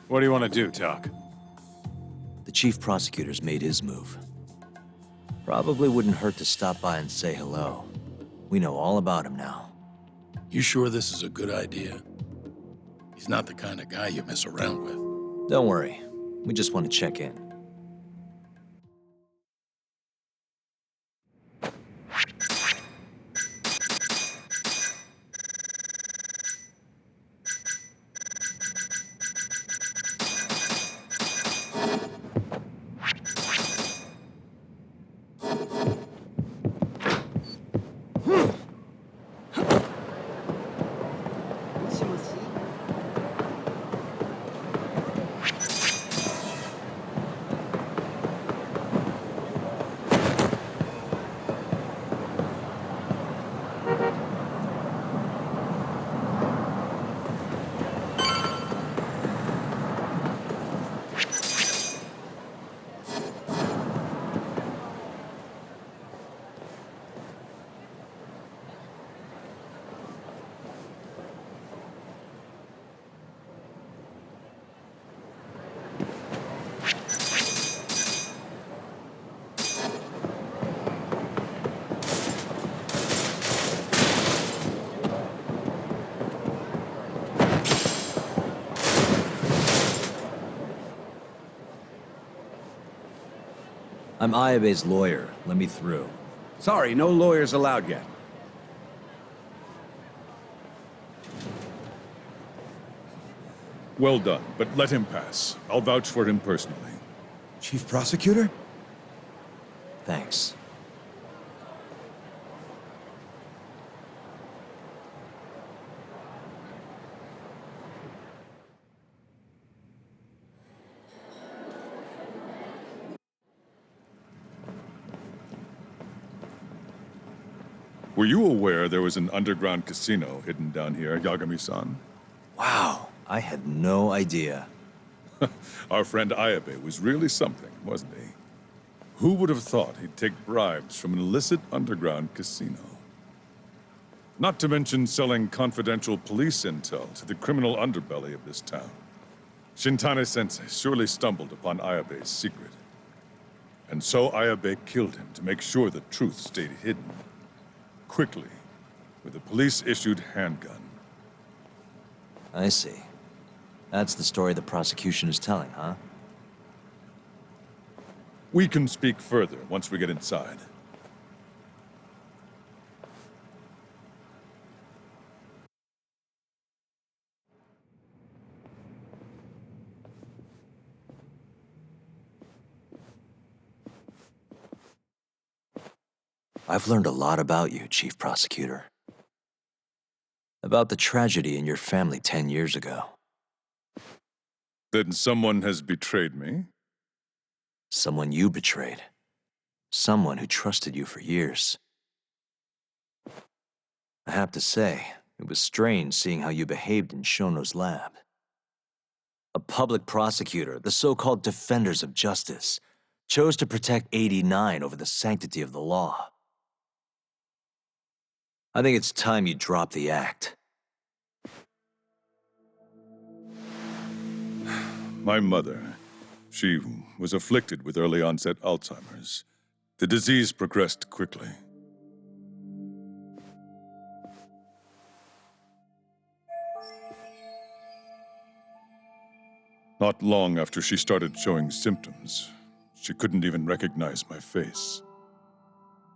What do you want to do, Doc? The chief prosecutor's made his move. Probably wouldn't hurt to stop by and say hello. We know all about him now. You sure this is a good idea? He's not the kind of guy you mess around with. Don't worry. We just want to check in. I'm Ayabe's lawyer. Let me through. Sorry, no lawyers allowed yet. Well done, but let him pass. I'll vouch for him personally. Chief Prosecutor? Thanks. Were you aware there was an underground casino hidden down here, Yagami-san? Wow, I had no idea. Our friend Ayabe was really something, wasn't he? Who would have thought he'd take bribes from an illicit underground casino? Not to mention selling confidential police intel to the criminal underbelly of this town. Shintane-sensei surely stumbled upon Ayabe's secret. And so Ayabe killed him to make sure the truth stayed hidden. Quickly, with a police-issued handgun. I see. That's the story the prosecution is telling, huh? We can speak further once we get inside. I've learned a lot about you, Chief Prosecutor. About the tragedy in your family 10 years ago. Then someone has betrayed me? Someone you betrayed. Someone who trusted you for years. I have to say, it was strange seeing how you behaved in Shono's lab. A public prosecutor, the so-called defenders of justice, chose to protect 89 over the sanctity of the law. I think it's time you drop the act. My mother, she was afflicted with early onset Alzheimer's. The disease progressed quickly. Not long after she started showing symptoms, she couldn't even recognize my face.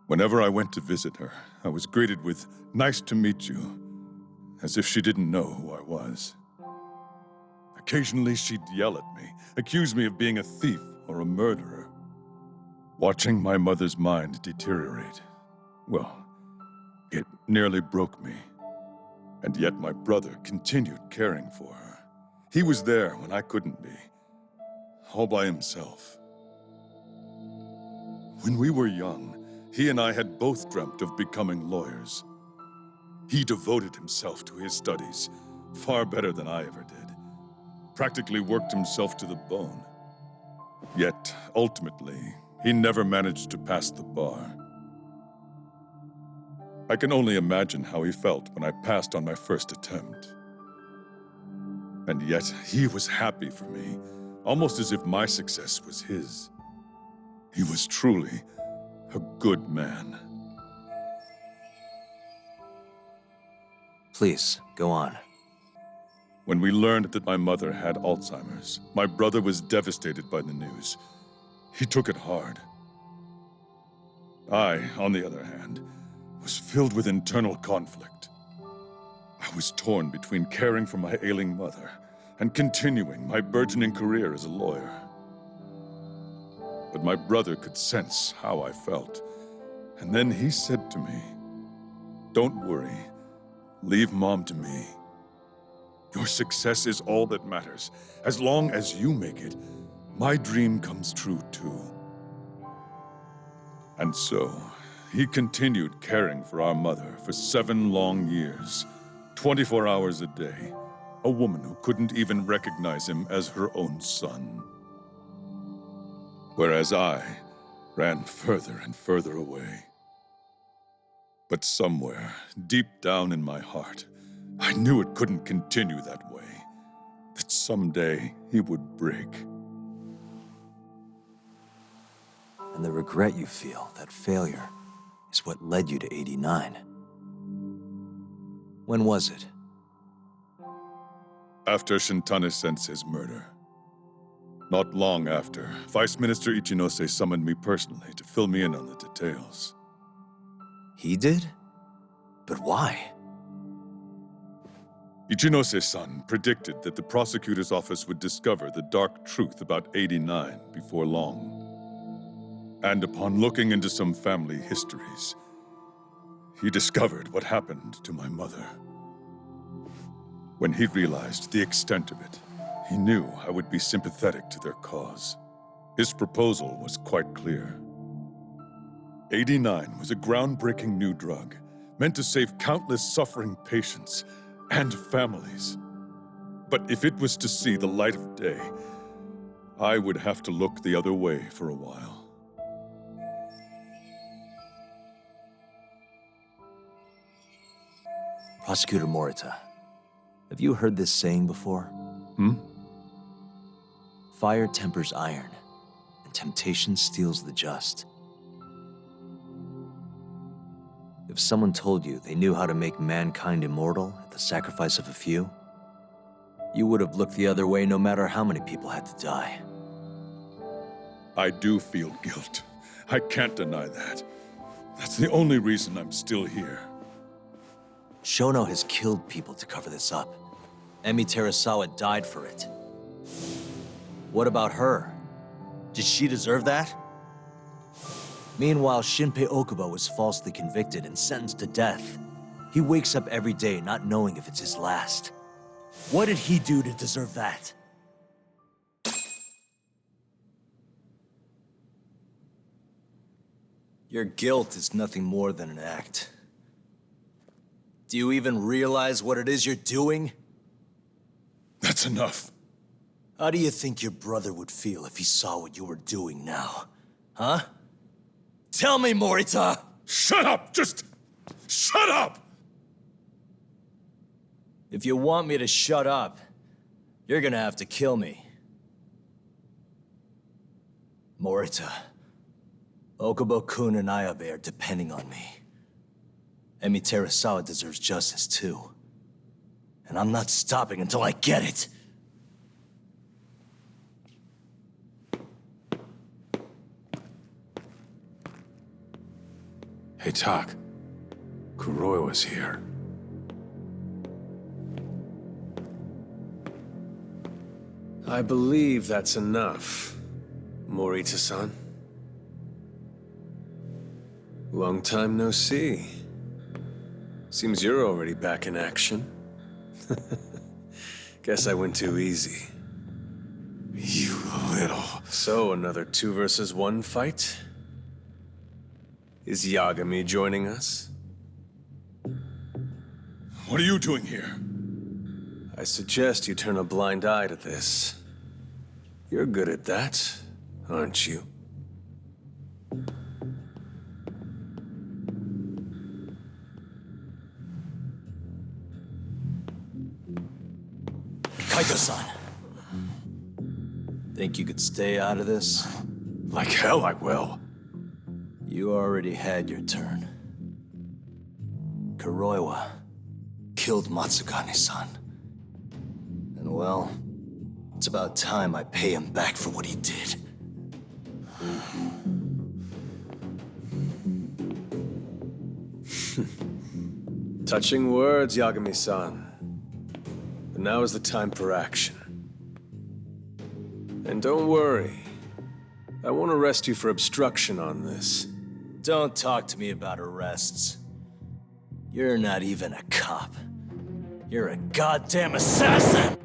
Whenever I went to visit her, I was greeted with, "Nice to meet you," as if she didn't know who I was. Occasionally, she'd yell at me, accuse me of being a thief or a murderer. Watching my mother's mind deteriorate, well, it nearly broke me. And yet my brother continued caring for her. He was there when I couldn't be, all by himself. When we were young, he and I had both dreamt of becoming lawyers. He devoted himself to his studies, far better than I ever did. Practically worked himself to the bone. Yet, ultimately, he never managed to pass the bar. I can only imagine how he felt when I passed on my first attempt. And yet, he was happy for me, almost as if my success was his. He was truly a good man. Please, go on. When we learned that my mother had Alzheimer's, my brother was devastated by the news. He took it hard. I, on the other hand, was filled with internal conflict. I was torn between caring for my ailing mother and continuing my burgeoning career as a lawyer. But my brother could sense how I felt, and then he said to me, "Don't worry. Leave Mom to me. Your success is all that matters. As long as you make it, my dream comes true too." And so, he continued caring for our mother for 7 long years, 24 hours a day, a woman who couldn't even recognize him as her own son. Whereas I ran further and further away. But somewhere, deep down in my heart, I knew it couldn't continue that way. That someday he would break. And the regret you feel, that failure, is what led you to 89. When was it? After Shintane Sensei's murder. Not long after, Vice Minister Ichinose summoned me personally to fill me in on the details. He did? But why? Ichinose-san predicted that the prosecutor's office would discover the dark truth about 89 before long. And upon looking into some family histories, he discovered what happened to my mother. When he realized the extent of it, he knew I would be sympathetic to their cause. His proposal was quite clear. 89 was a groundbreaking new drug, meant to save countless suffering patients and families. But if it was to see the light of day, I would have to look the other way for a while. Prosecutor Morita, have you heard this saying before? Fire tempers iron, and temptation steals the just. If someone told you they knew how to make mankind immortal at the sacrifice of a few, you would have looked the other way no matter how many people had to die. I do feel guilt. I can't deny that. That's the only reason I'm still here. Shono has killed people to cover this up. Emi Terasawa died for it. What about her? Did she deserve that? Meanwhile, Shinpei Okubo was falsely convicted and sentenced to death. He wakes up every day not knowing if it's his last. What did he do to deserve that? Your guilt is nothing more than an act. Do you even realize what it is you're doing? That's enough. How do you think your brother would feel if he saw what you were doing now? Huh? Tell me, Morita! Shut up! Just shut up! If you want me to shut up, you're gonna have to kill me. Morita, Okubo-kun and Ayabe are depending on me. Emi Terasawa deserves justice too. And I'm not stopping until I get it. Hey, Tak. Kuroi was here. I believe that's enough, Morita-san. Long time no see. Seems you're already back in action. Guess I went too easy. You little... So, another 2 versus 1 fight? Is Yagami joining us? What are you doing here? I suggest you turn a blind eye to this. You're good at that, aren't you? Kaito-san. Think you could stay out of this? Like hell I will. You already had your turn. Kuroiwa killed Matsukane-san. And well, it's about time I pay him back for what he did. Touching words, Yagami-san. But now is the time for action. And don't worry. I won't arrest you for obstruction on this. Don't talk to me about arrests. You're not even a cop. You're a goddamn assassin!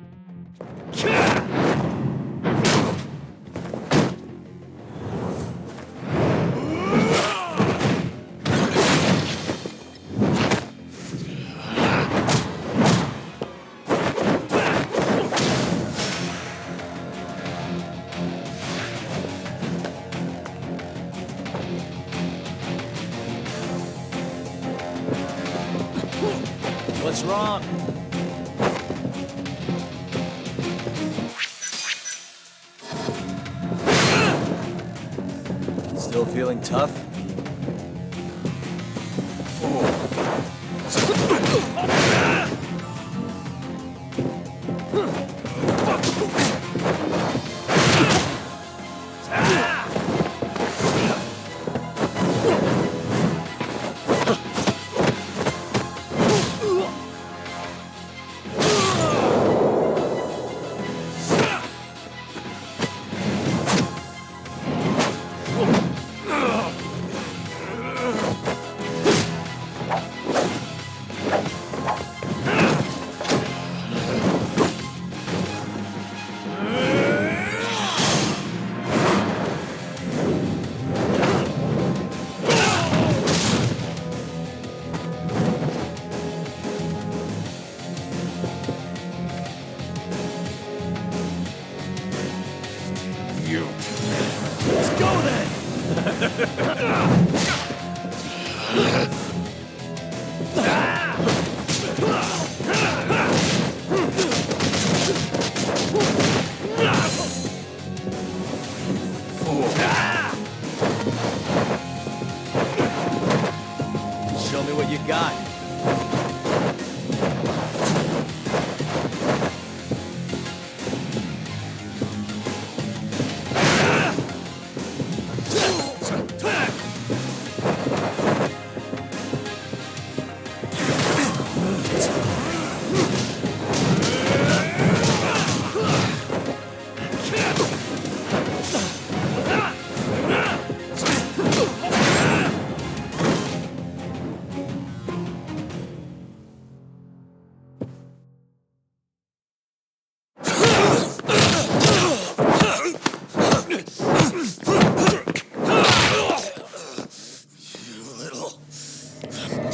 What's wrong? Still feeling tough? Show me what you got.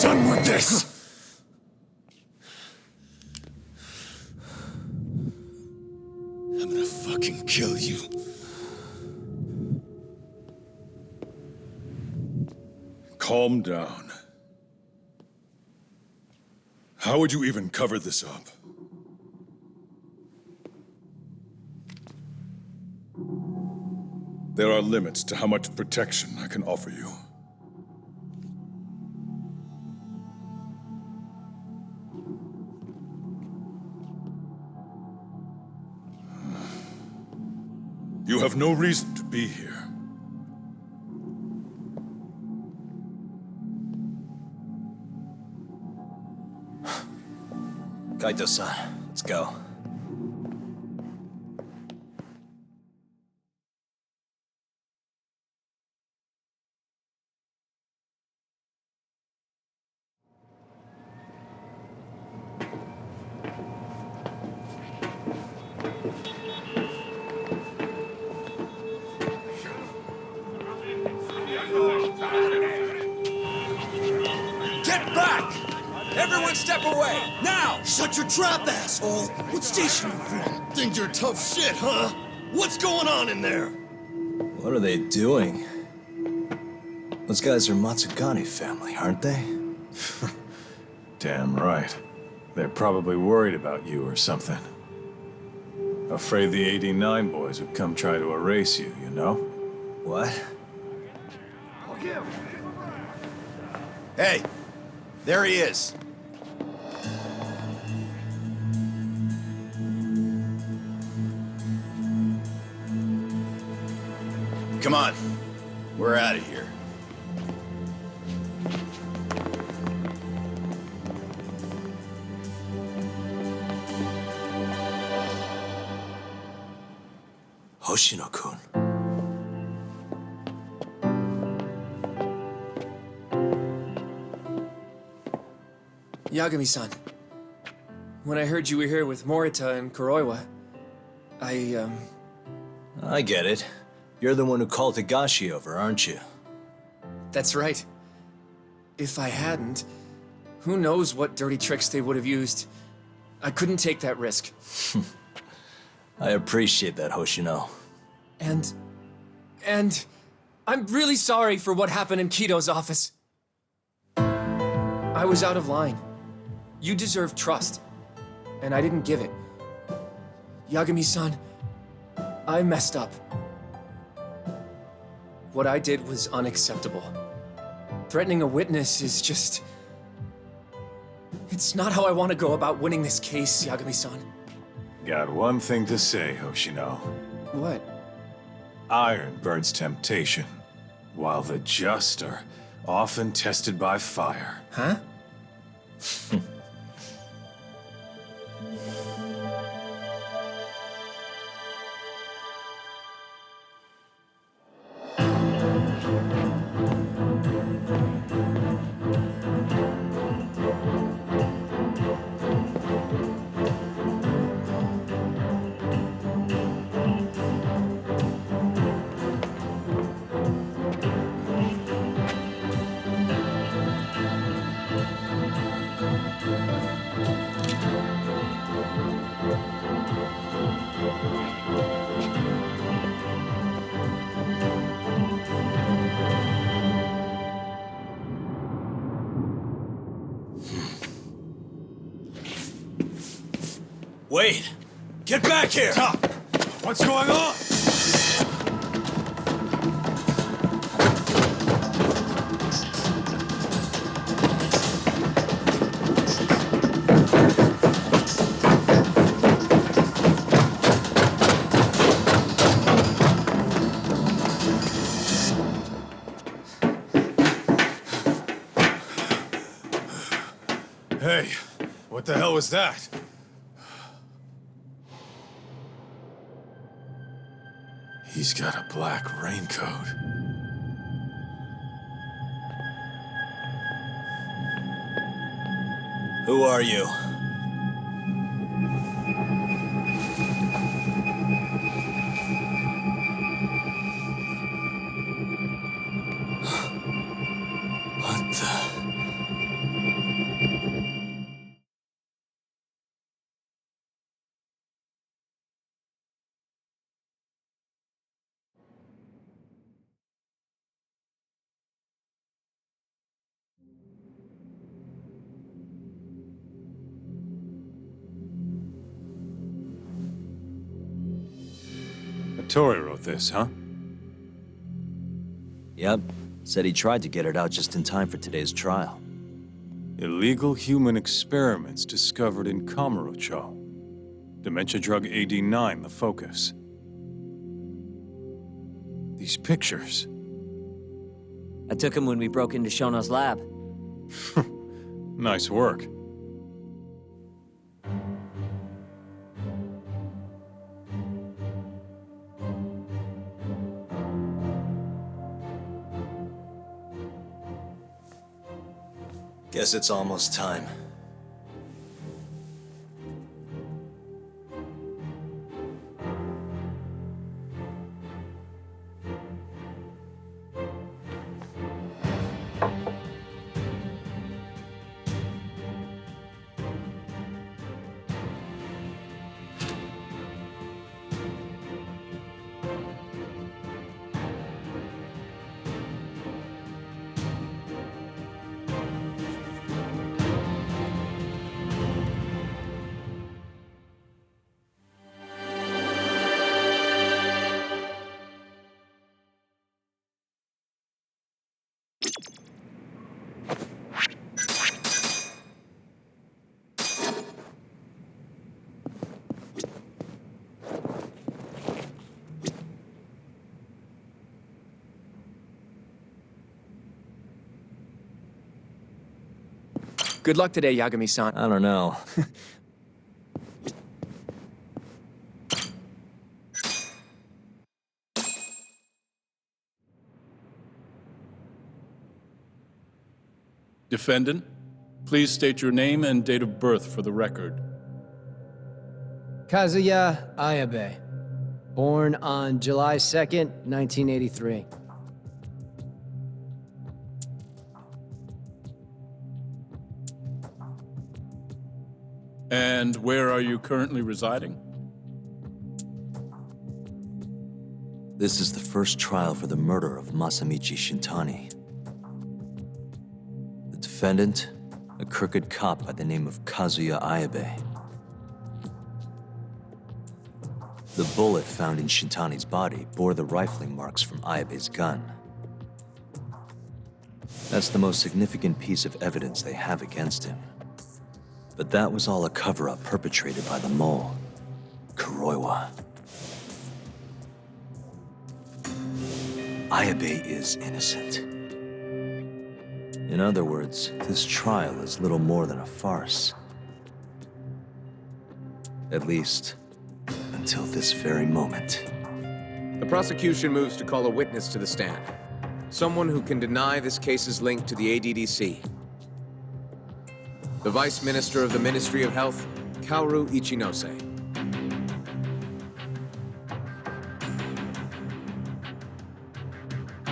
Done with this! I'm gonna fucking kill you. Calm down. How would you even cover this up? There are limits to how much protection I can offer you. You have no reason to be here. Kaito-san, let's go. Get back! Everyone step away! Now! Shut your trap, asshole! What station you from? Think you're tough shit, huh? What's going on in there? What are they doing? Those guys are Matsugane family, aren't they? Damn right. They're probably worried about you or something. Afraid the 89 boys would come try to erase you, you know? What? Hey, there he is. Come on, we're out of here. Hoshino-kun. Yagami-san, when I heard you were here with Morita and Kuroiwa, I get it. You're the one who called Higashi over, aren't you? That's right. If I hadn't, who knows what dirty tricks they would have used. I couldn't take that risk. I appreciate that, Hoshino. And I'm really sorry for what happened in Kido's office. I was out of line. You deserve trust, and I didn't give it. Yagami-san, I messed up. What I did was unacceptable. Threatening a witness is just... It's not how I want to go about winning this case, Yagami-san. Got one thing to say, Hoshino. What? Iron burns temptation, while the just are often tested by fire. Huh? Wait! Get back here! Stop! What's going on? Hey, what the hell was that? He's got a black raincoat. Who are you? What the... Tori wrote this, huh? Yep. Said he tried to get it out just in time for today's trial. Illegal human experiments discovered in Kamurocho. Dementia drug AD9, the focus. These pictures. I took him when we broke into Shono's lab. Nice work. Guess it's almost time. Good luck today, Yagami-san. I don't know. Defendant, please state your name and date of birth for the record. Kazuya Ayabe. Born on July 2nd, 1983. And where are you currently residing? This is the first trial for the murder of Masamichi Shintani. The defendant, a crooked cop by the name of Kazuya Ayabe. The bullet found in Shintani's body bore the rifling marks from Ayabe's gun. That's the most significant piece of evidence they have against him. But that was all a cover-up perpetrated by the mole, Kuroiwa. Ayabe is innocent. In other words, this trial is little more than a farce. At least, until this very moment. The prosecution moves to call a witness to the stand. Someone who can deny this case's link to the ADDC. The Vice Minister of the Ministry of Health, Kaoru Ichinose.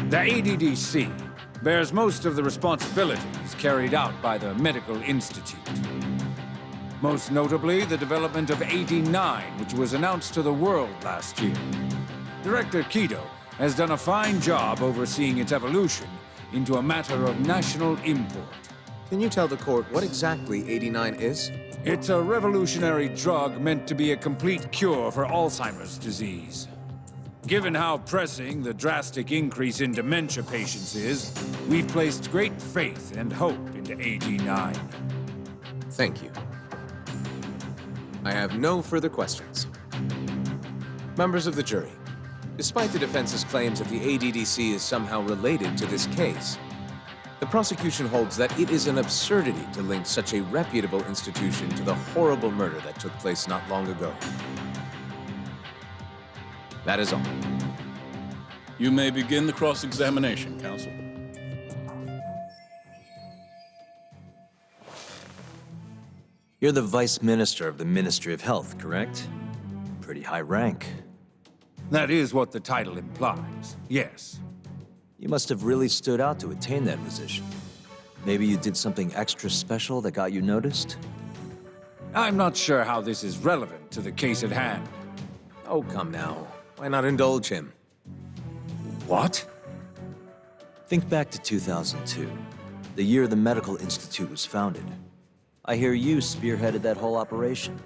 The ADDC bears most of the responsibilities carried out by the Medical Institute. Most notably, the development of 89, which was announced to the world last year. Director Kido has done a fine job overseeing its evolution into a matter of national import. Can you tell the court what exactly 89 is? It's a revolutionary drug meant to be a complete cure for Alzheimer's disease. Given how pressing the drastic increase in dementia patients is, we've placed great faith and hope into 89. Thank you. I have no further questions. Members of the jury, despite the defense's claims that the ADDC is somehow related to this case, the prosecution holds that it is an absurdity to link such a reputable institution to the horrible murder that took place not long ago. That is all. You may begin the cross-examination, counsel. You're the Vice Minister of the Ministry of Health, correct? Pretty high rank. That is what the title implies, yes. You must have really stood out to attain that position. Maybe you did something extra special that got you noticed? I'm not sure how this is relevant to the case at hand. Oh, come now. Why not indulge him? What? Think back to 2002, the year the Medical Institute was founded. I hear you spearheaded that whole operation.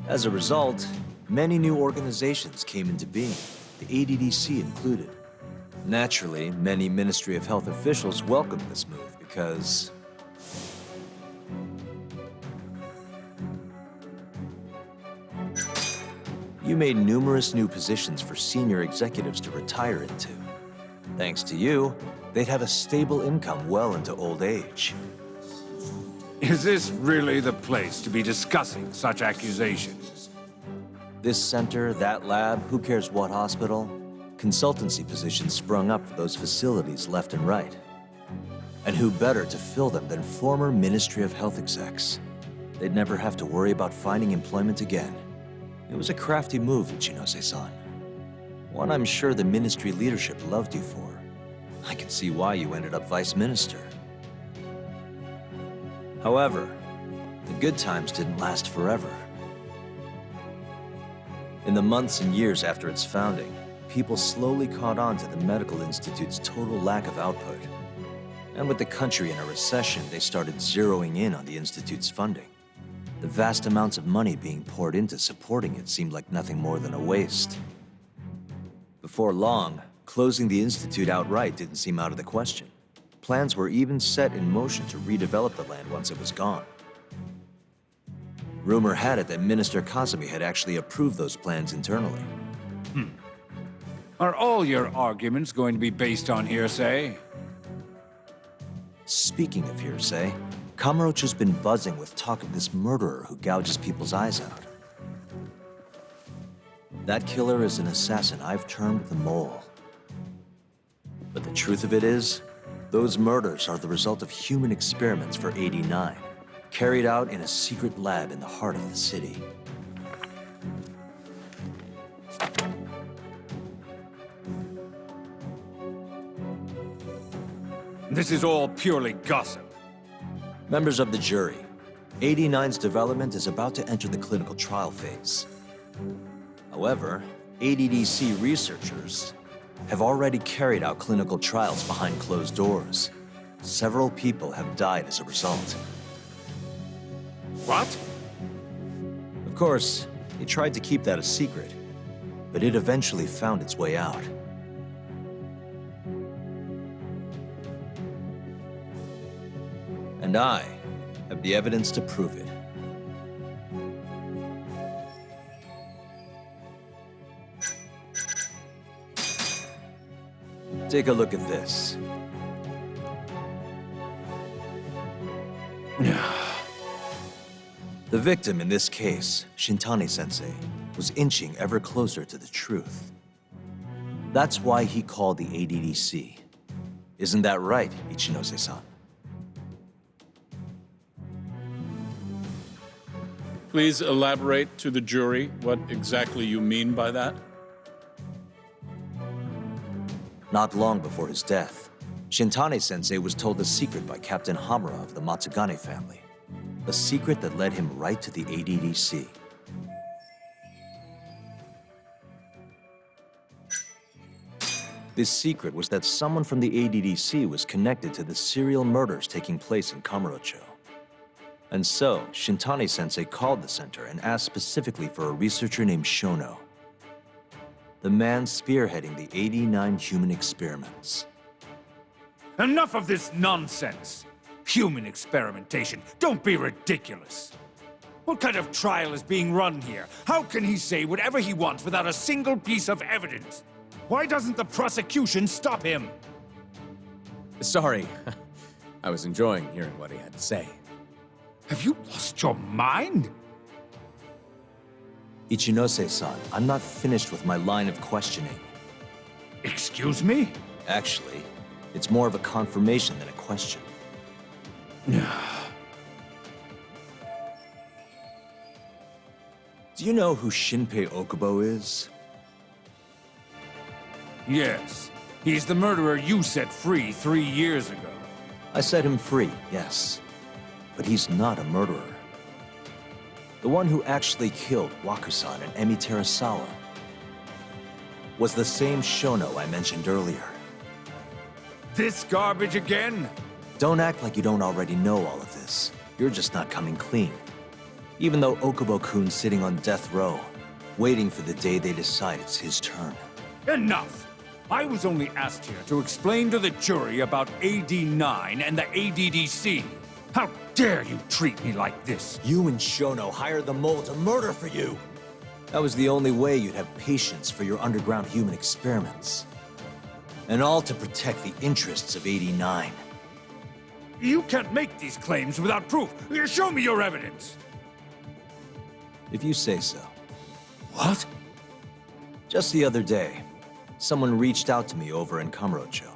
As a result, many new organizations came into being, the ADDC included. Naturally, many Ministry of Health officials welcomed this move because... you made numerous new positions for senior executives to retire into. Thanks to you, they'd have a stable income well into old age. Is this really the place to be discussing such accusations? This center, that lab, who cares what hospital? Consultancy positions sprung up for those facilities left and right. And who better to fill them than former Ministry of Health execs? They'd never have to worry about finding employment again. It was a crafty move, Ichinose-san. One I'm sure the ministry leadership loved you for. I can see why you ended up vice minister. However, the good times didn't last forever. In the months and years after its founding, people slowly caught on to the Medical Institute's total lack of output. And with the country in a recession, they started zeroing in on the Institute's funding. The vast amounts of money being poured into supporting it seemed like nothing more than a waste. Before long, closing the Institute outright didn't seem out of the question. Plans were even set in motion to redevelop the land once it was gone. Rumor had it that Minister Kazumi had actually approved those plans internally. Are all your arguments going to be based on hearsay? Speaking of hearsay, Kamurocho's been buzzing with talk of this murderer who gouges people's eyes out. That killer is an assassin I've termed the Mole. But the truth of it is, those murders are the result of human experiments for 89, carried out in a secret lab in the heart of the city. This is all purely gossip. Members of the jury, 89's development is about to enter the clinical trial phase. However, ADDC researchers have already carried out clinical trials behind closed doors. Several people have died as a result. What? Of course, he tried to keep that a secret, but it eventually found its way out. And I have the evidence to prove it. Take a look at this. The victim in this case, Shintani-sensei, was inching ever closer to the truth. That's why he called the ADDC. Isn't that right, Ichinose-san? Please elaborate to the jury what exactly you mean by that. Not long before his death, Shintani-sensei was told a secret by Captain Hamura of the Matsugane family. A secret that led him right to the ADDC. This secret was that someone from the ADDC was connected to the serial murders taking place in Kamurocho. And so, Shintani-sensei called the center and asked specifically for a researcher named Shono, the man spearheading the 89 human experiments. Enough of this nonsense! Human experimentation. Don't be ridiculous. What kind of trial is being run here? How can he say whatever he wants without a single piece of evidence? Why doesn't the prosecution stop him? Sorry. I was enjoying hearing what he had to say. Have you lost your mind? Ichinose-san, I'm not finished with my line of questioning. Excuse me? Actually, it's more of a confirmation than a question. Do you know who Shinpei Okubo is? Yes. He's the murderer you set free 3 years ago. I set him free, yes. But he's not a murderer. The one who actually killed Wakusan and Emi Terasawa was the same Shono I mentioned earlier. This garbage again? Don't act like you don't already know all of this. You're just not coming clean. Even though Okubo-kun's sitting on death row, waiting for the day they decide it's his turn. Enough! I was only asked here to explain to the jury about AD9 and the ADDC. How dare you treat me like this? You and Shono hired the Mole to murder for you! That was the only way you'd have patience for your underground human experiments. And all to protect the interests of 89. You can't make these claims without proof. Show me your evidence. If you say so. What? Just the other day, someone reached out to me over in Kamurocho.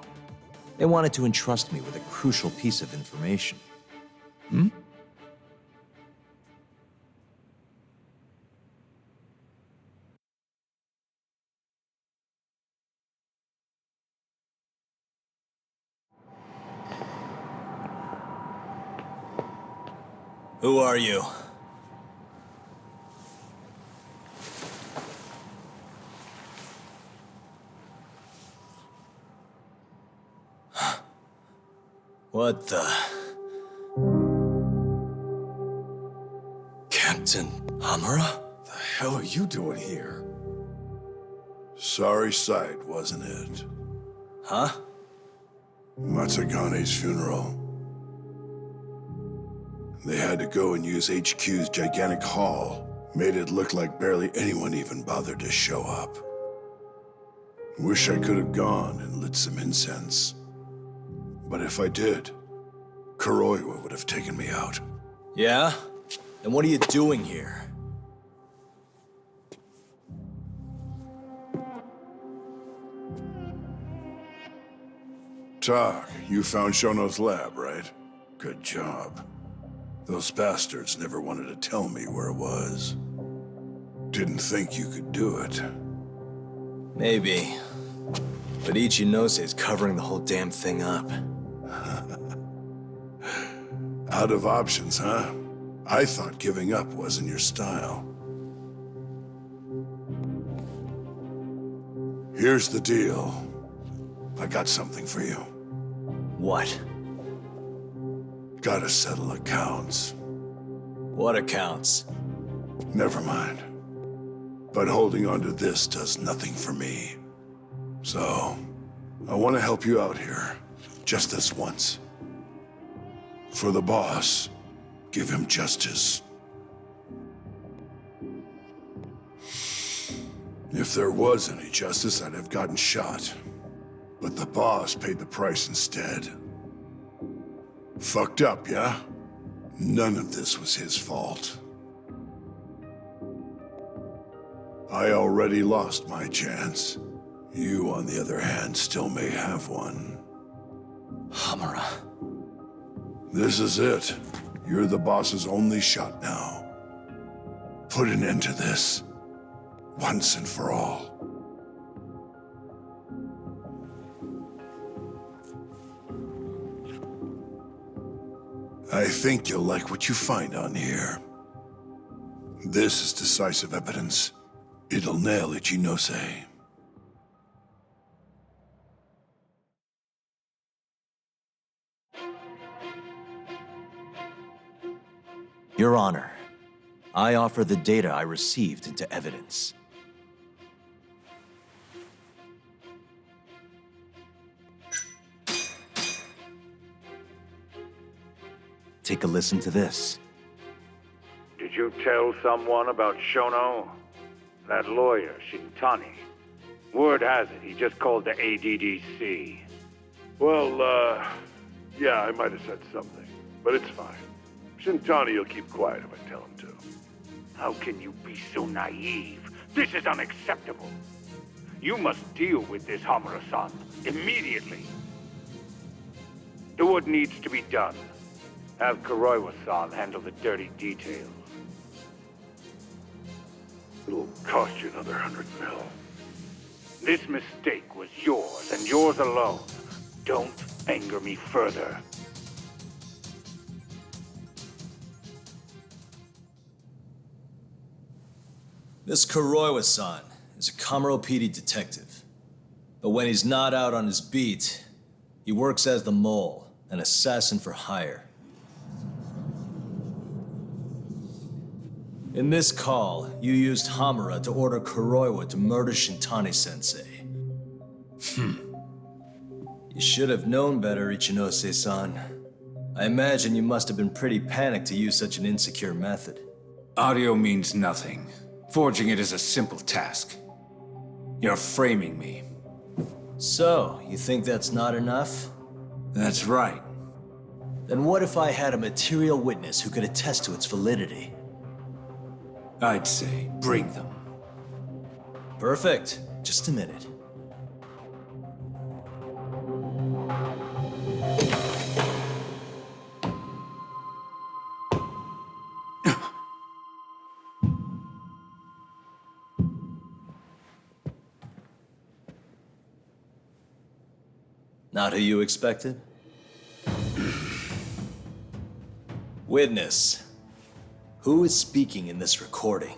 They wanted to entrust me with a crucial piece of information. Hmm? Who are you? What the? Captain Hamura? The hell are you doing here? Sorry sight, wasn't it? Huh? Matsugane's funeral. They had to go and use HQ's gigantic hall. Made it look like barely anyone even bothered to show up. Wish I could have gone and lit some incense. But if I did, Kuroiwa would have taken me out. Yeah? Then what are you doing here? Tak, you found Shono's lab, right? Good job. Those bastards never wanted to tell me where it was. Didn't think you could do it. Maybe. But Ichinose is covering the whole damn thing up. Out of options, huh? I thought giving up wasn't your style. Here's the deal. I got something for you. What? Gotta settle accounts. What accounts? Never mind. But holding on to this does nothing for me. So, I want to help you out here. Just this once. For the boss, give him justice. If there was any justice, I'd have gotten shot. But the boss paid the price instead. Fucked up, yeah? None of this was his fault. I already lost my chance. You, on the other hand, still may have one. Hamura. This is it. You're the boss's only shot now. Put an end to this. Once and for all. I think you'll like what you find on here. This is decisive evidence. It'll nail Ichinose. Your Honor, I offer the data I received into evidence. Take a listen to this. Did you tell someone about Shono? That lawyer, Shintani. Word has it, he just called the ADDC. Well, yeah, I might have said something, but it's fine. Shintani will keep quiet if I tell him to. How can you be so naive? This is unacceptable. You must deal with this Hamura-san immediately. Do what needs to be done. Have Kuroiwa-san handle the dirty details. It'll cost you another 100 mil. This mistake was yours, and yours alone. Don't anger me further. This Kuroiwa-san is a Kamuro PD detective. But when he's not out on his beat, he works as the mole, an assassin for hire. In this call, you used Hamura to order Kuroiwa to murder Shintani-sensei. You should have known better, Ichinose-san. I imagine you must have been pretty panicked to use such an insecure method. Audio means nothing. Forging it is a simple task. You're framing me. So, you think that's not enough? That's right. Then what if I had a material witness who could attest to its validity? I'd say, bring them. Perfect. Just a minute. Not who you expected? Witness. Who is speaking in this recording?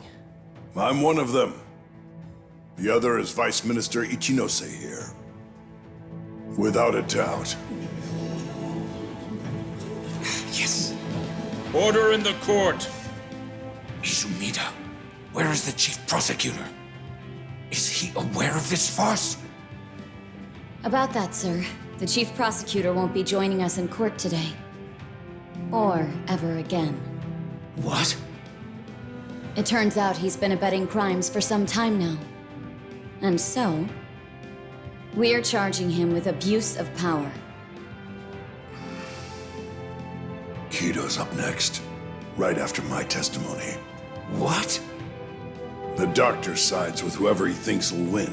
I'm one of them. The other is Vice Minister Ichinose here. Without a doubt. Yes. Order in the court. Izumida, where is the chief prosecutor? Is he aware of this farce? About that, sir. The chief prosecutor won't be joining us in court today. Or ever again. What? It turns out he's been abetting crimes for some time now. And so, we're charging him with abuse of power. Kito's up next, right after my testimony. What? The doctor sides with whoever he thinks will win.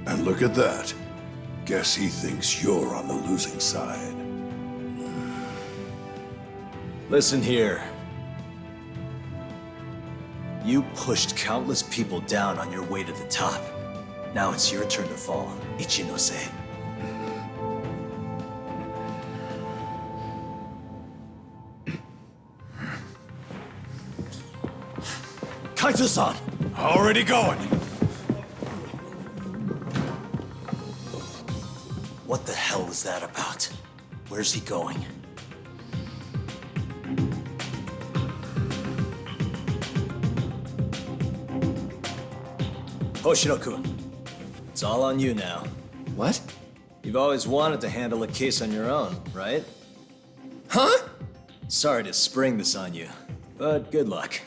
And look at that. Guess he thinks you're on the losing side. Listen here. You pushed countless people down on your way to the top. Now it's your turn to fall, Ichinose. Kaito-san! Already going. What the hell was that about? Where's he going? Hoshino-kun, it's all on you now. What? You've always wanted to handle a case on your own, right? Huh? Sorry to spring this on you, but good luck.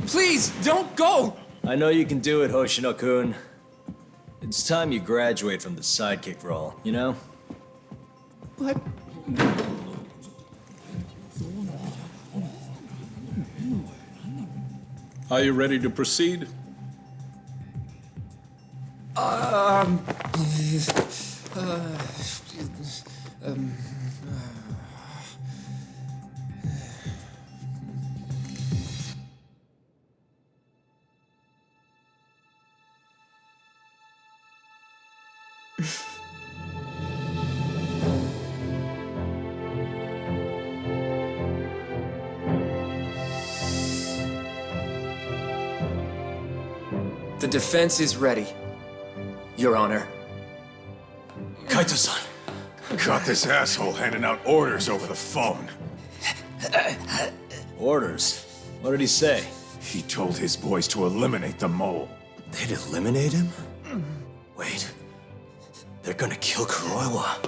Please, don't go! I know you can do it, Hoshino-kun. It's time you graduate from the sidekick role, you know? But... Are you ready to proceed? The defense is ready, Your Honor. Kaito-san! Caught this asshole handing out orders over the phone. Orders? What did he say? He told his boys to eliminate the mole. They'd eliminate him? Wait. They're gonna kill Kuroiwa.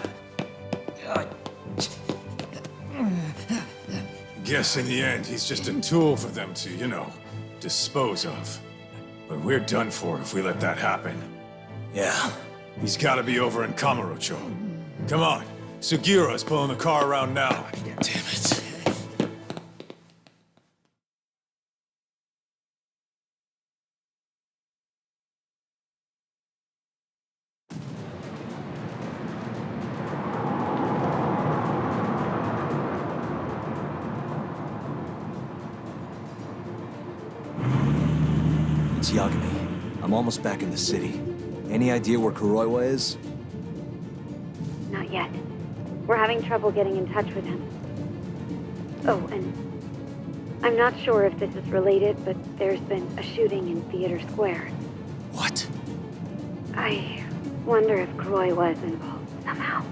Guess in the end, he's just a tool for them to, you know, dispose of. But we're done for if we let that happen. Yeah. He's gotta be over in Kamurocho. Come on, Sugiura's pulling the car around now. Damn it. It's Yagami. I'm almost back in the city. Any idea where Kuroiwa is? Not yet. We're having trouble getting in touch with him. Oh, and I'm not sure if this is related, but there's been a shooting in Theater Square. What? I wonder if Kuroiwa is involved somehow.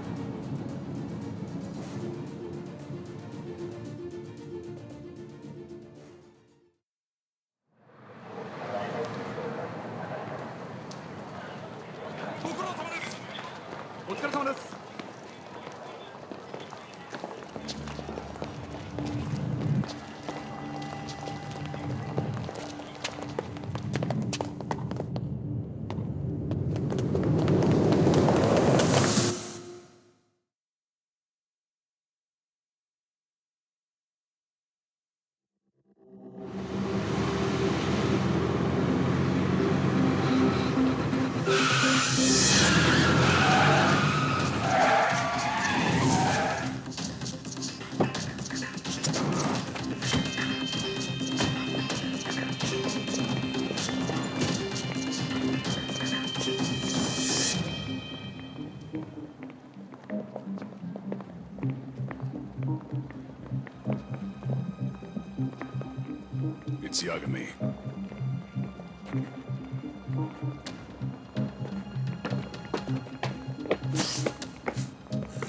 It's Yagami.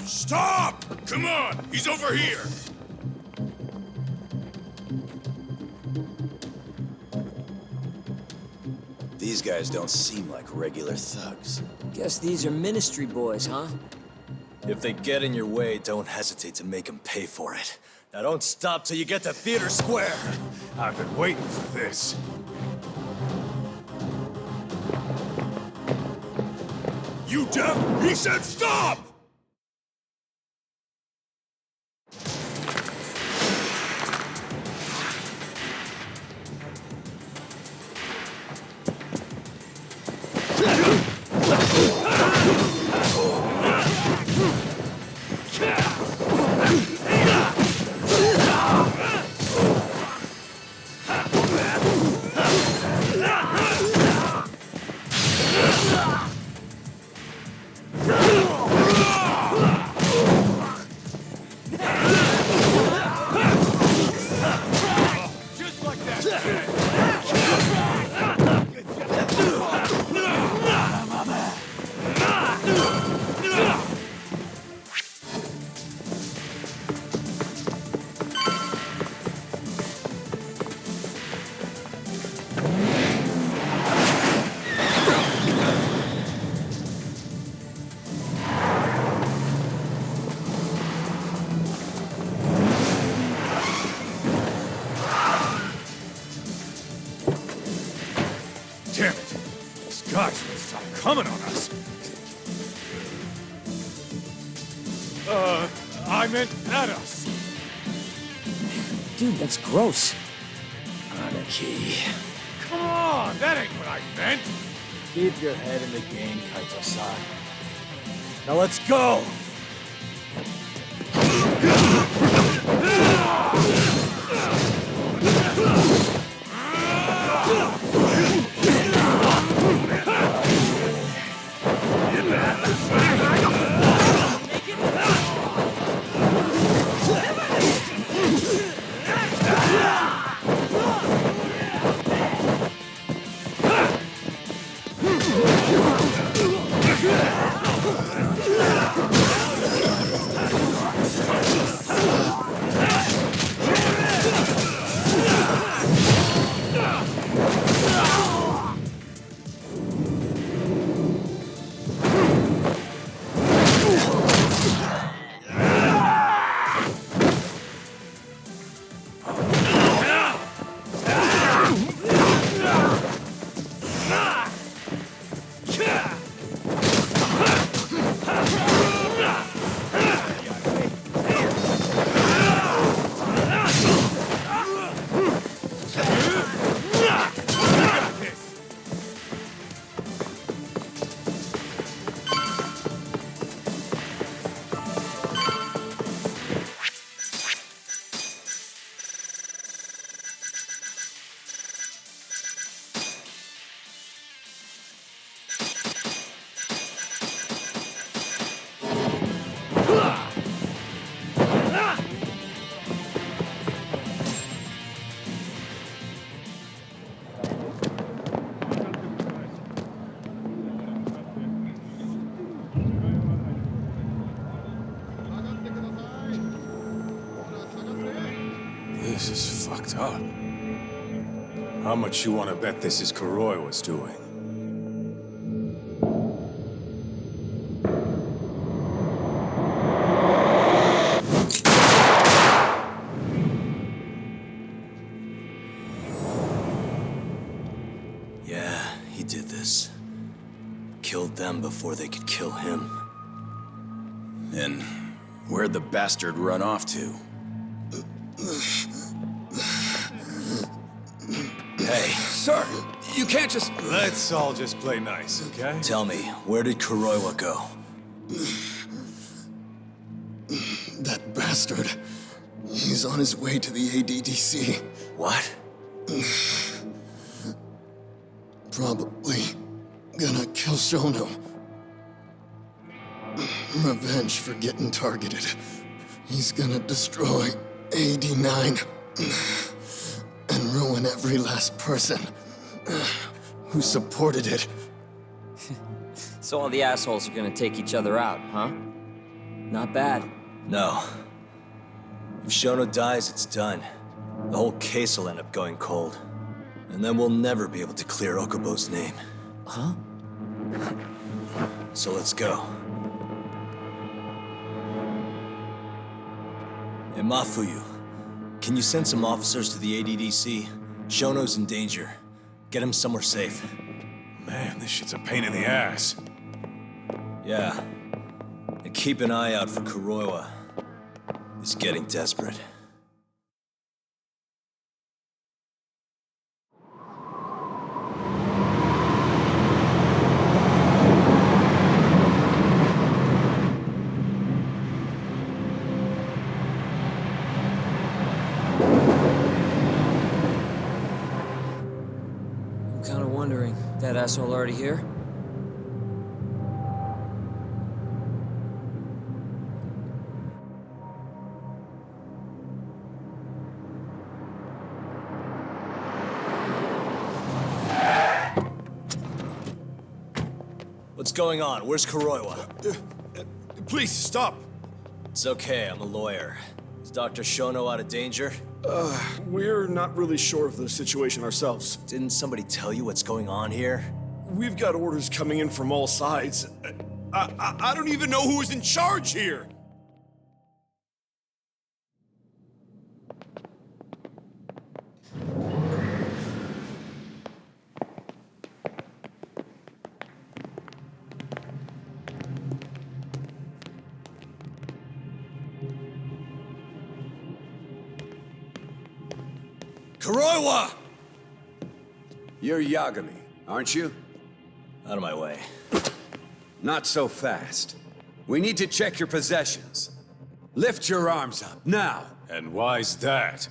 Stop! Come on! He's over here! These guys don't seem like regular thugs. Guess these are ministry boys, huh? If they get in your way, don't hesitate to make them pay for it. Now don't stop till you get to Theater Square! I've been waiting for this. You deaf? He said stop! Damn it! These guys won't stop coming on us. I meant at us. Dude, that's gross. Anarchy. Come on, that ain't what I meant. Keep your head in the game, Kaito-san. Now let's go! This is fucked up. How much you want to bet this is Kuroi was doing? Yeah, he did this. Killed them before they could kill him. And where'd the bastard run off to? Hey, Sir, you can't just... Let's all just play nice, okay? tell me, where did Kuroiwa go? That bastard. He's on his way to the ADDC. What? Probably gonna kill Shono. Revenge for getting targeted. He's gonna destroy AD9 and ruin every last person who supported it. So all the assholes are gonna take each other out, huh? Not bad. No. If Shono dies, it's done. The whole case will end up going cold. And then we'll never be able to clear Okubo's name. Huh? So let's go. Hey, Mafuyu, can you send some officers to the ADDC? Shono's in danger. Get him somewhere safe. Man, this shit's a pain in the ass. Yeah. And keep an eye out for Kuroiwa. He's getting desperate. That asshole already here? What's going on? Where's Kuroiwa? Please, stop. It's okay, I'm a lawyer. Is Dr. Shono out of danger? We're not really sure of the situation ourselves. Didn't somebody tell you what's going on here? We've got orders coming in from all sides. I don't even know who is in charge here! Kuroiwa! You're Yagami, aren't you? Out of my way. Not so fast. We need to check your possessions. Lift your arms up, now! And why's that,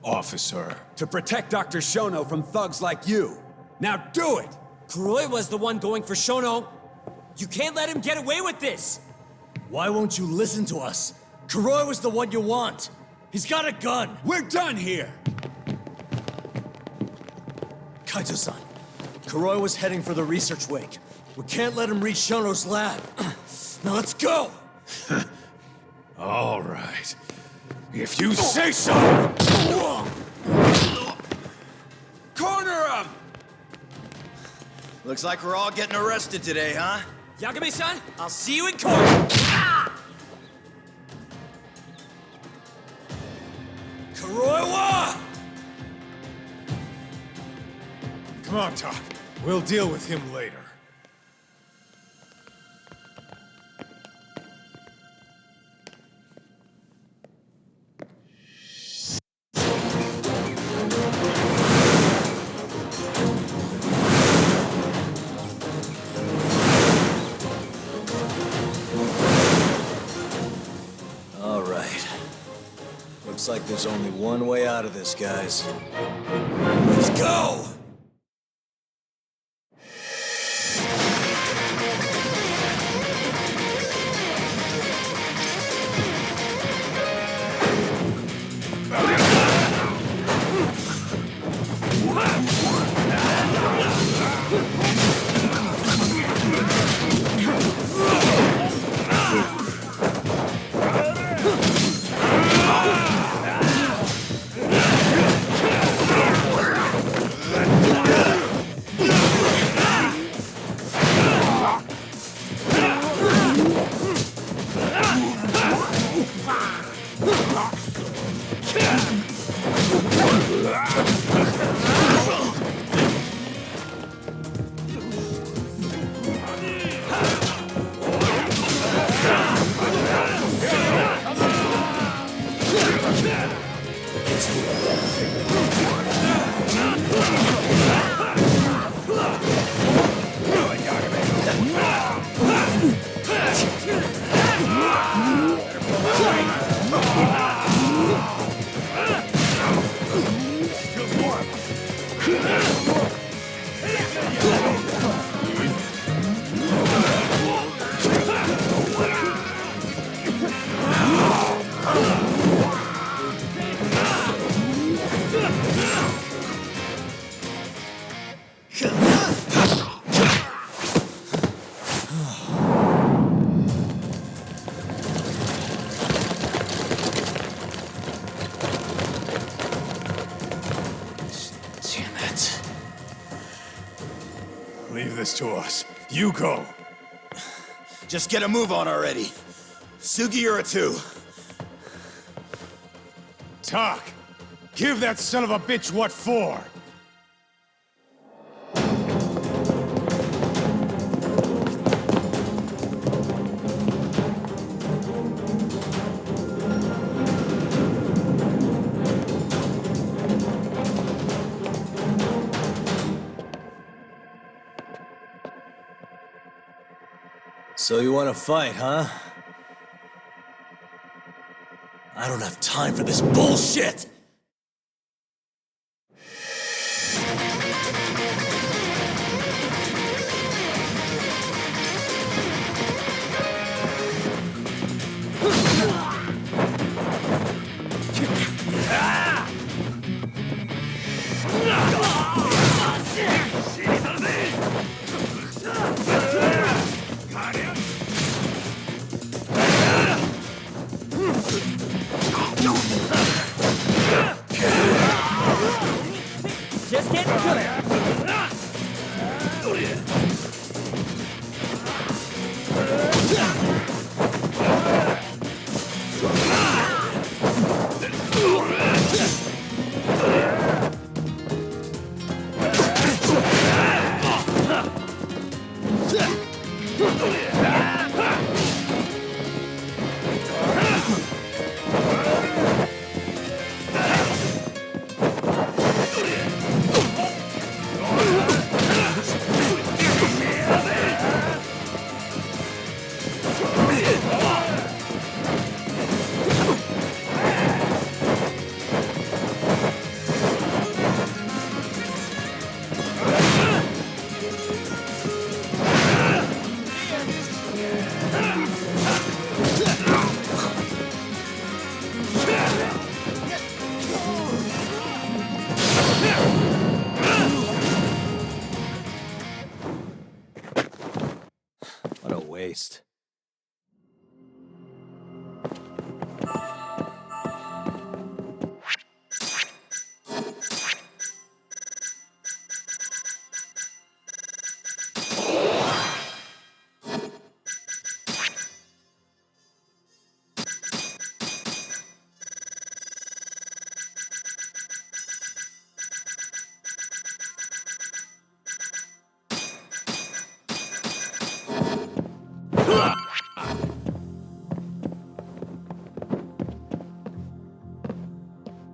officer? To protect Dr. Shono from thugs like you. Now do it! Kuroi was the one going for Shono. You can't let him get away with this! Why won't you listen to us? Kuroi was the one you want. He's got a gun. We're done here! Kaito-san, Kuroi was heading for the research wing. We can't let him reach Shono's lab. Now let's go! All right. If you say so! Corner him! Looks like we're all getting arrested today, huh? Yagami-san, I'll see you in court! Kuroiwa! Come on, Tak. We'll deal with him later. All right. Looks like there's only one way out of this, guys. Let's go! Leave this to us. You go. Just get a move on already. Sugiura too. Tak! Give that son of a bitch what for! So you want to fight, huh? I don't have time for this bullshit! waste.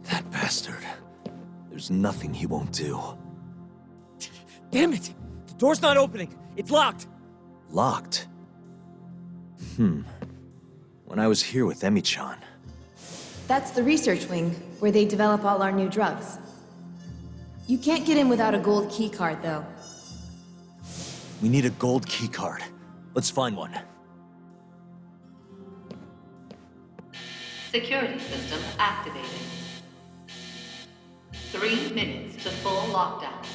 That bastard. There's nothing he won't do. Damn it! The door's not opening. It's locked. Locked? When I was here with Emi-chan, That's the research wing, where they develop all our new drugs. You can't get in without a gold key card, though. we need a gold keycard. Let's find one. Security system activated. 3 minutes to full lockdown.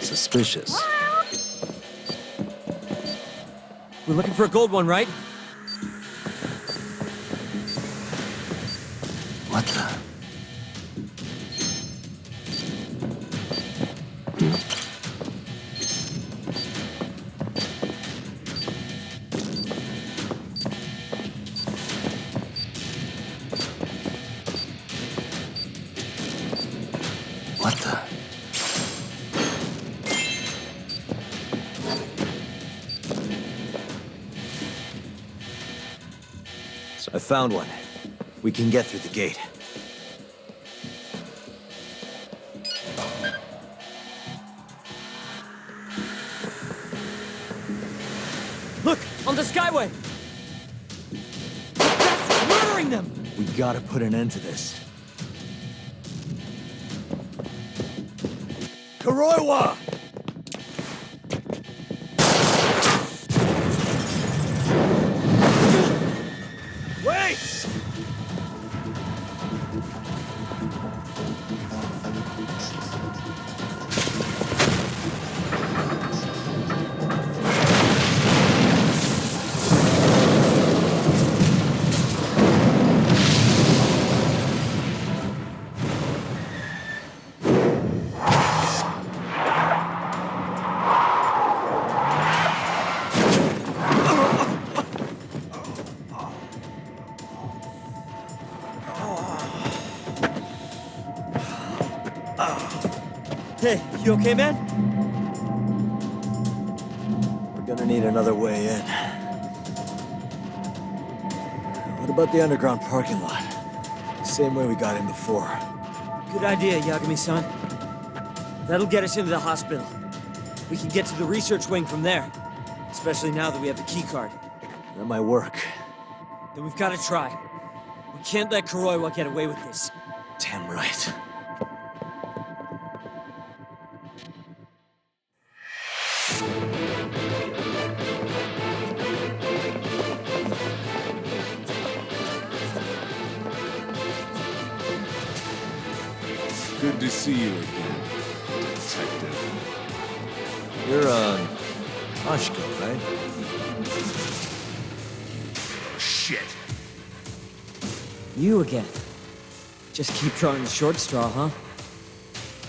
Suspicious. We're looking for a gold one, right? What the? What the? So I found one. We can get through the gate. Look! On the Skyway! That's murdering them! We gotta put an end to this. Kuroiwa! Wait! Hey, you okay, man? We're gonna need another way in. What about the underground parking lot? Same way we got in before. Good idea, Yagami-san. That'll get us into the hospital. We can get to the research wing from there. Especially now that we have the key card. That might work. Then we've got to try. We can't let Kuroiwa get away with this. Damn right. Good to see you again, Detective. You're, Ashko, right? Shit. You again. Just keep drawing the short straw, huh?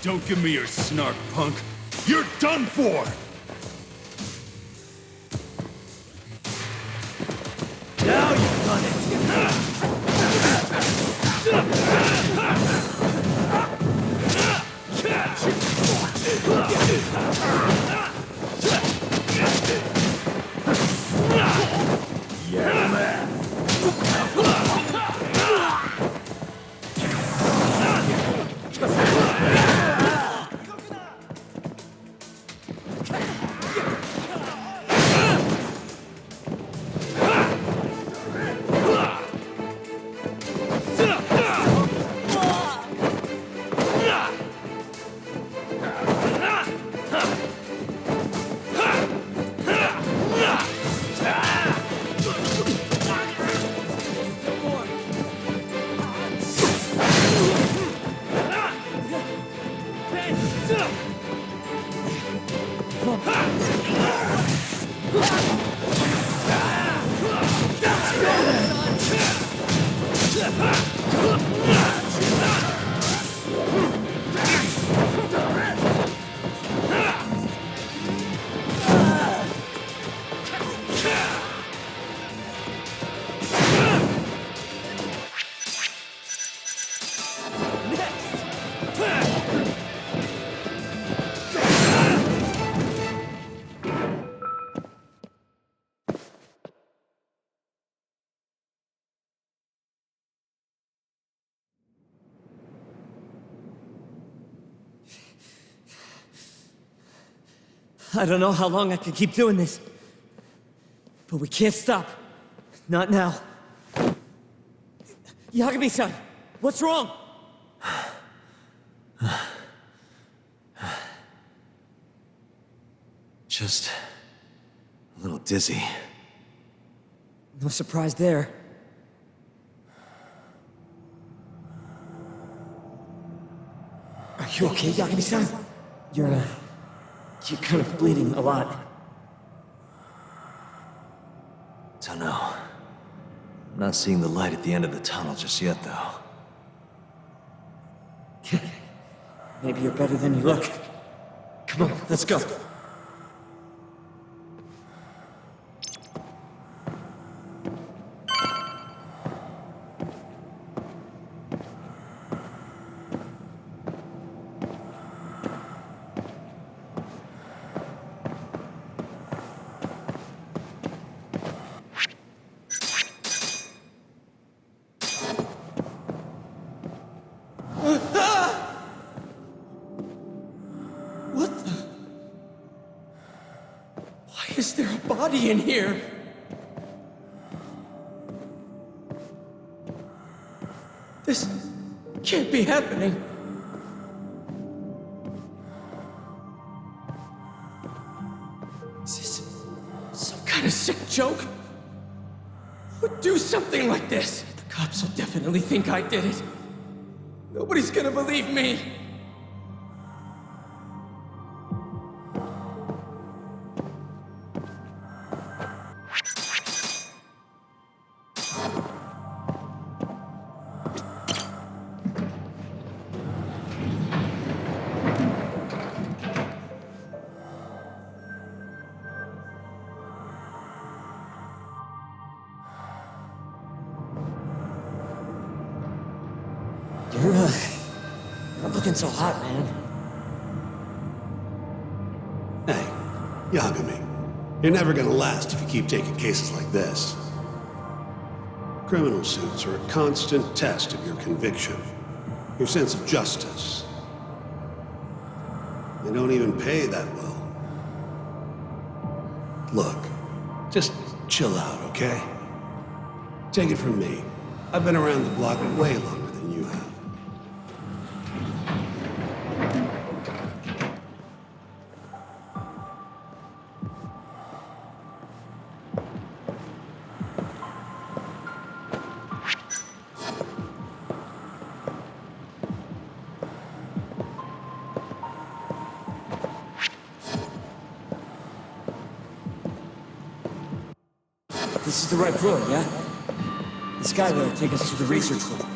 Don't give me your snark, punk. You're done for! Now you've done it! Yeah, man! I don't know how long I can keep doing this. But we can't stop. Not now. Yagami-san, what's wrong? Just a little dizzy. No surprise there. Are you okay, Yagami-san? You're kind of bleeding a lot. Don't know. I'm not seeing the light at the end of the tunnel just yet, though. Maybe you're better than you look. Come on, let's go. What the? Why is there a body in here? This can't be happening. Is this some kind of sick joke? Who would do something like this? The cops will definitely think I did it. Nobody's gonna believe me. You're not looking so hot, man. Hey, Yagami, you're never gonna last if you keep taking cases like this. Criminal suits are a constant test of your conviction, your sense of justice. They don't even pay that well. Look, just chill out, okay? Take it from me. I've been around the block way longer than you have. This is the right road, yeah? This guy will take us to the research room.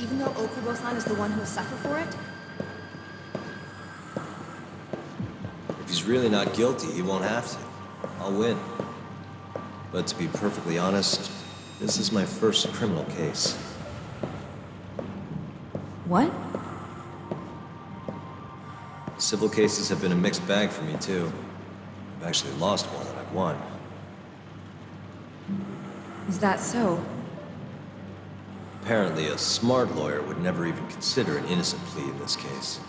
Even though Okubo-san is the one who will suffer for it? If he's really not guilty, he won't have to. I'll win. But to be perfectly honest, this is my first criminal case. What? Civil cases have been a mixed bag for me, too. I've actually lost more than I've won. Is that so? Apparently, a smart lawyer would never even consider an innocent plea in this case.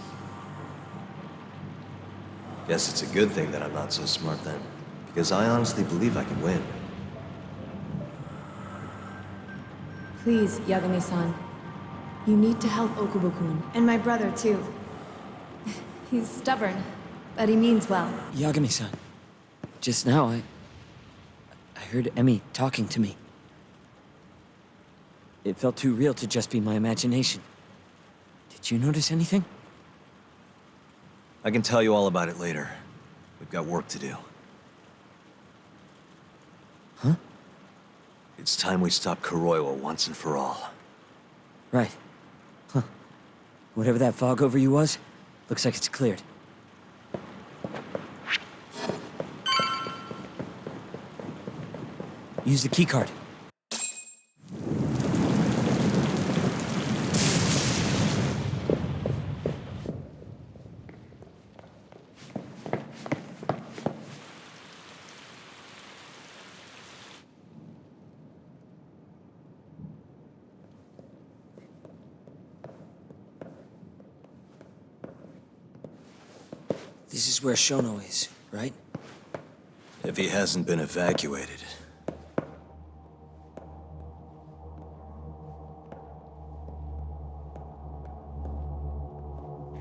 Guess it's a good thing that I'm not so smart then, because I honestly believe I can win. Please, Yagami-san. You need to help Okubo-kun. And my brother, too. He's stubborn, but he means well. Yagami-san, just now I heard Emi talking to me. It felt too real to just be my imagination. Did you notice anything? I can tell you all about it later. We've got work to do. Huh? It's time we stop Kuroiwa once and for all. Right. Huh. Whatever that fog over you was, looks like it's cleared. Use the keycard. This is where Shono is, right? If he hasn't been evacuated.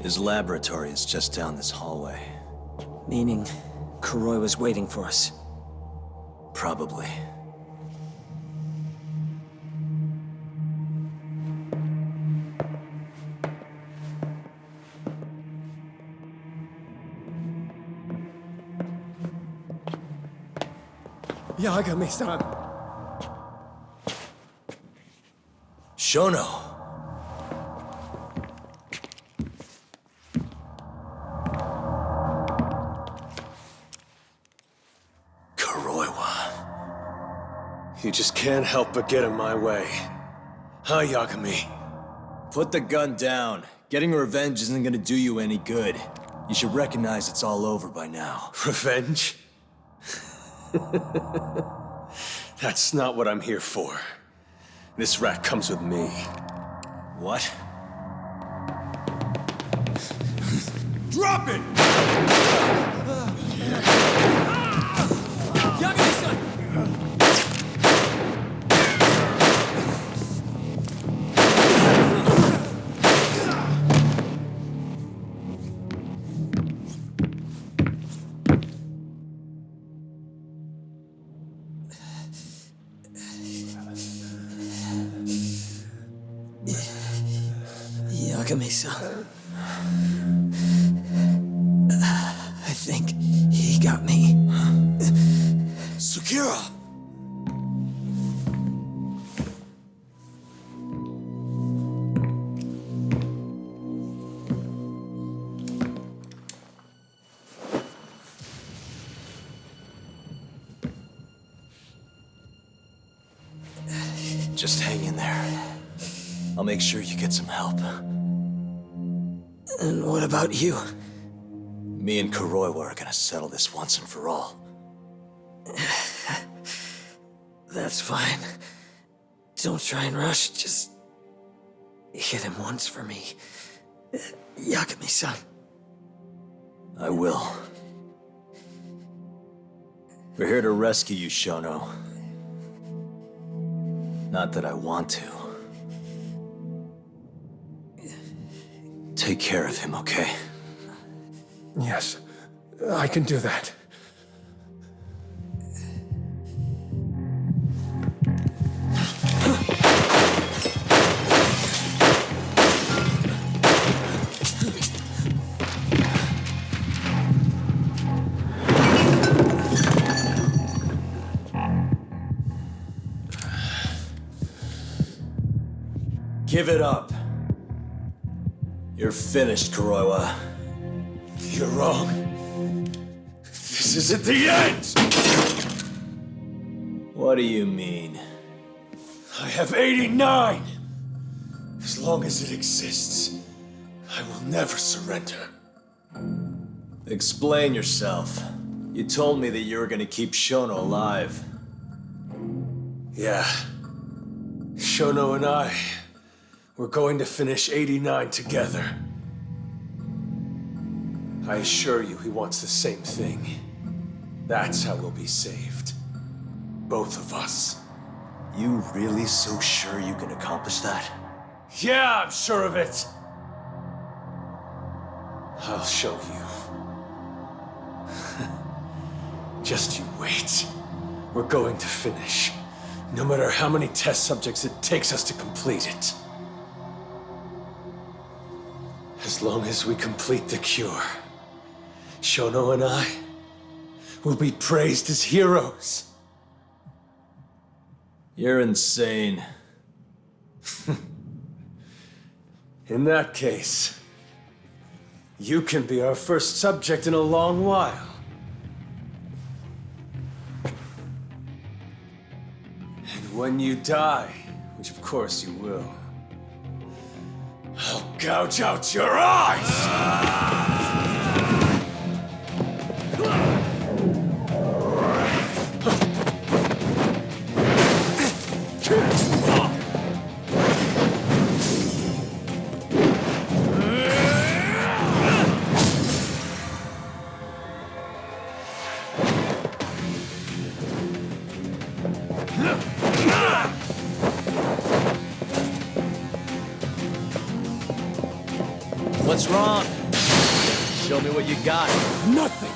His laboratory is just down this hallway. Meaning, Kuroi was waiting for us. Probably. Yagami-san. Shono! Kuroiwa. You just can't help but get in my way. Huh, Yagami? Put the gun down. Getting revenge isn't gonna do you any good. You should recognize it's all over by now. Revenge? That's not what I'm here for. This rat comes with me. What? Drop it! Yagami-san! Yagami-san. I think he got me. Sukira! Just hang in there. I'll make sure you get some help. And what about you? Me and Kuroiwa are gonna settle this once and for all. That's fine. Don't try and rush, just hit him once for me. Yagami-san. I will. We're here to rescue you, Shono. Not that I want to. Take care of him, okay? Yes, I can do that. Give it up. You're finished, Kuroiwa. You're wrong. This isn't the end! What do you mean? I have 89! As long as it exists, I will never surrender. Explain yourself. You told me that you were gonna keep Shono alive. Yeah. Shono and I, we're going to finish 89 together. I assure you he wants the same thing. That's how we'll be saved. Both of us. You really so sure you can accomplish that? Yeah, I'm sure of it. I'll show you. Just you wait. We're going to finish. No matter how many test subjects it takes us to complete it. As long as we complete the cure, Shono and I will be praised as heroes. You're insane. In that case, you can be our first subject in a long while. when you die, which of course you will, I'll gouge out your eyes! What's wrong? Show me what you got. Nothing.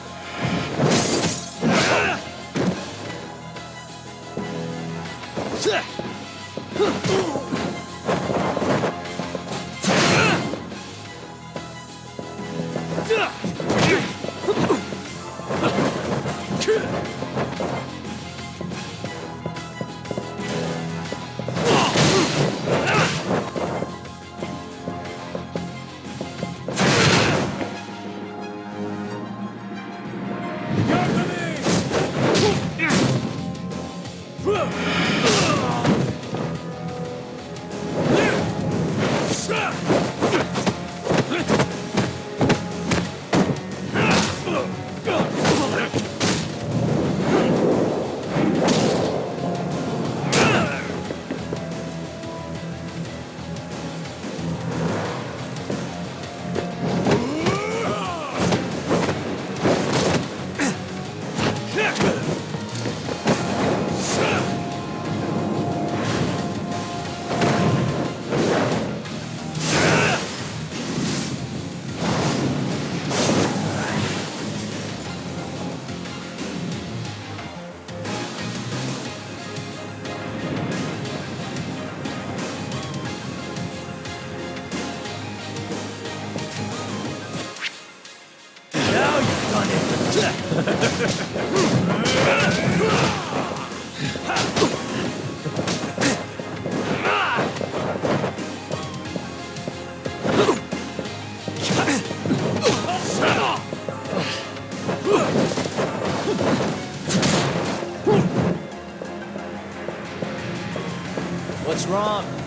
What's wrong?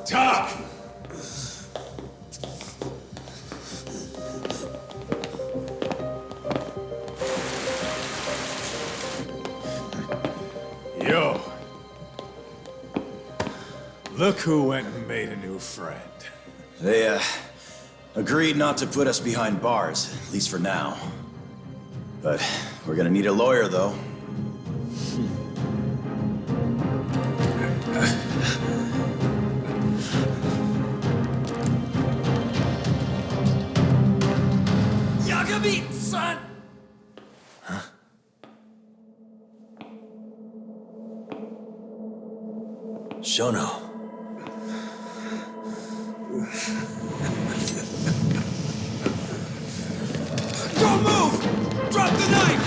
Doc! Yo. Look who went and made a new friend. They, agreed not to put us behind bars, at least for now. But we're gonna need a lawyer, though. Yagami, son! Shono. Don't move! Drop the knife!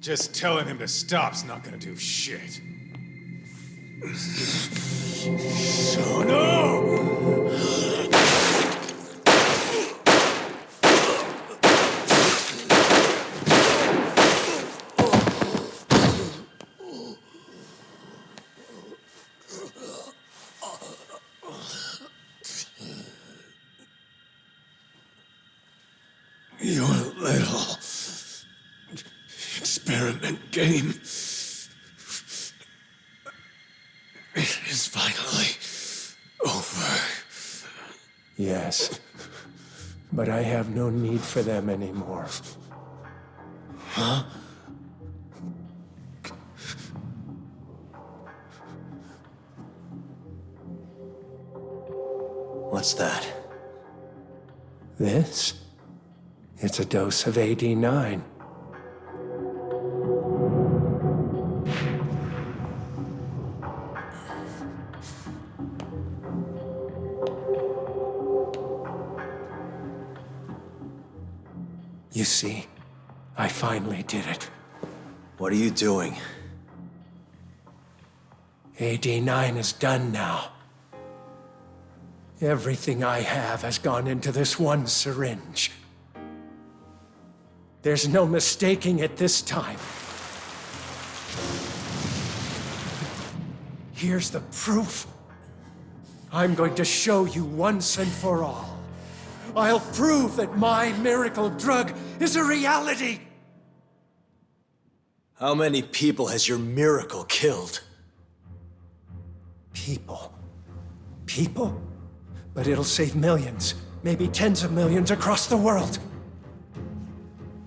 Just telling him to stop's not gonna do shit. Your little experiment game is finally over. Yes, but I have no need for them anymore. Huh? What's that? This? It's a dose of AD9. You see, I finally did it. What are you doing? AD9 is done now. Everything I have has gone into this one syringe. There's no mistaking it this time. Here's the proof. I'm going to show you once and for all. I'll prove that my miracle drug is a reality. How many people has your miracle killed? People. People? But it'll save millions, maybe tens of millions across the world.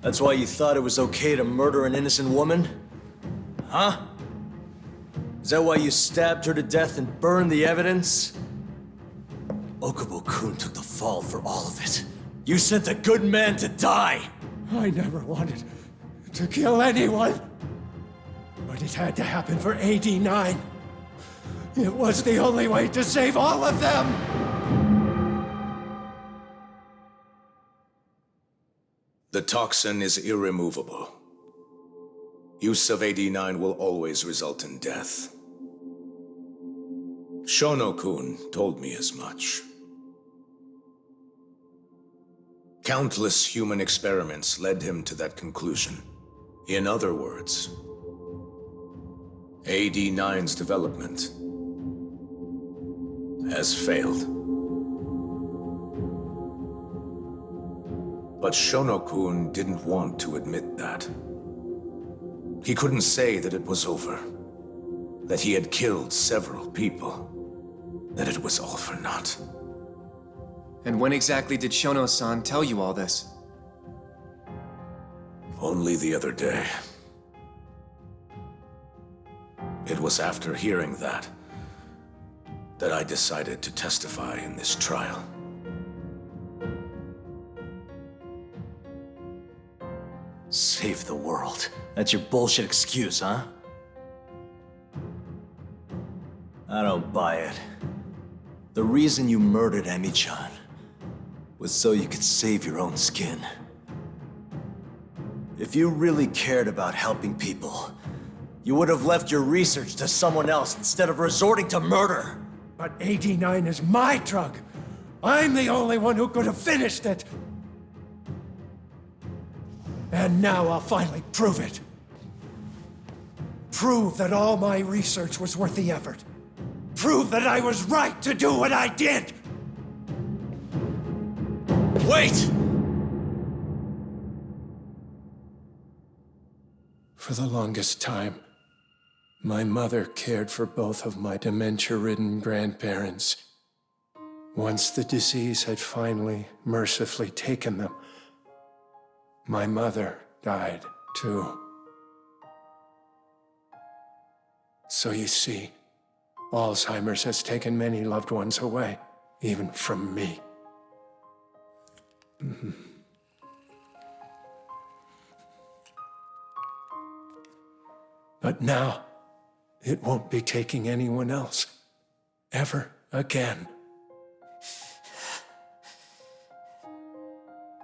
That's why you thought it was okay to murder an innocent woman? Huh? Is that why you stabbed her to death and burned the evidence? Okubo-kun took the fall for all of it. You sent a good man to die! I never wanted to kill anyone. But it had to happen for AD9. It was the only way to save all of them! The toxin is irremovable. Use of AD9 will always result in death. Shono-kun told me as much. Countless human experiments led him to that conclusion. In other words, AD9's development has failed. But Shono-kun didn't want to admit that. He couldn't say that it was over, that he had killed several people, that it was all for naught. And when exactly did Shono-san tell you all this? Only the other day. It was after hearing that I decided to testify in this trial. Save the world. That's your bullshit excuse, huh? I don't buy it. The reason you murdered Emi-chan was so you could save your own skin. If you really cared about helping people, you would have left your research to someone else instead of resorting to murder. But 89 is my drug. I'm the only one who could have finished it. And now I'll finally prove it. Prove that all my research was worth the effort. Prove that I was right to do what I did. Wait! For the longest time, my mother cared for both of my dementia-ridden grandparents. Once the disease had finally, mercifully taken them, my mother died too. So you see, Alzheimer's has taken many loved ones away, even from me. But now, it won't be taking anyone else, ever again.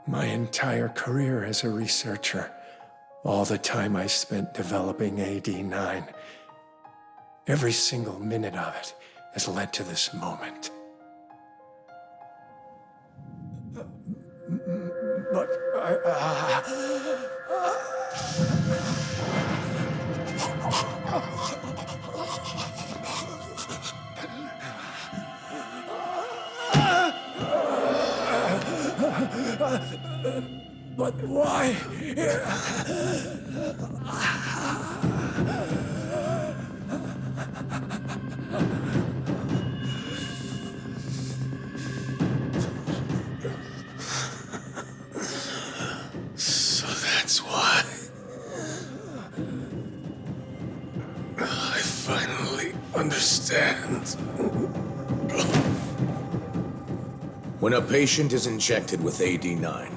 My entire career as a researcher, all the time I spent developing AD9, every single minute of it has led to this moment. But but why? So that's why. I finally understand. When a patient is injected with AD9,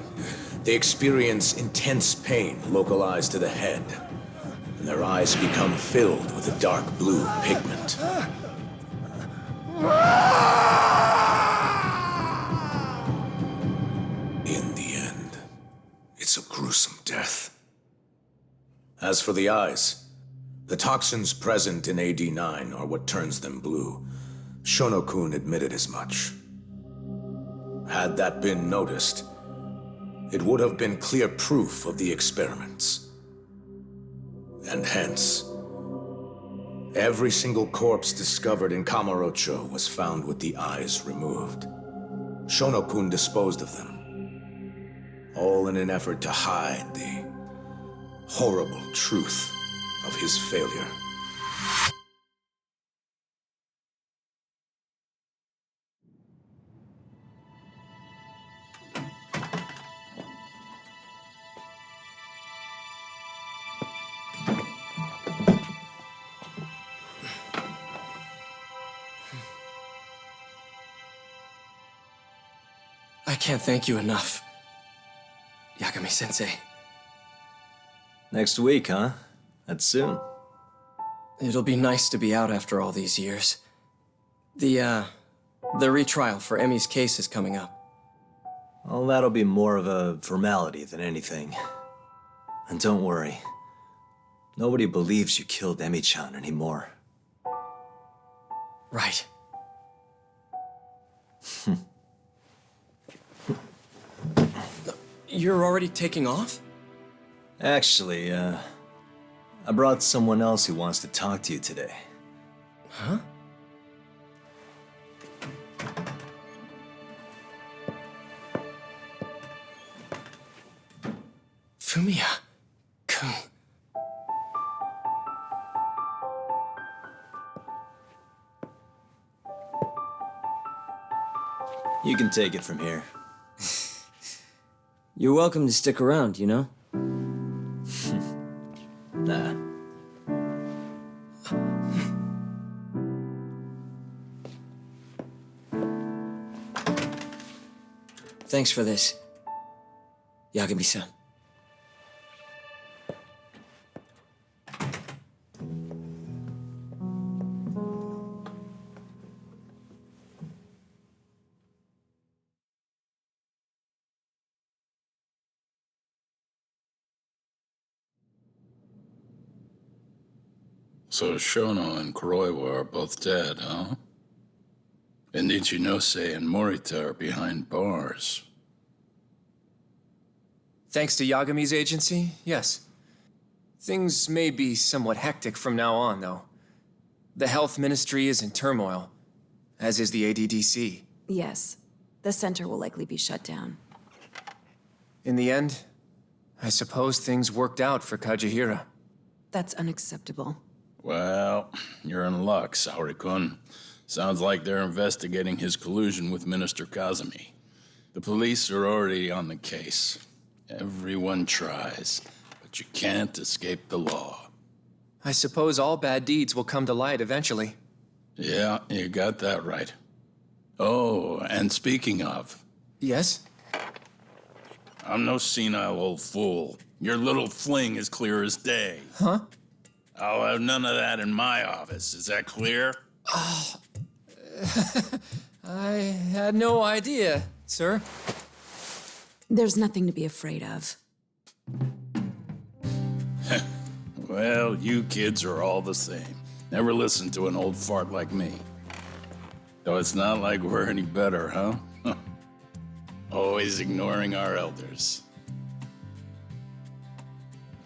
they experience intense pain localized to the head, and their eyes become filled with a dark blue pigment. In the end, it's a gruesome death. As for the eyes, the toxins present in AD9 are what turns them blue. Shono-kun admitted as much. Had that been noticed, it would have been clear proof of the experiments. And hence, every single corpse discovered in Kamurocho was found with the eyes removed. Shono-kun disposed of them, all in an effort to hide the horrible truth of his failure. I can't thank you enough, Yagami-sensei. Next week, huh? That's soon. It'll be nice to be out after all these years. The retrial for Emi's case is coming up. Well, that'll be more of a formality than anything. And don't worry. Nobody believes you killed Emi-chan anymore. Right. You're already taking off? Actually, I brought someone else who wants to talk to you today. Huh? Fumiya-kun. You can take it from here. You're welcome to stick around, you know? Nah. Thanks for this, Yagami-san. So Shono and Kuroiwa are both dead, huh? And Ichinose and Morita are behind bars. Thanks to Yagami's agency, yes. Things may be somewhat hectic from now on, though. The health ministry is in turmoil, as is the ADDC. Yes. The center will likely be shut down. In the end, I suppose things worked out for Kajihira. That's unacceptable. Well, you're in luck, Saori-kun. Sounds like they're investigating his collusion with Minister Kazumi. The police are already on the case. Everyone tries, but you can't escape the law. I suppose all bad deeds will come to light eventually. Yeah, you got that right. Oh, and speaking of... Yes? I'm no senile old fool. Your little fling is clear as day. Huh? I'll have none of that in my office. Is that clear? Oh. I had no idea, sir. There's nothing to be afraid of. Well, you kids are all the same. Never listen to an old fart like me. Though it's not like we're any better, huh? Always ignoring our elders.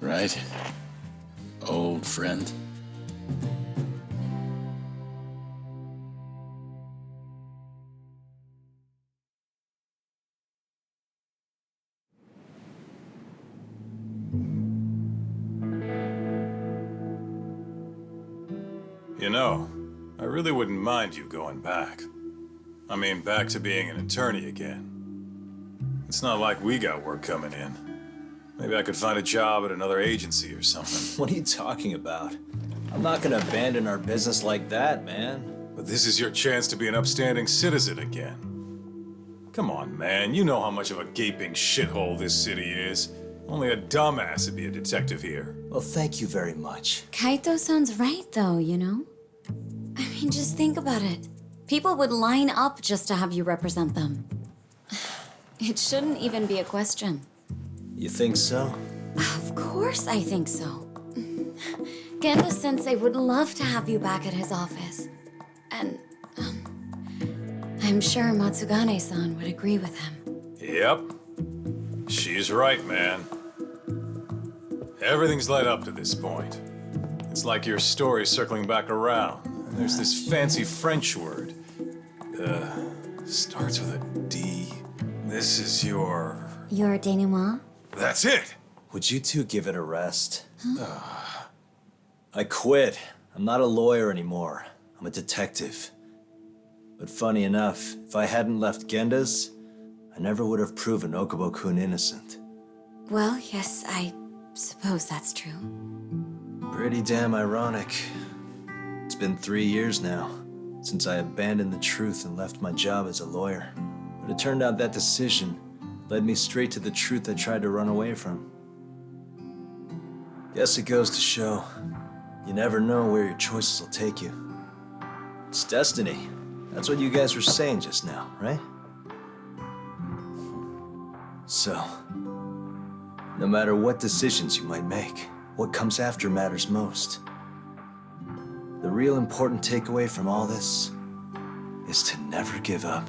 Right? Old friend. You know, I really wouldn't mind you going back. I mean, back to being an attorney again. It's not like we got work coming in. Maybe I could find a job at another agency or something. What are you talking about? I'm not gonna abandon our business like that, man. But this is your chance to be an upstanding citizen again. Come on, man. You know how much of a gaping shithole this city is. Only a dumbass would be a detective here. Well, thank you very much. Kaito-san's right, though, you know? I mean, just think about it. People would line up just to have you represent them. It shouldn't even be a question. You think so? Of course I think so. Gendo-sensei would love to have you back at his office. And, I'm sure Matsugane-san would agree with him. Yep. She's right, man. Everything's led up to this point. It's like your story's circling back around. And there's this fancy French word. Starts with a D. This is your... Your denouement? That's it! Would you two give it a rest? I quit. I'm not a lawyer anymore. I'm a detective. But funny enough, if I hadn't left Genda's, I never would have proven Okubo-kun innocent. Well, yes, I suppose that's true. Pretty damn ironic. It's been 3 years now, since I abandoned the truth and left my job as a lawyer. But it turned out that decision led me straight to the truth I tried to run away from. Guess it goes to show, you never know where your choices will take you. It's destiny. That's what you guys were saying just now, right? So, no matter what decisions you might make, what comes after matters most. The real important takeaway from all this is to never give up.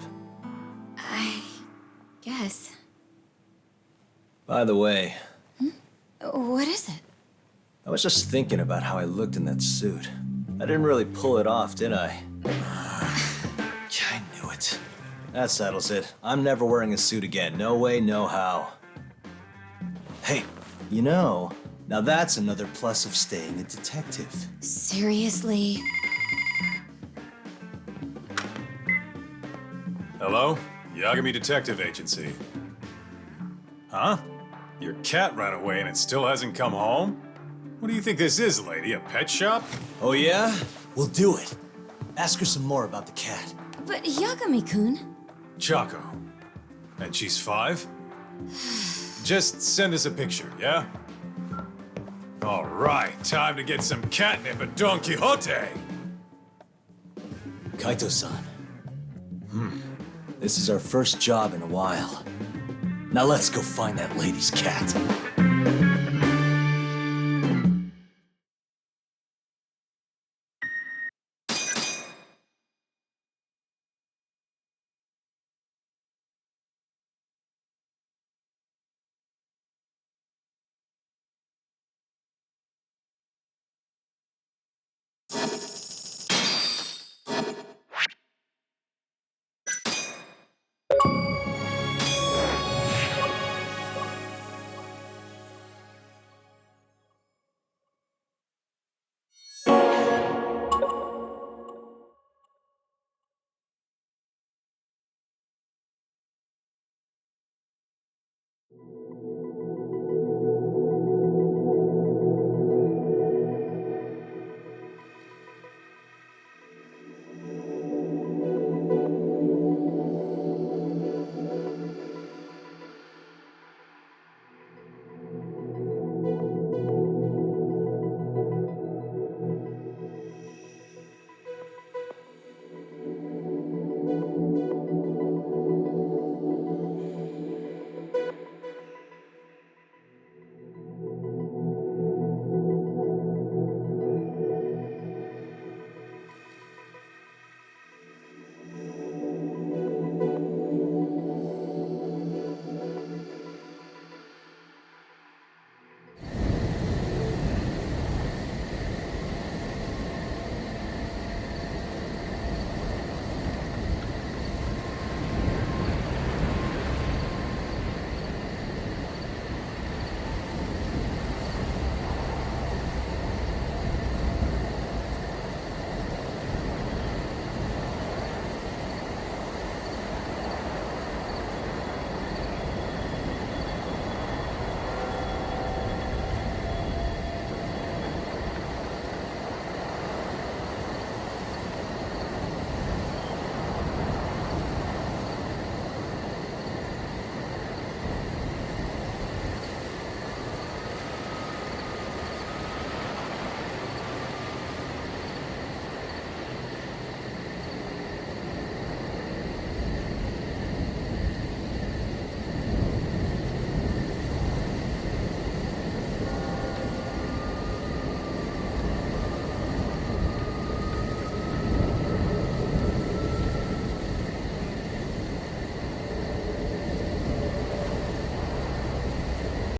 I guess. By the way, What is it? I was just thinking about how I looked in that suit. I didn't really pull it off, did I? I knew it. That settles it. I'm never wearing a suit again. No way, no how. Hey, you know, now that's another plus of staying a detective. Seriously? Hello? Yagami Detective Agency. Huh? Your cat ran away and it still hasn't come home? What do you think this is, lady? A pet shop? Oh yeah? We'll do it. Ask her some more about the cat. But Yagami-kun... Chaco. And she's 5? Just send us a picture, yeah? All right, time to get some catnip at Don Quixote! Kaito-san. This is our first job in a while. Now let's go find that lady's cat.